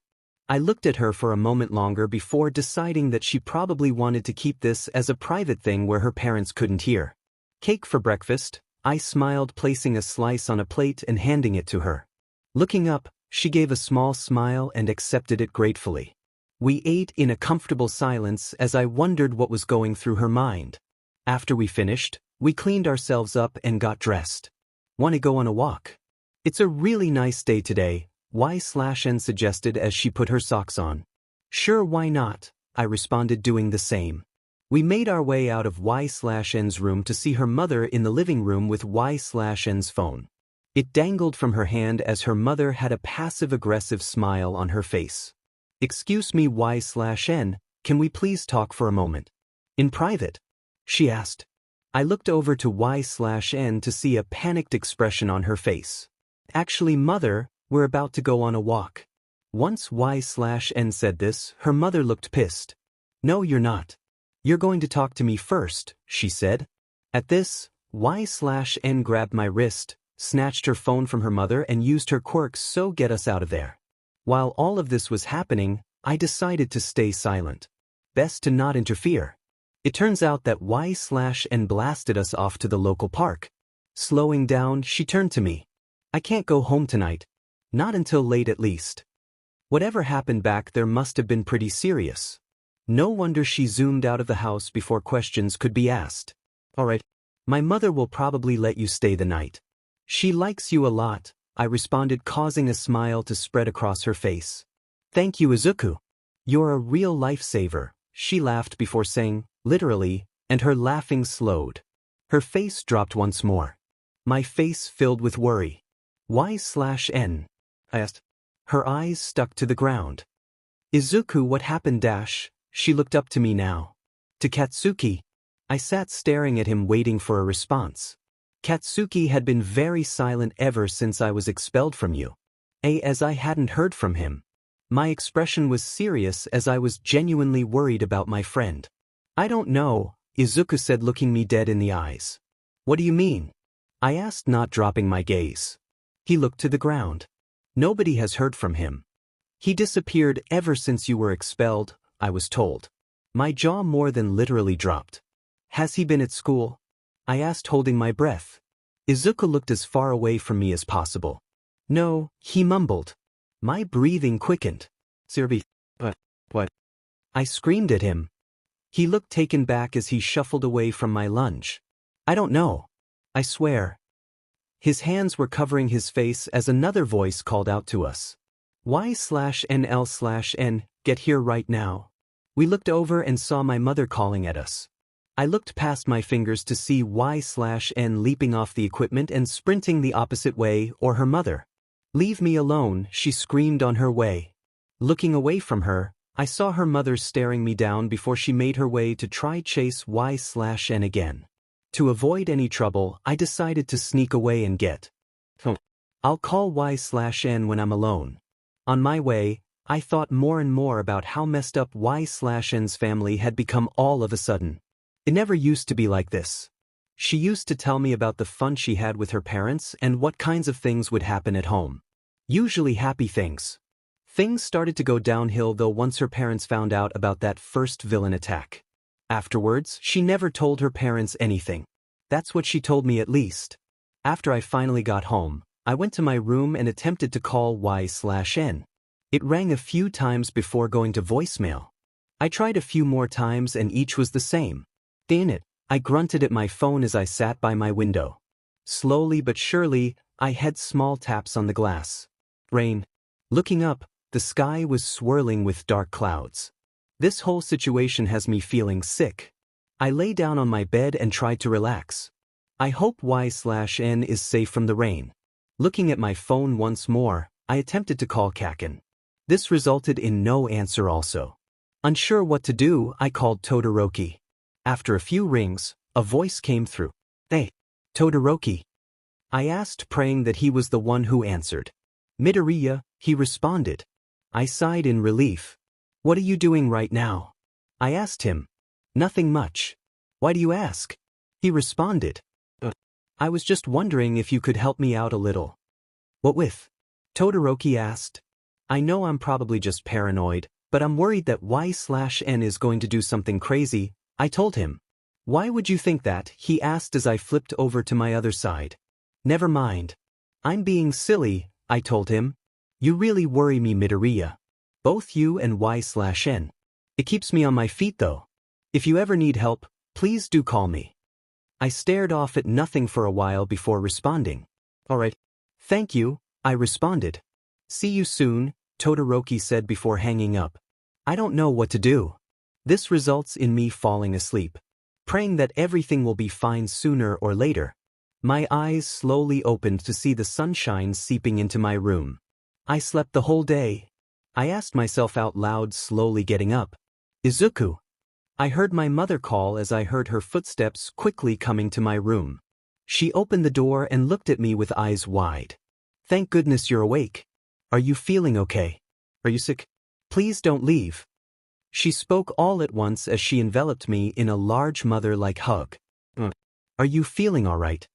I looked at her for a moment longer before deciding that she probably wanted to keep this as a private thing where her parents couldn't hear. Cake for breakfast, I smiled, placing a slice on a plate and handing it to her. Looking up, she gave a small smile and accepted it gratefully. We ate in a comfortable silence as I wondered what was going through her mind. After we finished, we cleaned ourselves up and got dressed. Want to go on a walk? It's a really nice day today, 𝗧𝗪𝗏 suggested as she put her socks on. Sure, why not? I responded, doing the same. We made our way out of 𝗧𝗪𝗏's room to see her mother in the living room with 𝗧𝗪𝗏's phone. It dangled from her hand as her mother had a passive-aggressive smile on her face. Excuse me 𝗧𝗪𝗏, can we please talk for a moment? In private? She asked. I looked over to 𝗧𝗪𝗏 to see a panicked expression on her face. Actually, mother, we're about to go on a walk. Once 𝗧𝗪𝗏 said this, her mother looked pissed. No, you're not. You're going to talk to me first, she said. At this, 𝗧𝗪𝗏 grabbed my wrist, snatched her phone from her mother and used her quirk so get us out of there. While all of this was happening, I decided to stay silent. Best to not interfere. It turns out that 𝗧𝗪𝗏 blasted us off to the local park. Slowing down, she turned to me. I can't go home tonight. Not until late at least. Whatever happened back there must have been pretty serious. No wonder she zoomed out of the house before questions could be asked. Alright. My mother will probably let you stay the night. She likes you a lot, I responded, causing a smile to spread across her face. Thank you, Izuku. You're a real lifesaver, she laughed before saying, literally, and her laughing slowed. Her face dropped once more. My face filled with worry. 𝗧𝗪𝗏? I asked. Her eyes stuck to the ground. Izuku, what happened? She looked up to me now. To Katsuki. I sat staring at him waiting for a response. Katsuki had been very silent ever since I was expelled from you. As I hadn't heard from him. My expression was serious as I was genuinely worried about my friend. I don't know, Izuku said, looking me dead in the eyes. What do you mean? I asked, not dropping my gaze. He looked to the ground. Nobody has heard from him. He disappeared ever since you were expelled, I was told. My jaw more than literally dropped. Has he been at school? I asked, holding my breath. Izuku looked as far away from me as possible. No, he mumbled. My breathing quickened. Sirbi, what? I screamed at him. He looked taken back as he shuffled away from my lunge. I don't know. I swear. His hands were covering his face as another voice called out to us. 𝗧𝗪𝗏, get here right now. We looked over and saw my mother calling at us. I looked past my fingers to see 𝗎𝗪𝗏 leaping off the equipment and sprinting the opposite way, or her mother. "Leave me alone," she screamed on her way. Looking away from her, I saw her mother staring me down before she made her way to try chase 𝗎𝗪𝗏 again. To avoid any trouble, I decided to sneak away and get. I'll call 𝗎𝗪𝗏 when I'm alone. On my way, I thought more and more about how messed up 𝗎𝗪𝗏's family had become all of a sudden. It never used to be like this. She used to tell me about the fun she had with her parents and what kinds of things would happen at home. Usually happy things. Things started to go downhill though once her parents found out about that first villain attack. Afterwards, she never told her parents anything. That's what she told me at least. After I finally got home, I went to my room and attempted to call 𝗎𝗪𝗏. It rang a few times before going to voicemail. I tried a few more times and each was the same. "Damn it," I grunted at my phone as I sat by my window. Slowly but surely, I had small taps on the glass. Rain. Looking up, the sky was swirling with dark clouds. This whole situation has me feeling sick. I lay down on my bed and tried to relax. I hope 𝗎𝗪𝗏 is safe from the rain. Looking at my phone once more, I attempted to call Kaken. This resulted in no answer also. Unsure what to do, I called Todoroki. After a few rings, a voice came through. "Hey, Todoroki." I asked, praying that he was the one who answered. "Midoriya," he responded. I sighed in relief. "What are you doing right now?" I asked him. "Nothing much." "Why do you ask?" He responded. "I was just wondering if you could help me out a little." "What with?" Todoroki asked. I know I'm probably just paranoid, but I'm worried that 𝗎𝗪𝗏 is going to do something crazy, I told him. "Why would you think that?" he asked as I flipped over to my other side. "Never mind. I'm being silly," I told him. "You really worry me, Midoriya. Both you and 𝗎𝗪𝗏. It keeps me on my feet though. If you ever need help, please do call me." I stared off at nothing for a while before responding. "Alright. Thank you," I responded. "See you soon," Todoroki said before hanging up. I don't know what to do. This results in me falling asleep, praying that everything will be fine sooner or later. My eyes slowly opened to see the sunshine seeping into my room. I slept the whole day. I asked myself out loud, slowly getting up. "Izuku." I heard my mother call as I heard her footsteps quickly coming to my room. She opened the door and looked at me with eyes wide. "Thank goodness you're awake. Are you feeling okay? Are you sick? Please don't leave." She spoke all at once as she enveloped me in a large mother-like hug. "Are you feeling all right?"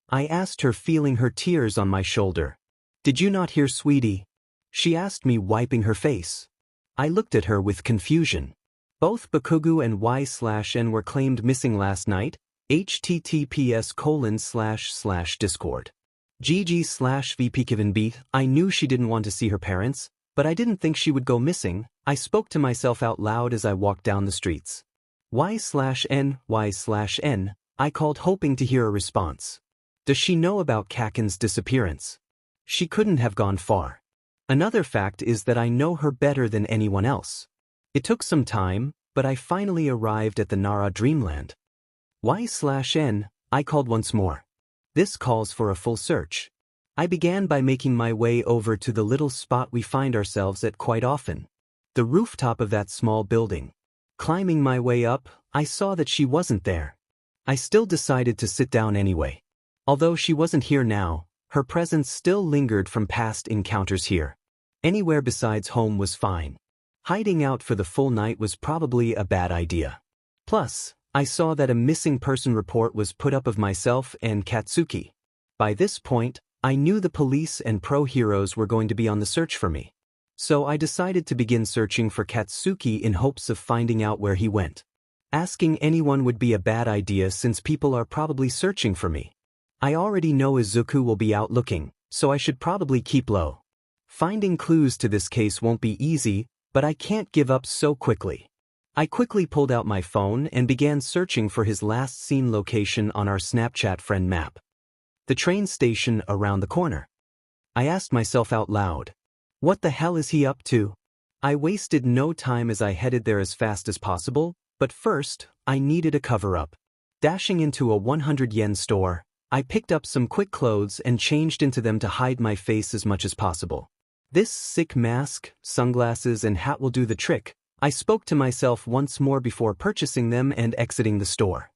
I asked her, feeling her tears on my shoulder. "Did you not hear, sweetie?" She asked me, wiping her face. I looked at her with confusion. Both Bakugo and 𝗎𝗪𝗏 were claimed missing last night. https://discord. GG/VPKivenBeat. I knew she didn't want to see her parents, but I didn't think she would go missing. I spoke to myself out loud as I walked down the streets. 𝗎𝗪𝗏, I called, hoping to hear a response. Does she know about Kaken's disappearance? She couldn't have gone far. Another fact is that I know her better than anyone else. It took some time, but I finally arrived at the Nara dreamland. 𝗎𝗪𝗏, I called once more. This calls for a full search. I began by making my way over to the little spot we find ourselves at quite often. The rooftop of that small building. Climbing my way up, I saw that she wasn't there. I still decided to sit down anyway. Although she wasn't here now, her presence still lingered from past encounters here. Anywhere besides home was fine. Hiding out for the full night was probably a bad idea. Plus, I saw that a missing person report was put up of myself and Katsuki. By this point, I knew the police and pro-heroes were going to be on the search for me. So I decided to begin searching for Katsuki in hopes of finding out where he went. Asking anyone would be a bad idea since people are probably searching for me. I already know Izuku will be out looking, so I should probably keep low. Finding clues to this case won't be easy, but I can't give up so quickly. I quickly pulled out my phone and began searching for his last seen location on our Snapchat friend map. The train station around the corner. I asked myself out loud. What the hell is he up to? I wasted no time as I headed there as fast as possible, but first, I needed a cover-up. Dashing into a 100 yen store, I picked up some quick clothes and changed into them to hide my face as much as possible. This sick mask, sunglasses, and hat will do the trick, I spoke to myself once more before purchasing them and exiting the store.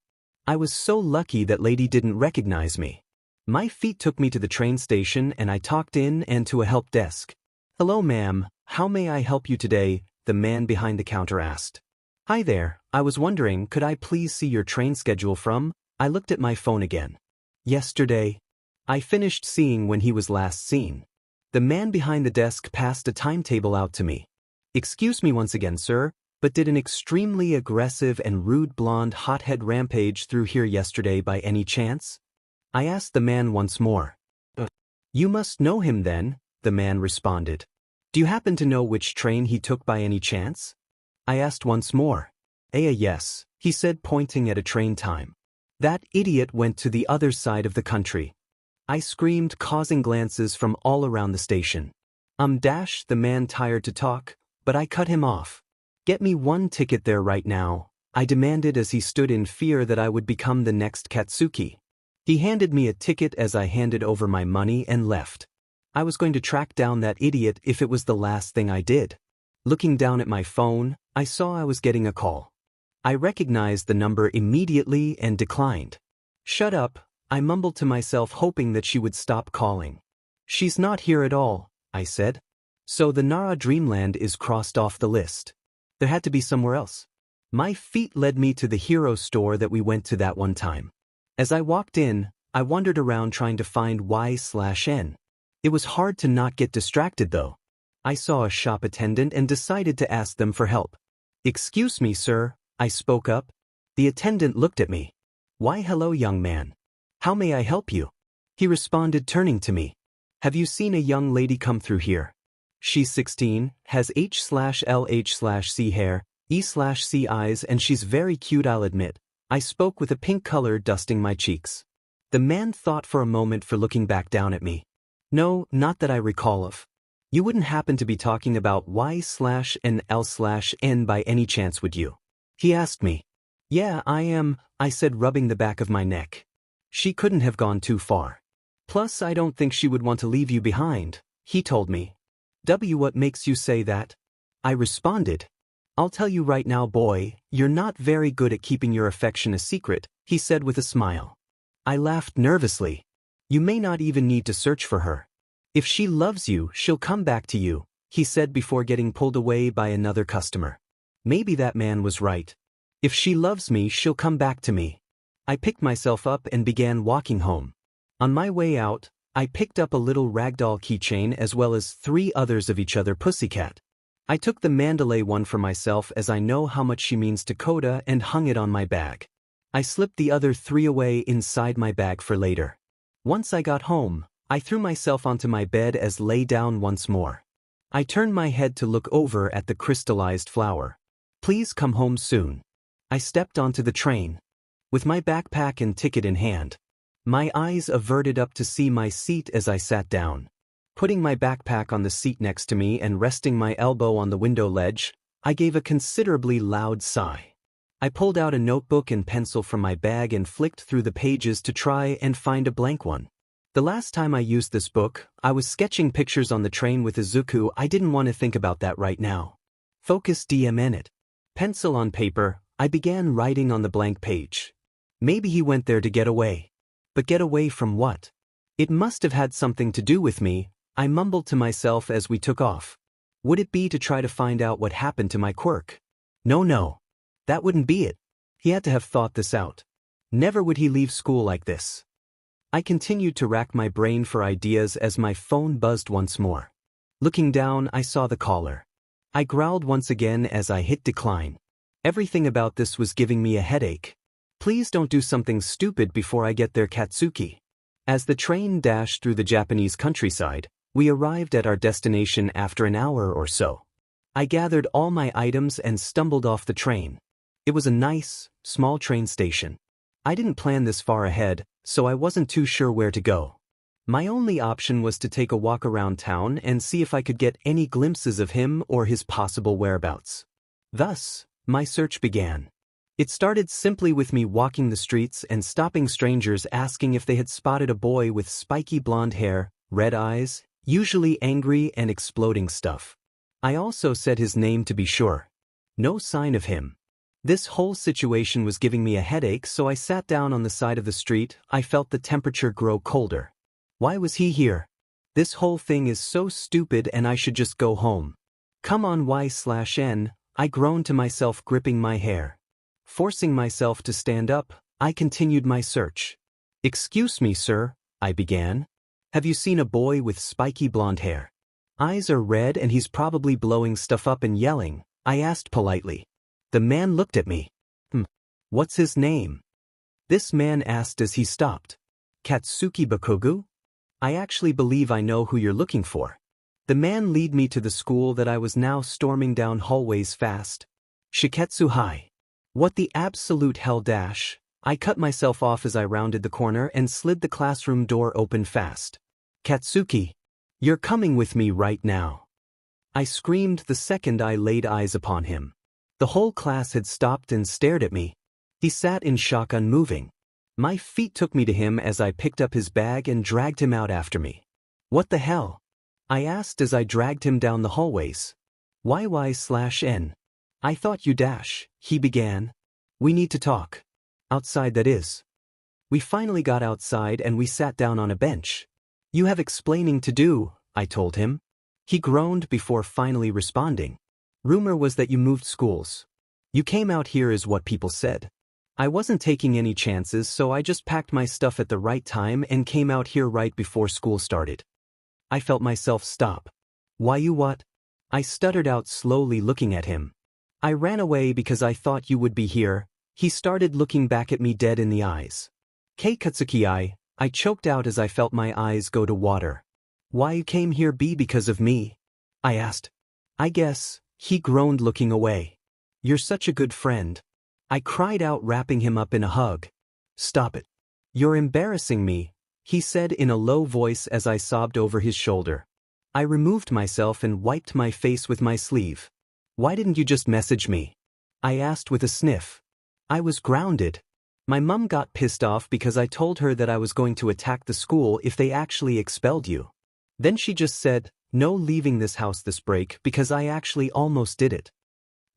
I was so lucky that lady didn't recognize me. My feet took me to the train station and I talked in and to a help desk. "Hello ma'am, how may I help you today?" the man behind the counter asked. "Hi there, I was wondering, could I please see your train schedule from?" I looked at my phone again. "Yesterday." I finished seeing when he was last seen. The man behind the desk passed a timetable out to me. "Excuse me once again, sir, but did an extremely aggressive and rude blonde hothead rampage through here yesterday by any chance?" I asked the man once more. "You must know him then," the man responded. "Do you happen to know which train he took by any chance?" I asked once more. Yes," he said, pointing at a train time. "That idiot went to the other side of the country." I screamed, causing glances from all around the station. The man tired to talk, but I cut him off. "Get me one ticket there right now," I demanded as he stood in fear that I would become the next Katsuki. He handed me a ticket as I handed over my money and left. I was going to track down that idiot if it was the last thing I did. Looking down at my phone, I saw I was getting a call. I recognized the number immediately and declined. "Shut up," I mumbled to myself, hoping that she would stop calling. "She's not here at all," I said. So the Nara Dreamland is crossed off the list. There had to be somewhere else. My feet led me to the hero store that we went to that one time. As I walked in, I wandered around trying to find Y/N. It was hard to not get distracted though. I saw a shop attendant and decided to ask them for help. "Excuse me, sir," I spoke up. The attendant looked at me. "Why, hello, young man. How may I help you?" He responded, turning to me. "Have you seen a young lady come through here? She's 16, has H/L/H/C hair, E/C eyes, and she's very cute, I'll admit." I spoke with a pink color dusting my cheeks. The man thought for a moment for looking back down at me. "No, not that I recall of. You wouldn't happen to be talking about Y/L/N by any chance, would you?" he asked me. "Yeah, I am," I said, rubbing the back of my neck. "She couldn't have gone too far. Plus, I don't think she would want to leave you behind," he told me. "What makes you say that?" I responded. "I'll tell you right now, boy, you're not very good at keeping your affection a secret," he said with a smile. I laughed nervously. "You may not even need to search for her. If she loves you, she'll come back to you," he said before getting pulled away by another customer. Maybe that man was right. If she loves me, she'll come back to me. I picked myself up and began walking home. On my way out, I picked up a little ragdoll keychain as well as 3 others of each other pussycat. I took the Mandalay one for myself as I know how much she means to Koda and hung it on my bag. I slipped the other 3 away inside my bag for later. Once I got home, I threw myself onto my bed as lay down once more. I turned my head to look over at the crystallized flower. "Please come home soon." I stepped onto the train. With my backpack and ticket in hand, my eyes averted up to see my seat as I sat down. Putting my backpack on the seat next to me and resting my elbow on the window ledge, I gave a considerably loud sigh. I pulled out a notebook and pencil from my bag and flicked through the pages to try and find a blank one. The last time I used this book, I was sketching pictures on the train with Izuku. I didn't want to think about that right now. Focus in it. Pencil on paper, I began writing on the blank page. Maybe he went there to get away. But get away from what? It must have had something to do with me, I mumbled to myself as we took off. Would it be to try to find out what happened to my Quirk? No. That wouldn't be it. He had to have thought this out. Never would he leave school like this. I continued to rack my brain for ideas as my phone buzzed once more. Looking down, I saw the caller. I growled once again as I hit decline. Everything about this was giving me a headache. Please don't do something stupid before I get there, Katsuki. As the train dashed through the Japanese countryside, we arrived at our destination after an hour or so. I gathered all my items and stumbled off the train. It was a nice, small train station. I didn't plan this far ahead, so I wasn't too sure where to go. My only option was to take a walk around town and see if I could get any glimpses of him or his possible whereabouts. Thus, my search began. It started simply with me walking the streets and stopping strangers asking if they had spotted a boy with spiky blonde hair, red eyes, usually angry and exploding stuff. I also said his name to be sure. No sign of him. This whole situation was giving me a headache, so I sat down on the side of the street. I felt the temperature grow colder. Why was he here? This whole thing is so stupid and I should just go home. Come on 𝗧𝗏𝗏, I groaned to myself, gripping my hair. Forcing myself to stand up, I continued my search. Excuse me, sir, I began. Have you seen a boy with spiky blonde hair? Eyes are red and he's probably blowing stuff up and yelling, I asked politely. The man looked at me. What's his name? This man asked as he stopped. Katsuki Bakugo? I actually believe I know who you're looking for. The man led me to the school that I was now storming down hallways fast. Shiketsu High. What the absolute hell dash? I cut myself off as I rounded the corner and slid the classroom door open fast. Katsuki, you're coming with me right now. I screamed the second I laid eyes upon him. The whole class had stopped and stared at me. He sat in shock, unmoving. My feet took me to him as I picked up his bag and dragged him out after me. What the hell? I asked as I dragged him down the hallways. 𝗧𝗏𝗏𝗏. I thought you dash, he began. We need to talk. Outside, that is. We finally got outside and we sat down on a bench. You have explaining to do, I told him. He groaned before finally responding. Rumor was that you moved schools. You came out here is what people said. I wasn't taking any chances, so I just packed my stuff at the right time and came out here right before school started. I felt myself stop. Why you what? I stuttered out slowly, looking at him. I ran away because I thought you would be here. He started looking back at me dead in the eyes. Katsuki, I choked out as I felt my eyes go to water. Why you came here be because of me? I asked. I guess, he groaned, looking away. You're such a good friend. I cried out, wrapping him up in a hug. Stop it. You're embarrassing me, he said in a low voice as I sobbed over his shoulder. I removed myself and wiped my face with my sleeve. Why didn't you just message me? I asked with a sniff. I was grounded. My mum got pissed off because I told her that I was going to attack the school if they actually expelled you. Then she just said, no leaving this house this break, because I actually almost did it.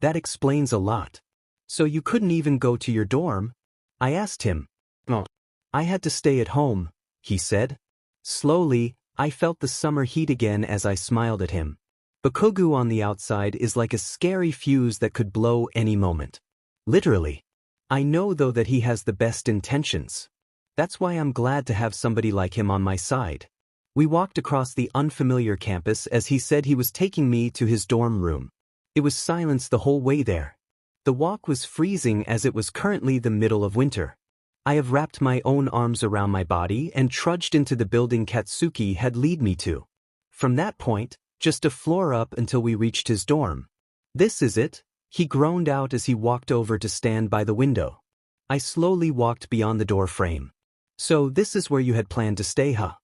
That explains a lot. So you couldn't even go to your dorm? I asked him. Oh. I had to stay at home, he said. Slowly, I felt the summer heat again as I smiled at him. Bakugo on the outside is like a scary fuse that could blow any moment. Literally. I know though that he has the best intentions. That's why I'm glad to have somebody like him on my side. We walked across the unfamiliar campus as he said he was taking me to his dorm room. It was silence the whole way there. The walk was freezing as it was currently the middle of winter. I have wrapped my own arms around my body and trudged into the building Katsuki had led me to. From that point, just a floor up until we reached his dorm. This is it, he groaned out as he walked over to stand by the window. I slowly walked beyond the door frame. So this is where you had planned to stay, huh?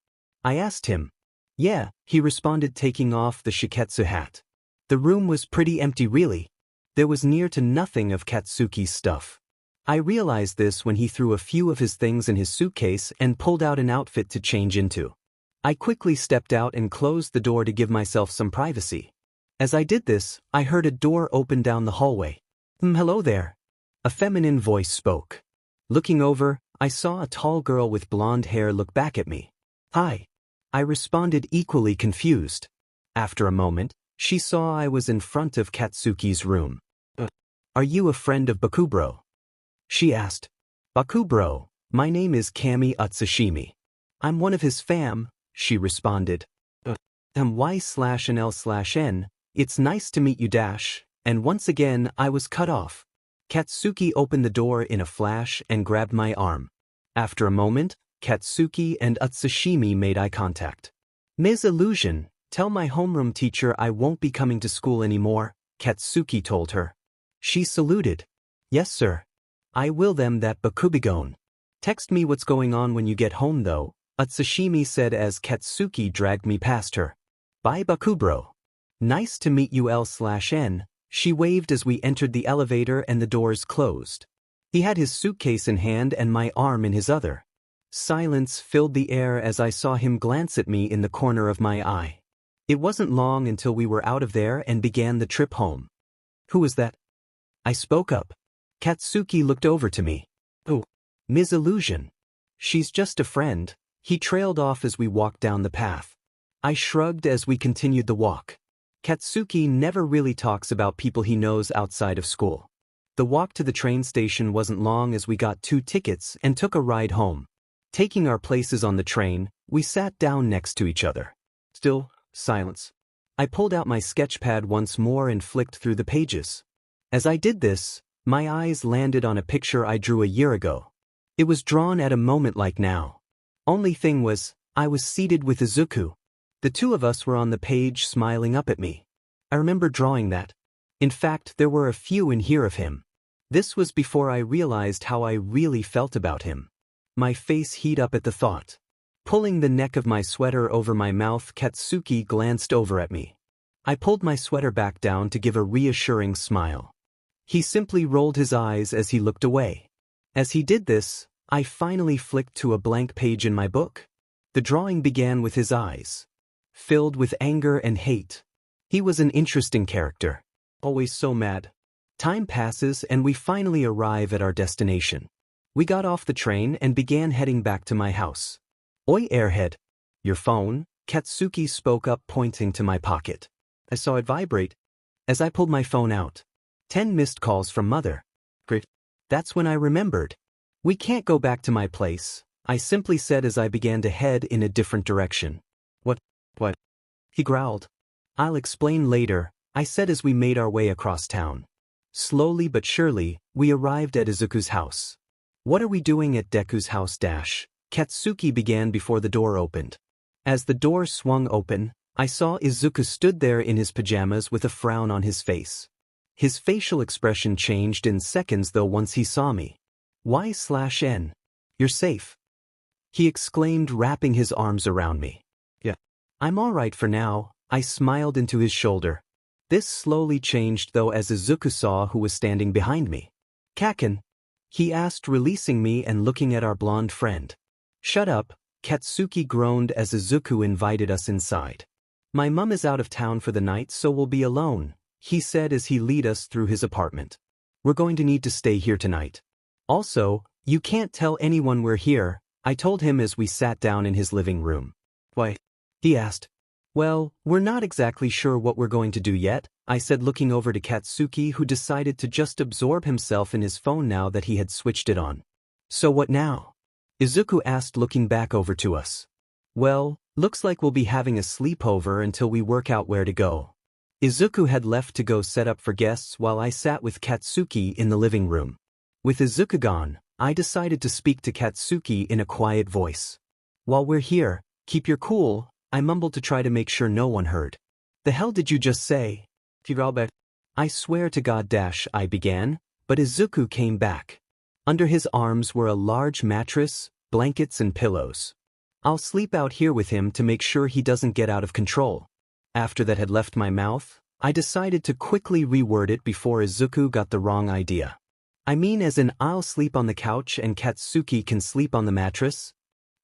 I asked him. Yeah, he responded, taking off the shiketsu hat. The room was pretty empty, really. There was near to nothing of Katsuki's stuff. I realized this when he threw a few of his things in his suitcase and pulled out an outfit to change into. I quickly stepped out and closed the door to give myself some privacy. As I did this, I heard a door open down the hallway. Hello there. A feminine voice spoke. Looking over, I saw a tall girl with blonde hair look back at me. Hi. I responded, equally confused. After a moment, she saw I was in front of Katsuki's room. Are you a friend of Bakugo? She asked. Bakugo, my name is Kami Utsushimi. I'm one of his fam, she responded. 𝗧𝗏𝗏𝗏𝗏, it's nice to meet you dash, and once again I was cut off. Katsuki opened the door in a flash and grabbed my arm. After a moment, Katsuki and Utsushimi made eye contact. Ms. Illusion, tell my homeroom teacher I won't be coming to school anymore, Katsuki told her. She saluted. Yes sir. I will them that Bakugo. Text me what's going on when you get home though, 𝗧𝗪𝗧𝗎 said as Katsuki dragged me past her. Bye Bakugo. Nice to meet you L/N, she waved as we entered the elevator and the doors closed. He had his suitcase in hand and my arm in his other. Silence filled the air as I saw him glance at me in the corner of my eye. It wasn't long until we were out of there and began the trip home. Who was that? I spoke up. Katsuki looked over to me. Oh, Ms. Illusion. She's just a friend. He trailed off as we walked down the path. I shrugged as we continued the walk. Katsuki never really talks about people he knows outside of school. The walk to the train station wasn't long as we got 2 tickets and took a ride home. Taking our places on the train, we sat down next to each other. Still, silence. I pulled out my sketchpad once more and flicked through the pages. As I did this, my eyes landed on a picture I drew a year ago. It was drawn at a moment like now. Only thing was, I was seated with Izuku. The two of us were on the page smiling up at me. I remember drawing that. In fact, there were a few in here of him. This was before I realized how I really felt about him. My face heated up at the thought. Pulling the neck of my sweater over my mouth, Katsuki glanced over at me. I pulled my sweater back down to give a reassuring smile. He simply rolled his eyes as he looked away. As he did this, I finally flicked to a blank page in my book. The drawing began with his eyes, filled with anger and hate. He was an interesting character, always so mad. Time passes and we finally arrive at our destination. We got off the train and began heading back to my house. Oi airhead. Your phone? Katsuki spoke up, pointing to my pocket. I saw it vibrate. As I pulled my phone out. 10 missed calls from mother. Great. That's when I remembered. We can't go back to my place, I simply said as I began to head in a different direction. What? He growled. I'll explain later, I said as we made our way across town. Slowly but surely, we arrived at Izuku's house. What are we doing at Deku's house? Katsuki began before the door opened. As the door swung open, I saw Izuku stood there in his pajamas with a frown on his face. His facial expression changed in seconds though once he saw me. Y/N. You're safe. He exclaimed, wrapping his arms around me. Yeah. I'm alright for now, I smiled into his shoulder. This slowly changed though as Izuku saw who was standing behind me. Kaken? He asked, releasing me and looking at our blonde friend. Shut up, Katsuki groaned as Izuku invited us inside. My mum is out of town for the night so we'll be alone, he said as he led us through his apartment. We're going to need to stay here tonight. Also, you can't tell anyone we're here, I told him as we sat down in his living room. Why? He asked. Well, we're not exactly sure what we're going to do yet, I said looking over to Katsuki who decided to just absorb himself in his phone now that he had switched it on. So what now? Izuku asked looking back over to us. Well, looks like we'll be having a sleepover until we work out where to go. Izuku had left to go set up for guests while I sat with Katsuki in the living room. With Izuku gone, I decided to speak to Katsuki in a quiet voice. While we're here, keep your cool, I mumbled to try to make sure no one heard. The hell did you just say? I swear to God I began, but Izuku came back. Under his arms were a large mattress, blankets and pillows. I'll sleep out here with him to make sure he doesn't get out of control. After that had left my mouth, I decided to quickly reword it before Izuku got the wrong idea. I mean as in I'll sleep on the couch and Katsuki can sleep on the mattress?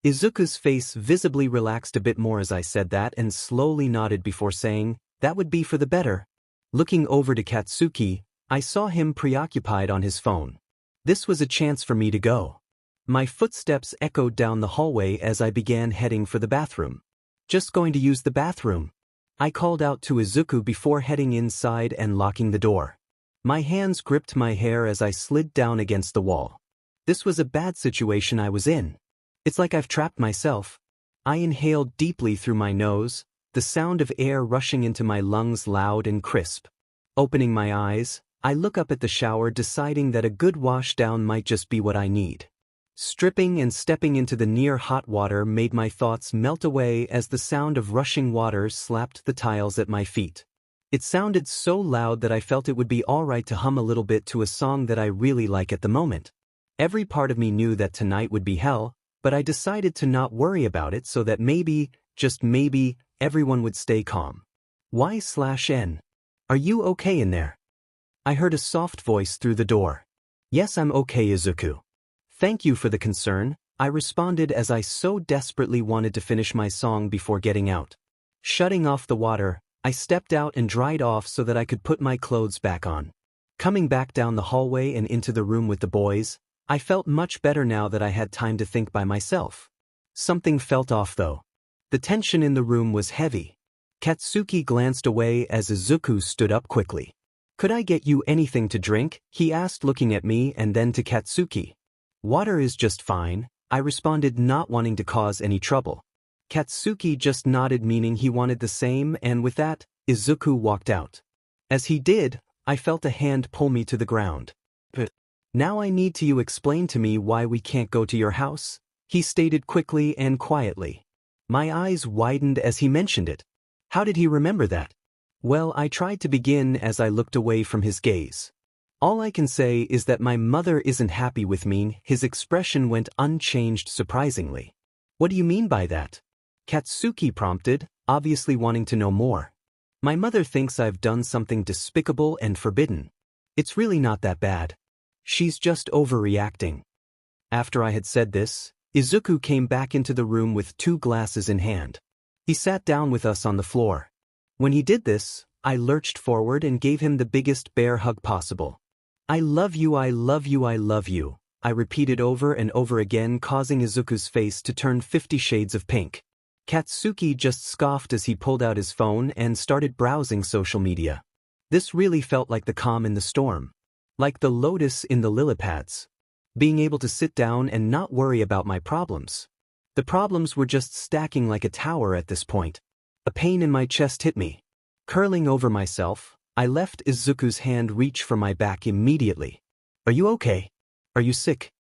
Izuku's face visibly relaxed a bit more as I said that and slowly nodded before saying, that would be for the better. Looking over to Katsuki, I saw him preoccupied on his phone. This was a chance for me to go. My footsteps echoed down the hallway as I began heading for the bathroom. Just going to use the bathroom. I called out to Izuku before heading inside and locking the door. My hands gripped my hair as I slid down against the wall. This was a bad situation I was in. It's like I've trapped myself. I inhaled deeply through my nose, the sound of air rushing into my lungs loud and crisp. Opening my eyes, I look up at the shower deciding that a good wash down might just be what I need. Stripping and stepping into the near hot water made my thoughts melt away as the sound of rushing water slapped the tiles at my feet. It sounded so loud that I felt it would be alright to hum a little bit to a song that I really like at the moment. Every part of me knew that tonight would be hell, but I decided to not worry about it so that maybe, just maybe, everyone would stay calm. 𝗎𝗪𝗎𝗛. Are you okay in there? I heard a soft voice through the door. Yes, I'm okay, Izuku. Thank you for the concern, I responded as I so desperately wanted to finish my song before getting out. Shutting off the water, I stepped out and dried off so that I could put my clothes back on. Coming back down the hallway and into the room with the boys, I felt much better now that I had time to think by myself. Something felt off though. The tension in the room was heavy. Katsuki glanced away as Izuku stood up quickly. Could I get you anything to drink? He asked, looking at me and then to Katsuki. Water is just fine, I responded, not wanting to cause any trouble. Katsuki just nodded, meaning he wanted the same, and with that, Izuku walked out. As he did, I felt a hand pull me to the ground. But now I need you to explain to me why we can't go to your house, he stated quickly and quietly. My eyes widened as he mentioned it. How did he remember that? Well, I tried to begin as I looked away from his gaze. All I can say is that my mother isn't happy with me. His expression went unchanged surprisingly. What do you mean by that? Katsuki prompted, obviously wanting to know more. My mother thinks I've done something despicable and forbidden. It's really not that bad. She's just overreacting. After I had said this, Izuku came back into the room with 2 glasses in hand. He sat down with us on the floor. When he did this, I lurched forward and gave him the biggest bear hug possible. I love you, I love you, I love you, I repeated over and over again, causing Izuku's face to turn 50 shades of pink. Katsuki just scoffed as he pulled out his phone and started browsing social media. This really felt like the calm in the storm. Like the lotus in the lily pads. Being able to sit down and not worry about my problems. The problems were just stacking like a tower at this point. A pain in my chest hit me. Curling over myself, I left Izuku's hand reach for my back immediately. Are you okay? Are you sick?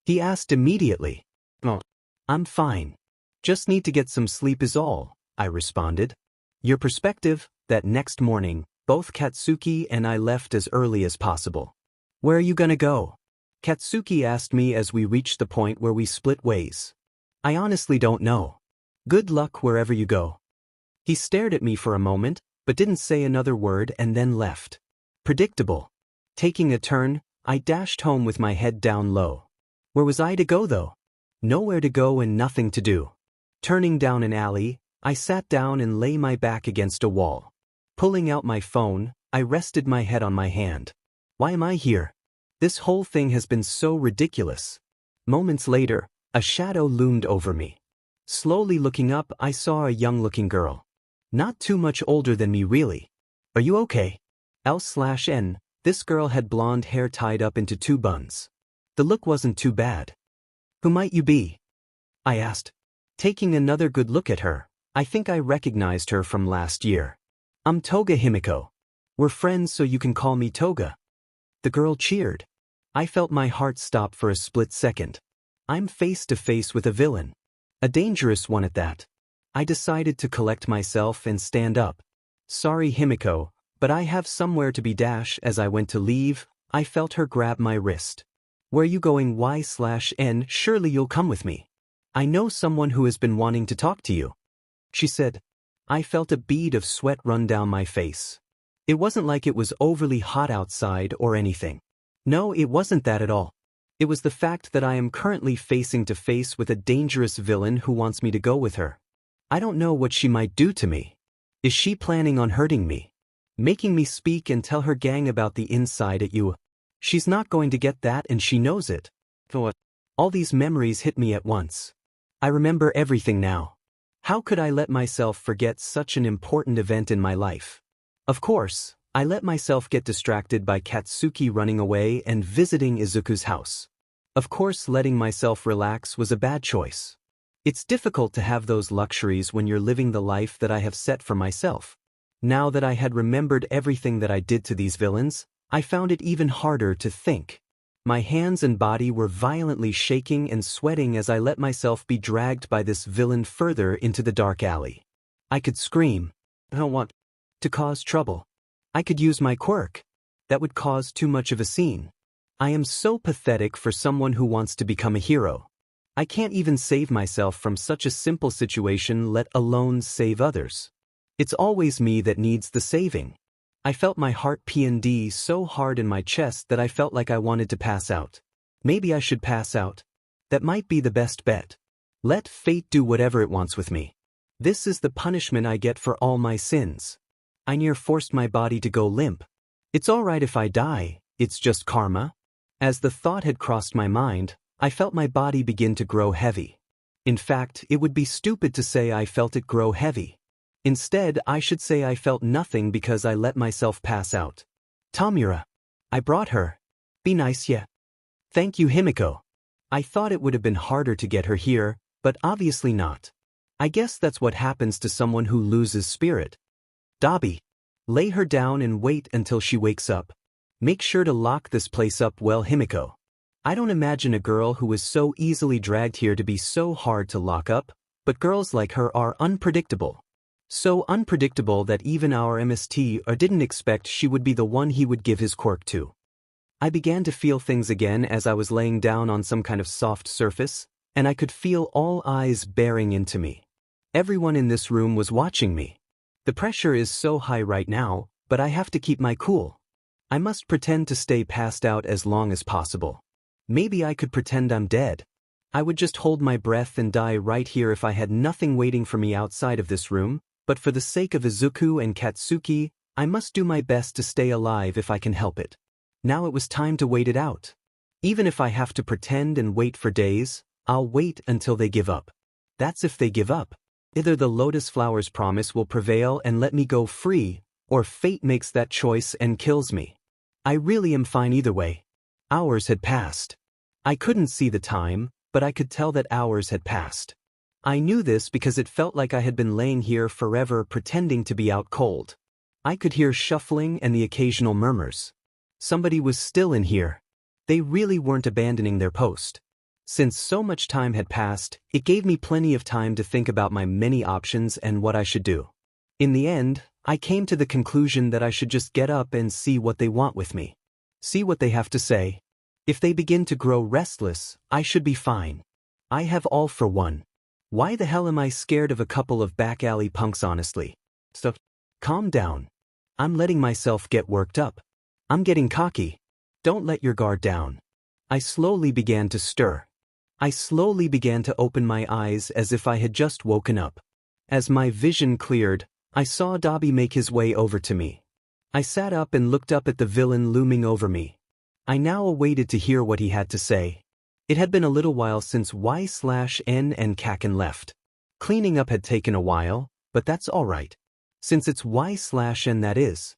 He asked immediately. Oh, I'm fine. Just need to get some sleep is all, I responded. Your perspective. That next morning, both Katsuki and I left as early as possible. Where are you gonna go? Katsuki asked me as we reached the point where we split ways. I honestly don't know. Good luck wherever you go. He stared at me for a moment, but didn't say another word and then left. Predictable. Taking a turn, I dashed home with my head down low. Where was I to go though? Nowhere to go and nothing to do. Turning down an alley, I sat down and lay my back against a wall. Pulling out my phone, I rested my head on my hand. Why am I here? This whole thing has been so ridiculous. Moments later, a shadow loomed over me. Slowly looking up, I saw a young-looking girl. Not too much older than me really. Are you okay? 𝗎𝗪𝗎𝗛, this girl had blonde hair tied up into 2 buns. The look wasn't too bad. Who might you be? I asked. Taking another good look at her, I think I recognized her from last year. I'm Toga Himiko. We're friends, so you can call me Toga. The girl cheered. I felt my heart stop for a split second. I'm face to face with a villain. A dangerous one at that. I decided to collect myself and stand up. Sorry Himiko, but I have somewhere to be. As I went to leave, I felt her grab my wrist. Where you going? 𝗎𝗪𝗎𝗛, surely you'll come with me. I know someone who has been wanting to talk to you, she said. I felt a bead of sweat run down my face. It wasn't like it was overly hot outside or anything. No, it wasn't that at all. It was the fact that I am currently facing to face with a dangerous villain who wants me to go with her. I don't know what she might do to me. Is she planning on hurting me? Making me speak and tell her gang about the inside at you? She's not going to get that, and she knows it. All these memories hit me at once. I remember everything now. How could I let myself forget such an important event in my life? Of course, I let myself get distracted by Katsuki running away and visiting Izuku's house. Of course, letting myself relax was a bad choice. It's difficult to have those luxuries when you're living the life that I have set for myself. Now that I had remembered everything that I did to these villains, I found it even harder to think. My hands and body were violently shaking and sweating as I let myself be dragged by this villain further into the dark alley. I could scream. I don't want to cause trouble. I could use my quirk. That would cause too much of a scene. I am so pathetic for someone who wants to become a hero. I can't even save myself from such a simple situation, let alone save others. It's always me that needs the saving. I felt my heart pound so hard in my chest that I felt like I wanted to pass out. Maybe I should pass out. That might be the best bet. Let fate do whatever it wants with me. This is the punishment I get for all my sins. I near forced my body to go limp. It's alright if I die, it's just karma. As the thought had crossed my mind, I felt my body begin to grow heavy. In fact, it would be stupid to say I felt it grow heavy. Instead, I should say I felt nothing because I let myself pass out. Tamura. I brought her. Be nice, yeah. Thank you, Himiko. I thought it would have been harder to get her here, but obviously not. I guess that's what happens to someone who loses spirit. Dabi. Lay her down and wait until she wakes up. Make sure to lock this place up well, Himiko. I don't imagine a girl who is so easily dragged here to be so hard to lock up, but girls like her are unpredictable. So unpredictable that even our MST didn't expect she would be the one he would give his quirk to. I began to feel things again as I was laying down on some kind of soft surface, and I could feel all eyes bearing into me. Everyone in this room was watching me. The pressure is so high right now, but I have to keep my cool. I must pretend to stay passed out as long as possible. Maybe I could pretend I'm dead. I would just hold my breath and die right here if I had nothing waiting for me outside of this room. But for the sake of Izuku and Katsuki, I must do my best to stay alive if I can help it. Now it was time to wait it out. Even if I have to pretend and wait for days, I'll wait until they give up. That's if they give up. Either the lotus flower's promise will prevail and let me go free, or fate makes that choice and kills me. I really am fine either way. Hours had passed. I couldn't see the time, but I could tell that hours had passed. I knew this because it felt like I had been laying here forever pretending to be out cold. I could hear shuffling and the occasional murmurs. Somebody was still in here. They really weren't abandoning their post. Since so much time had passed, it gave me plenty of time to think about my many options and what I should do. In the end, I came to the conclusion that I should just get up and see what they want with me. See what they have to say. If they begin to grow restless, I should be fine. I have all for one. Why the hell am I scared of a couple of back alley punks, honestly? So, calm down. I'm letting myself get worked up. I'm getting cocky. Don't let your guard down. I slowly began to stir. I slowly began to open my eyes as if I had just woken up. As my vision cleared, I saw Dabi make his way over to me. I sat up and looked up at the villain looming over me. I now awaited to hear what he had to say. It had been a little while since 𝗎/N and Kaken left. Cleaning up had taken a while, but that's alright. Since it's 𝗎/N that is.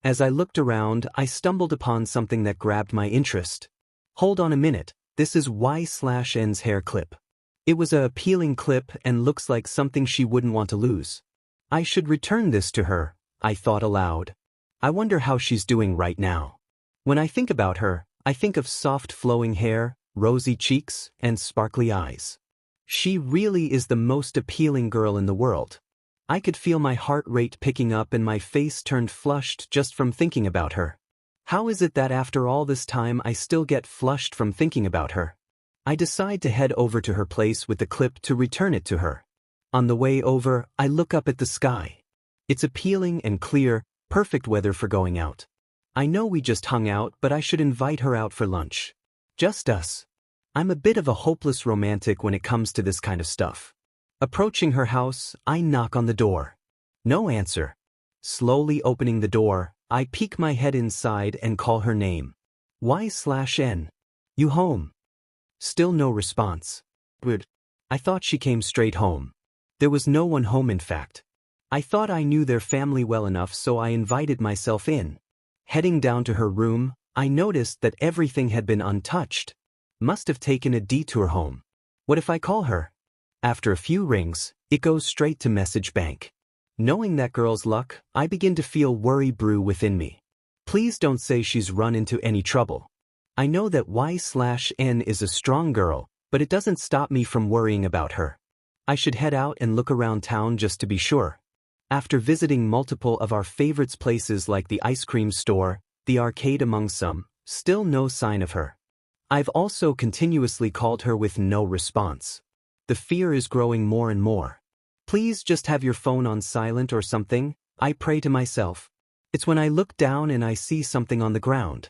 As I looked around, I stumbled upon something that grabbed my interest. Hold on a minute, this is 𝗎/N's hair clip. It was a appealing clip and looks like something she wouldn't want to lose. I should return this to her, I thought aloud. I wonder how she's doing right now. When I think about her, I think of soft flowing hair, rosy cheeks, and sparkly eyes. She really is the most appealing girl in the world. I could feel my heart rate picking up and my face turned flushed just from thinking about her. How is it that after all this time I still get flushed from thinking about her? I decide to head over to her place with the clip to return it to her. On the way over, I look up at the sky. It's appealing and clear, perfect weather for going out. I know we just hung out, but I should invite her out for lunch. Just us. I'm a bit of a hopeless romantic when it comes to this kind of stuff. Approaching her house, I knock on the door. No answer. Slowly opening the door, I peek my head inside and call her name. 𝗎/N. You home? Still no response. Weird. I thought she came straight home. There was no one home, in fact. I thought I knew their family well enough, so I invited myself in. Heading down to her room, I noticed that everything had been untouched. Must have taken a detour home. What if I call her? After a few rings, it goes straight to message bank. Knowing that girl's luck, I begin to feel worry brew within me. Please don't say she's run into any trouble. I know that 𝗎/N is a strong girl, but it doesn't stop me from worrying about her. I should head out and look around town just to be sure. After visiting multiple of our favorites places like the ice cream store, the arcade among some, still no sign of her. I've also continuously called her with no response. The fear is growing more and more. Please just have your phone on silent or something, I pray to myself. It's when I look down and I see something on the ground.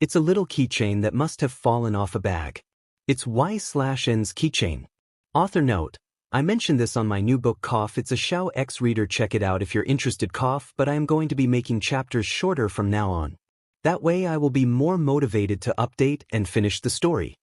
It's a little keychain that must have fallen off a bag. It's 𝗧𝗪𝗧𝗏's keychain. Author note: I mentioned this on my new book 𝗧𝗪𝗧𝗟𝗘. It's a 𝗧𝗪𝗧 reader, check it out if you're interested 𝗧𝗪, but I am going to be making chapters shorter from now on. That way I will be more motivated to update and finish the story.